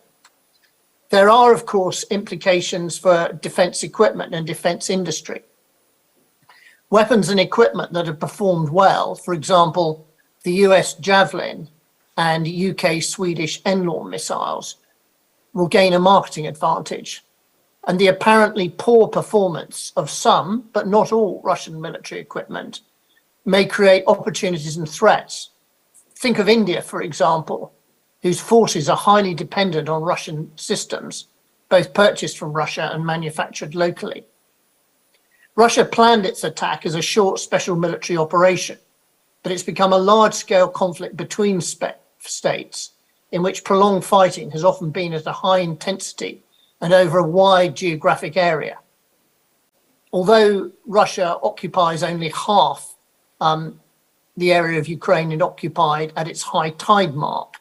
U: There are, of course, implications for defence equipment and defence industry. Weapons and equipment that have performed well, for example, the US Javelin and UK Swedish NLAW missiles, will gain a marketing advantage. And the apparently poor performance of some, but not all, Russian military equipment may create opportunities and threats. Think of India, for example, whose forces are highly dependent on Russian systems, both purchased from Russia and manufactured locally. Russia planned its attack as a short special military operation, but it's become a large-scale conflict between states in which prolonged fighting has often been at a high intensity and over a wide geographic area. Although Russia occupies only half the area of Ukraine it occupied at its high tide mark,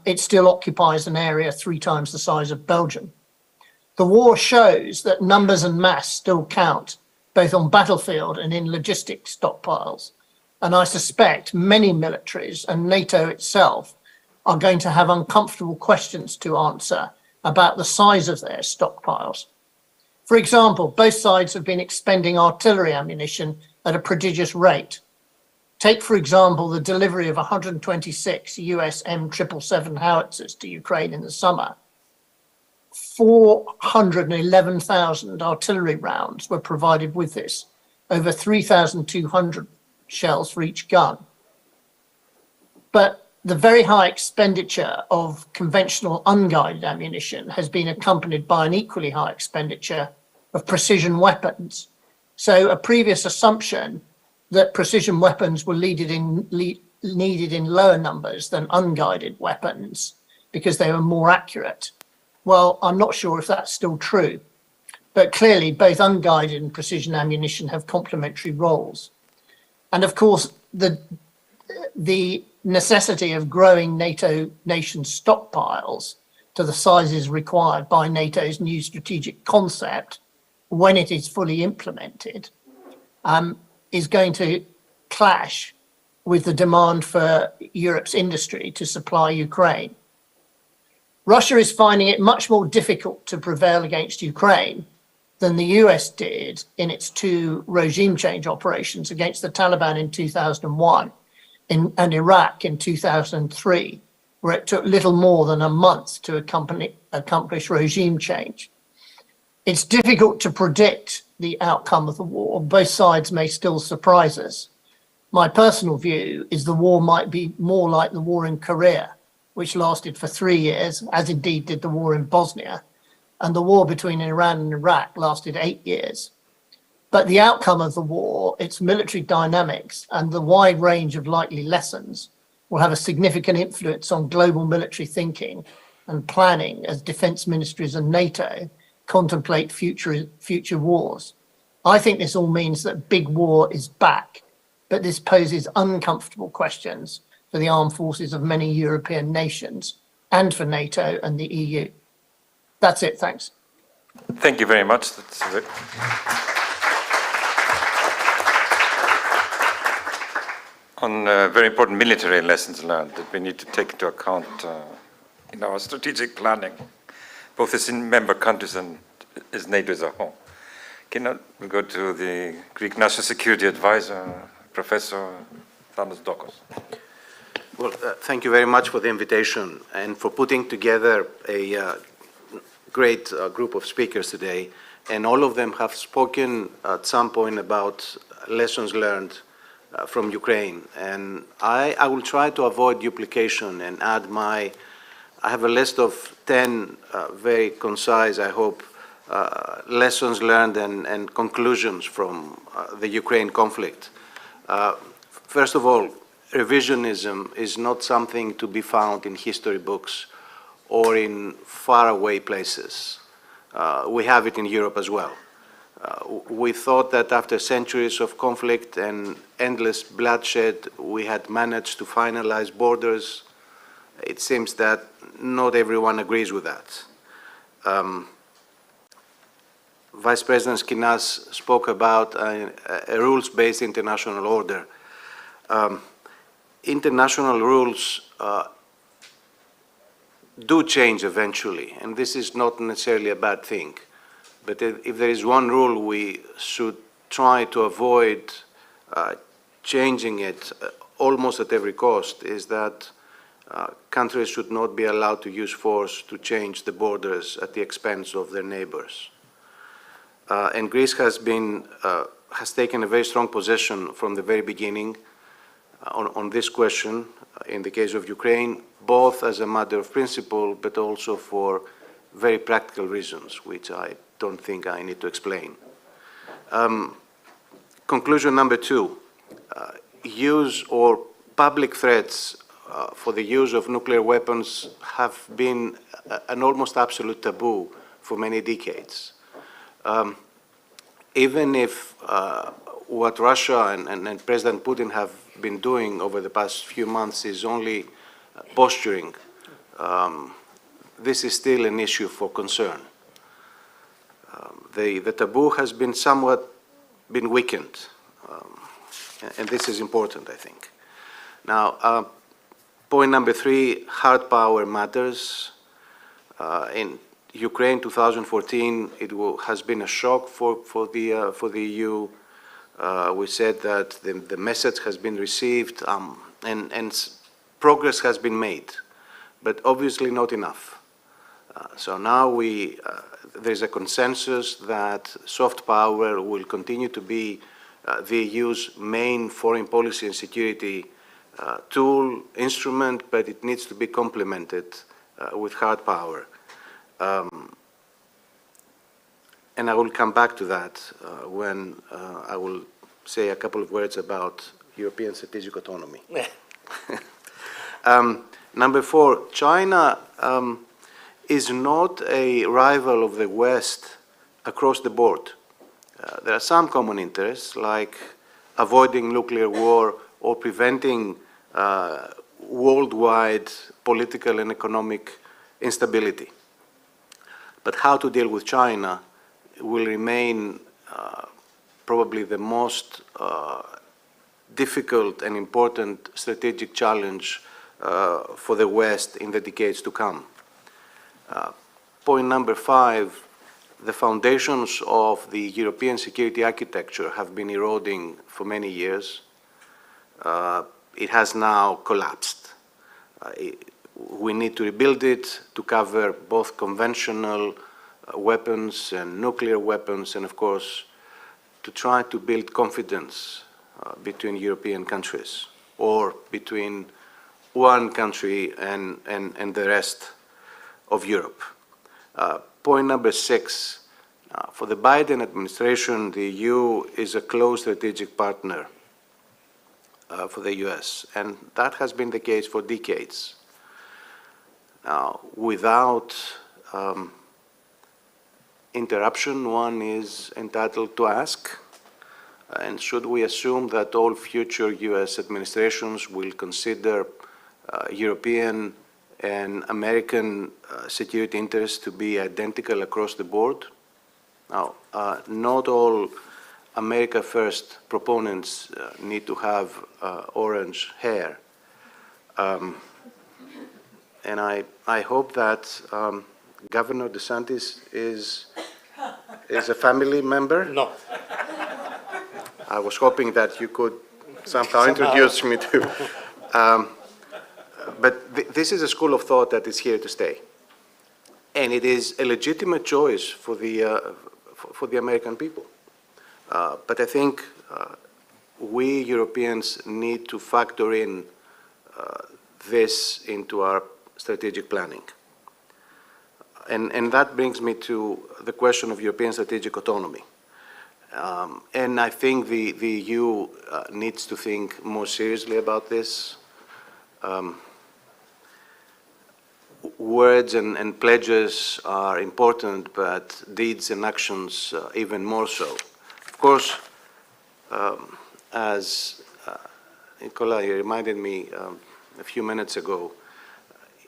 U: it still occupies an area 3 times the size of Belgium. The war shows that numbers and mass still count, both on battlefield and in logistics stockpiles. And I suspect many militaries and NATO itself are going to have uncomfortable questions to answer about the size of their stockpiles. For example, both sides have been expending artillery ammunition at a prodigious rate. Take, for example, the delivery of 126 US M777 howitzers to Ukraine in the summer. 411,000 artillery rounds were provided with this, over 3,200 shells for each gun. But the very high expenditure of conventional unguided ammunition has been accompanied by an equally high expenditure of precision weapons. So a previous assumption that precision weapons were needed in lower numbers than unguided weapons because they were more accurate. Well, I'm not sure if that's still true, but clearly both unguided and precision ammunition have complementary roles. And of course, the necessity of growing NATO nation stockpiles to the sizes required by NATO's new strategic concept, when it is fully implemented, is going to clash with the demand for Europe's industry to supply Ukraine. Russia is finding it much more difficult to prevail against Ukraine than the US did in its 2 regime change operations against the Taliban in 2001 and Iraq in 2003, where it took little more than a month to accomplish regime change. It's difficult to predict the outcome of the war. Both sides may still surprise us. My personal view is the war might be more like the war in Korea, which lasted for 3 years, as indeed did the war in Bosnia, and the war between Iran and Iraq lasted 8 years. But the outcome of the war, its military dynamics, and the wide range of likely lessons will have a significant influence on global military thinking and planning as defense ministries and NATO contemplate future wars. I think this all means that big war is back, but this poses uncomfortable questions for the armed forces of many European nations and for NATO and the EU. That's it, thanks.
P: Thank you very much. That's on very important military lessons learned that we need to take into account in our strategic planning, both as in member countries and as NATO as a whole. We'll go to the Greek National Security Advisor, Professor Thanos Dokos.
B: Well, thank you very much for the invitation and for putting together a great group of speakers today and all of them have spoken at some point about lessons learned from Ukraine. And I will try to avoid duplication and add I have a list of 10 very concise, I hope, lessons learned and conclusions from the Ukraine conflict. First of all, revisionism is not something to be found in history books or in faraway places. We have it in Europe as well. We thought that after centuries of conflict and endless bloodshed, we had managed to finalize borders. It seems that not everyone agrees with that. Vice President Skinas spoke about a rules-based international order. International rules do change eventually, and this is not necessarily a bad thing. But if there is one rule we should try to avoid changing it almost at every cost, is that countries should not be allowed to use force to change the borders at the expense of their neighbors. And Greece has taken a very strong position from the very beginning on this question, in the case of Ukraine, both as a matter of principle, but also for very practical reasons, which I don't think I need to explain. Conclusion number 2, use or public threats for the use of nuclear weapons have been an almost absolute taboo for many decades. Even if what Russia and President Putin have been doing over the past few months is only posturing, this is still an issue for concern. The taboo has been somewhat weakened, and this is important, I think. Now, point number 3, hard power matters. In Ukraine 2014, it has been a shock for the EU. We said that the message has been received and progress has been made, but obviously not enough. So now there's a consensus that soft power will continue to be the EU's main foreign policy and security tool, instrument, but it needs to be complemented with hard power. And I will come back to that when I will say a couple of words about European strategic autonomy. Number 4, China is not a rival of the West across the board. There are some common interests, like avoiding nuclear war or preventing worldwide political and economic instability. But how to deal with China will remain probably the most difficult and important strategic challenge for the West in the decades to come. Point number 5, the foundations of the European security architecture have been eroding for many years. It has now collapsed. We need to rebuild it to cover both conventional weapons and nuclear weapons, and of course, to try to build confidence between European countries, or between one country and the rest of Europe. Point number 6, for the Biden administration, the EU is a close strategic partner for the US, and that has been the case for decades. Now, without interruption, one is entitled to ask, and should we assume that all future US administrations will consider European and American security interests to be identical across the board? Now, not all America First proponents need to have orange hair. And I hope that Governor DeSantis is a family member.
T: No.
B: I was hoping that you could somehow introduce me to. But this is a school of thought that is here to stay. And it is a legitimate choice for for the American people. But I think we Europeans need to factor in this into our strategic planning. And that brings me to the question of European strategic autonomy. And I think the EU needs to think more seriously about this. Words and pledges are important, but deeds and actions even more so. Of course, as Nicola reminded me a few minutes ago,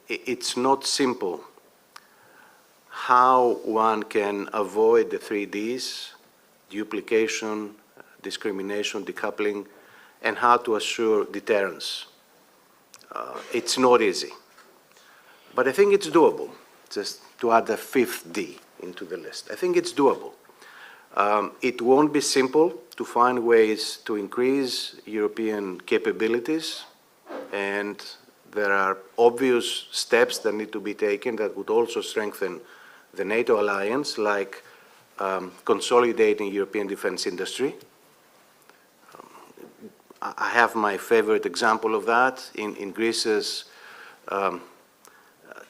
B: it's not simple how one can avoid the 3 Ds, duplication, discrimination, decoupling, and how to assure deterrence. It's not easy. But I think it's doable, just to add a 5th D into the list. I think it's doable. It won't be simple to find ways to increase European capabilities, and there are obvious steps that need to be taken that would also strengthen the NATO alliance, like consolidating European defense industry. I have my favorite example of that in Greece's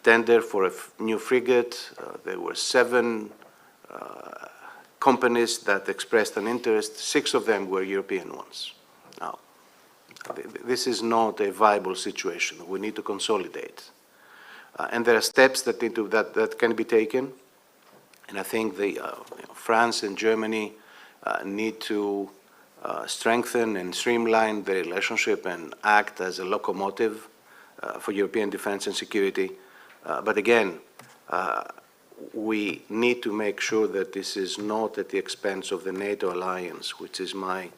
B: tender for a new frigate. There were 7 companies that expressed an interest. 6 of them were European ones. Now, this is not a viable situation. We need to consolidate. And there are steps that that can be taken. And I think France and Germany need to strengthen and streamline the relationship and act as a locomotive for European defense and security. But again, we need to make sure that this is not at the expense of the NATO alliance, which is my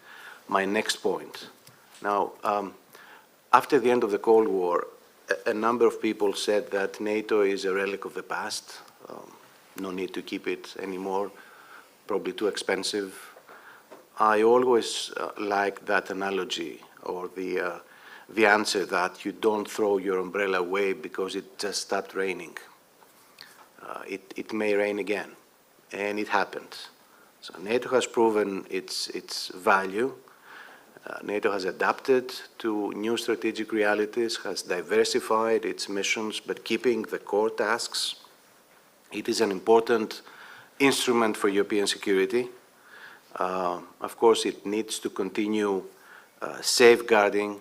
B: next point. Now, after the end of the Cold War, a number of people said that NATO is a relic of the past. No need to keep it anymore, probably too expensive. I always like that analogy, or the answer that you don't throw your umbrella away because it just stopped raining. It may rain again, and it happened. So NATO has proven its value. NATO has adapted to new strategic realities, has diversified its missions, but keeping the core tasks. It is an important instrument for European security. Of course, it needs to continue safeguarding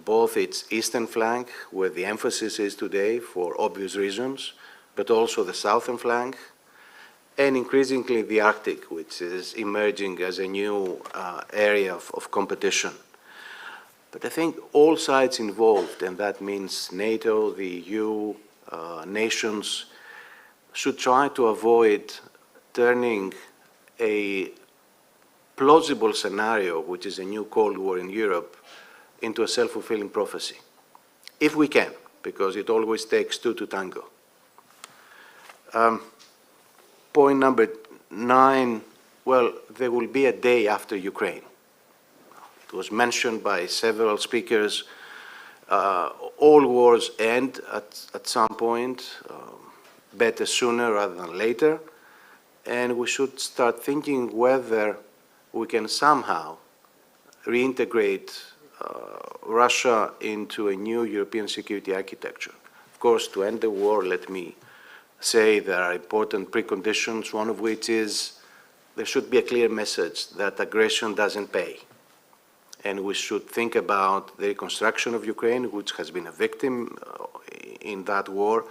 B: both its eastern flank, where the emphasis is today for obvious reasons, but also the southern flank, and increasingly the Arctic, which is emerging as a new area of competition. But I think all sides involved, and that means NATO, the EU, nations, should try to avoid turning a plausible scenario, which is a new Cold War in Europe, into a self-fulfilling prophecy. If we can, because it always takes 2 to tango. Point number 9, well, there will be a day after Ukraine. It was mentioned by several speakers. All wars end at some point, better sooner rather than later, and we should start thinking whether we can somehow reintegrate Russia into a new European security architecture. Of course, to end the war, let me say there are important preconditions, one of which is there should be a clear message that aggression doesn't pay. And we should think about the reconstruction of Ukraine, which has been a victim in that war,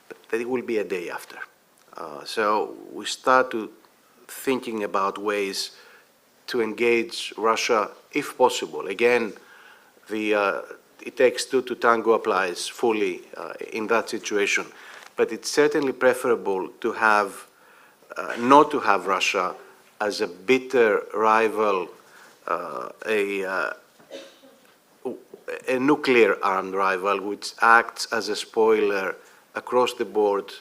B: but that it will be a day after. So we start to thinking about ways to engage Russia, if possible. Again, it takes 2 to tango applies fully in that situation. But it's certainly preferable to have, not to have Russia as a bitter rival, a nuclear armed rival, which acts as a spoiler across the board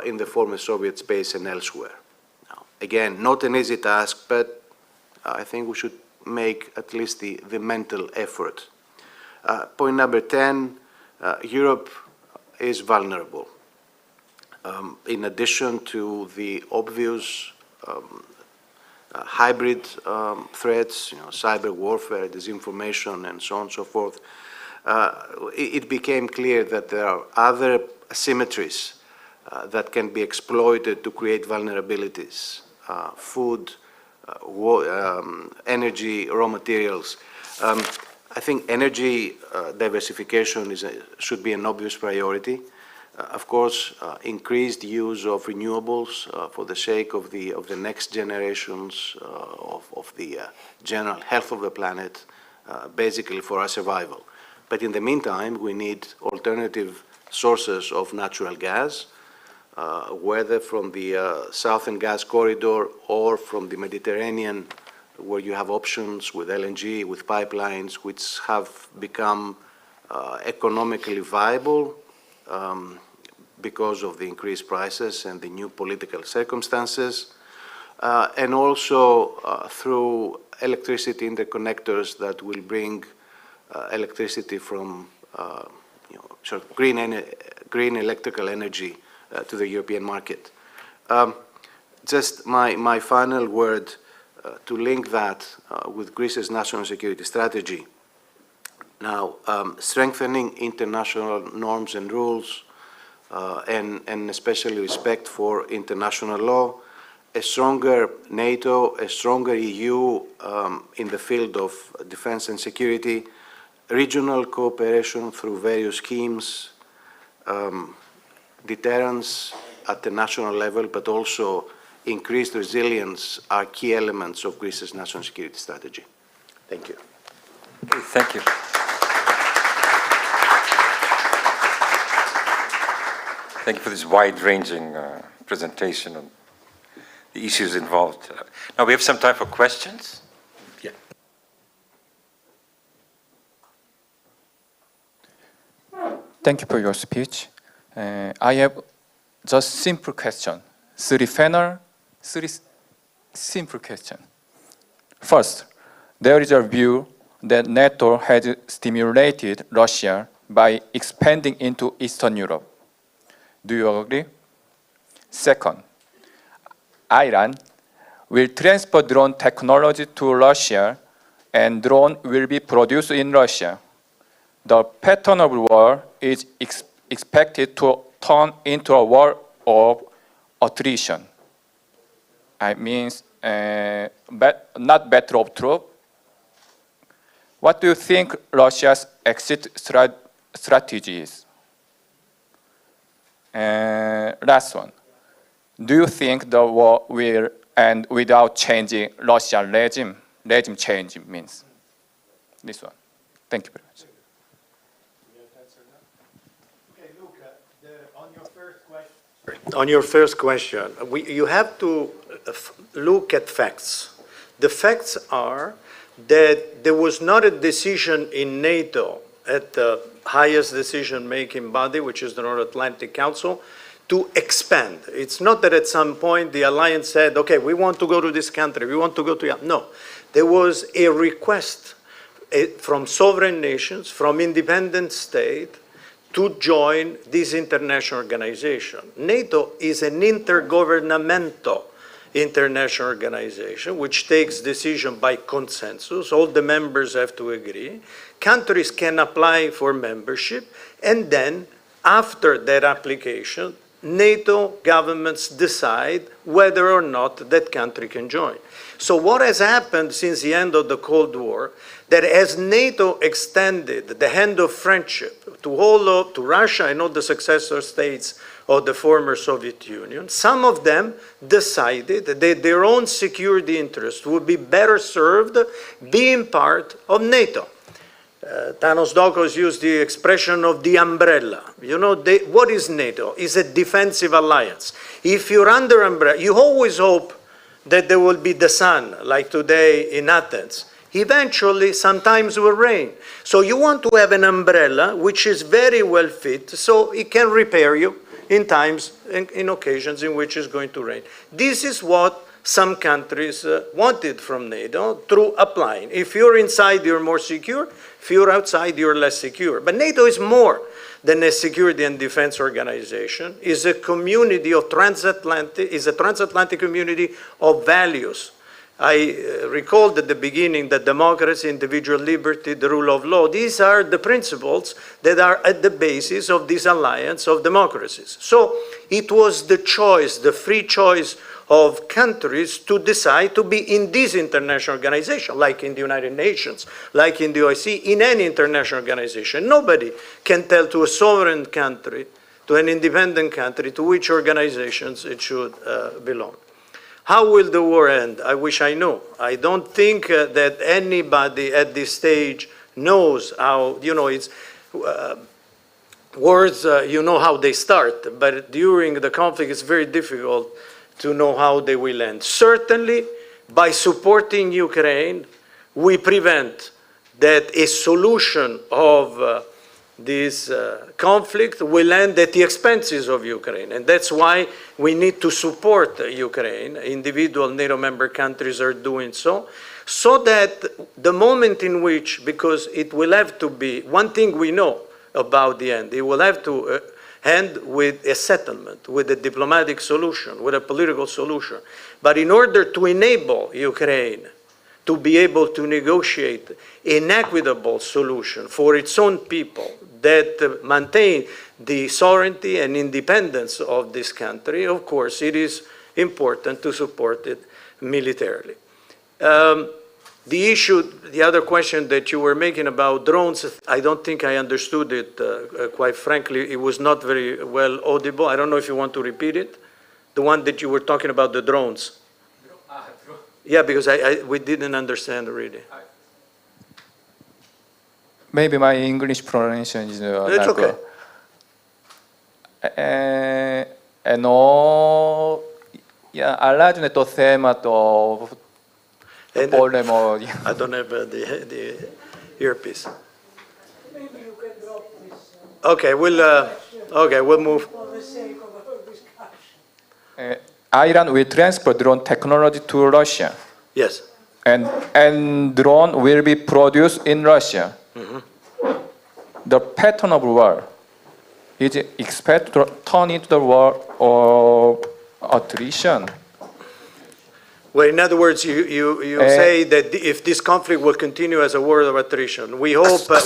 B: in the former Soviet space and elsewhere. Now, again, not an easy task, but I think we should make at least the mental effort. Point number 10, Europe is vulnerable. In addition to the obvious hybrid threats, cyber warfare, disinformation, and so on and so forth, it became clear that there are other asymmetries that can be exploited to create vulnerabilities, food, energy, raw materials. I think energy diversification should be an obvious priority. Of course, increased use of renewables for the sake of the next generations, of the general health of the planet, basically for our survival. But in the meantime, we need alternative sources of natural gas, whether from the Southern Gas Corridor or from the Mediterranean, where you have options with LNG, with pipelines, which have become economically viable because of the increased prices and the new political circumstances, and also through electricity interconnectors that will bring electricity from sort of green electrical energy to the European market. Just my final word to link that with Greece's national security strategy. Now, strengthening international norms and rules, and especially respect for international law, a stronger NATO, a stronger EU in the field of defense and security, regional cooperation through various schemes, deterrence at the national level, but also increased resilience are key elements of Greece's national security strategy. Thank you.
P: Thank you. Thank you for this wide-ranging presentation on the issues involved. Now we have some time for questions. Yeah.
O: Thank you for your speech. I have just simple question. Three simple questions. First, there is a view that NATO has stimulated Russia by expanding into Eastern Europe. Do you agree? Second, Iran will transfer drone technology to Russia, and drone will be produced in Russia. The pattern of war is expected to turn into a war of attrition. I mean, not battle of troop. What do you think Russia's exit strategy is? Last one. Do you think the war will end without changing Russian regime? Regime change means this one. Thank you very much.
T: On your first question, you have to look at facts. The facts are that there was not a decision in NATO at the highest decision-making body, which is the North Atlantic Council, to expand. It's not that at some point the alliance said, okay, we want to go to this country, we want to go to... No, there was a request from sovereign nations, from independent states, to join this international organization. NATO is an intergovernmental international organization which takes decision by consensus. All the members have to agree. Countries can apply for membership, and then after that application, NATO governments decide whether or not that country can join. So what has happened since the end of the Cold War, that as NATO extended the hand of friendship to Russia and all the successor states of the former Soviet Union, some of them decided that their own security interests would be better served being part of NATO. Thanos Dokos used the expression of the umbrella. You know, what is NATO? It's a defensive alliance. If you're under umbrella, you always hope that there will be the sun, like today in Athens. Eventually, sometimes will rain. So you want to have an umbrella which is very well fit, so it can repair you in times, in occasions in which it's going to rain. This is what some countries wanted from NATO through applying. If you're inside, you're more secure. If you're outside, you're less secure. But NATO is more than a security and defense organization. It's a community of transatlantic community of values. I recalled at the beginning that democracy, individual liberty, the rule of law, these are the principles that are at the basis of this alliance of democracies. So it was the choice, the free choice of countries to decide to be in this international organization, like in the United Nations, like in the OIC, in any international organization. Nobody can tell to a sovereign country, to an independent country, to which organizations it should belong. How will the war end? I wish I knew. I don't think that anybody at this stage knows how, it's wars, you know how they start, but during the conflict it's very difficult to know how they will end. Certainly, by supporting Ukraine, we prevent that a solution of this conflict will end at the expenses of Ukraine. And that's why we need to support Ukraine. Individual NATO member countries are doing so that the moment in which, because it will have to be, one thing we know about the end, it will have to end with a settlement, with a diplomatic solution, with a political solution. But in order to enable Ukraine to be able to negotiate an equitable solution for its own people that maintain the sovereignty and independence of this country, of course, it is important to support it militarily. The other question that you were making about drones, I don't think I understood it, quite frankly. It was not very well audible. I don't know if you want to repeat it. The one that you were talking about, the drones. Yeah, because we didn't understand really.
O: Maybe my English pronunciation is
T: It's okay.
O: All'aggiunge to tema to polemo.
T: I don't have the earpiece. Okay, we'll move.
O: Iran will transfer drone technology to Russia.
T: Yes.
O: And drone will be produced in Russia. The pattern of war is expected to turn into the war of attrition.
T: Well, in other words, you say that if this conflict will continue as a war of attrition, we hope. I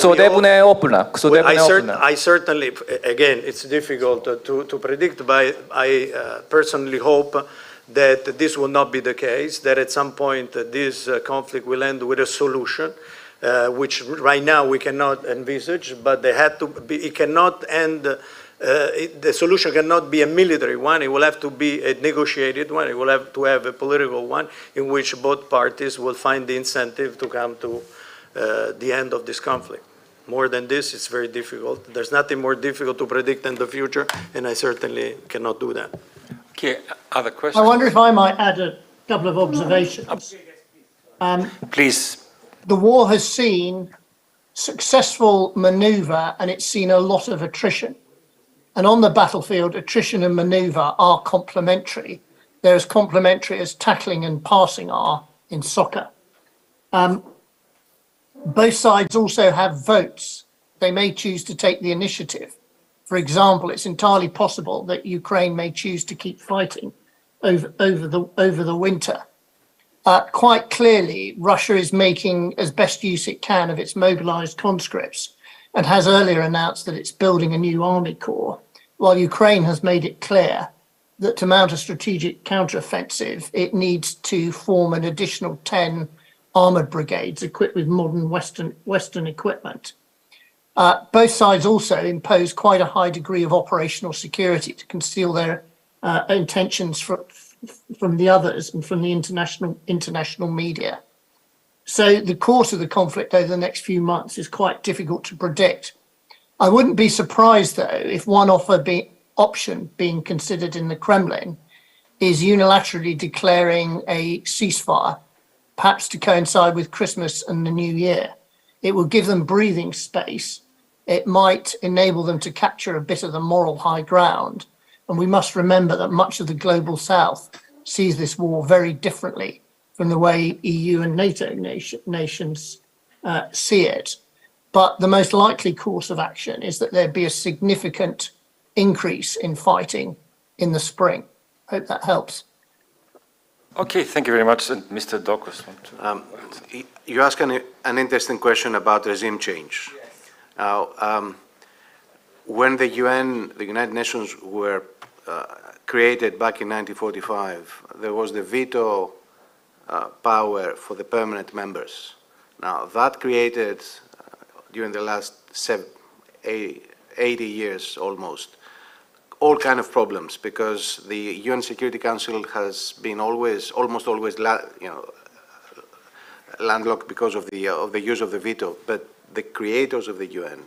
T: certainly, again, it's difficult to predict, but I personally hope that this will not be the case. That at some point this conflict will end with a solution, which right now we cannot envisage. But they had to be. It cannot end. The solution cannot be a military one. It will have to be a negotiated one. It will have to have a political one in which both parties will find the incentive to come to the end of this conflict. More than this, it's very difficult. There's nothing more difficult to predict in the future, and I certainly cannot do that.
P: Okay, other questions?
U: I wonder if I might add a couple of observations.
P: Please.
U: The war has seen successful maneuver, and it's seen a lot of attrition. And on the battlefield, attrition and maneuver are complementary. They're as complementary as tackling and passing are in soccer. Both sides also have votes. They may choose to take the initiative. For example, it's entirely possible that Ukraine may choose to keep fighting over the winter. Quite clearly, Russia is making as best use it can of its mobilized conscripts and has earlier announced that it's building a new army corps, while Ukraine has made it clear that to mount a strategic counteroffensive, it needs to form an additional 10 armoured brigades equipped with modern Western equipment. Both sides also impose quite a high degree of operational security to conceal their intentions from the others and from the international media. So the course of the conflict over the next few months is quite difficult to predict. I wouldn't be surprised, though, if one option being considered in the Kremlin is unilaterally declaring a ceasefire, perhaps to coincide with Christmas and the New Year. It will give them breathing space. It might enable them to capture a bit of the moral high ground. And we must remember that much of the global South sees this war very differently from the way EU and NATO nations see it. But the most likely course of action is that there be a significant increase in fighting in the spring. Hope that helps.
P: Okay, thank you very much. And Mr. Dokos.
B: You asked an interesting question about regime change. Now, when the UN, the United Nations, were created back in 1945, there was the veto power for the permanent members. Now, that created, during the last 80 years almost, all kind of problems, because the UN Security Council has been almost always, landlocked because of the use of the veto. But the creators of the UN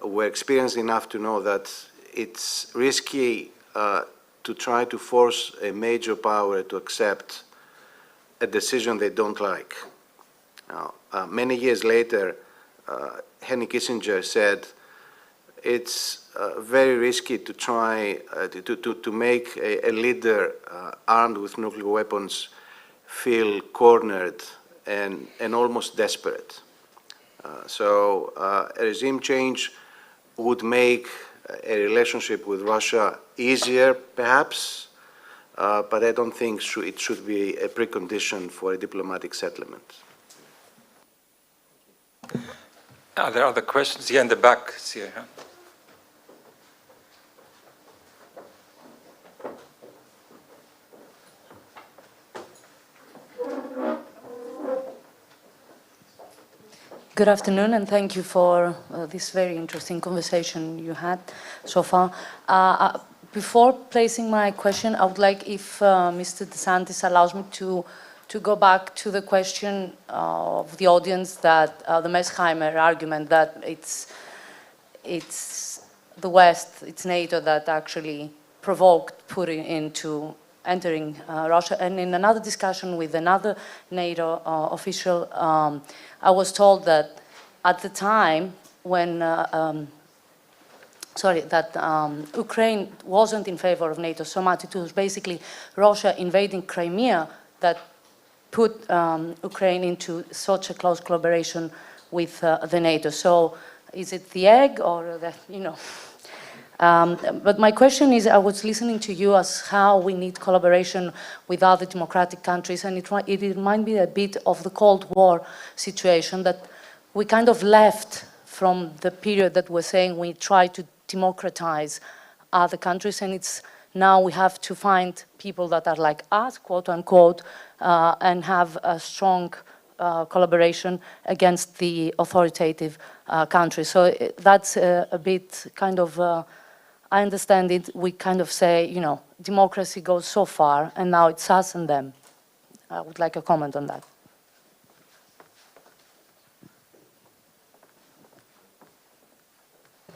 B: were experienced enough to know that it's risky to try to force a major power to accept a decision they don't like. Now, many years later, Henry Kissinger said, it's very risky to try to make a leader armed with nuclear weapons feel cornered and almost desperate. So a regime change would make a relationship with Russia easier, perhaps, but I don't think it should be a precondition for a diplomatic settlement.
P: Are there other questions? Here in the back. Here, huh?
F: Good afternoon, and thank you for this very interesting conversation you had so far. Before placing my question, I would like, if Mr. DeSantis allows me to go back to the question of the audience, that the Messheimer argument that it's the West, it's NATO that actually provoked Putin into entering Russia. And in another discussion with another NATO official, I was told that at the time when Ukraine wasn't in favor of NATO so much, it was basically Russia invading Crimea that put Ukraine into such a close collaboration with the NATO. So is it the egg or the, but my question is, I was listening to you as how we need collaboration with other democratic countries, and it reminded me a bit of the Cold War situation, that we kind of left from the period that we're saying we try to democratize other countries, and it's now we have to find people that are like us, quote unquote, and have a strong collaboration against the authoritative countries. So that's a bit kind of, I understand it, we kind of say, democracy goes so far, and now it's us and them. I would like a comment on that.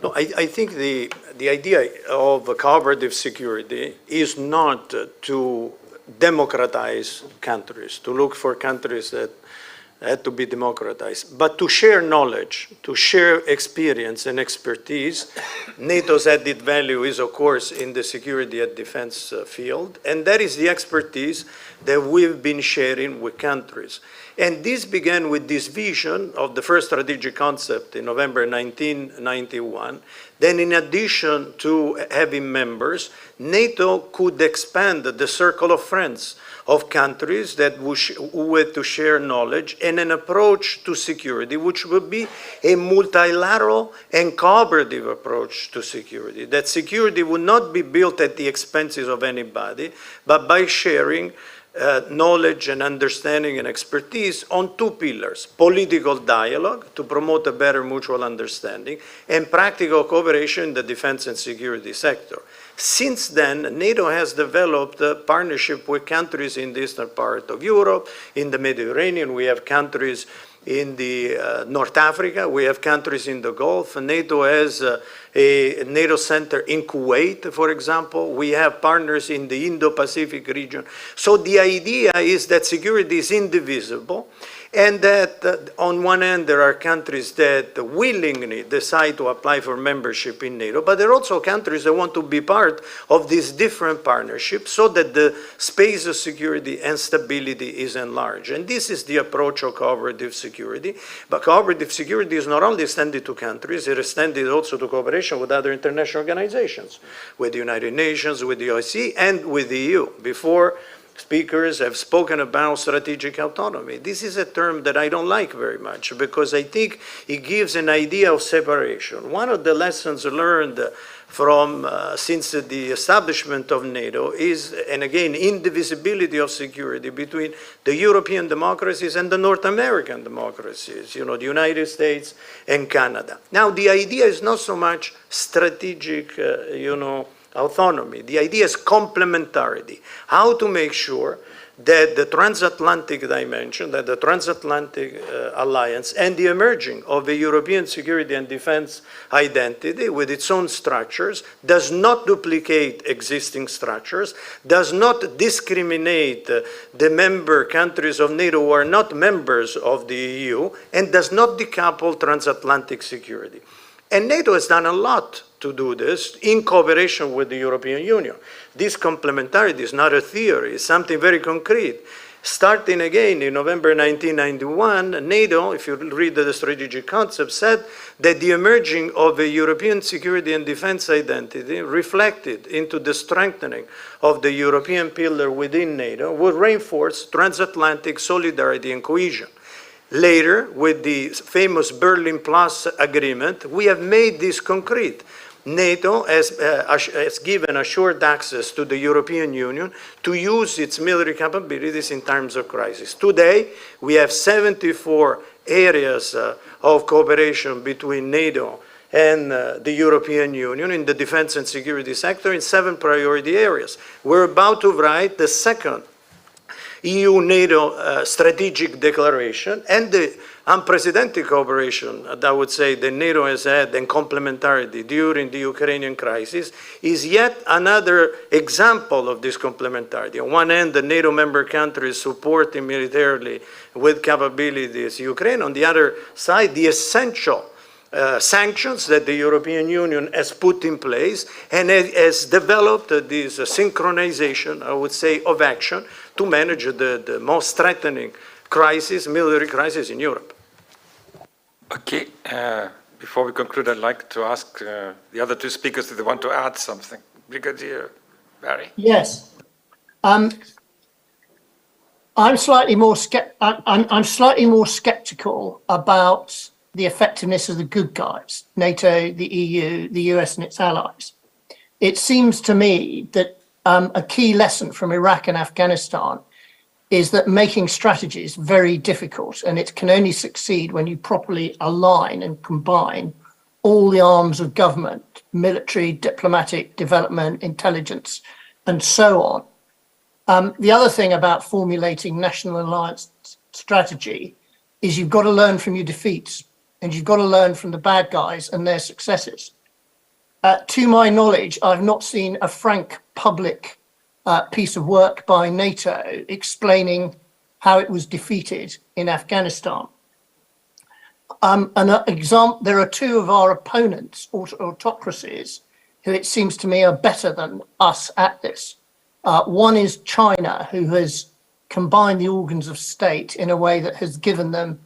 T: No, I think the idea of cooperative security is not to democratize countries, to look for countries that had to be democratized, but to share knowledge, to share experience and expertise. NATO's added value is, of course, in the security and defense field, and that is the expertise that we've been sharing with countries. And this began with this vision of the first strategic concept in November 1991. Then, in addition to having members, NATO could expand the circle of friends of countries that who were to share knowledge and an approach to security, which would be a multilateral and cooperative approach to security. That security would not be built at the expenses of anybody, but by sharing knowledge and understanding and expertise on two pillars: political dialogue to promote a better mutual understanding, and practical cooperation in the defense and security sector. Since then, NATO has developed a partnership with countries in the eastern part of Europe, in the Mediterranean. We have countries in the North Africa, we have countries in the Gulf. NATO has a NATO center in Kuwait, for example. We have partners in the Indo-Pacific region. So the idea is that security is indivisible, and that on one end there are countries that willingly decide to apply for membership in NATO, but there are also countries that want to be part of these different partnerships so that the space of security and stability is enlarged. And this is the approach of cooperative security. But cooperative security is not only extended to countries, it is extended also to cooperation with other international organizations, with the United Nations, with the OSCE, and with the EU. Before speakers have spoken about strategic autonomy. This is a term that I don't like very much because I think it gives an idea of separation. One of the lessons learned from since the establishment of NATO is, and again, indivisibility of security between the European democracies and the North American democracies, the United States and Canada. Now, the idea is not so much strategic, autonomy. The idea is complementarity. How to make sure that the transatlantic dimension, that the transatlantic alliance and the emerging of a European security and defense identity with its own structures does not duplicate existing structures, does not discriminate the member countries of NATO who are not members of the EU, and does not decouple transatlantic security. And NATO has done a lot to do this in cooperation with the European Union. This complementarity is not a theory, it's something very concrete. Starting again in November 1991, NATO, if you read the strategic concept, said that the emerging of a European security and defense identity reflected into the strengthening of the European pillar within NATO would reinforce transatlantic solidarity and cohesion. Later, with the famous Berlin Plus agreement, we have made this concrete. NATO has given assured access to the European Union to use its military capabilities in times of crisis. Today, we have 74 areas of cooperation between NATO and the European Union in the defense and security sector in 7 priority areas. We're about to write the second EU-NATO strategic declaration, and the unprecedented cooperation that I would say that NATO has had and complementarity during the Ukrainian crisis is yet another example of this complementarity. On one end, the NATO member countries supporting militarily with capabilities Ukraine. On the other side, the essential sanctions that the European Union has put in place and has developed this synchronization, I would say, of action to manage the most threatening crisis, military crisis in Europe.
P: Okay, before we conclude, I'd like to ask the other 2 speakers if they want to add something. Brigadier Barry.
U: Yes. I'm slightly more skeptical about the effectiveness of the good guys, NATO, the EU, the US and its allies. It seems to me that a key lesson from Iraq and Afghanistan is that making strategy is very difficult, and it can only succeed when you properly align and combine all the arms of government, military, diplomatic, development, intelligence, and so on. The other thing about formulating national alliance strategy is you've got to learn from your defeats, and you've got to learn from the bad guys and their successes. To my knowledge, I've not seen a frank public piece of work by NATO explaining how it was defeated in Afghanistan. There are 2 of our opponents, autocracies, who it seems to me are better than us at this. One is China, who has combined the organs of state in a way that has given them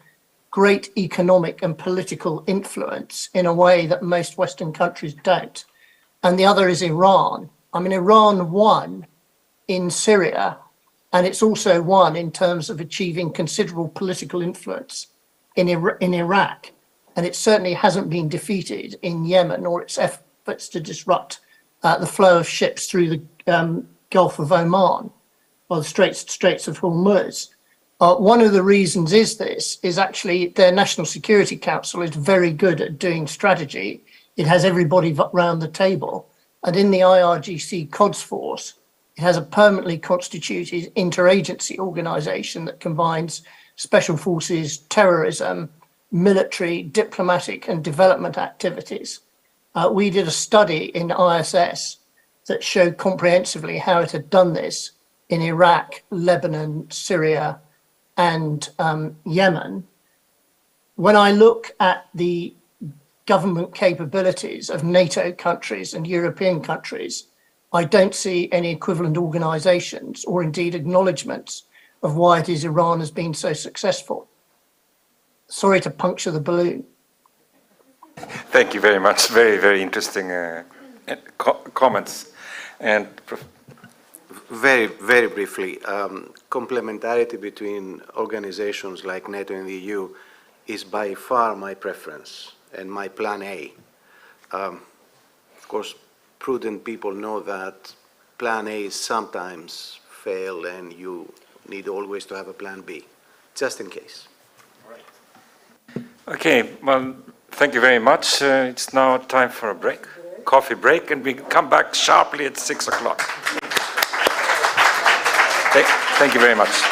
U: great economic and political influence in a way that most Western countries don't. And the other is Iran. I mean, Iran won in Syria, and it's also won in terms of achieving considerable political influence in Iraq. And it certainly hasn't been defeated in Yemen or its efforts to disrupt the flow of ships through the Gulf of Oman or the Straits of Hormuz. One of the reasons is actually their National Security Council is very good at doing strategy. It has everybody round the table. And in the IRGC CODS force, it has a permanently constituted interagency organization that combines special forces, terrorism, military, diplomatic and development activities. We did a study in ISS that showed comprehensively how it had done this in Iraq, Lebanon, Syria, and Yemen. When I look at the government capabilities of NATO countries and European countries, I don't see any equivalent organizations or indeed acknowledgements of why it is Iran has been so successful. Sorry to puncture the balloon.
P: Thank you very much. Very, very interesting comments. And
B: Very briefly, complementarity between organizations like NATO and the EU is by far my preference and my plan A. Of course, prudent people know that plan A sometimes fail and you need always to have a plan B, just in case.
P: Okay, well, thank you very much. It's now time for a break, coffee break, and we come back sharply at 6 o'clock. Thank you very much.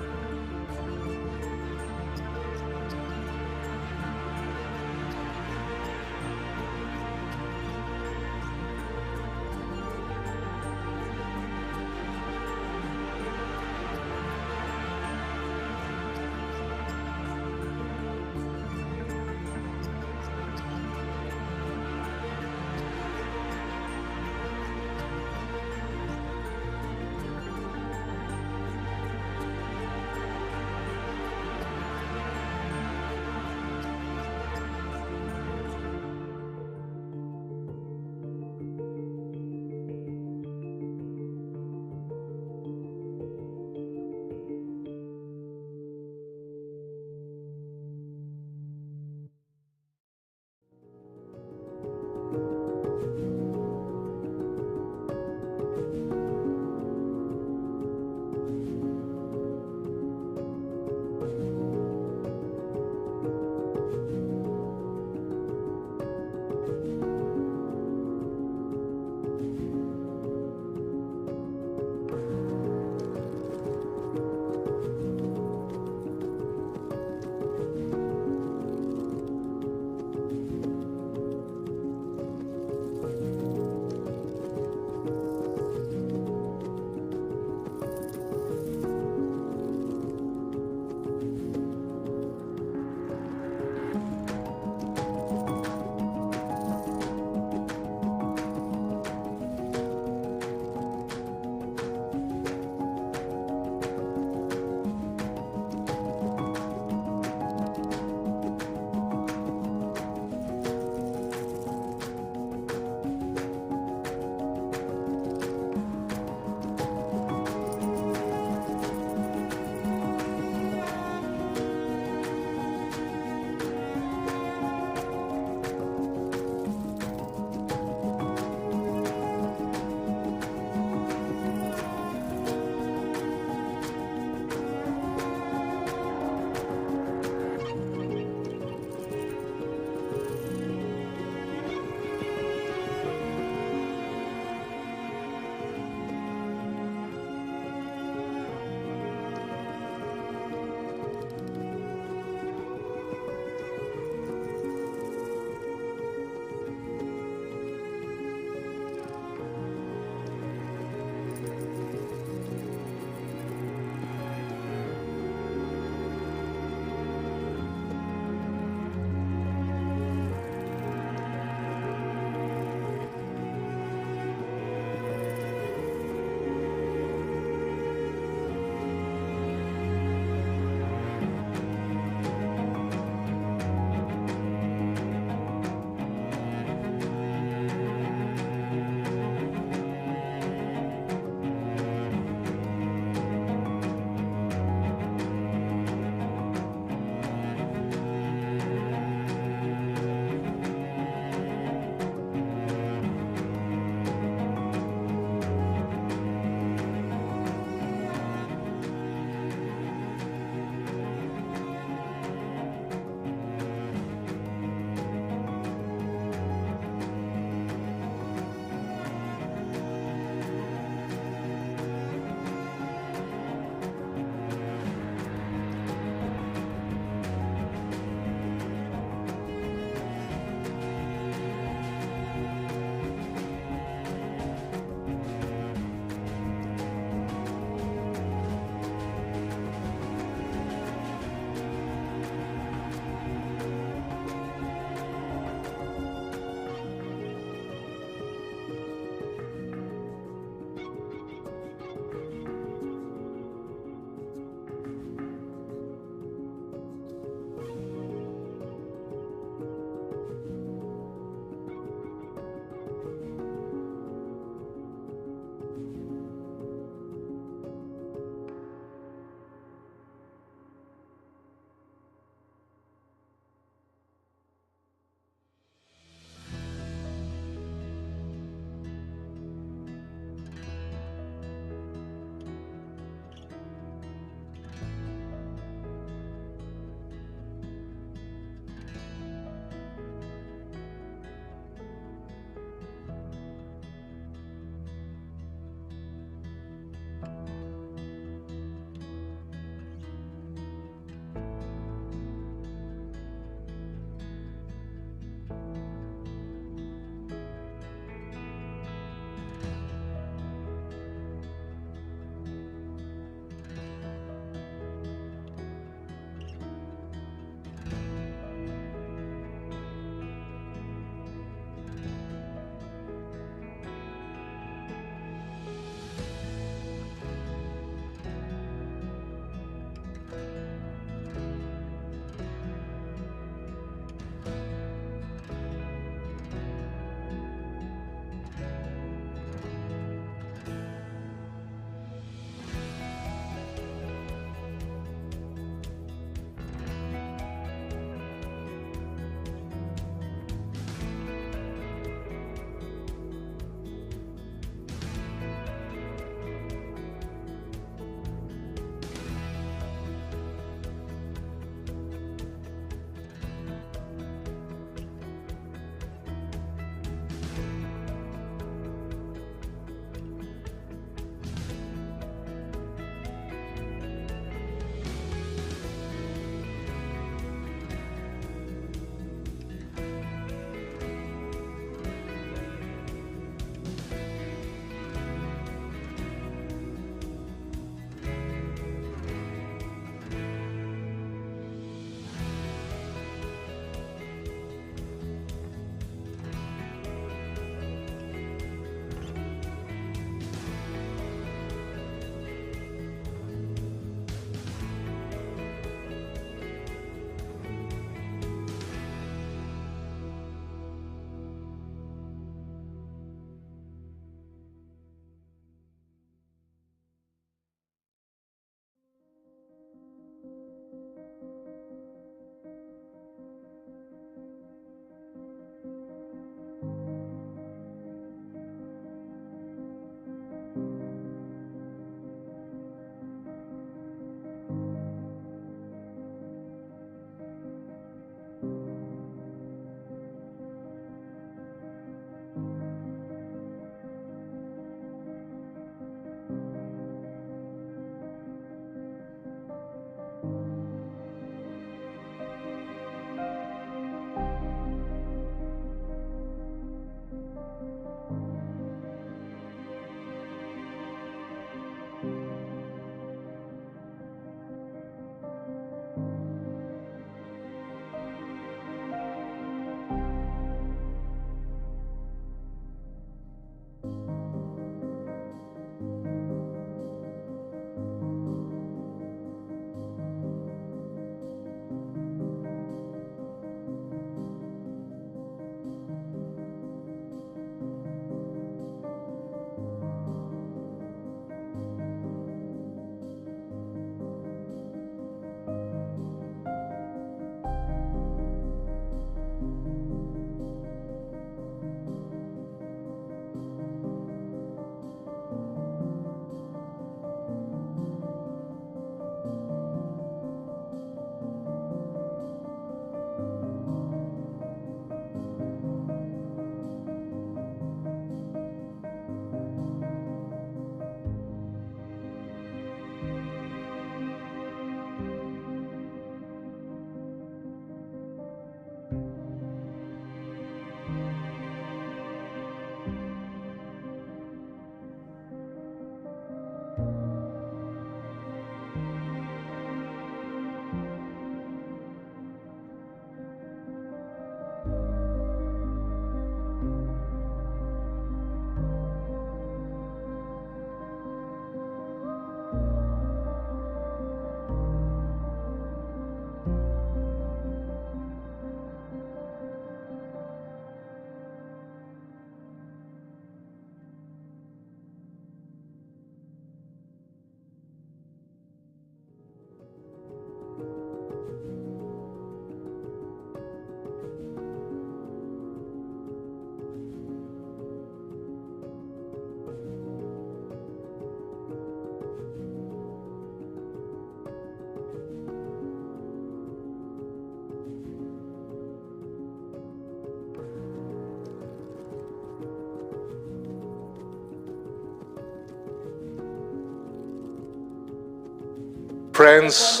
I: friends,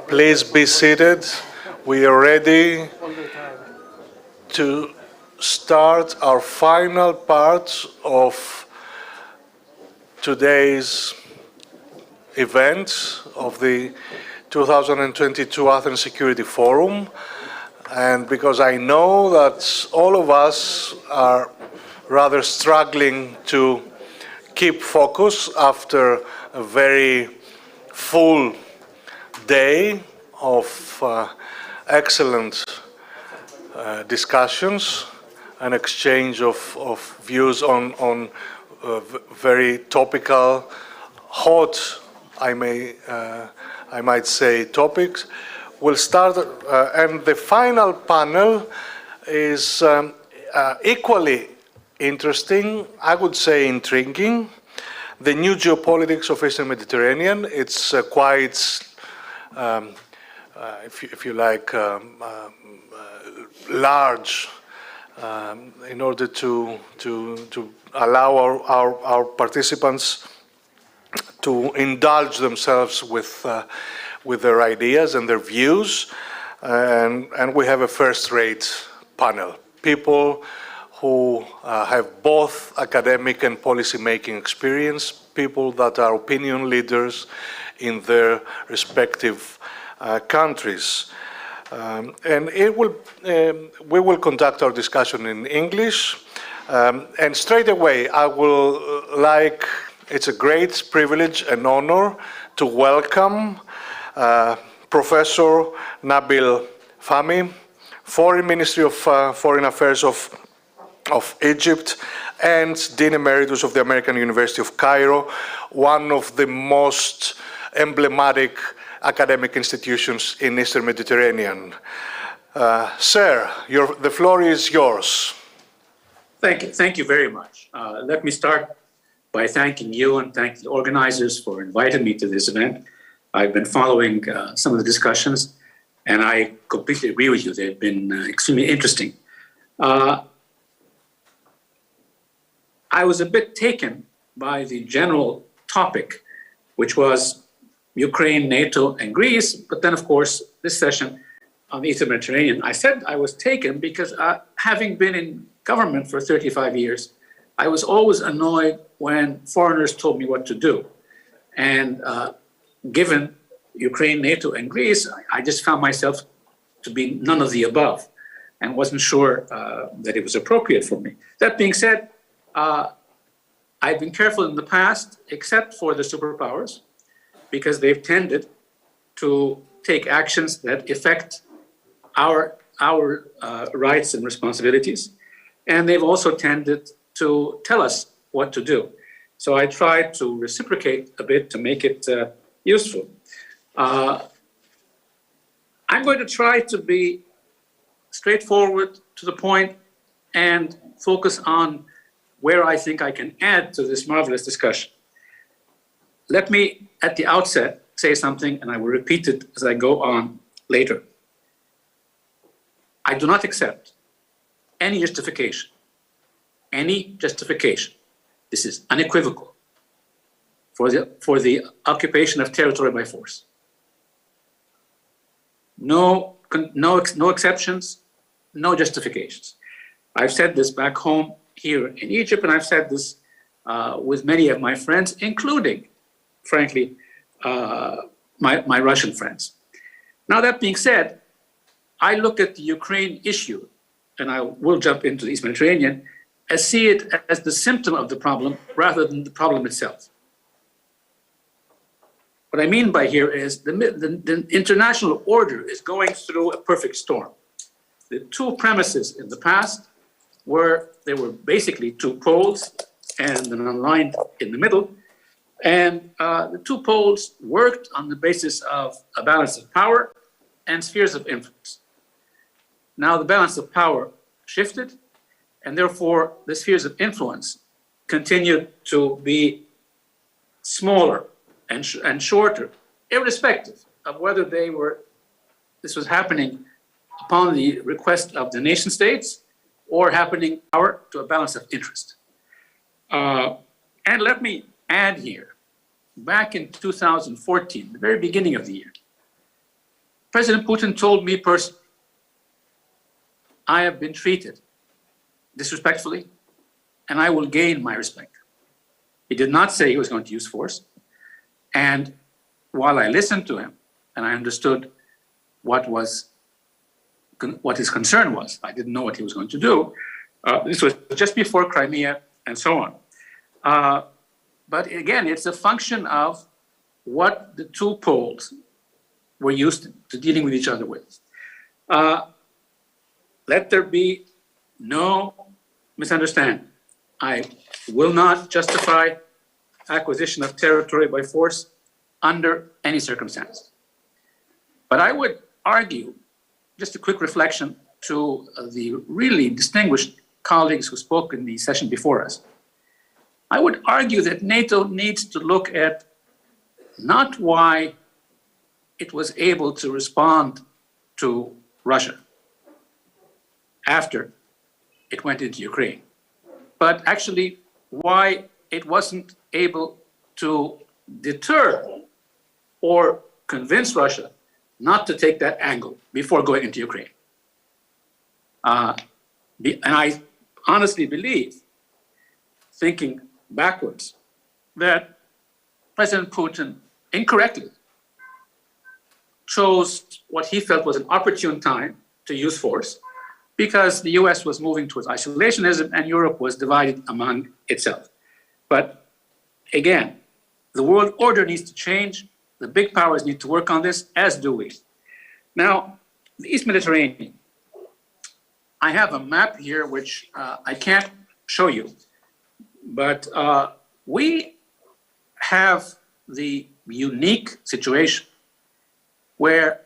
I: please be seated. We are ready to start our final part of today's event of the 2022 Athens Security Forum. And because I know that all of us are rather struggling to keep focus after a very full day of excellent discussions and exchange of views on very topical, hot, I might say, topics. We'll start, and the final panel is equally interesting, I would say intriguing. The new geopolitics of Eastern Mediterranean. It's quite, if you like, large in order to allow our participants to indulge themselves with their ideas and their views. And we have a first-rate panel. People who have both academic and policy-making experience, people that are opinion leaders in their respective countries. And we will conduct our discussion in English. And straight away, I will it's a great privilege and honor to welcome Professor Nabil Fahmy, Foreign Ministry of Foreign Affairs of Egypt, and Dean Emeritus of the American University of Cairo, one of the most emblematic academic institutions in Eastern Mediterranean. Sir, the floor is yours.
V: Thank you very much. Let me start by thanking you and thank the organizers for inviting me to this event. I've been following some of the discussions, and I completely agree with you. They've been extremely interesting. I was a bit taken by the general topic, which was Ukraine, NATO, and Greece. But then, of course, this session on the Eastern Mediterranean, I said I was taken because having been in government for 35 years, I was always annoyed when foreigners told me what to do. And given Ukraine, NATO, and Greece, I just found myself to be none of the above and wasn't sure that it was appropriate for me. That being said, I've been careful in the past, except for the superpowers, because they've tended to take actions that affect our rights and responsibilities. And they've also tended to tell us what to do. So I try to reciprocate a bit to make it useful. I'm going to try to be straightforward, to the point, and focus on where I think I can add to this marvelous discussion. Let me, at the outset, say something, and I will repeat it as I go on later. I do not accept any justification. This is unequivocal for the occupation of territory by force. No exceptions, no justifications. I've said this back home here in Egypt, and I've said this with many of my friends, including, frankly, my Russian friends. Now, that being said, I look at the Ukraine issue, and I will jump into the East Mediterranean, as see it as the symptom of the problem rather than the problem itself. What I mean by here is the international order is going through a perfect storm. The two premises in the past were there were basically two poles and an line in the middle. And the two poles worked on the basis of a balance of power and spheres of influence. Now the balance of power shifted, and therefore the spheres of influence continued to be smaller and shorter, irrespective of whether this was happening upon the request of the nation states or happening power to a balance of interest. And let me add here back in 2014, the very beginning of the year, President Putin told me personally, I have been treated disrespectfully, and I will gain my respect. He did not say he was going to use force. And while I listened to him and I understood what his concern was, I didn't know what he was going to do. This was just before Crimea and so on. But again, it's a function of what the two poles were used to dealing with each other with. Let there be no misunderstanding. I will not justify acquisition of territory by force under any circumstance. But I would argue, just a quick reflection to the really distinguished colleagues who spoke in the session before us, I would argue that NATO needs to look at not why it was able to respond to Russia after it went into Ukraine, but actually why it wasn't able to deter or convince Russia not to take that angle before going into Ukraine. And I honestly believe, thinking backwards, that President Putin incorrectly chose what he felt was an opportune time to use force because the US was moving towards isolationism and Europe was divided among itself. But again, the world order needs to change. The big powers need to work on this, as do we. Now, the East Mediterranean. I have a map here which I can't show you, but we have the unique situation where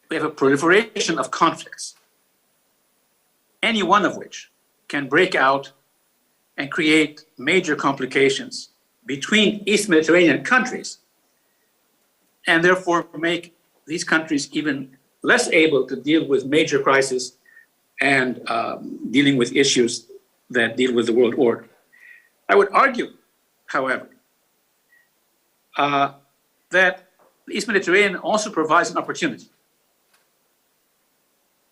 V: we have a proliferation of conflicts, any one of which can break out and create major complications between East Mediterranean countries, and therefore make these countries even less able to deal with major crises and dealing with issues that deal with the world order. I would argue, however, that the East Mediterranean also provides an opportunity.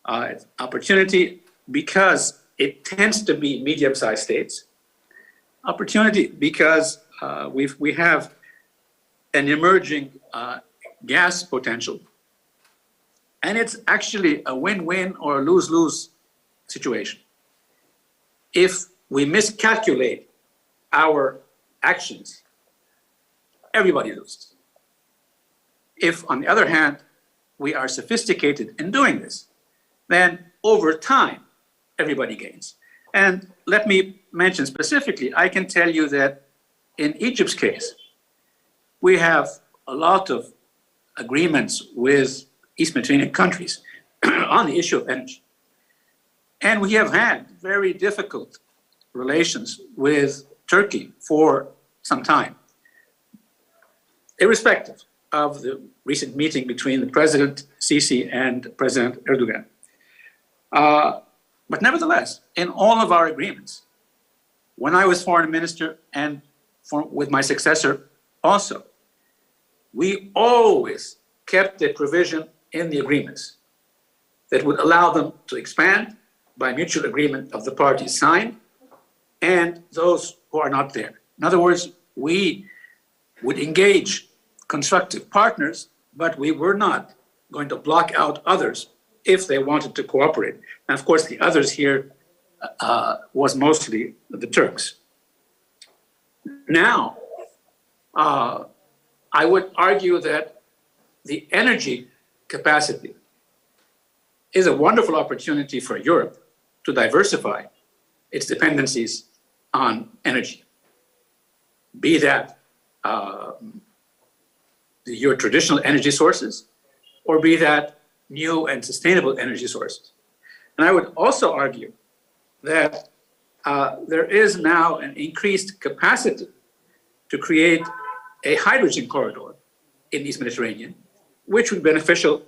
V: Opportunity because it tends to be medium-sized states. Opportunity because we have an emerging gas potential. And it's actually a win-win or a lose-lose situation. If we miscalculate our actions, everybody loses. If, on the other hand, we are sophisticated in doing this, then over time, everybody gains. And let me mention specifically, I can tell you that in Egypt's case, we have a lot of agreements with East Mediterranean countries on the issue of energy. And we have had very difficult relations with Turkey for some time, irrespective of the recent meeting between the President Sisi and President Erdogan. But nevertheless, in all of our agreements, when I was foreign minister and with my successor also, we always kept a provision in the agreements that would allow them to expand by mutual agreement of the parties signed and those who are not there. In other words, we would engage constructive partners, but we were not going to block out others if they wanted to cooperate. And of course, the others here was mostly the Turks. Now, I would argue that the energy capacity is a wonderful opportunity for Europe to diversify its dependencies on energy, be that your traditional energy sources, or be that new and sustainable energy sources. And I would also argue that there is now an increased capacity to create a hydrogen corridor in the East Mediterranean, which would be beneficial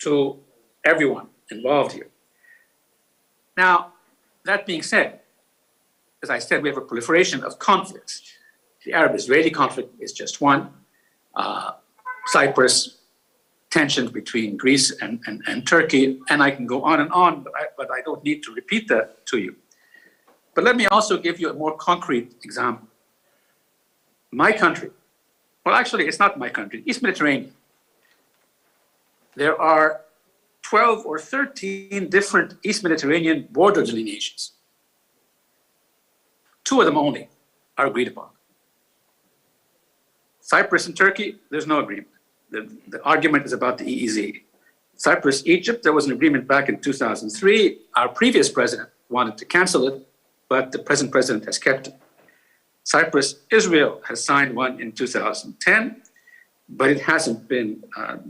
V: to everyone involved here. Now, that being said, as I said, we have a proliferation of conflicts. The Arab-Israeli conflict is just one. Cyprus, tensions between Greece and Turkey, and I can go on, but I don't need to repeat that to you. But let me also give you a more concrete example. My country, well, actually, it's not my country, East Mediterranean. There are 12 or 13 different East Mediterranean border delineations. 2 of them only are agreed upon. Cyprus and Turkey, there's no agreement. The argument is about the EEZ. Cyprus, Egypt, there was an agreement back in 2003. Our previous president wanted to cancel it, but the present president has kept it. Cyprus, Israel has signed one in 2010, but it hasn't been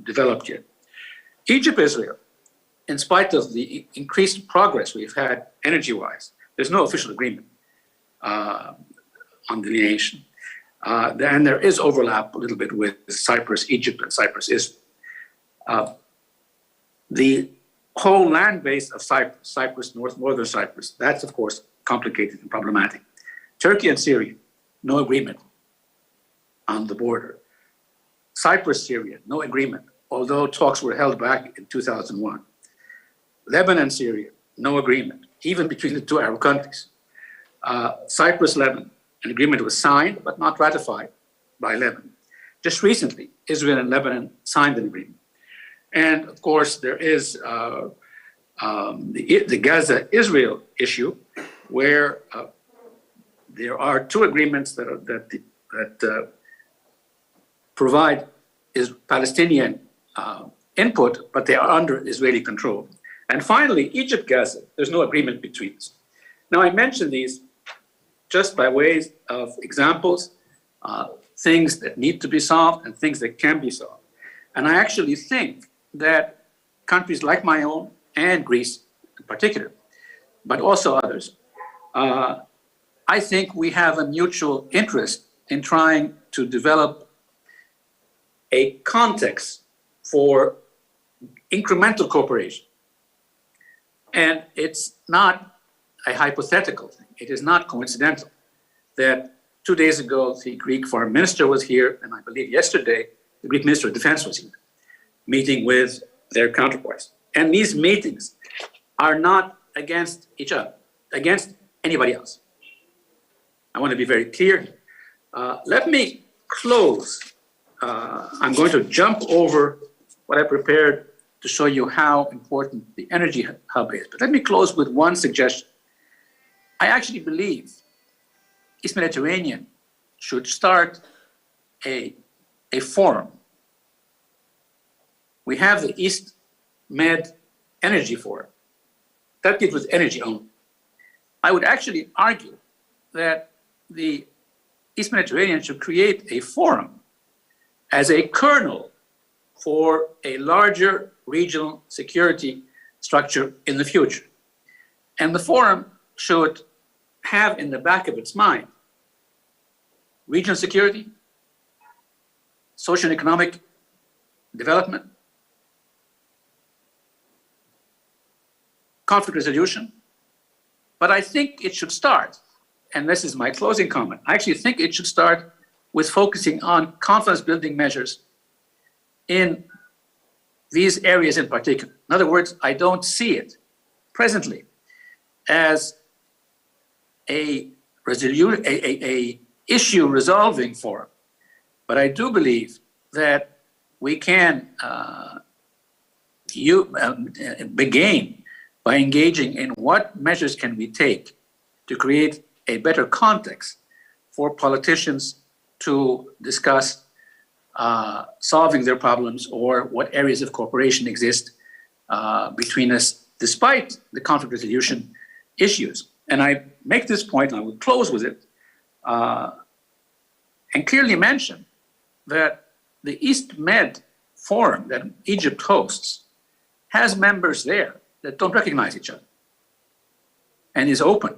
V: developed yet. Egypt, Israel, in spite of the increased progress we've had energy-wise, there's no official agreement on delineation. And there is overlap a little bit with Cyprus, Egypt, and Cyprus, Israel. The whole land base of Cyprus, northern Cyprus, that's of course complicated and problematic. Turkey and Syria, no agreement on the border. Cyprus, Syria, no agreement, although talks were held back in 2001. Lebanon, Syria, no agreement, even between the 2 Arab countries. Cyprus, Lebanon, an agreement was signed but not ratified by Lebanon. Just recently, Israel and Lebanon signed an agreement. And of course, there is the Gaza-Israel issue, where there are 2 agreements that provide Palestinian input, but they are under Israeli control. And finally, Egypt-Gaza, there's no agreement between us. Now, I mention these just by ways of examples, things that need to be solved and things that can be solved. And I actually think that countries like my own and Greece in particular, but also others, I think we have a mutual interest in trying to develop a context for incremental cooperation. And it's not a hypothetical thing. It is not coincidental that 2 days ago, the Greek foreign minister was here, and I believe yesterday, the Greek minister of defense was here, meeting with their counterparts. And these meetings are not against each other, against anybody else. I want to be very clear here. Let me close. I'm going to jump over what I prepared to show you how important the energy hub is. But let me close with one suggestion. I actually believe East Mediterranean should start a forum. We have the East Med Energy Forum. That deals with energy only. I would actually argue that the East Mediterranean should create a forum as a kernel for a larger regional security structure in the future. And the forum should have in the back of its mind regional security, social and economic development, conflict resolution. But I think it should start, and this is my closing comment, I actually think it should start with focusing on confidence building measures in these areas in particular. In other words, I don't see it presently as a issue resolving forum, but I do believe that we can begin by engaging in what measures can we take to create a better context for politicians to discuss solving their problems or what areas of cooperation exist between us despite the conflict resolution issues. And I make this point, and I will close with it, and clearly mention that the East Med Forum that Egypt hosts has members there that don't recognize each other and is open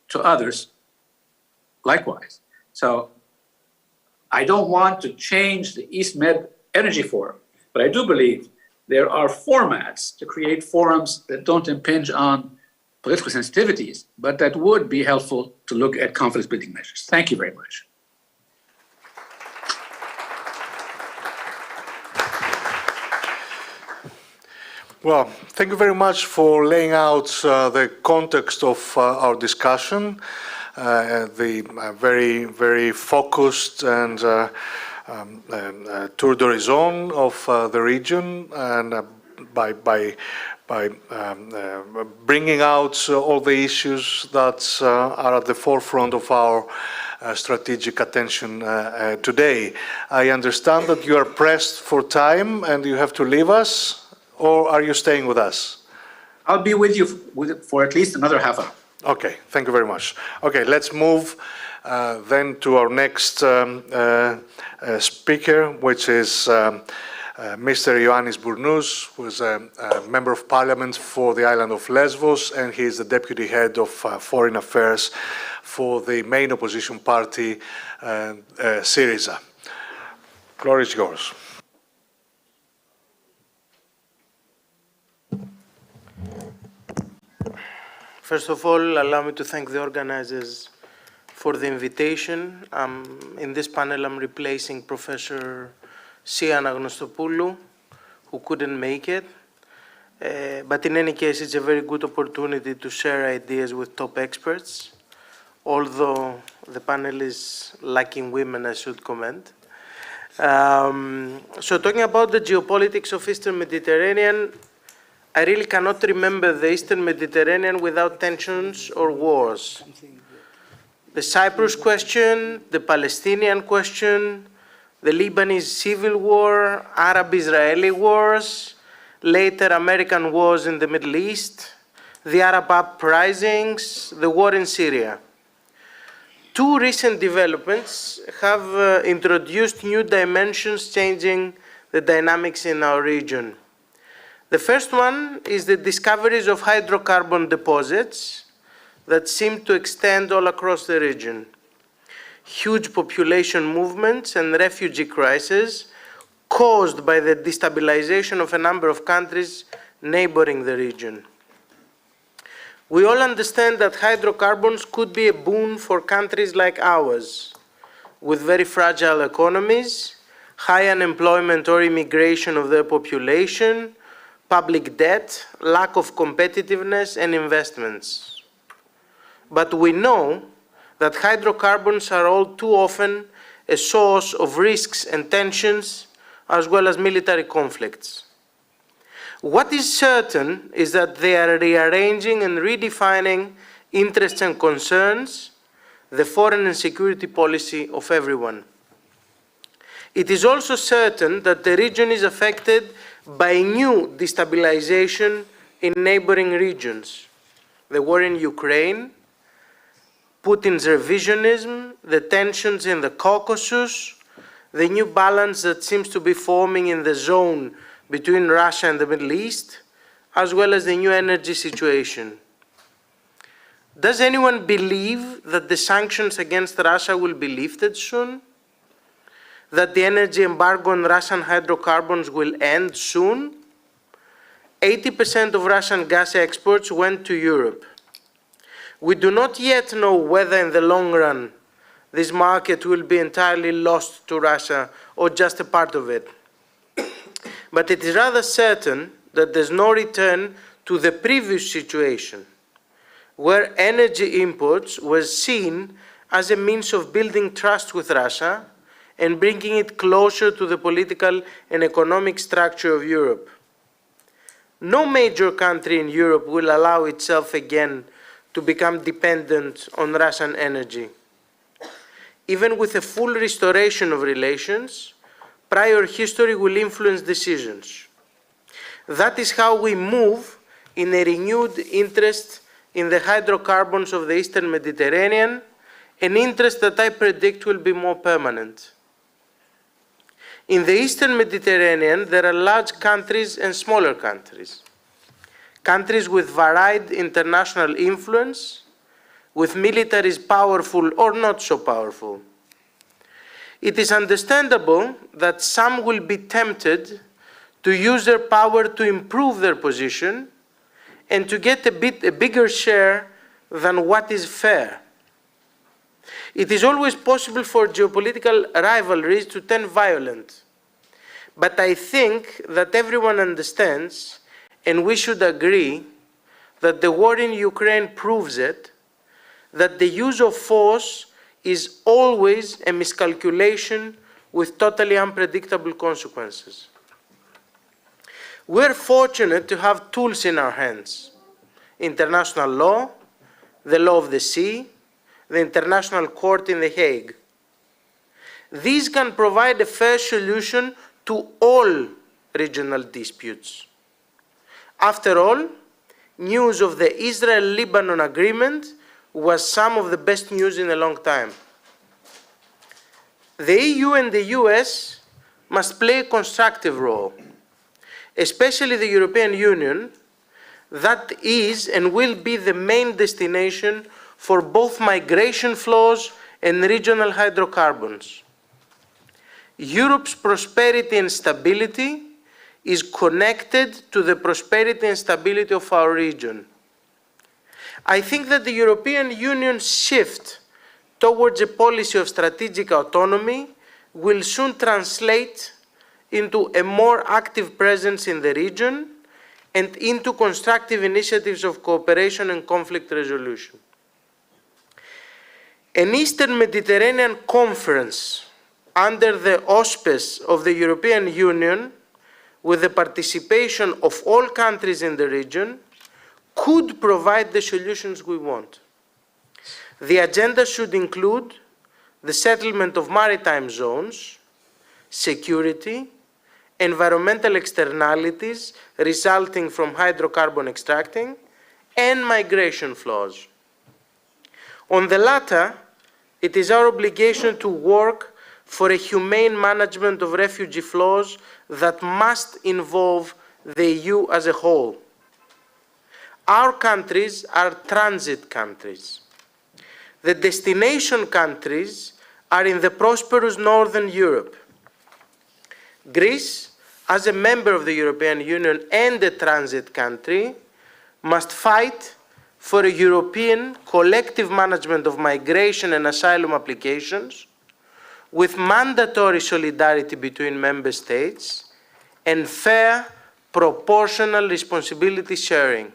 V: to others likewise. So I don't want to change the East Med Energy Forum, but I do believe there are formats to create forums that don't impinge on political sensitivities, but that would be helpful to look at confidence building measures. Thank you very much.
I: Well, thank you very much for laying out the context of our discussion, the very, very focused and tour d'horizon of the region, and by bringing out all the issues that are at the forefront of our strategic attention today. I understand that you are pressed for time and you have to leave us. Or are you staying with us?
V: I'll be with you for at least another half hour.
I: Okay, thank you very much. Okay, let's move then to our next speaker, which is Mr. Ioannis Bournous, who is a Member of Parliament for the island of Lesbos, and he is the Deputy Head of Foreign Affairs for the main opposition party, Syriza. Floor is yours.
G: First of all, allow me to thank the organizers for the invitation. In this panel, I'm replacing Professor Sia Anagnostopoulou, who couldn't make it. But in any case, it's a very good opportunity to share ideas with top experts. Although the panel is lacking women, I should comment. So talking about the geopolitics of Eastern Mediterranean, I really cannot remember the Eastern Mediterranean without tensions or wars. The Cyprus question, the Palestinian question, the Lebanese civil war, Arab-Israeli wars, later American wars in the Middle East, the Arab uprisings, the war in Syria. Two recent developments have introduced new dimensions changing the dynamics in our region. The first one is the discoveries of hydrocarbon deposits that seem to extend all across the region. Huge population movements and refugee crises caused by the destabilization of a number of countries neighboring the region. We all understand that hydrocarbons could be a boon for countries like ours, with very fragile economies, high unemployment or immigration of their population, public debt, lack of competitiveness, and investments. But we know that hydrocarbons are all too often a source of risks and tensions, as well as military conflicts. What is certain is that they are rearranging and redefining interests and concerns, the foreign and security policy of everyone. It is also certain that the region is affected by new destabilization in neighboring regions. The war in Ukraine, Putin's revisionism, the tensions in the Caucasus, the new balance that seems to be forming in the zone between Russia and the Middle East, as well as the new energy situation. Does anyone believe that the sanctions against Russia will be lifted soon? That the energy embargo on Russian hydrocarbons will end soon? 80% of Russian gas exports went to Europe. We do not yet know whether in the long run this market will be entirely lost to Russia or just a part of it. But it is rather certain that there's no return to the previous situation, where energy imports were seen as a means of building trust with Russia and bringing it closer to the political and economic structure of Europe. No major country in Europe will allow itself again to become dependent on Russian energy. Even with a full restoration of relations, prior history will influence decisions. That is how we move in a renewed interest in the hydrocarbons of the Eastern Mediterranean, an interest that I predict will be more permanent. In the Eastern Mediterranean, there are large countries and smaller countries. Countries with varied international influence, with militaries powerful or not so powerful. It is understandable that some will be tempted to use their power to improve their position and to get a bigger share than what is fair. It is always possible for geopolitical rivalries to turn violent. But I think that everyone understands and we should agree that the war in Ukraine proves it, that the use of force is always a miscalculation with totally unpredictable consequences. We're fortunate to have tools in our hands: international law, the law of the sea, the International Court in The Hague. These can provide a fair solution to all regional disputes. After all, news of the Israel-Lebanon agreement was some of the best news in a long time. The EU and the US must play a constructive role, especially the European Union, that is and will be the main destination for both migration flows and regional hydrocarbons. Europe's prosperity and stability is connected to the prosperity and stability of our region. I think that the European Union's shift towards a policy of strategic autonomy will soon translate into a more active presence in the region and into constructive initiatives of cooperation and conflict resolution. An Eastern Mediterranean conference under the auspices of the European Union, with the participation of all countries in the region, could provide the solutions we want. The agenda should include the settlement of maritime zones, security, environmental externalities resulting from hydrocarbon extracting, and migration flows. On the latter, it is our obligation to work for a humane management of refugee flows that must involve the EU as a whole. Our countries are transit countries. The destination countries are in the prosperous Northern Europe. Greece, as a member of the European Union and a transit country, must fight for a European collective management of migration and asylum applications, with mandatory solidarity between member states and fair, proportional responsibility sharing.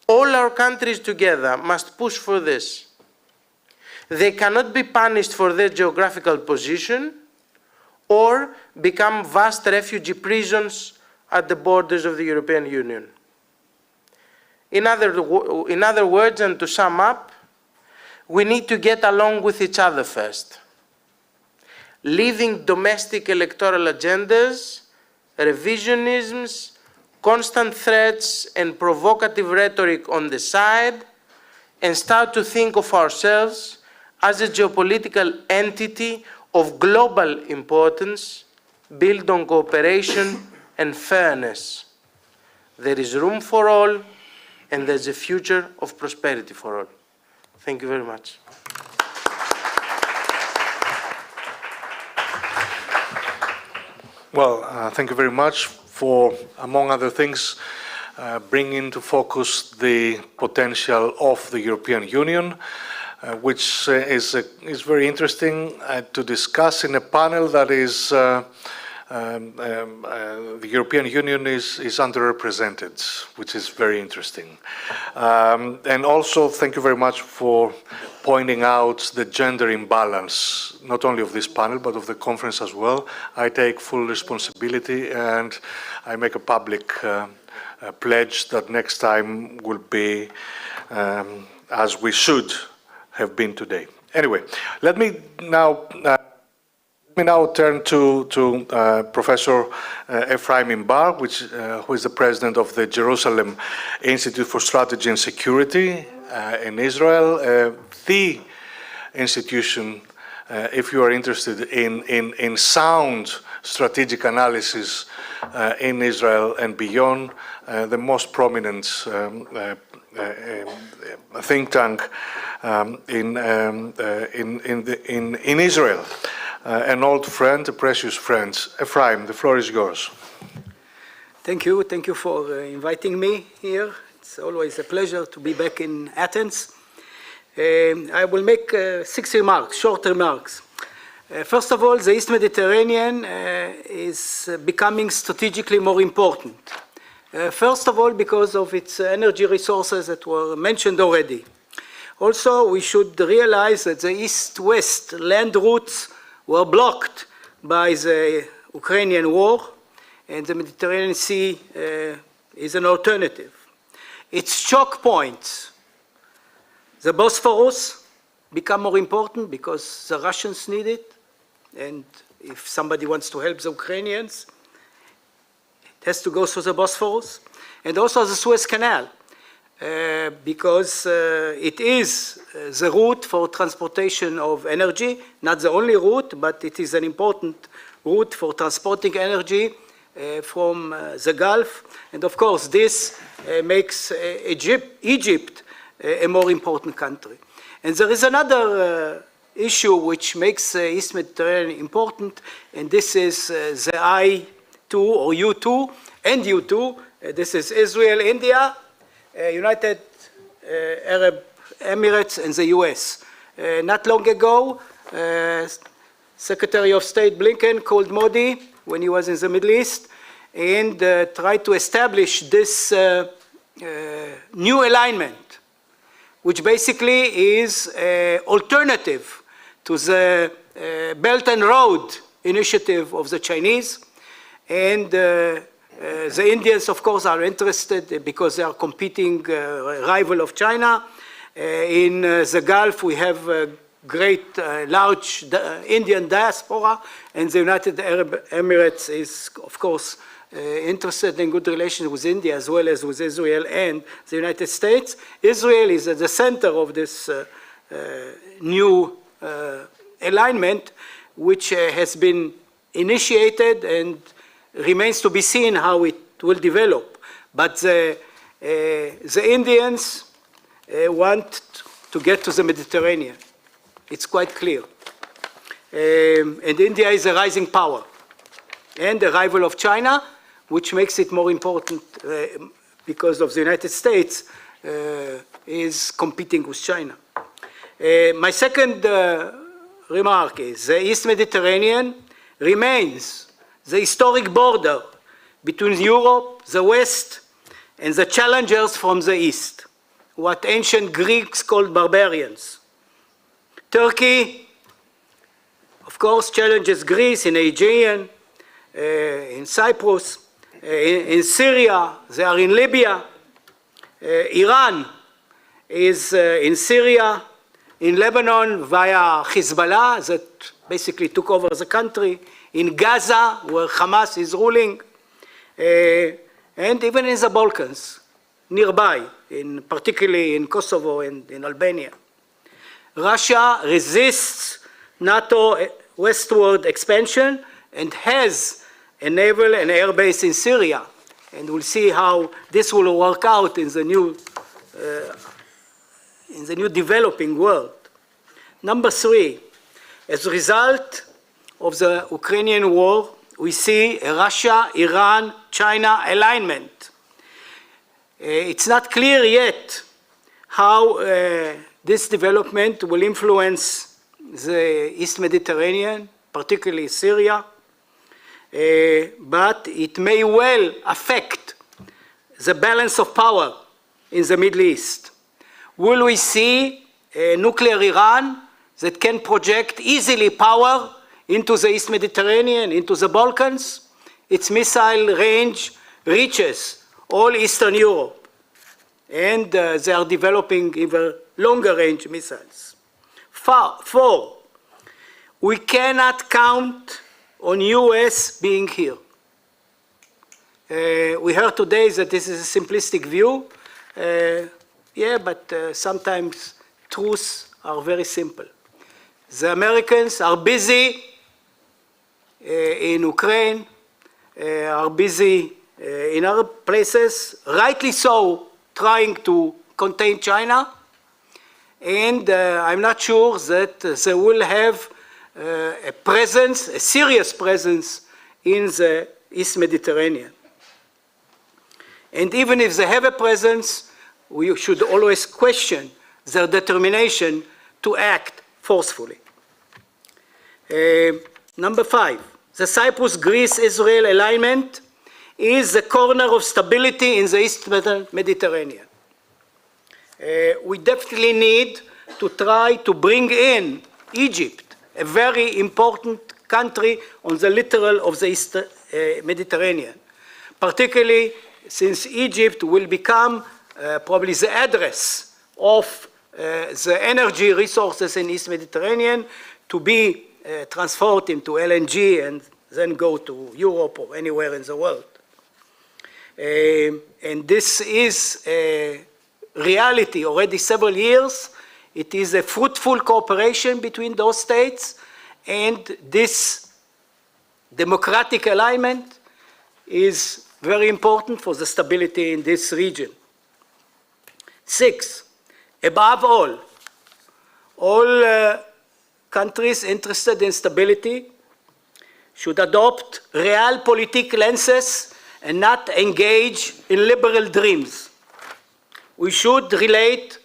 G: All our countries together must push for this. They cannot be punished for their geographical position or become vast refugee prisons at the borders of the European Union. In other words, and to sum up, we need to get along with each other first. Leaving domestic electoral agendas, revisionisms, constant threats and provocative rhetoric on the side, and start to think of ourselves as a geopolitical entity of global importance, built on cooperation and fairness. There is room for all, and there's a future of prosperity for all. Thank you very much.
I: Well, thank you very much for, among other things, bringing into focus the potential of the European Union, which is very interesting to discuss in a panel that is the European Union is underrepresented, which is very interesting. And also, thank you very much for pointing out the gender imbalance, not only of this panel, but of the conference as well. I take full responsibility, and I make a public pledge that next time will be as we should have been today. Anyway, let me now turn to Professor Ephraim Imbar, who is the president of the Jerusalem Institute for Strategy and Security in Israel, the institution, if you are interested in sound strategic analysis in Israel and beyond, the most prominent think tank in Israel. An old friend, a precious friend. Ephraim, the floor is yours.
H: Thank you for inviting me here. It's always a pleasure to be back in Athens. I will make 6 remarks, short remarks. First of all, the East Mediterranean is becoming strategically more important. First of all, because of its energy resources that were mentioned already. Also, we should realize that the east-west land routes were blocked by the Ukrainian war, and the Mediterranean Sea is an alternative. Its choke points, the Bosphorus, become more important because the Russians need it, and if somebody wants to help the Ukrainians, it has to go through the Bosphorus, and also the Suez Canal, because it is the route for transportation of energy, not the only route, but it is an important route for transporting energy from the Gulf. And of course, this makes Egypt a more important country. And there is another issue which makes East Mediterranean important, and this is the I-2 or U2 and U2. This is Israel, India, United Arab Emirates, and the US. Not long ago, Secretary of State Blinken called Modi when he was in the Middle East and tried to establish this new alignment, which basically is an alternative to the Belt and Road initiative of the Chinese. And the Indians, of course, are interested because they are competing rival of China. In the Gulf, we have a great, large Indian diaspora, and the United Arab Emirates is, of course, interested in good relations with India as well as with Israel and the United States. Israel is at the center of this new alignment, which has been initiated and remains to be seen how it will develop. But the Indians want to get to the Mediterranean. It's quite clear. And India is a rising power and a rival of China, which makes it more important because of the United States is competing with China. My second remark is the East Mediterranean remains the historic border between Europe, the West, and the challengers from the East, what ancient Greeks called barbarians. Turkey, of course, challenges Greece in Aegean, in Cyprus, in Syria, they are in Libya. Iran is in Syria, in Lebanon via Hezbollah that basically took over the country, in Gaza where Hamas is ruling, and even in the Balkans, nearby, particularly in Kosovo and in Albania. Russia resists NATO westward expansion and has a naval and air base in Syria. And we'll see how this will work out in the new developing world. Number three, as a result of the Ukrainian war, we see a Russia-Iran-China alignment. It's not clear yet how this development will influence the East Mediterranean, particularly Syria, but it may well affect the balance of power in the Middle East. Will we see a nuclear Iran that can project easily power into the East Mediterranean, into the Balkans? Its missile range reaches all Eastern Europe, and they are developing even longer range missiles. Four, we cannot count on US being here. We heard today that this is a simplistic view. Yeah, but sometimes truths are very simple. The Americans are busy in Ukraine, are busy in other places, rightly so, trying to contain China. And I'm not sure that they will have a presence, a serious presence in the East Mediterranean. And even if they have a presence, we should always question their determination to act forcefully. Number five, the Cyprus-Greece-Israel alignment is the corner of stability in the East Mediterranean. We definitely need to try to bring in Egypt, a very important country on the littoral of the East Mediterranean, particularly since Egypt will become probably the address of the energy resources in East Mediterranean to be transferred into LNG and then go to Europe or anywhere in the world. And this is a reality already several years. It is a fruitful cooperation between those states, and this democratic alignment is very important for the stability in this region. 6, above all countries interested in stability should adopt realpolitik lenses and not engage in liberal dreams. We should relate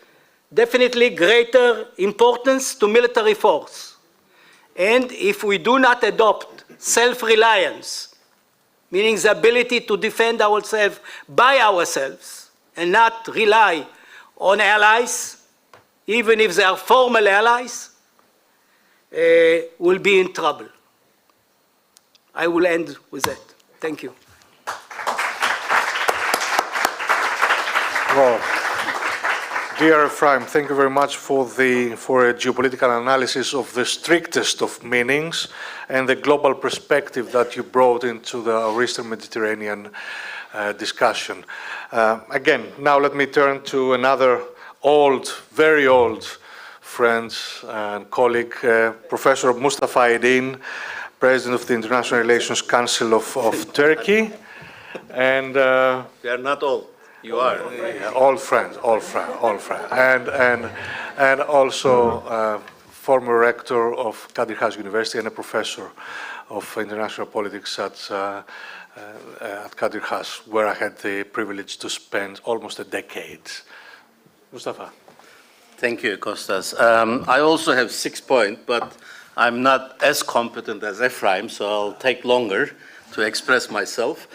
H: definitely greater importance to military force. And if we do not adopt self-reliance, meaning the ability to defend ourselves by ourselves and not rely on allies, even if they are formal allies, we'll be in trouble. I will end with that. Thank you.
I: Well, dear Ephraim, thank you very much for a geopolitical analysis of the strictest of meanings and the global perspective that you brought into our Eastern Mediterranean discussion. Again, now let me turn to another old, very old friend and colleague, Professor Mustafa Aydin, President of the International Relations Council of Turkey. And
J: they are not all. You are.
I: All friends. And also former rector of Kadir Has University and a professor of international politics at Kadir Has, where I had the privilege to spend almost a decade. Mustafa.
J: Thank you, Kostas. I also have 6 points, but I'm not as competent as Ephraim, so I'll take longer to express myself.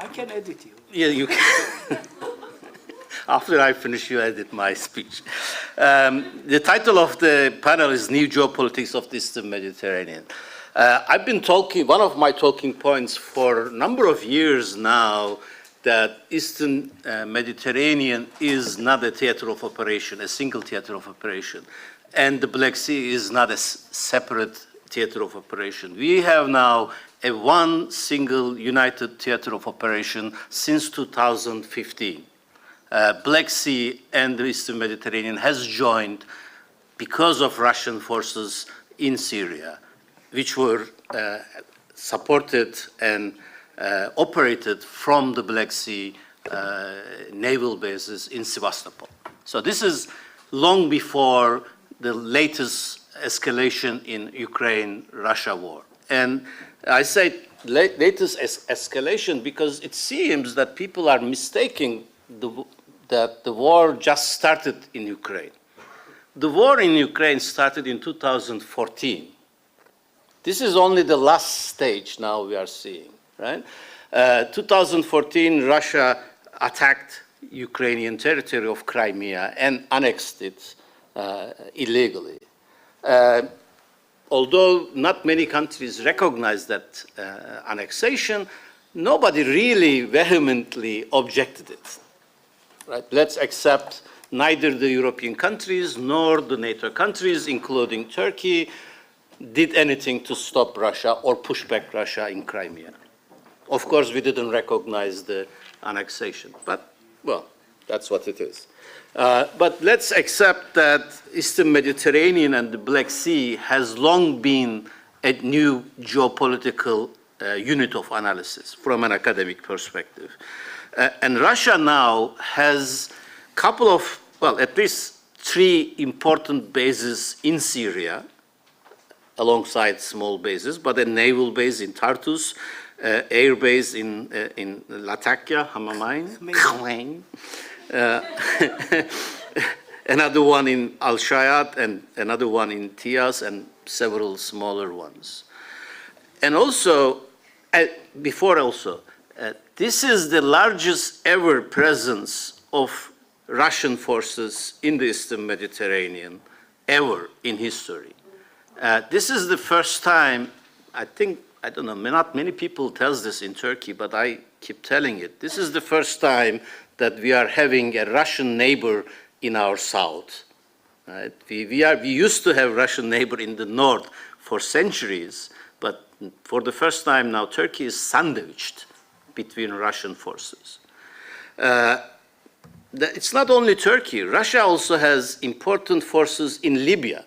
H: I can edit you.
J: Yeah, you can. After I finish, you edit my speech. The title of the panel is New Geopolitics of the Eastern Mediterranean. I've been talking, one of my talking points for a number of years now, that Eastern Mediterranean is not a theater of operation, a single theater of operation. And the Black Sea is not a separate theater of operation. We have now a one single united theater of operation since 2015. Black Sea and the Eastern Mediterranean has joined because of Russian forces in Syria, which were supported and operated from the Black Sea naval bases in Sevastopol. So this is long before the latest escalation in Ukraine-Russia war. And I say latest escalation because it seems that people are mistaking that the war just started in Ukraine. The war in Ukraine started in 2014. This is only the last stage now we are seeing, right? 2014, Russia attacked Ukrainian territory of Crimea and annexed it illegally. Although not many countries recognize that annexation, nobody really vehemently objected it. Right? Let's accept neither the European countries nor the NATO countries, including Turkey, did anything to stop Russia or push back Russia in Crimea. Of course, we didn't recognize the annexation, but, well, that's what it is. But let's accept that Eastern Mediterranean and the Black Sea has long been a new geopolitical unit of analysis from an academic perspective. And Russia now has a couple of, well, at least 3 important bases in Syria, alongside small bases, but a naval base in Tartus, air base in Latakia, Hamamain, another one in Al-Shayat, and another one in Tias, and several smaller ones. And also, before also, this is the largest ever presence of Russian forces in the Eastern Mediterranean ever in history. This is the first time, I think, I don't know, not many people tell this in Turkey, but I keep telling it. This is the first time that we are having a Russian neighbor in our south. Right? We used to have Russian neighbor in the north for centuries, but for the first time now, Turkey is sandwiched between Russian forces. It's not only Turkey. Russia also has important forces in Libya,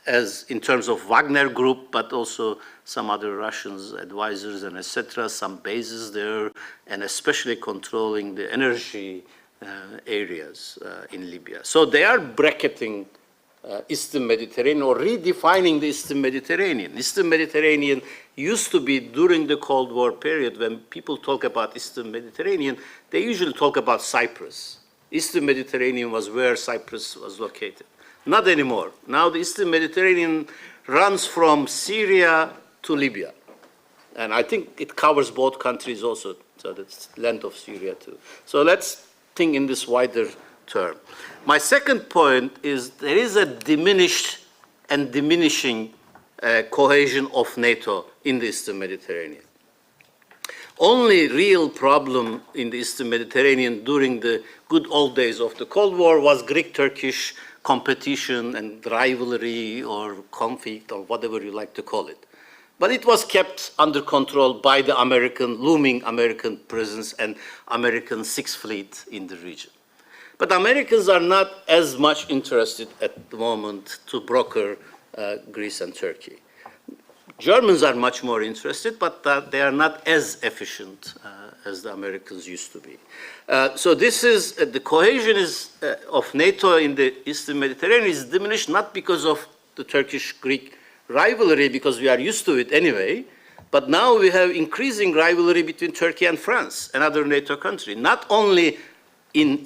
J: as in terms of Wagner Group, but also some other Russians, advisors and etc., some bases there, and especially controlling the energy areas in Libya. So they are bracketing Eastern Mediterranean or redefining the Eastern Mediterranean. Eastern Mediterranean used to be, during the Cold War period, when people talk about Eastern Mediterranean, they usually talk about Cyprus. Eastern Mediterranean was where Cyprus was located. Not anymore. Now the Eastern Mediterranean runs from Syria to Libya. And I think it covers both countries also, so that's land of Syria too. So let's think in this wider term. My second point is there is a diminished and diminishing cohesion of NATO in the Eastern Mediterranean. Only real problem in the Eastern Mediterranean during the good old days of the Cold War was Greek-Turkish competition and rivalry or conflict or whatever you like to call it. But it was kept under control by the looming American presence and American Sixth Fleet in the region. But Americans are not as much interested at the moment to broker Greece and Turkey. Germans are much more interested, but they are not as efficient as the Americans used to be. So this is, the cohesion of NATO in the Eastern Mediterranean is diminished not because of the Turkish-Greek rivalry, because we are used to it anyway, but now we have increasing rivalry between Turkey and France, another NATO country, not only in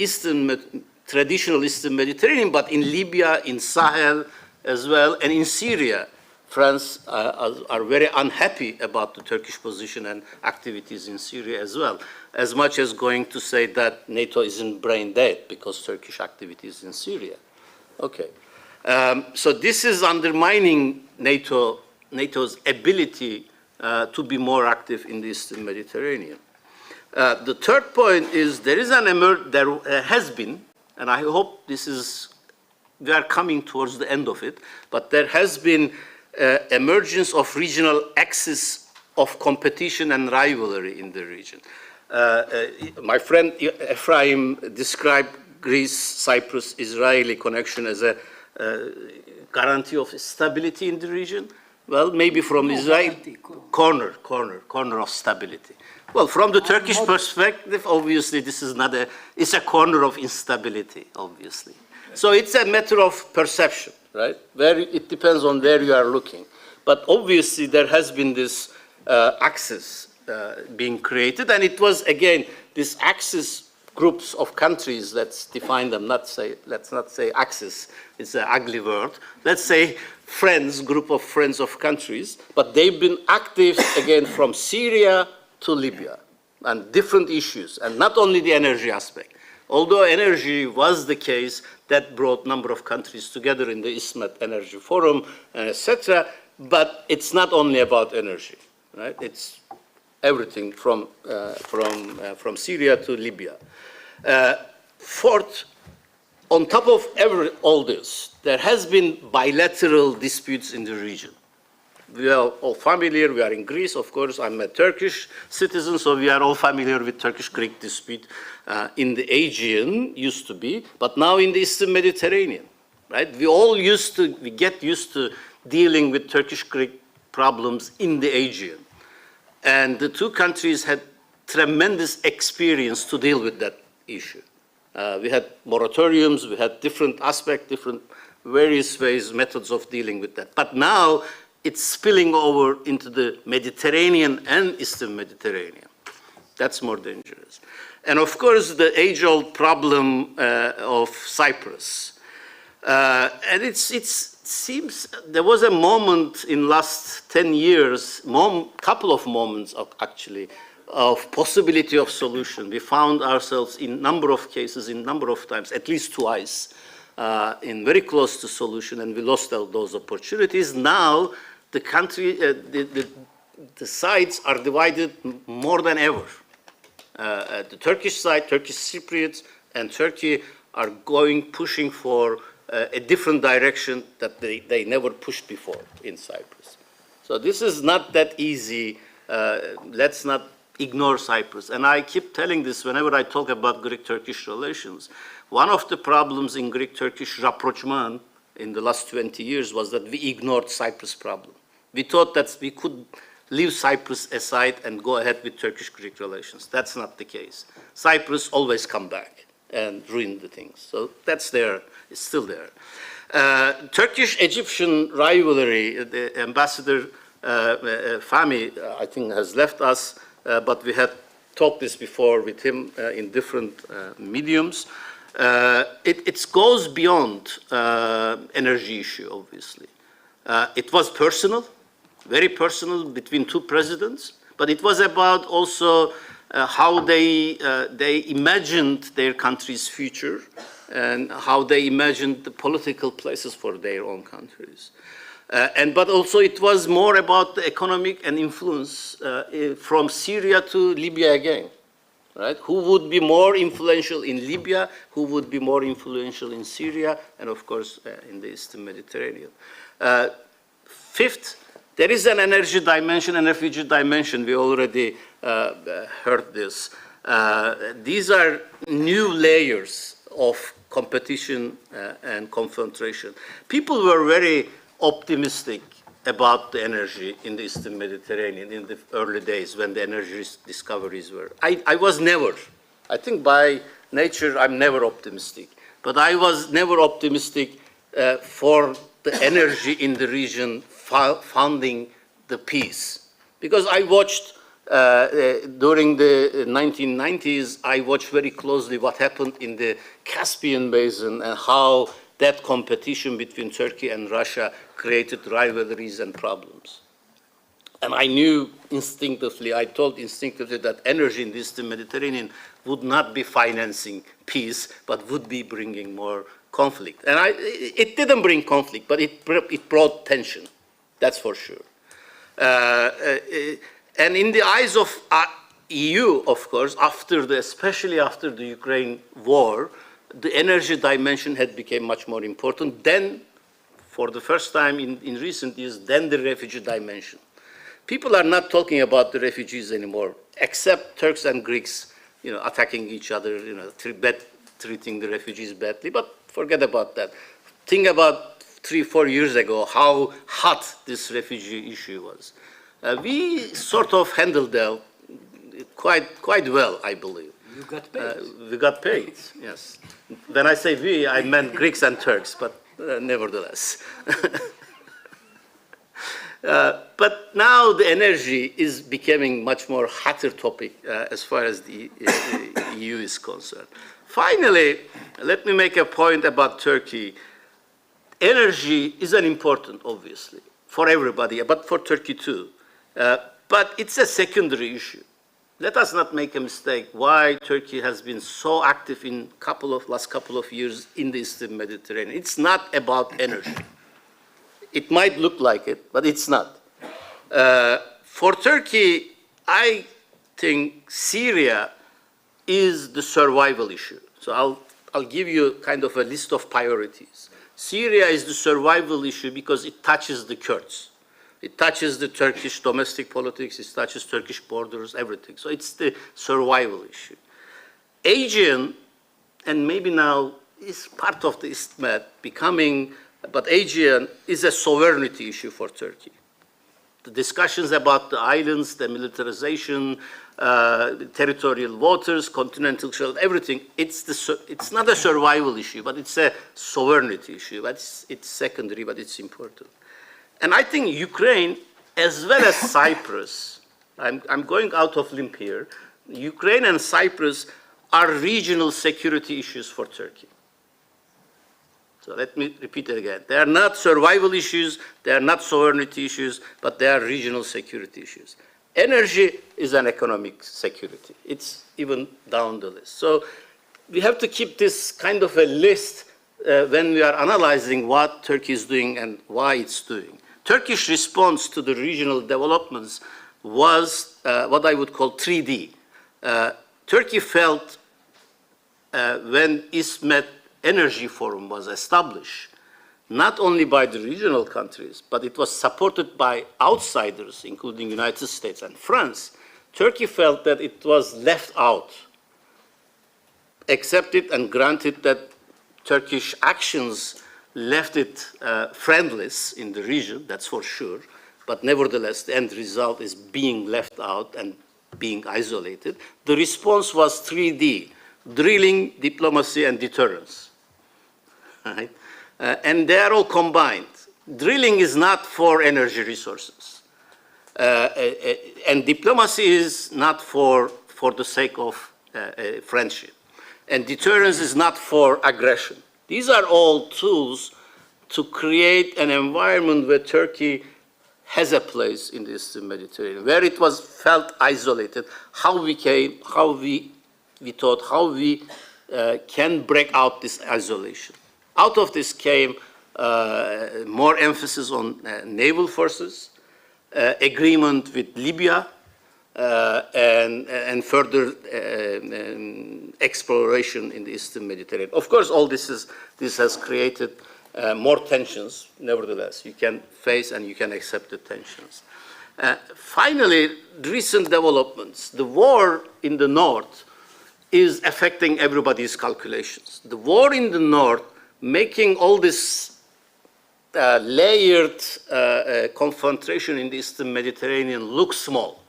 J: traditional Eastern Mediterranean, but in Libya, in Sahel as well, and in Syria. France are very unhappy about the Turkish position and activities in Syria as well, as much as going to say that NATO isn't brain dead because Turkish activities in Syria. Okay. So this is undermining NATO's ability to be more active in the Eastern Mediterranean. The third point is there has been, and I hope we are coming towards the end of it, but there has been emergence of regional axis of competition and rivalry in the region. My friend Ephraim described Greece-Cyprus-Israeli connection as a guarantee of stability in the region. Well, maybe from Israel, corner of stability. Well, from the Turkish perspective, obviously this is not it's a corner of instability, obviously. So it's a matter of perception, right? It depends on where you are looking. But obviously there has been this axis being created, and it was, again, this axis groups of countries, let's define them, let's not say axis, it's an ugly word. Let's say group of friends of countries, but they've been active, again, from Syria to Libya, and different issues, and not only the energy aspect. Although energy was the case, that brought a number of countries together in the ISMET Energy Forum, etc. But it's not only about energy, right? It's everything from Syria to Libya. Fourth, on top of all this, there has been bilateral disputes in the region. We are all familiar, we are in Greece, of course, I'm a Turkish citizen, so we are all familiar with Turkish-Greek dispute in the Aegean, used to be, but now in the Eastern Mediterranean, right? We get used to dealing with Turkish-Greek problems in the Aegean. And the two countries had tremendous experience to deal with that issue. We had moratoriums, we had different aspects, different various ways, methods of dealing with that. But now, it's spilling over into the Mediterranean and Eastern Mediterranean. That's more dangerous. And of course, the age-old problem of Cyprus. And it seems there was a moment in last 10 years, couple of moments actually, of possibility of solution. We found ourselves in number of cases, in number of times, at least twice, in very close to solution, and we lost those opportunities. Now the country, the sides are divided more than ever. The Turkish side, Turkish Cypriots and Turkey are pushing for a different direction that they never pushed before in Cyprus. So this is not that easy. Let's not ignore Cyprus. And I keep telling this whenever I talk about Greek-Turkish relations. One of the problems in Greek-Turkish rapprochement in the last 20 years was that we ignored Cyprus problem. We thought that we could leave Cyprus aside and go ahead with Turkish-Greek relations. That's not the case. Cyprus always come back and ruin the things. So that's there, it's still there. Turkish-Egyptian rivalry, the Ambassador Fahmy, I think, has left us, but we had talked this before with him in different mediums. It goes beyond energy issue, obviously. It was personal, very personal between two presidents, but it was about also how they imagined their country's future and how they imagined the political places for their own countries. But also it was more about the economic and influence from Syria to Libya again, right? Who would be more influential in Libya, who would be more influential in Syria, and of course in the Eastern Mediterranean. Fifth, there is an energy dimension and refugee dimension. We already heard this. These are new layers of competition and confrontation. People were very optimistic about the energy in the Eastern Mediterranean in the early days when the energy discoveries were. I was never, I think by nature I'm never optimistic, but I was never optimistic for the energy in the region founding the peace. Because I watched, during the 1990s, I watched very closely what happened in the Caspian Basin and how that competition between Turkey and Russia created rivalries and problems. And I knew instinctively, I told instinctively that energy in the Eastern Mediterranean would not be financing peace, but would be bringing more conflict. And it didn't bring conflict, but it brought tension. That's for sure. And in the eyes of EU, of course, especially after the Ukraine war, the energy dimension had become much more important. Then, for the first time in recent years, then the refugee dimension. People are not talking about the refugees anymore, except Turks and Greeks, attacking each other, treating the refugees badly. But forget about that. Think about 3-4 years ago, how hot this refugee issue was. We sort of handled that quite well, I believe.
H: You got paid.
J: We got paid, yes. When I say we, I meant Greeks and Turks, but nevertheless. But now the energy is becoming much more hotter topic as far as the EU is concerned. Finally, let me make a point about Turkey. Energy is important, obviously, for everybody, but for Turkey too. But it's a secondary issue. Let us not make a mistake why Turkey has been so active in last couple of years in the Eastern Mediterranean. It's not about energy. It might look like it, but it's not. For Turkey, I think Syria is the survival issue. So I'll give you kind of a list of priorities. Syria is the survival issue because it touches the Kurds. It touches the Turkish domestic politics, it touches Turkish borders, everything. So it's the survival issue. Aegean, and maybe now is part of the East Med but Aegean is a sovereignty issue for Turkey. The discussions about the islands, the militarization, the territorial waters, continental shelf, everything, it's not a survival issue, but it's a sovereignty issue. It's secondary, but it's important. And I think Ukraine, as well as Cyprus, I'm going out of limb here, Ukraine and Cyprus are regional security issues for Turkey. So let me repeat it again. They are not survival issues, they are not sovereignty issues, but they are regional security issues. Energy is an economic security. It's even down the list. So we have to keep this kind of a list when we are analyzing what Turkey is doing and why it's doing. Turkish response to the regional developments was what I would call 3D. Turkey felt when ISMET Energy Forum was established, not only by the regional countries, but it was supported by outsiders, including United States and France. Turkey felt that it was left out, accepted and granted that Turkish actions left it friendless in the region, that's for sure, but nevertheless the end result is being left out and being isolated. The response was 3D, drilling, diplomacy, and deterrence. Right? And they are all combined. Drilling is not for energy resources. And diplomacy is not for the sake of friendship. And deterrence is not for aggression. These are all tools to create an environment where Turkey has a place in the Eastern Mediterranean, where it was felt isolated, how we thought how we can break out this isolation. Out of this came more emphasis on naval forces, agreement with Libya, and further exploration in the Eastern Mediterranean. Of course, all this has created more tensions. Nevertheless, you can face and you can accept the tensions. Finally, recent developments. The war in the north is affecting everybody's calculations. The war in the north making all this layered confrontation in the Eastern Mediterranean look small.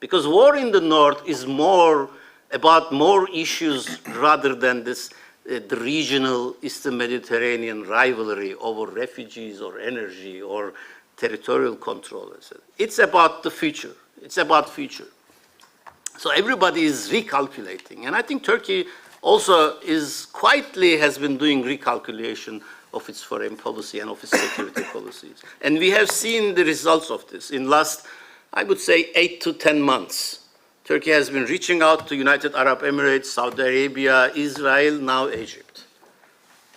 J: Because war in the north is more about more issues rather than this the regional Eastern Mediterranean rivalry over refugees or energy or territorial control. It's about the future. It's about future. So everybody is recalculating. And I think Turkey also is quietly has been doing recalculation of its foreign policy and of its security policies. And we have seen the results of this in last, I would say, 8 to 10 months. Turkey has been reaching out to United Arab Emirates, Saudi Arabia, Israel, now Egypt.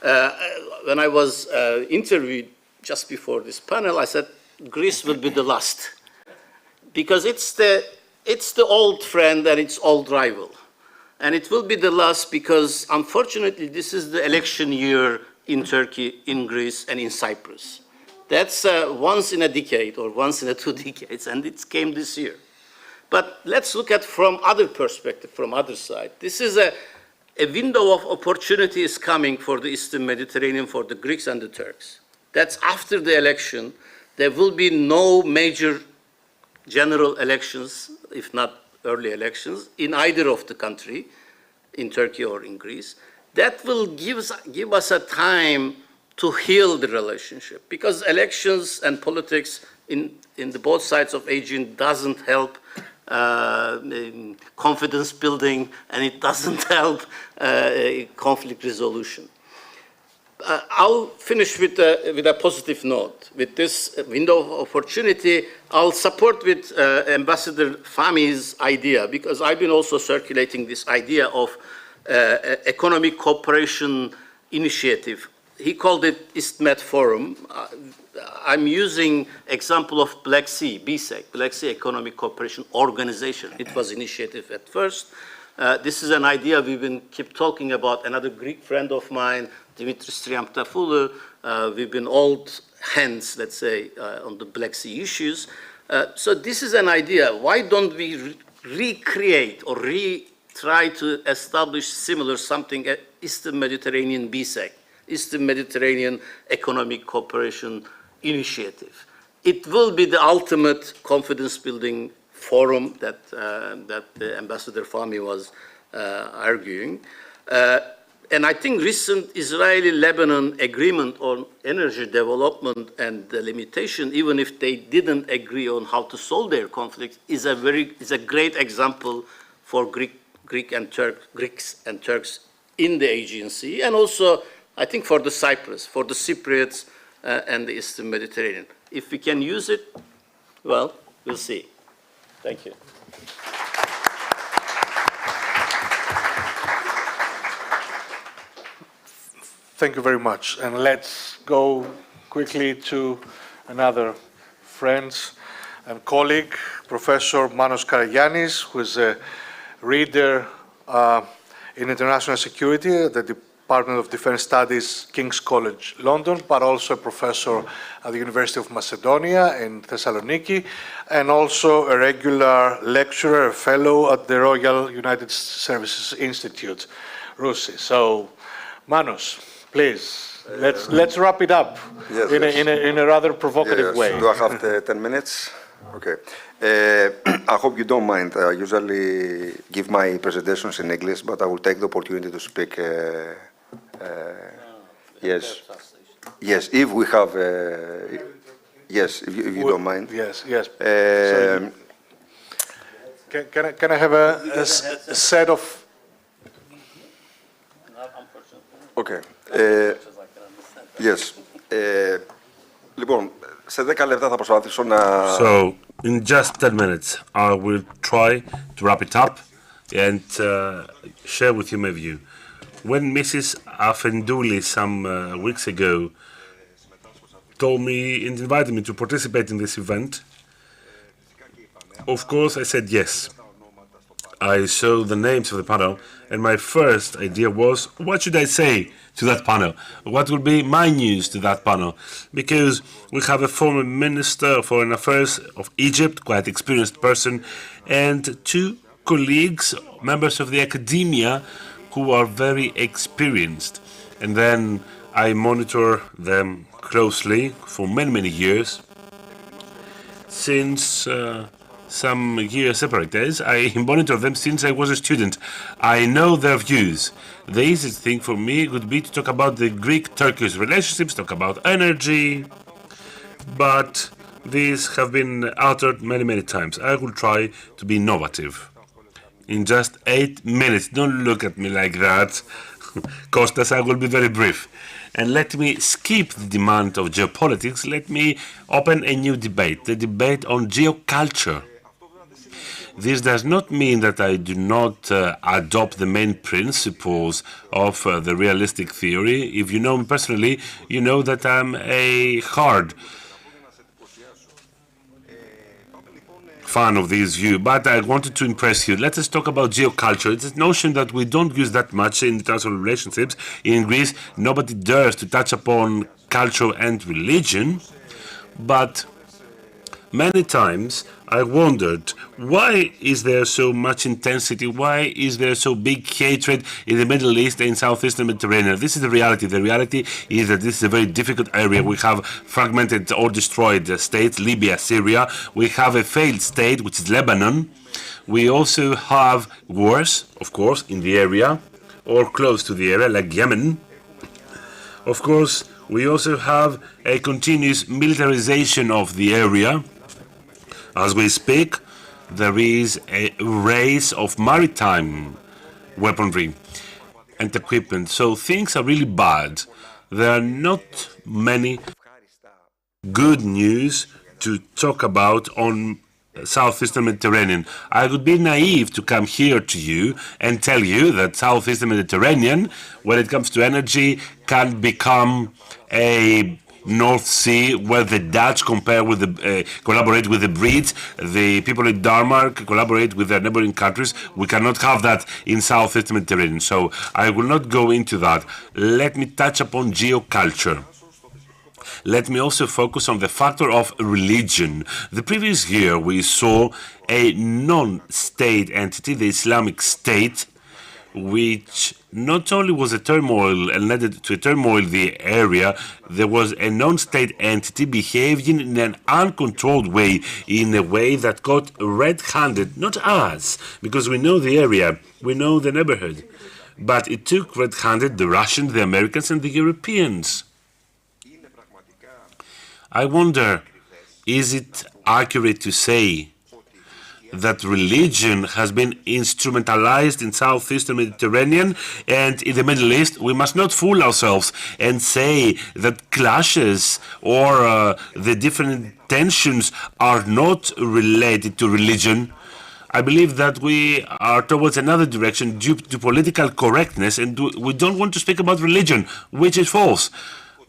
J: When I was interviewed just before this panel, I said Greece will be the last because it's the old friend and it's old rival. And it will be the last because, unfortunately, this is the election year in Turkey, in Greece, and in Cyprus. That's once in a decade or once in 2 decades, and it came this year. But let's look at from other perspective, from other side. This is a window of opportunity is coming for the Eastern Mediterranean, for the Greeks and the Turks. That's after the election. There will be no major general elections, if not early elections, in either of the country, in Turkey or in Greece. That will give us a time to heal the relationship, because elections and politics in the both sides of Aegean doesn't help confidence building, and it doesn't help conflict resolution. I'll finish with a positive note. With this window of opportunity, I'll support with Ambassador Fahmi's idea, because I've been also circulating this idea of economic cooperation initiative. He called it ISTMET Forum. I'm using example of Black Sea, BSEC, Black Sea Economic Cooperation Organization. It was initiative at first. This is an idea we've been keep talking about. Another Greek friend of mine, Dimitris Triamtafoulou, we've been old hands, let's say, on the Black Sea issues. So this is an idea. Why don't we recreate or try to establish similar something at Eastern Mediterranean BSEC, Eastern Mediterranean Economic Cooperation Initiative. It will be the ultimate confidence-building forum that Ambassador Fahmi was arguing. And I think recent Israeli-Lebanon agreement on energy development and the limitation, even if they didn't agree on how to solve their conflict, is a great example for Greeks and Turks in the Aegean Sea, and also I think for the Cyprus, for the Cypriots and the Eastern Mediterranean. If we can use it, well, we'll see. Thank you.
I: Thank you very much. And let's go quickly to another friend and colleague, Professor Manos Karagiannis, who is a reader in international security at the Department of Defense Studies, King's College London, but also a professor at the University of Macedonia in Thessaloniki, and also a regular lecturer, a fellow at the Royal United Services Institute, RUSI. So, Manos, please, let's wrap it up in a rather provocative way.
A: Do I have 10 minutes? Okay. I hope you don't mind. I usually give my presentations in English, but I will take the opportunity to speak. Yes. Yes, if we have. Yes, if you don't mind.
I: Yes, yes. Can I have a set of.
A: Okay. Yes. Λοιπόν, σε 10 λεπτά θα προσπαθήσω να...
C: So, in just 10 minutes, I will try to wrap it up and share with you my view. When Mrs. Afendouli some weeks ago told me and invited me to participate in this event, of course I said yes. I saw the names of the panel, and my first idea was, what should I say to that panel? What will be my news to that panel? Because we have a former Minister of Foreign Affairs of Egypt, quite experienced person, and two colleagues, members of the academia, who are very experienced. And then I monitor them closely for many, many years. Since some years separate, I monitor them since I was a student. I know their views. The easiest thing for me would be to talk about the Greek-Turkish relationships, talk about energy, but these have been uttered many, many times. I will try to be innovative. In just 8 minutes, don't look at me like that. Kostas, I will be very brief. And let me skip the demand of geopolitics. Let me open a new debate, the debate on geoculture. This does not mean that I do not adopt the main principles of the realistic theory. If you know me personally, you know that I'm a hard fan of this view, but I wanted to impress you. Let us talk about geoculture. It's a notion that we don't use that much in international relationships. In Greece, nobody dares to touch upon culture and religion, but many times I wondered, why is there so much intensity? Why is there so big hatred in the Middle East and Southeastern Mediterranean? This is the reality. The reality is that this is a very difficult area. We have fragmented or destroyed states, Libya, Syria. We have a failed state, which is Lebanon. We also have wars, of course, in the area or close to the area, like Yemen. Of course, we also have a continuous militarization of the area. As we speak, there is a race of maritime weaponry and equipment. So things are really bad. There are not many good news to talk about on Southeastern Mediterranean. I would be naive to come here to you and tell you that Southeastern Mediterranean, when it comes to energy, can become a North Sea, where the Dutch collaborate with the Brits, the people in Denmark collaborate with their neighboring countries. We cannot have that in Southeastern Mediterranean. So I will not go into that. Let me touch upon geoculture. Let me also focus on the factor of religion. The previous year we saw a non-state entity, the Islamic State, which not only was a turmoil and led to a turmoil the area, there was a non-state entity behaving in an uncontrolled way, in a way that got red-handed, not us, because we know the area, we know the neighborhood, but it took red-handed the Russians, the Americans, and the Europeans. I wonder, is it accurate to say that religion has been instrumentalized in Southeastern Mediterranean and in the Middle East. We must not fool ourselves and say that clashes or the different tensions are not related to religion. I believe that we are towards another direction due to political correctness, and we don't want to speak about religion, which is false.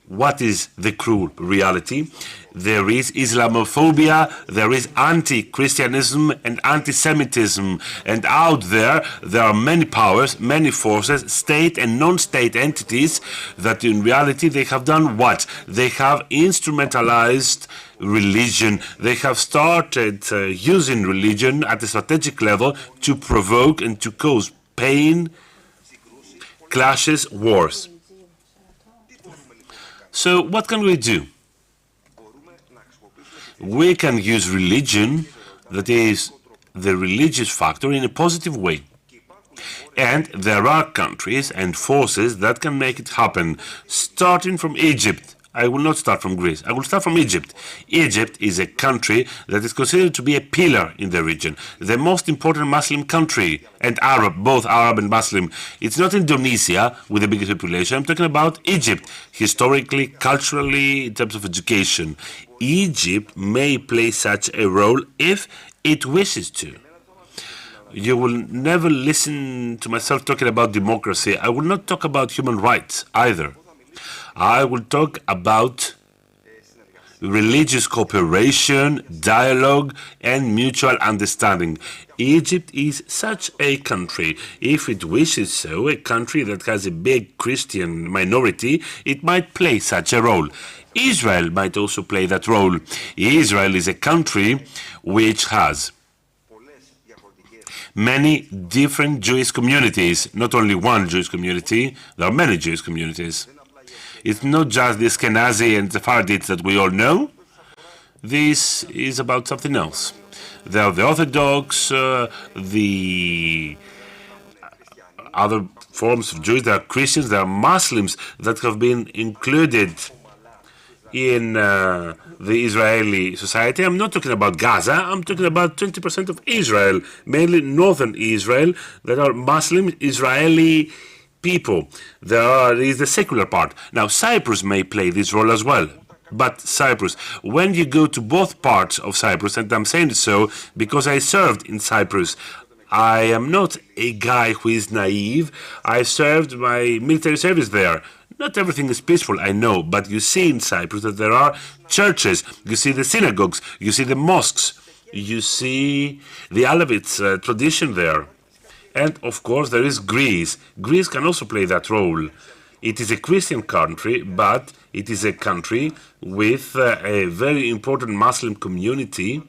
C: What is the cruel reality? There is Islamophobia, there is anti-Christianism and anti-Semitism. And out there are many powers, many forces, state and non-state entities that in reality they have done what? They have instrumentalized religion. They have started using religion at a strategic level to provoke and to cause pain, clashes, wars. So what can we do? We can use religion, that is, the religious factor, in a positive way. And there are countries and forces that can make it happen, starting from Egypt. I will not start from Greece. I will start from Egypt. Egypt is a country that is considered to be a pillar in the region, the most important Muslim country, and Arab, both Arab and Muslim. It's not Indonesia with the biggest population. I'm talking about Egypt, historically, culturally, in terms of education. Egypt may play such a role if it wishes to. You will never listen to myself talking about democracy. I will not talk about human rights either. I will talk about religious cooperation, dialogue, and mutual understanding. Egypt is such a country. If it wishes so, a country that has a big Christian minority, it might play such a role. Israel might also play that role. Israel is a country which has many different Jewish communities, not only one Jewish community, there are many Jewish communities. It's not just the Ashkenazi and Sephardites that we all know. This is about something else. There are the Orthodox, the other forms of Jews, there are Christians, there are Muslims that have been included in the Israeli society. I'm not talking about Gaza, I'm talking about 20% of Israel, mainly northern Israel, that are Muslim Israeli people. There is the secular part. Now, Cyprus may play this role as well. But Cyprus, when you go to both parts of Cyprus, and I'm saying so because I served in Cyprus, I am not a guy who is naive. I served my military service there. Not everything is peaceful, I know, but you see in Cyprus that there are churches, you see the synagogues, you see the mosques, you see the Alavites tradition there. And of course there is Greece. Greece can also play that role. It is a Christian country, but it is a country with a very important Muslim community,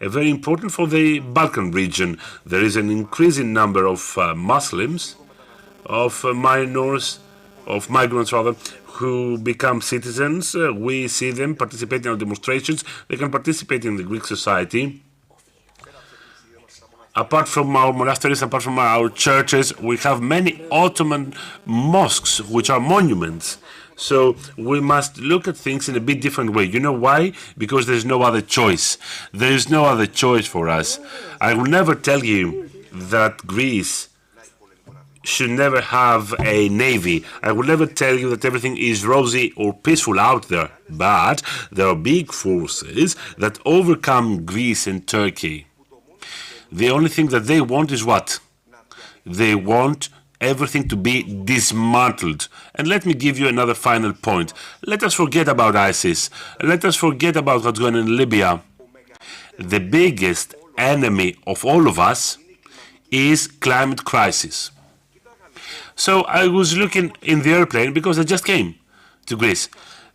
C: very important for the Balkan region. There is an increasing number of Muslims, of migrants who become citizens. We see them participating in demonstrations. They can participate in the Greek society. Apart from our monasteries, apart from our churches, we have many Ottoman mosques, which are monuments. So we must look at things in a bit different way. You know why? Because there's no other choice. There is no other choice for us. I will never tell you that Greece should never have a navy. I will never tell you that everything is rosy or peaceful out there. But there are big forces that overcome Greece and Turkey. The only thing that they want is what? They want everything to be dismantled. And let me give you another final point. Let us forget about ISIS. Let us forget about what's going on in Libya. The biggest enemy of all of us is climate crisis. So I was looking in the airplane because I just came to Greece.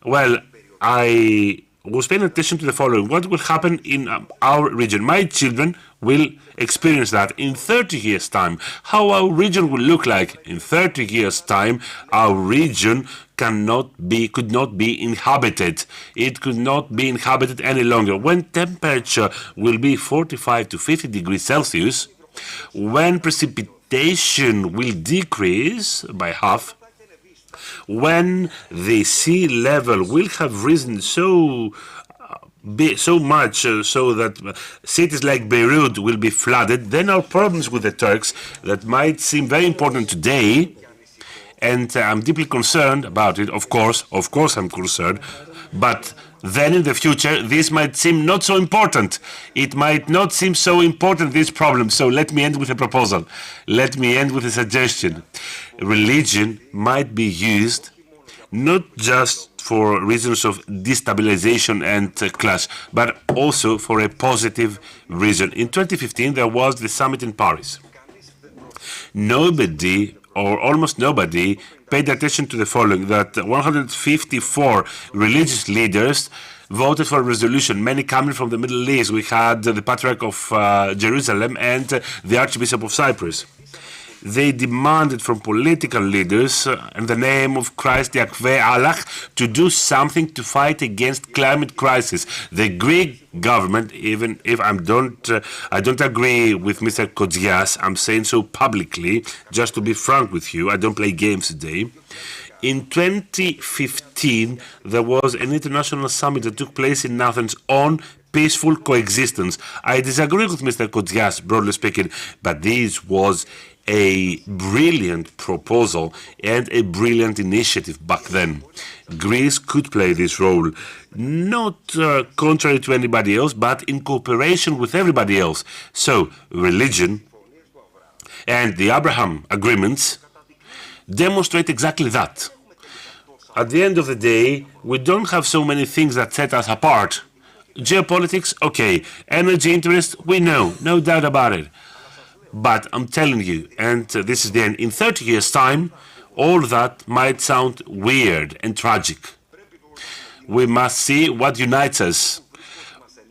C: Well, I was paying attention to the following. What will happen in our region? My children will experience that in 30 years' time. How our region will look like in 30 years' time, our region could not be inhabited. It could not be inhabited any longer. When temperature will be 45 to 50 degrees Celsius, when precipitation will decrease by half, when the sea level will have risen so so much so that cities like Beirut will be flooded, then our problems with the Turks that might seem very important today, and I'm deeply concerned about it, of course I'm concerned, but then in the future this might seem not so important. It might not seem so important, this problem. So let me end with a proposal. Let me end with a suggestion. Religion might be used not just for reasons of destabilization and clash, but also for a positive reason. In 2015, there was the summit in Paris. Nobody, or almost nobody, paid attention to the following, that 154 religious leaders voted for a resolution, many coming from the Middle East. We had the Patriarch of Jerusalem and the Archbishop of Cyprus. They demanded from political leaders in the name of Christ Yahweh Allah to do something to fight against climate crisis. The Greek government, even if I don't agree with Mr. Kotsias, I'm saying so publicly, just to be frank with you, I don't play games today. In 2015, there was an international summit that took place in Athens on peaceful coexistence. I disagree with Mr. Kotsias, broadly speaking, but this was a brilliant proposal and a brilliant initiative back then. Greece could play this role, not contrary to anybody else, but in cooperation with everybody else. So, religion and the Abraham agreements demonstrate exactly that. At the end of the day, we don't have so many things that set us apart. Geopolitics, okay. Energy interest, we know, no doubt about it. But I'm telling you, and this is the end, in 30 years' time, all that might sound weird and tragic. We must see what unites us.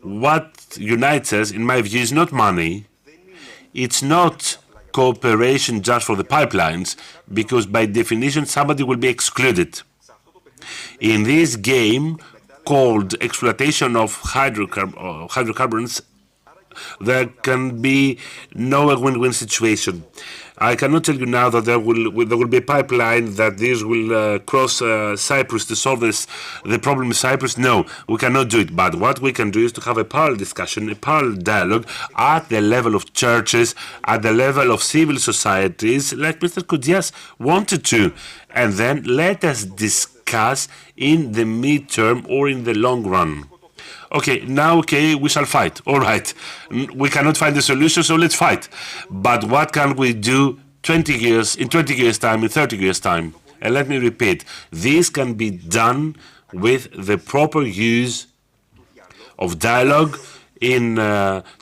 C: What unites us, in my view, is not money. It's not cooperation just for the pipelines, because by definition somebody will be excluded. In this game called exploitation of hydrocarbons, there can be no win-win situation. I cannot tell you now that there will be a pipeline that this will cross Cyprus to solve the problem in Cyprus. No, we cannot do it. But what we can do is to have a parallel discussion, a parallel dialogue at the level of churches, at the level of civil societies, like Mr. Kotsias wanted to. And then let us discuss in the midterm or in the long run. Okay, now, we shall fight. All right. We cannot find a solution, so let's fight. But what can we do in 20 years' time, in 30 years' time? And let me repeat, this can be done with the proper use of dialogue in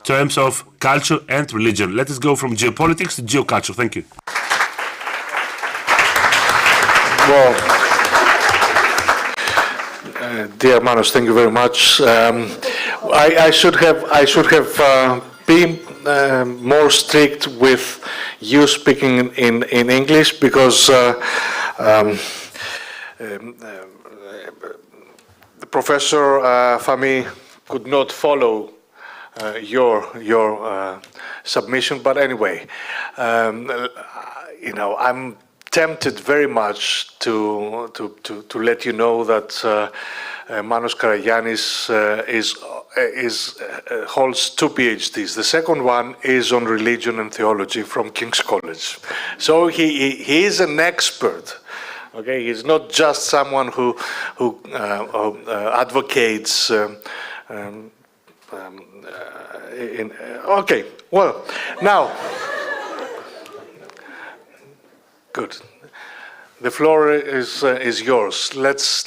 C: terms of culture and religion. Let us go from geopolitics to geoculture. Thank you.
I: Well, dear Manos, thank you very much. I should have been more strict with you speaking in English, because Professor Fahmy could not follow your submission. But anyway, I'm tempted very much to let you know that Manos Karagiannis holds 2 PhDs. The second one is on religion and theology from King's College. So he is an expert. Okay, he's not just someone who advocates. Okay, well, now. Good. The floor is yours. Let's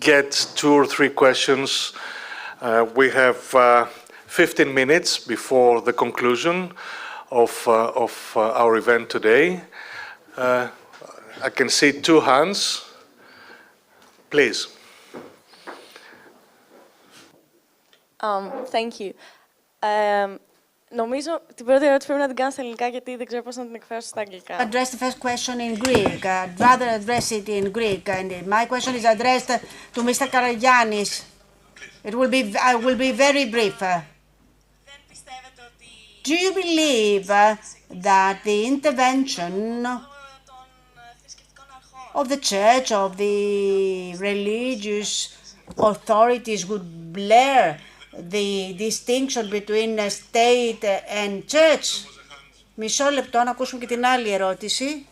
I: get 2 or 3 questions. We have 15 minutes before the conclusion of our event today. I can see 2 hands. Please.
S: Thank you. Νομίζω την πρώτη ερώτηση πρέπει να την κάνω στα ελληνικά, γιατί δεν ξέρω πώς να την εκφράσω στα αγγλικά.
D: Address the first question in Greek. I'd rather address it in Greek. And my question is addressed to Mr. Karagiannis. I will be very brief. Do you believe that the intervention of the church, of the religious authorities would blur the distinction between state and church. Μισό λεπτό να ακούσουμε και την άλλη ερώτηση.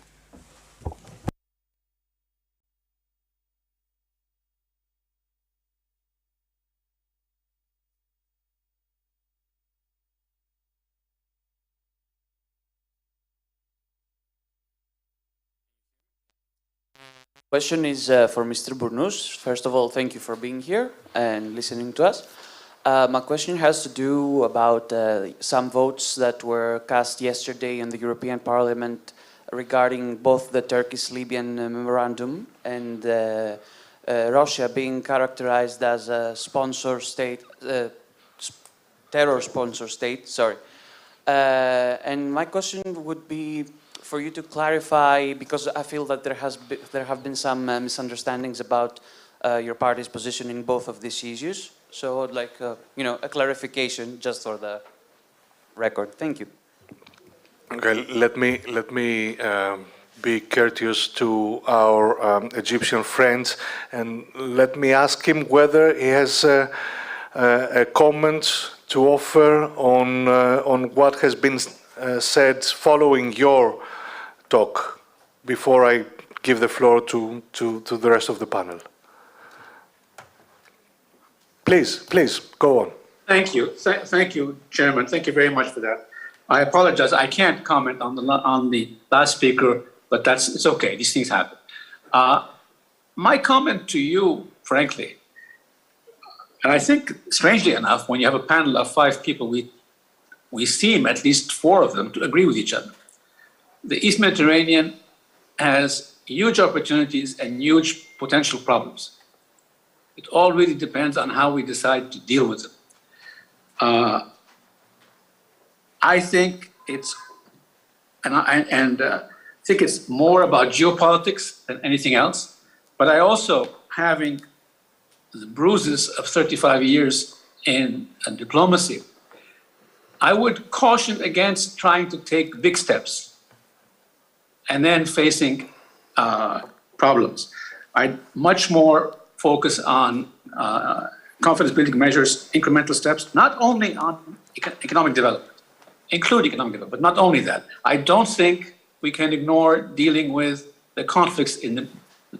E: Question is for Mr. Bournous. First of all, thank you for being here and listening to us. My question has to do about some votes that were cast yesterday in the European Parliament regarding both the Turkish-Libyan memorandum and Russia being characterized as a sponsor state, terror sponsor state, sorry. And my question would be for you to clarify, because I feel that there have been some misunderstandings about your party's position in both of these issues. So I'd like, a clarification just for the record. Thank you.
I: Okay, let me be courteous to our Egyptian friends, and let me ask him whether he has a comment to offer on what has been said following your talk before I give the floor to the rest of the panel. Please, go on.
V: Thank you. Thank you, Chairman. Thank you very much for that. I apologize. I can't comment on the last speaker, but it's okay. These things happen. My comment to you, frankly, and I think, strangely enough, when you have a panel of 5 people, we seem, at least 4 of them, to agree with each other. The East Mediterranean has huge opportunities and huge potential problems. It all really depends on how we decide to deal with them. I think it's, think it's more about geopolitics than anything else. But I also, having the bruises of 35 years in diplomacy, I would caution against trying to take big steps and then facing problems. I'd much more focus on confidence-building measures, incremental steps, not only on economic development, include economic development, but not only that. I don't think we can ignore dealing with the conflicts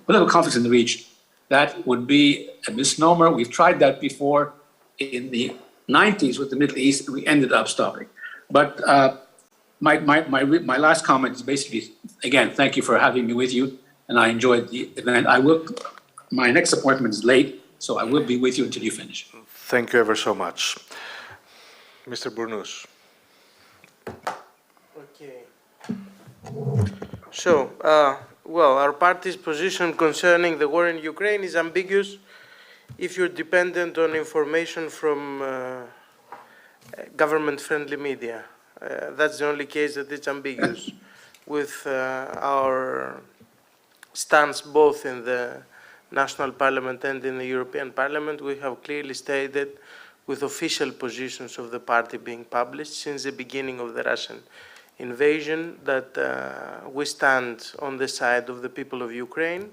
V: political conflicts in the region. That would be a misnomer. We've tried that before in the 90s with the Middle East, and we ended up stopping. But my last comment is basically, again, thank you for having me with you, and I enjoyed the event. My next appointment is late, so I will be with you until you finish.
I: Thank you ever so much. Mr. Bournous.
G: Okay. So, well, our party's position concerning the war in Ukraine is ambiguous if you're dependent on information from government-friendly media. That's the only case that it's ambiguous. With our stance both in the National Parliament and in the European Parliament, we have clearly stated, with official positions of the party being published since the beginning of the Russian invasion, that we stand on the side of the people of Ukraine.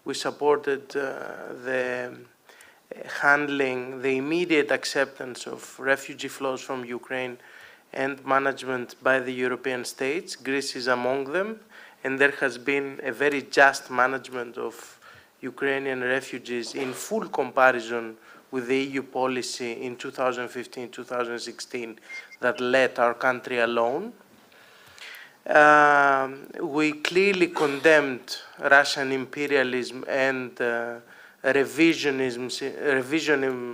G: We supported the handling, the immediate acceptance of refugee flows from Ukraine and management by the European states. Greece is among them, and there has been a very just management of Ukrainian refugees in full comparison with the EU policy in 2015-2016 that let our country alone. We clearly condemned Russian imperialism and revisionism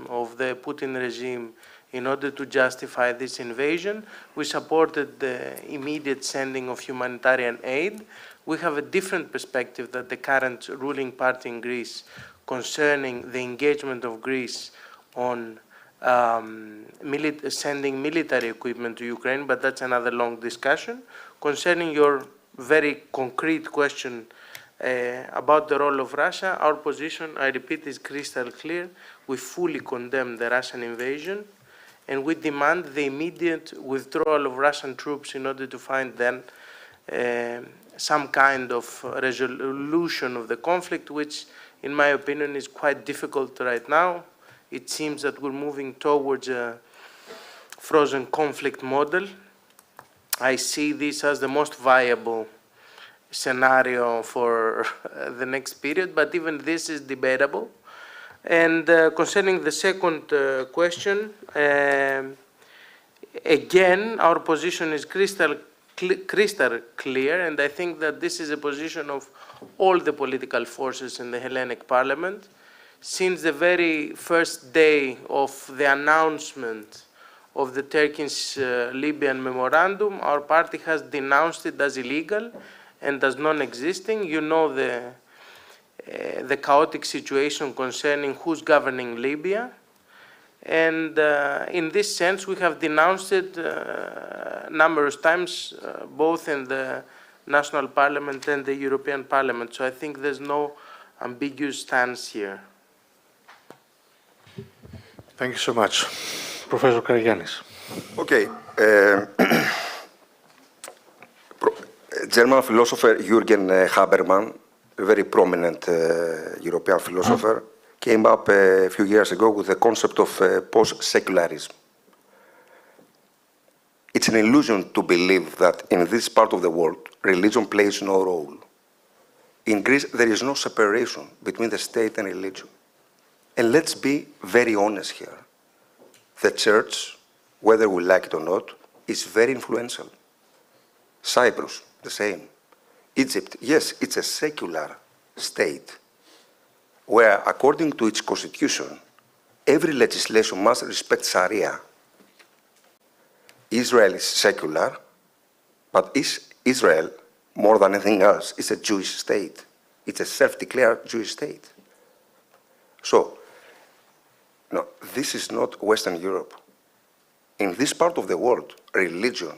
G: of the Putin regime in order to justify this invasion. We supported the immediate sending of humanitarian aid. We have a different perspective than the current ruling party in Greece concerning the engagement of Greece on sending military equipment to Ukraine, but that's another long discussion. Concerning your very concrete question about the role of Russia, our position, I repeat, is crystal clear. We fully condemn the Russian invasion, and we demand the immediate withdrawal of Russian troops in order to find then some kind of resolution of the conflict, which in my opinion, is quite difficult right now. It seems that we're moving towards a frozen conflict model. I see this as the most viable scenario for the next period, but even this is debatable. And concerning the second question, again, our position is crystal clear, and I think that this is a position of all the political forces in the Hellenic Parliament. Since the very first day of the announcement of the Turkish Libyan memorandum, our party has denounced it as illegal and as non-existing. You know the chaotic situation concerning who's governing Libya. And in this sense, we have denounced it numerous times, both in the national parliament and the European Parliament. So I think there's no ambiguous stance here.
I: Thank you so much. Professor Karagiannis.
A: Okay. German philosopher Jürgen Habermas, a very prominent European philosopher, came up a few years ago with the concept of post-secularism. It's an illusion to believe that in this part of the world, religion plays no role. In Greece, there is no separation between the state and religion. And let's be very honest here. The church, whether we like it or not, is very influential. Cyprus, the same. Egypt, yes, it's a secular state, where, according to its constitution, every legislation must respect Sharia. Israel is secular, but Israel, more than anything else, is a Jewish state. It's a self-declared Jewish state. So, no, this is not Western Europe. In this part of the world, religion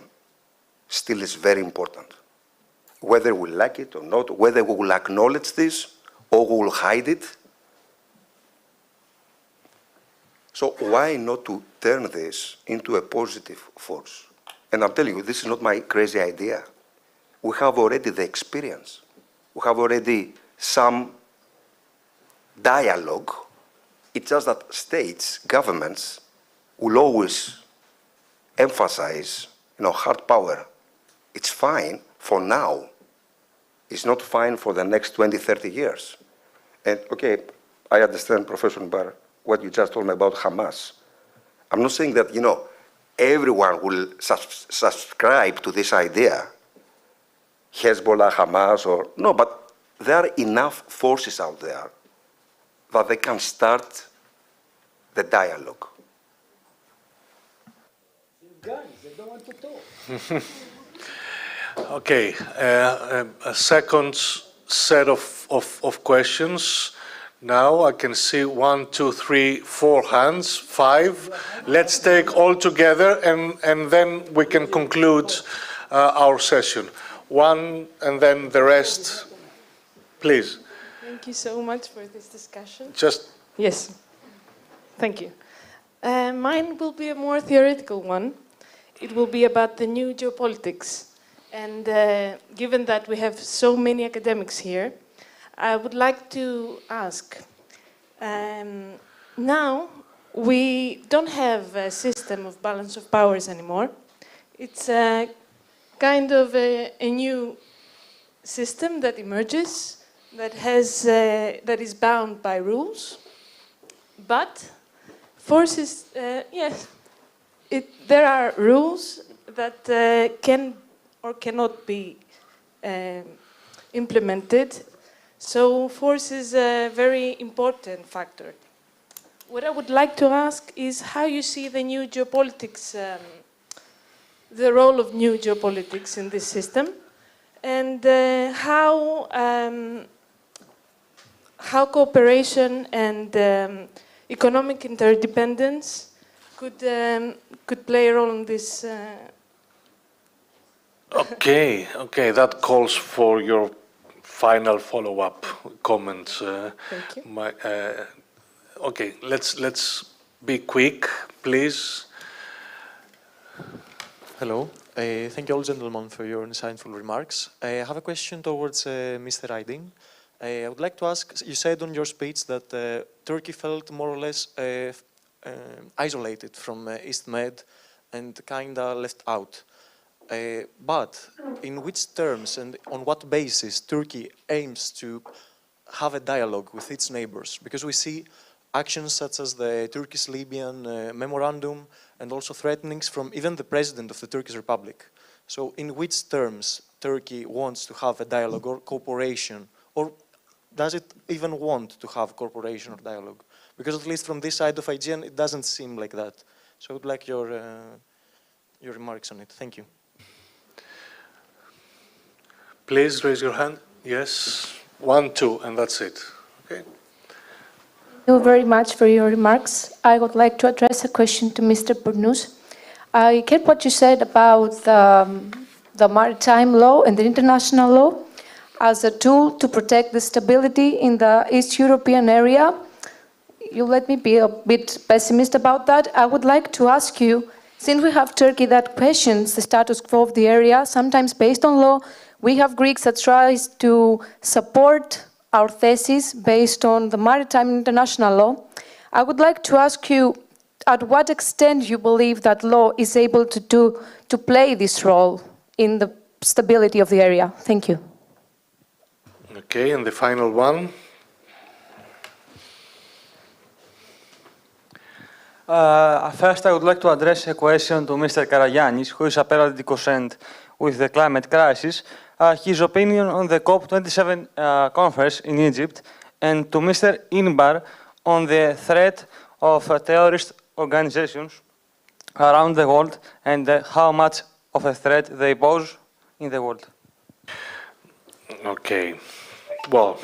A: still is very important. Whether we like it or not, whether we will acknowledge this or we will hide it. So why not to turn this into a positive force? And I'm telling you, this is not my crazy idea. We have already the experience. We have already some dialogue. It's just that states, governments, will always emphasize, hard power. It's fine for now. It's not fine for the next 20, 30 years. And okay, I understand, Professor Barr, what you just told me about Hamas. I'm not saying that, everyone will subscribe to this idea, Hezbollah, Hamas, or no, but there are enough forces out there that they can start the dialogue.
U: Guys, they don't want to talk.
I: Okay, a second set of questions. Now I can see 1, 2, 3, 4 hands, 5. Let's take all together and then we can conclude our session. One and then the rest, please.
S: Thank you so much for this discussion.
I: Yes.
S: Thank you. Mine will be a more theoretical one. It will be about the new geopolitics. And given that we have so many academics here, I would like to ask, now we don't have a system of balance of powers anymore. It's a kind of a new system that emerges, that is bound by rules, but forces, yes, there are rules that can or cannot be implemented. So force is a very important factor. What I would like to ask is how you see the new geopolitics, the role of new geopolitics in this system, and how cooperation and economic interdependence could play a role in this.
I: Okay, that calls for your final follow-up comments.
S: Thank you.
I: Okay, let's be quick, please.
K: Hello. Thank you all, gentlemen, for your insightful remarks. I have a question towards Mr. Riding. I would like to ask, you said on your speech that Turkey felt more or less isolated from East Med and kind of left out. But in which terms and on what basis Turkey aims to have a dialogue with its neighbors? Because we see actions such as the Turkish-Libyan memorandum and also threatenings from even the president of the Turkish Republic. So in which terms Turkey wants to have a dialogue or cooperation, or does it even want to have cooperation or dialogue? Because at least from this side of Aegean, it doesn't seem like that. So I would like your remarks on it. Thank you.
I: Please raise your hand. Yes. 1, 2, and that's it. Okay.
N: Thank you very much for your remarks. I would like to address a question to Mr. Bournouz. I get what you said about the maritime law and the international law as a tool to protect the stability in the East European area. You let me be a bit pessimist about that. I would like to ask you, since we have Turkey that questions the status quo of the area, sometimes based on law, we have Greeks that tries to support our thesis based on the maritime international law. I would like to ask you, at what extent you believe that law is able to play this role in the stability of the area? Thank you.
I: Okay, and the final one.
W: First, I would like to address a question to Mr. Karagiannis, who is apparently concerned with the climate crisis, his opinion on the COP27 conference in Egypt, and to Mr. Inbar on the threat of terrorist organizations around the world and how much of a threat they pose in the world.
I: Okay. Well,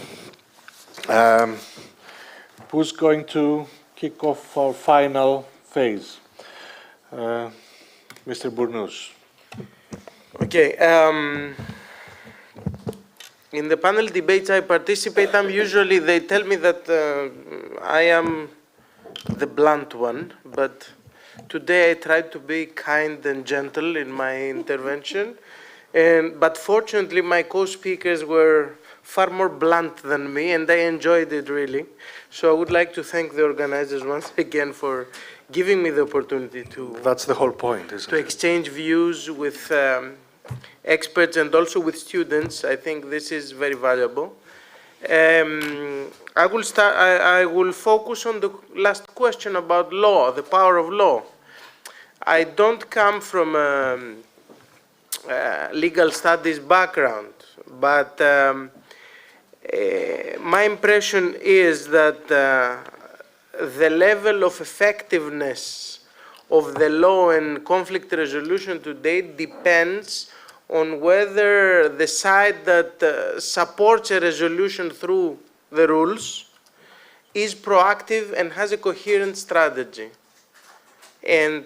I: who's going to kick off our final phase? Mr. Bournouz.
G: Okay. In the panel debates I participate, usually they tell me that I am the blunt one, but today I tried to be kind and gentle in my intervention. But fortunately, my co-speakers were far more blunt than me, and I enjoyed it really. So I would like to thank the organizers once again for giving me the opportunity to.
I: That's the whole point, isn't it?
G: To exchange views with experts and also with students. I think this is very valuable. I will start. I will focus on the last question about law, the power of law. I don't come from a legal studies background, but my impression is that the level of effectiveness of the law and conflict resolution today depends on whether the side that supports a resolution through the rules is proactive and has a coherent strategy. And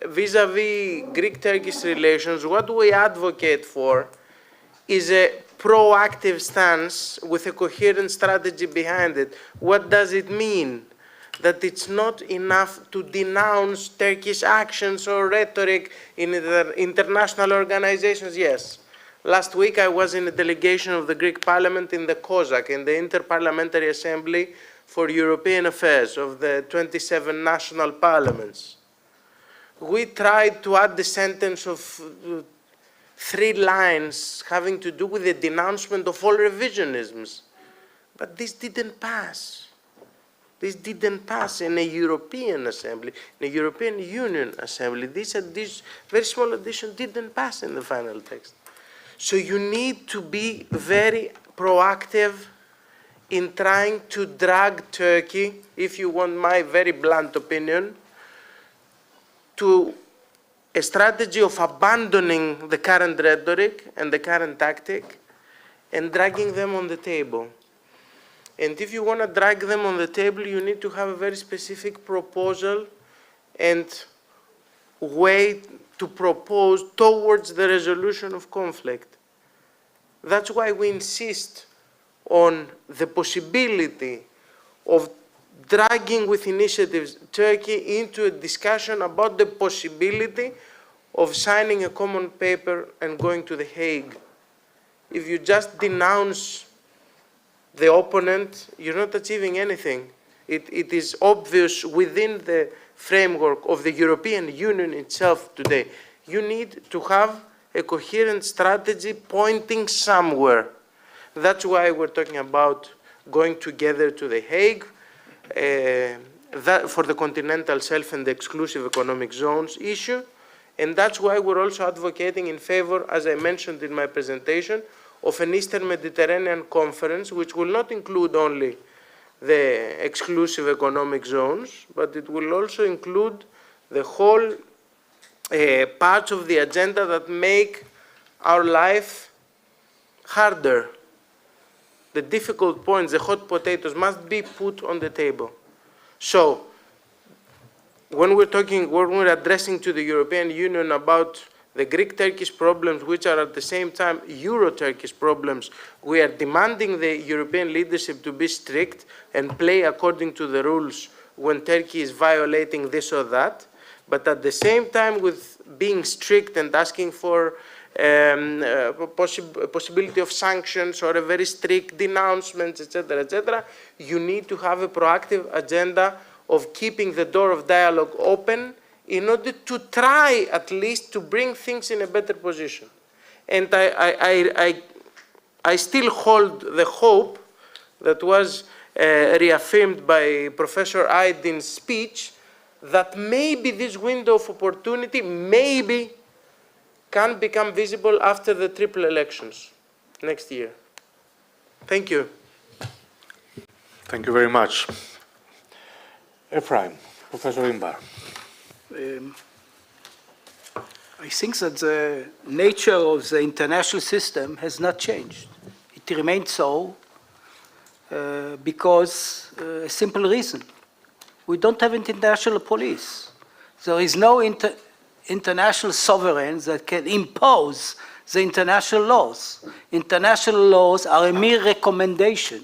G: vis-a-vis Greek-Turkish relations, what we advocate for is a proactive stance with a coherent strategy behind it. What does it mean? That it's not enough to denounce Turkish actions or rhetoric in international organizations. Yes. Last week I was in a delegation of the Greek Parliament in the COSAC, in the Inter-Parliamentary Assembly for European Affairs of the 27 national parliaments. We tried to add the sentence of 3 lines having to do with the denouncement of all revisionisms. But this didn't pass. This didn't pass in a European Assembly, in a European Union Assembly. This very small addition didn't pass in the final text. So you need to be very proactive in trying to drag Turkey, if you want my very blunt opinion, to a strategy of abandoning the current rhetoric and the current tactic and dragging them on the table. And if you want to drag them on the table, you need to have a very specific proposal and way to propose towards the resolution of conflict. That's why we insist on the possibility of dragging with initiatives Turkey into a discussion about the possibility of signing a common paper and going to The Hague. If you just denounce the opponent, you're not achieving anything. It is obvious within the framework of the European Union itself today. You need to have a coherent strategy pointing somewhere. That's why we're talking about going together to The Hague for the continental shelf and the exclusive economic zones issue. And that's why we're also advocating in favor, as I mentioned in my presentation, of an Eastern Mediterranean conference, which will not include only the exclusive economic zones, but it will also include the whole parts of the agenda that make our life harder. The difficult points, the hot potatoes must be put on the table. So, when we're addressing to the European Union about the Greek-Turkish problems, which are at the same time Euro-Turkish problems, we are demanding the European leadership to be strict and play according to the rules when Turkey is violating this or that. But at the same time, with being strict and asking for possibility of sanctions or a very strict denouncement, etc., you need to have a proactive agenda of keeping the door of dialogue open in order to try at least to bring things in a better position. And I still hold the hope that was reaffirmed by Professor Aydin's speech, that maybe this window of opportunity maybe can become visible after the triple elections next year. Thank you.
I: Thank you very much. Ephraim, Professor Imbar.
H: I think that the nature of the international system has not changed. It remains so because a simple reason. We don't have international police. There is no international sovereign that can impose the international laws. International laws are a mere recommendation.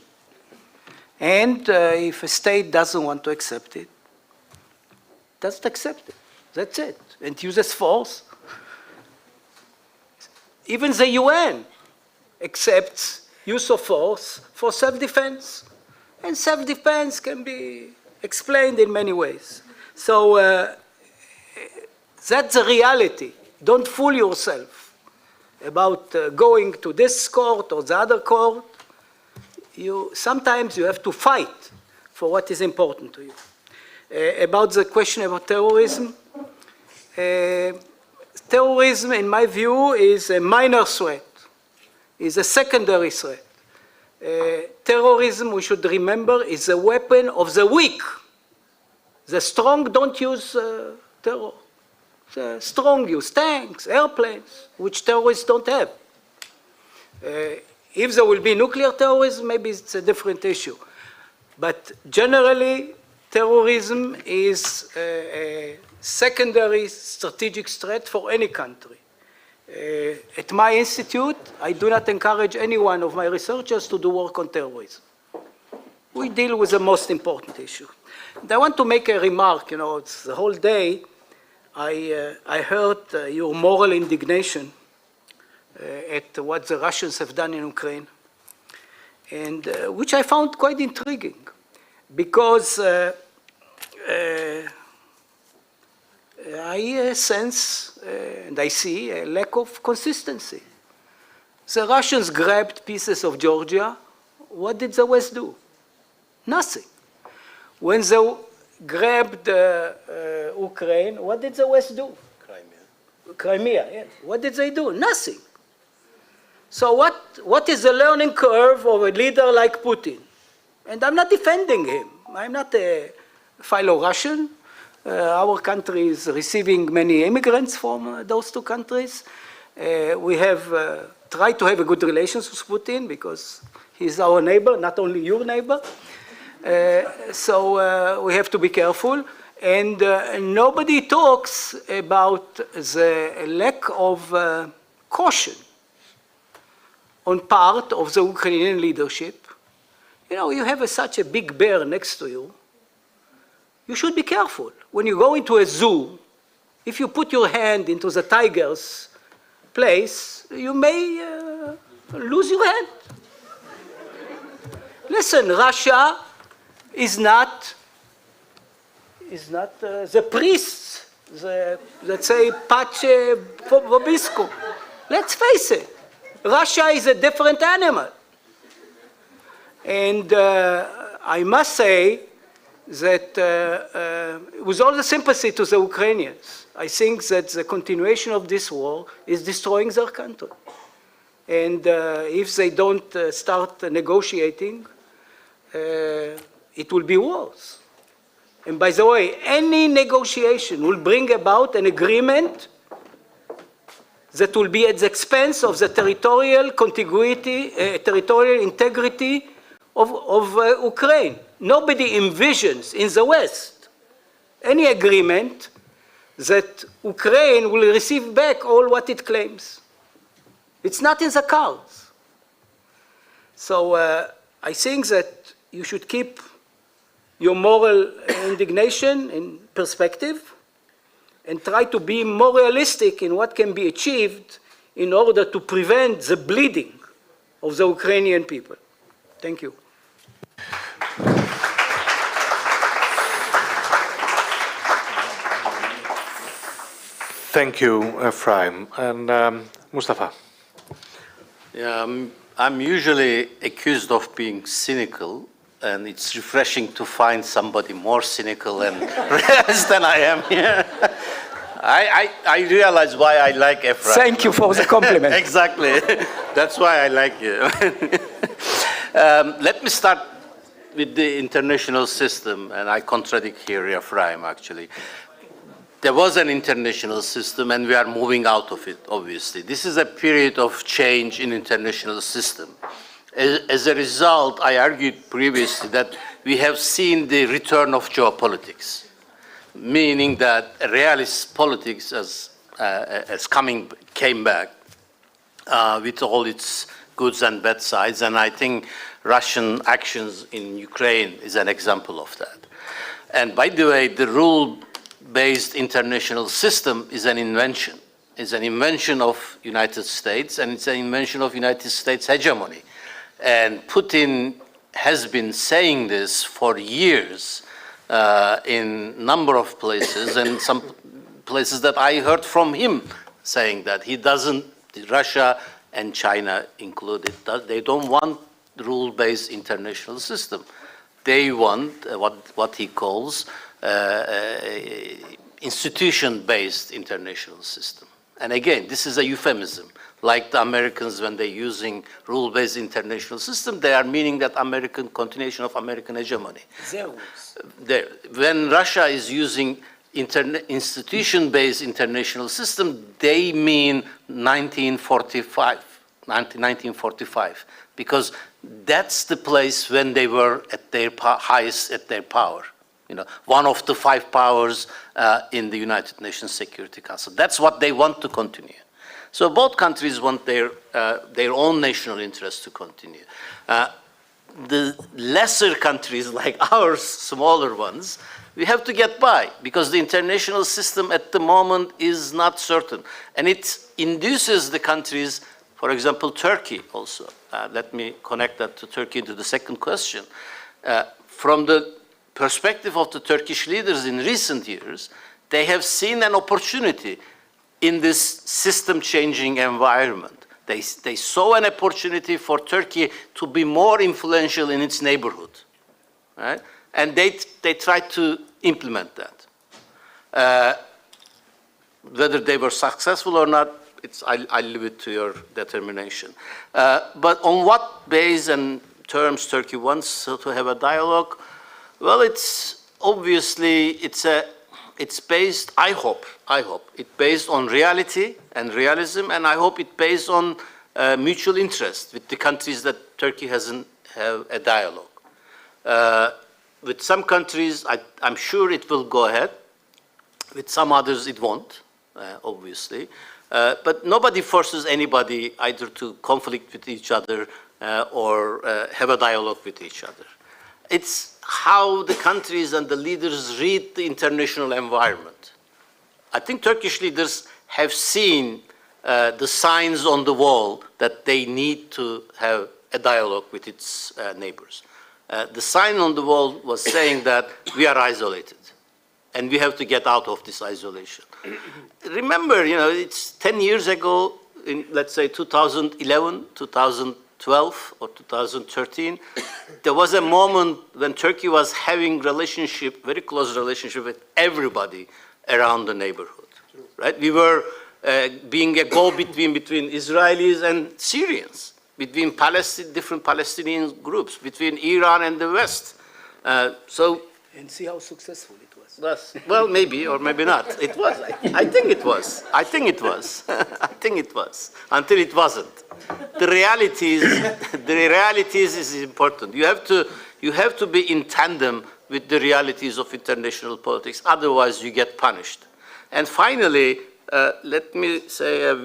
H: And if a state doesn't want to accept it, doesn't accept it. That's it. And uses force. Even the UN accepts use of force for self-defense. And self-defense can be explained in many ways. So that's the reality. Don't fool yourself about going to this court or the other court. Sometimes you have to fight for what is important to you. About the question about terrorism, terrorism, in my view, is a minor threat, is a secondary threat. Terrorism, we should remember, is a weapon of the weak. The strong don't use terror. The strong use tanks, airplanes, which terrorists don't have. If there will be nuclear terrorism, maybe it's a different issue. But generally, terrorism is a secondary strategic threat for any country. At my institute, I do not encourage any one of my researchers to do work on terrorism. We deal with the most important issue. And I want to make a remark. It's the whole day I heard your moral indignation at what the Russians have done in Ukraine, and which I found quite intriguing, because I sense and I see a lack of consistency. The Russians grabbed pieces of Georgia. What did the West do? Nothing. When they grabbed Ukraine, what did the West do? Crimea, yes. What did they do? Nothing. So what is the learning curve of a leader like Putin? And I'm not defending him. I'm not a fellow Russian. Our country is receiving many immigrants from those two countries. We have tried to have a good relations with Putin because he's our neighbor, not only your neighbor. So we have to be careful. And nobody talks about the lack of caution on part of the Ukrainian leadership. You have such a big bear next to you. You should be careful. When you go into a zoo, if you put your hand into the tiger's place, you may lose your hand. Listen, Russia is not the priests, let's say, Pace Vobisco. Let's face it, Russia is a different animal. And I must say that with all the sympathy to the Ukrainians, I think that the continuation of this war is destroying their country. And if they don't start negotiating, it will be worse. And by the way, any negotiation will bring about an agreement that will be at the expense of the territorial contiguity, territorial integrity of Ukraine. Nobody envisions in the West any agreement that Ukraine will receive back all what it claims. It's not in the cards. So I think that you should keep your moral indignation in perspective and try to be more realistic in what can be achieved in order to prevent the bleeding of the Ukrainian people. Thank you.
I: Thank you, Ephraim. And Mustafa.
J: Yeah, I'm usually accused of being cynical, and it's refreshing to find somebody more cynical and realist than I am here. I realize why I like Ephraim.
H: Thank you for the compliment.
J: Exactly. That's why I like you. Let me start with the international system, and I contradict here Ephraim, actually. There was an international system, and we are moving out of it, obviously. This is a period of change in international system. As a result, I argued previously that we have seen the return of geopolitics, meaning that realist politics came back with all its goods and bad sides, and I think Russian actions in Ukraine is an example of that. And by the way, the rule-based international system is an invention. It's an invention of United States, and it's an invention of United States hegemony. And Putin has been saying this for years in a number of places, and some places that I heard from him saying that he doesn't, Russia and China included, they don't want rule-based international system. They want what he calls institution-based international system. And again, this is a euphemism. Like the Americans, when they're using rule-based international system, they are meaning that continuation of American hegemony. When Russia is using institution-based international system, they mean 1945, because that's the place when they were at their highest at their power. You know, one of the 5 powers in the United Nations Security Council. That's what they want to continue. So both countries want their own national interests to continue. The lesser countries like ours, smaller ones, we have to get by because the international system at the moment is not certain. And it induces the countries, for example, Turkey also. Let me connect that to Turkey to the second question. From the perspective of the Turkish leaders in recent years, they have seen an opportunity in this system-changing environment. They saw an opportunity for Turkey to be more influential in its neighborhood, right? And they tried to implement that. Whether they were successful or not, I leave it to your determination. But on what base and terms Turkey wants to have a dialogue? Well, it's obviously, it's based, I hope, it's based on reality and realism, and I hope it's based on mutual interest with the countries that Turkey hasn't have a dialogue. With some countries, I'm sure it will go ahead. With some others, it won't, obviously. But nobody forces anybody either to conflict with each other or have a dialogue with each other. It's how the countries and the leaders read the international environment. I think Turkish leaders have seen the signs on the wall that they need to have a dialogue with its neighbors. The sign on the wall was saying that we are isolated and we have to get out of this isolation. Remember, it's 10 years ago, in, let's say, 2011, 2012, or 2013, there was a moment when Turkey was having very close relationship with everybody around the neighborhood, right? We were being a go-between between Israelis and Syrians, between different Palestinian groups, between Iran and the West.
H: And see how successful it was.
J: Well, maybe or maybe not. It was. I think it was. I think it was. I think it was until it wasn't. The realities is important. You have to be in tandem with the realities of international politics. Otherwise, you get punished. And finally, let me say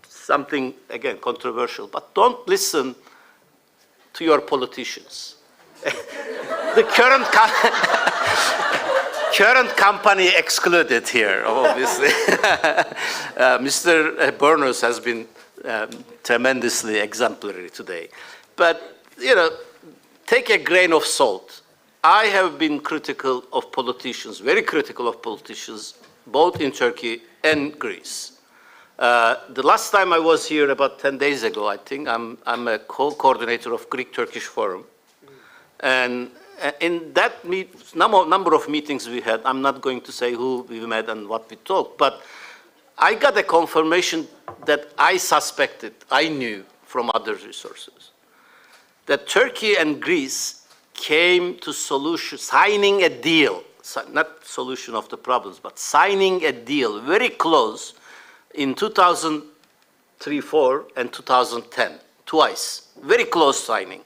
J: something again controversial. But don't listen to your politicians. The current company excluded here, obviously. Mr. Burnous has been tremendously exemplary today. But, take a grain of salt. I have been critical of politicians, very critical of politicians, both in Turkey and Greece. The last time I was here, about 10 days ago, I think, I'm a co-coordinator of Greek-Turkish Forum. And in that number of meetings we had, I'm not going to say who we met and what we talked, but I got a confirmation that I suspected, I knew from other resources, that Turkey and Greece came to signing a deal, not solution of the problems, but signing a deal very close in 2003-04 and 2010, twice, very close signing.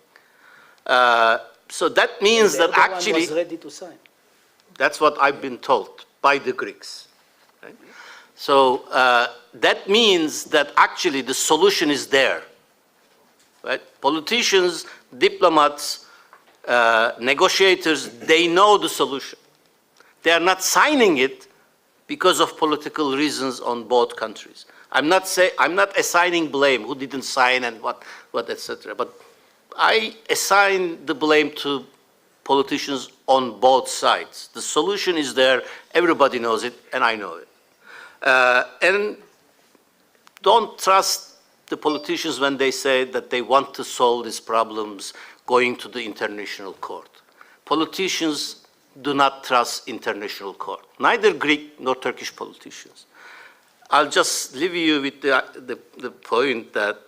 J: So that means that actually,
H: was ready to sign.
J: That's what I've been told by the Greeks. Right? So that means that actually the solution is there. Right? Politicians, diplomats, negotiators, they know the solution. They are not signing it because of political reasons on both countries. I'm not assigning blame, who didn't sign and what etc. But I assign the blame to politicians on both sides. The solution is there, everybody knows it, and I know it. And don't trust the politicians when they say that they want to solve these problems going to the international court. Politicians do not trust international court, neither Greek nor Turkish politicians. I'll just leave you with the point that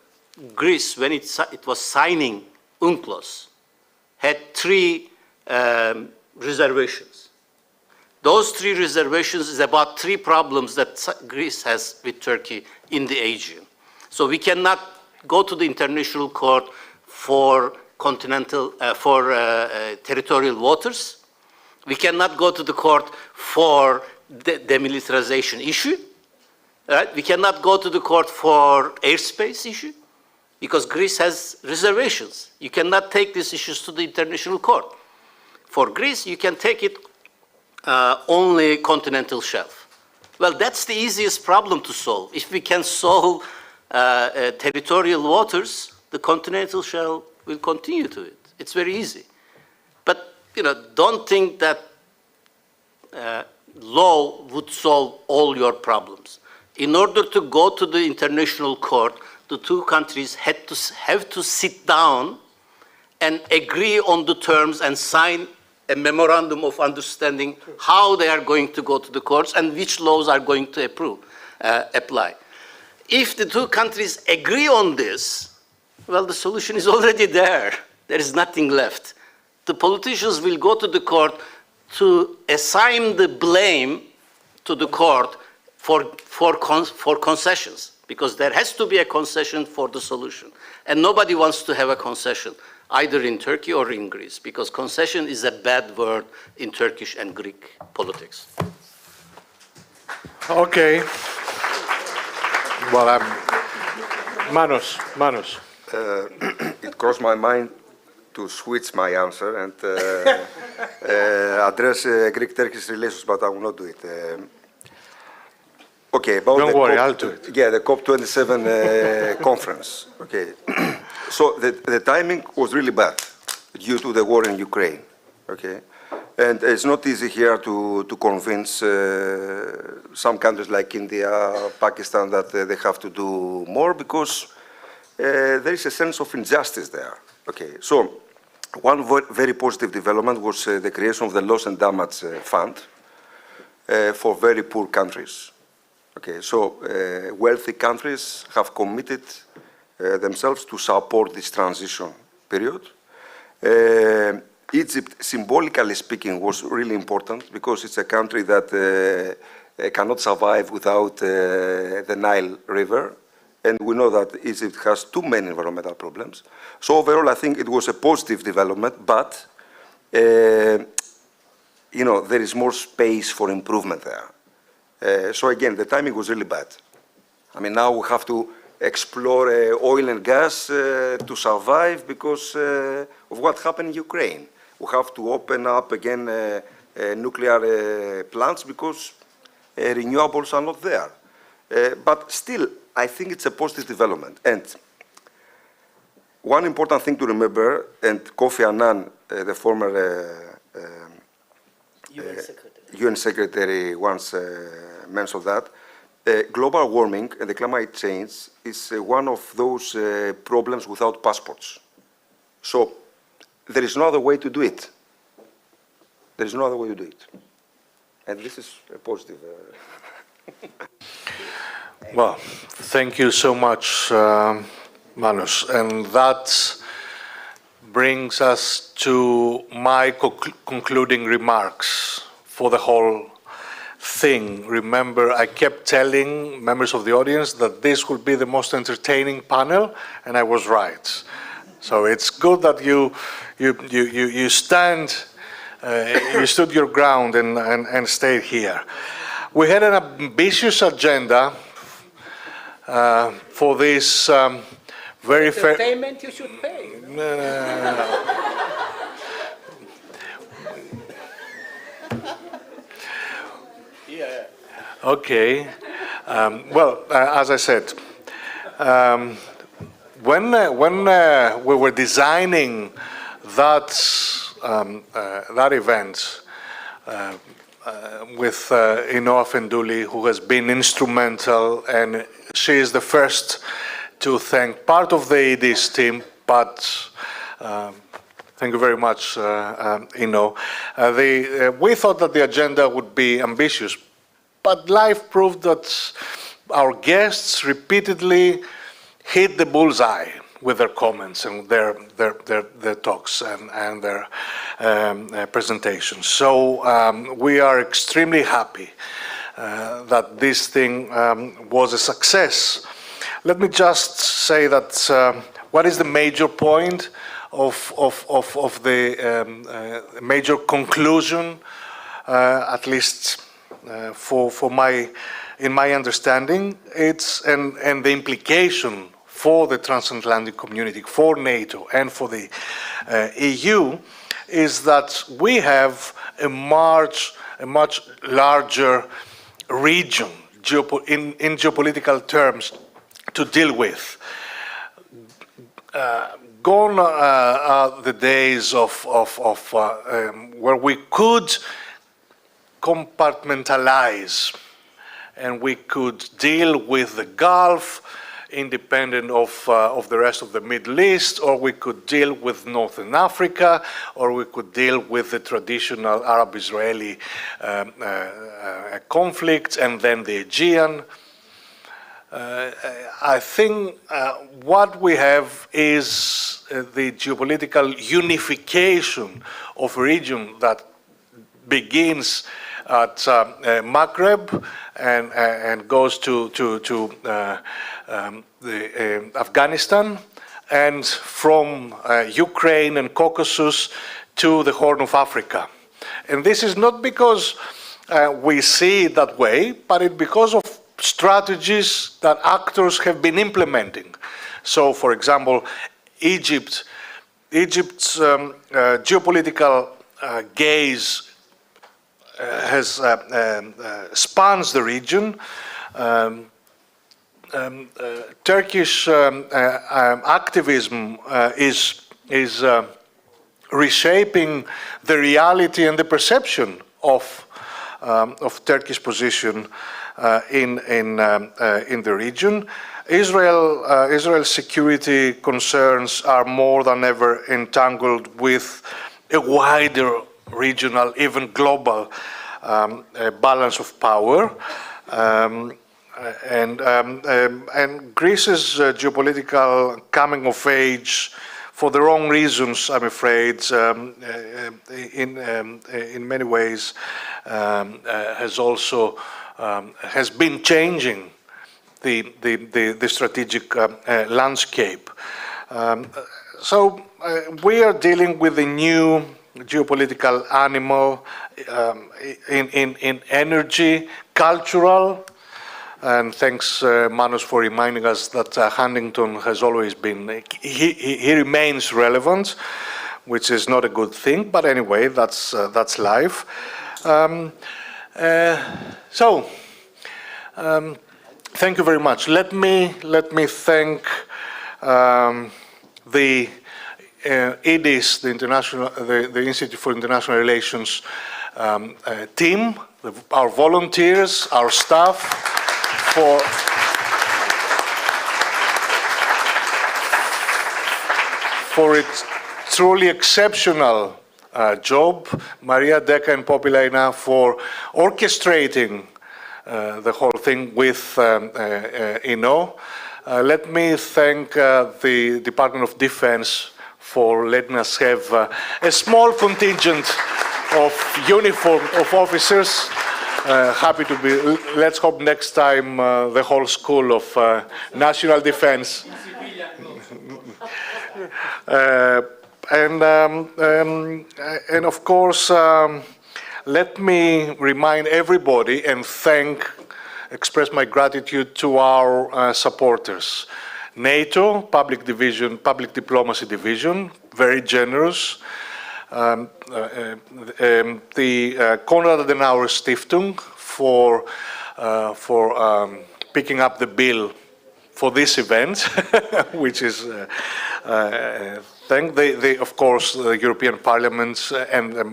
J: Greece, when it was signing UNCLOS, had three reservations. Those three reservations is about three problems that Greece has with Turkey in the Aegean. So we cannot go to the international court for territorial waters. We cannot go to the court for the demilitarization issue. Right? We cannot go to the court for airspace issue, because Greece has reservations. You cannot take these issues to the international court. For Greece, you can take it only continental shelf. Well, that's the easiest problem to solve. If we can solve territorial waters, the continental shelf will continue to it. It's very easy. But don't think that law would solve all your problems. In order to go to the international court, the two countries have to sit down and agree on the terms and sign a memorandum of understanding how they are going to go to the courts and which laws are going to apply. If the two countries agree on this, well, the solution is already there. There is nothing left. The politicians will go to the court to assign the blame to the court for concessions, because there has to be a concession for the solution. And nobody wants to have a concession, either in Turkey or in Greece, because concession is a bad word in Turkish and Greek politics.
I: Okay. Well, Manos.
A: It crossed my mind to switch my answer and address Greek-Turkish relations, but I will not do it. Okay, about
I: Don't worry, I'll do it.
A: Yeah, the COP27 conference. Okay, So the timing was really bad due to the war in Ukraine, okay? And it's not easy here to convince some countries like India, Pakistan that they have to do more because there is a sense of injustice there, okay? So one very positive development was the creation of the Loss and Damage Fund for very poor countries. Okay, so wealthy countries have committed themselves to support this transition period. Egypt, symbolically speaking, was really important because it's a country that cannot survive without the Nile River. And we know that Egypt has too many environmental problems. So overall, I think it was a positive development, but you know, there is more space for improvement there. So again, the timing was really bad. I mean, now we have to explore oil and gas to survive because of what happened in Ukraine. We have to open up again nuclear plants because renewables are not there. But still, I think it's a positive development. And one important thing to remember, and Kofi Annan, the former UN Secretary once mentioned that, global warming and the climate change is one of those problems without passports. So there is no other way to do it. There is no other way to do it. And this is a positive.
I: Well, thank you so much, Manus. And that brings us to my concluding remarks for the whole thing. Remember, I kept telling members of the audience that this would be the most entertaining panel, and I was right. So it's good that you stood your ground and stayed here. We had an ambitious agenda for this very fair.
H: Entertainment you should pay.
I: Yeah. Okay. Well, as I said, when we were designing that event with Inoa Fenduli, who has been instrumental, and she is the first to thank part of the ED's team, but thank you very much, Ino. We thought that the agenda would be ambitious, but life proved that our guests repeatedly hit the bullseye with their comments and their talks and their presentations. So we are extremely happy that this thing was a success. Let me just say that what is the major point of the major conclusion, at least in my understanding, and the implication for the transatlantic community, for NATO and for the EU, is that we have a much larger region in geopolitical terms to deal with. Gone are the days of where we could compartmentalize and we could deal with the Gulf independent of the rest of the Middle East, or we could deal with Northern Africa, or we could deal with the traditional Arab-Israeli conflict and then the Aegean. I think what we have is the geopolitical unification of a region that begins at Maghreb and goes to Afghanistan, and from Ukraine and Caucasus to the Horn of Africa. And this is not because we see it that way, but it's because of strategies that actors have been implementing. So, for example, Egypt's geopolitical gaze spans the region. Turkish activism is reshaping the reality and the perception of Turkish position in the region. Israel's security concerns are more than ever entangled with a wider regional, even global balance of power. And Greece's geopolitical coming of age, for the wrong reasons, I'm afraid, in many ways, has been changing the strategic landscape. So we are dealing with a new geopolitical animal in energy, cultural, and thanks, Manos, for reminding us that Huntington has always been, he remains relevant, which is not a good thing, but anyway, that's life. Thank you very much. Let me thank the IDIS, the Institute for International Relations team, our volunteers, our staff, for its truly exceptional job, Maria Deca and Popilina for orchestrating the whole thing with INO. Let me thank the Department of Defense for letting us have a small contingent of uniformed officers. Happy to be, let's hope next time the whole school of national defense. And of course, let me remind everybody and express my gratitude to our supporters. NATO, Public Diplomacy Division, very generous. The Konrad Adenauer Stiftung for picking up the bill for this event, which is of course the European Parliament and the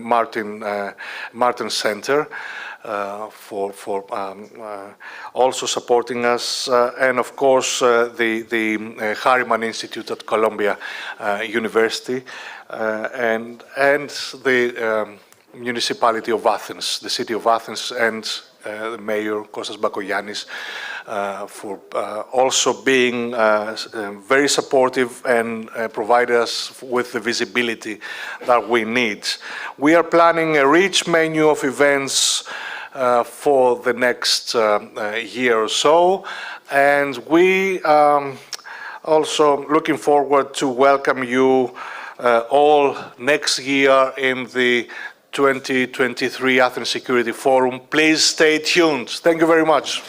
I: Martin Center for also supporting us, and of course the Harriman Institute at Columbia University, and the municipality of Athens, the city of Athens, and the mayor Kostas Bakoyannis for also being very supportive and provide us with the visibility that we need. We are planning a rich menu of events for the next year or so, and we also looking forward to welcome you all next year in the 2023 Athens Security Forum. Please stay tuned. Thank you very much.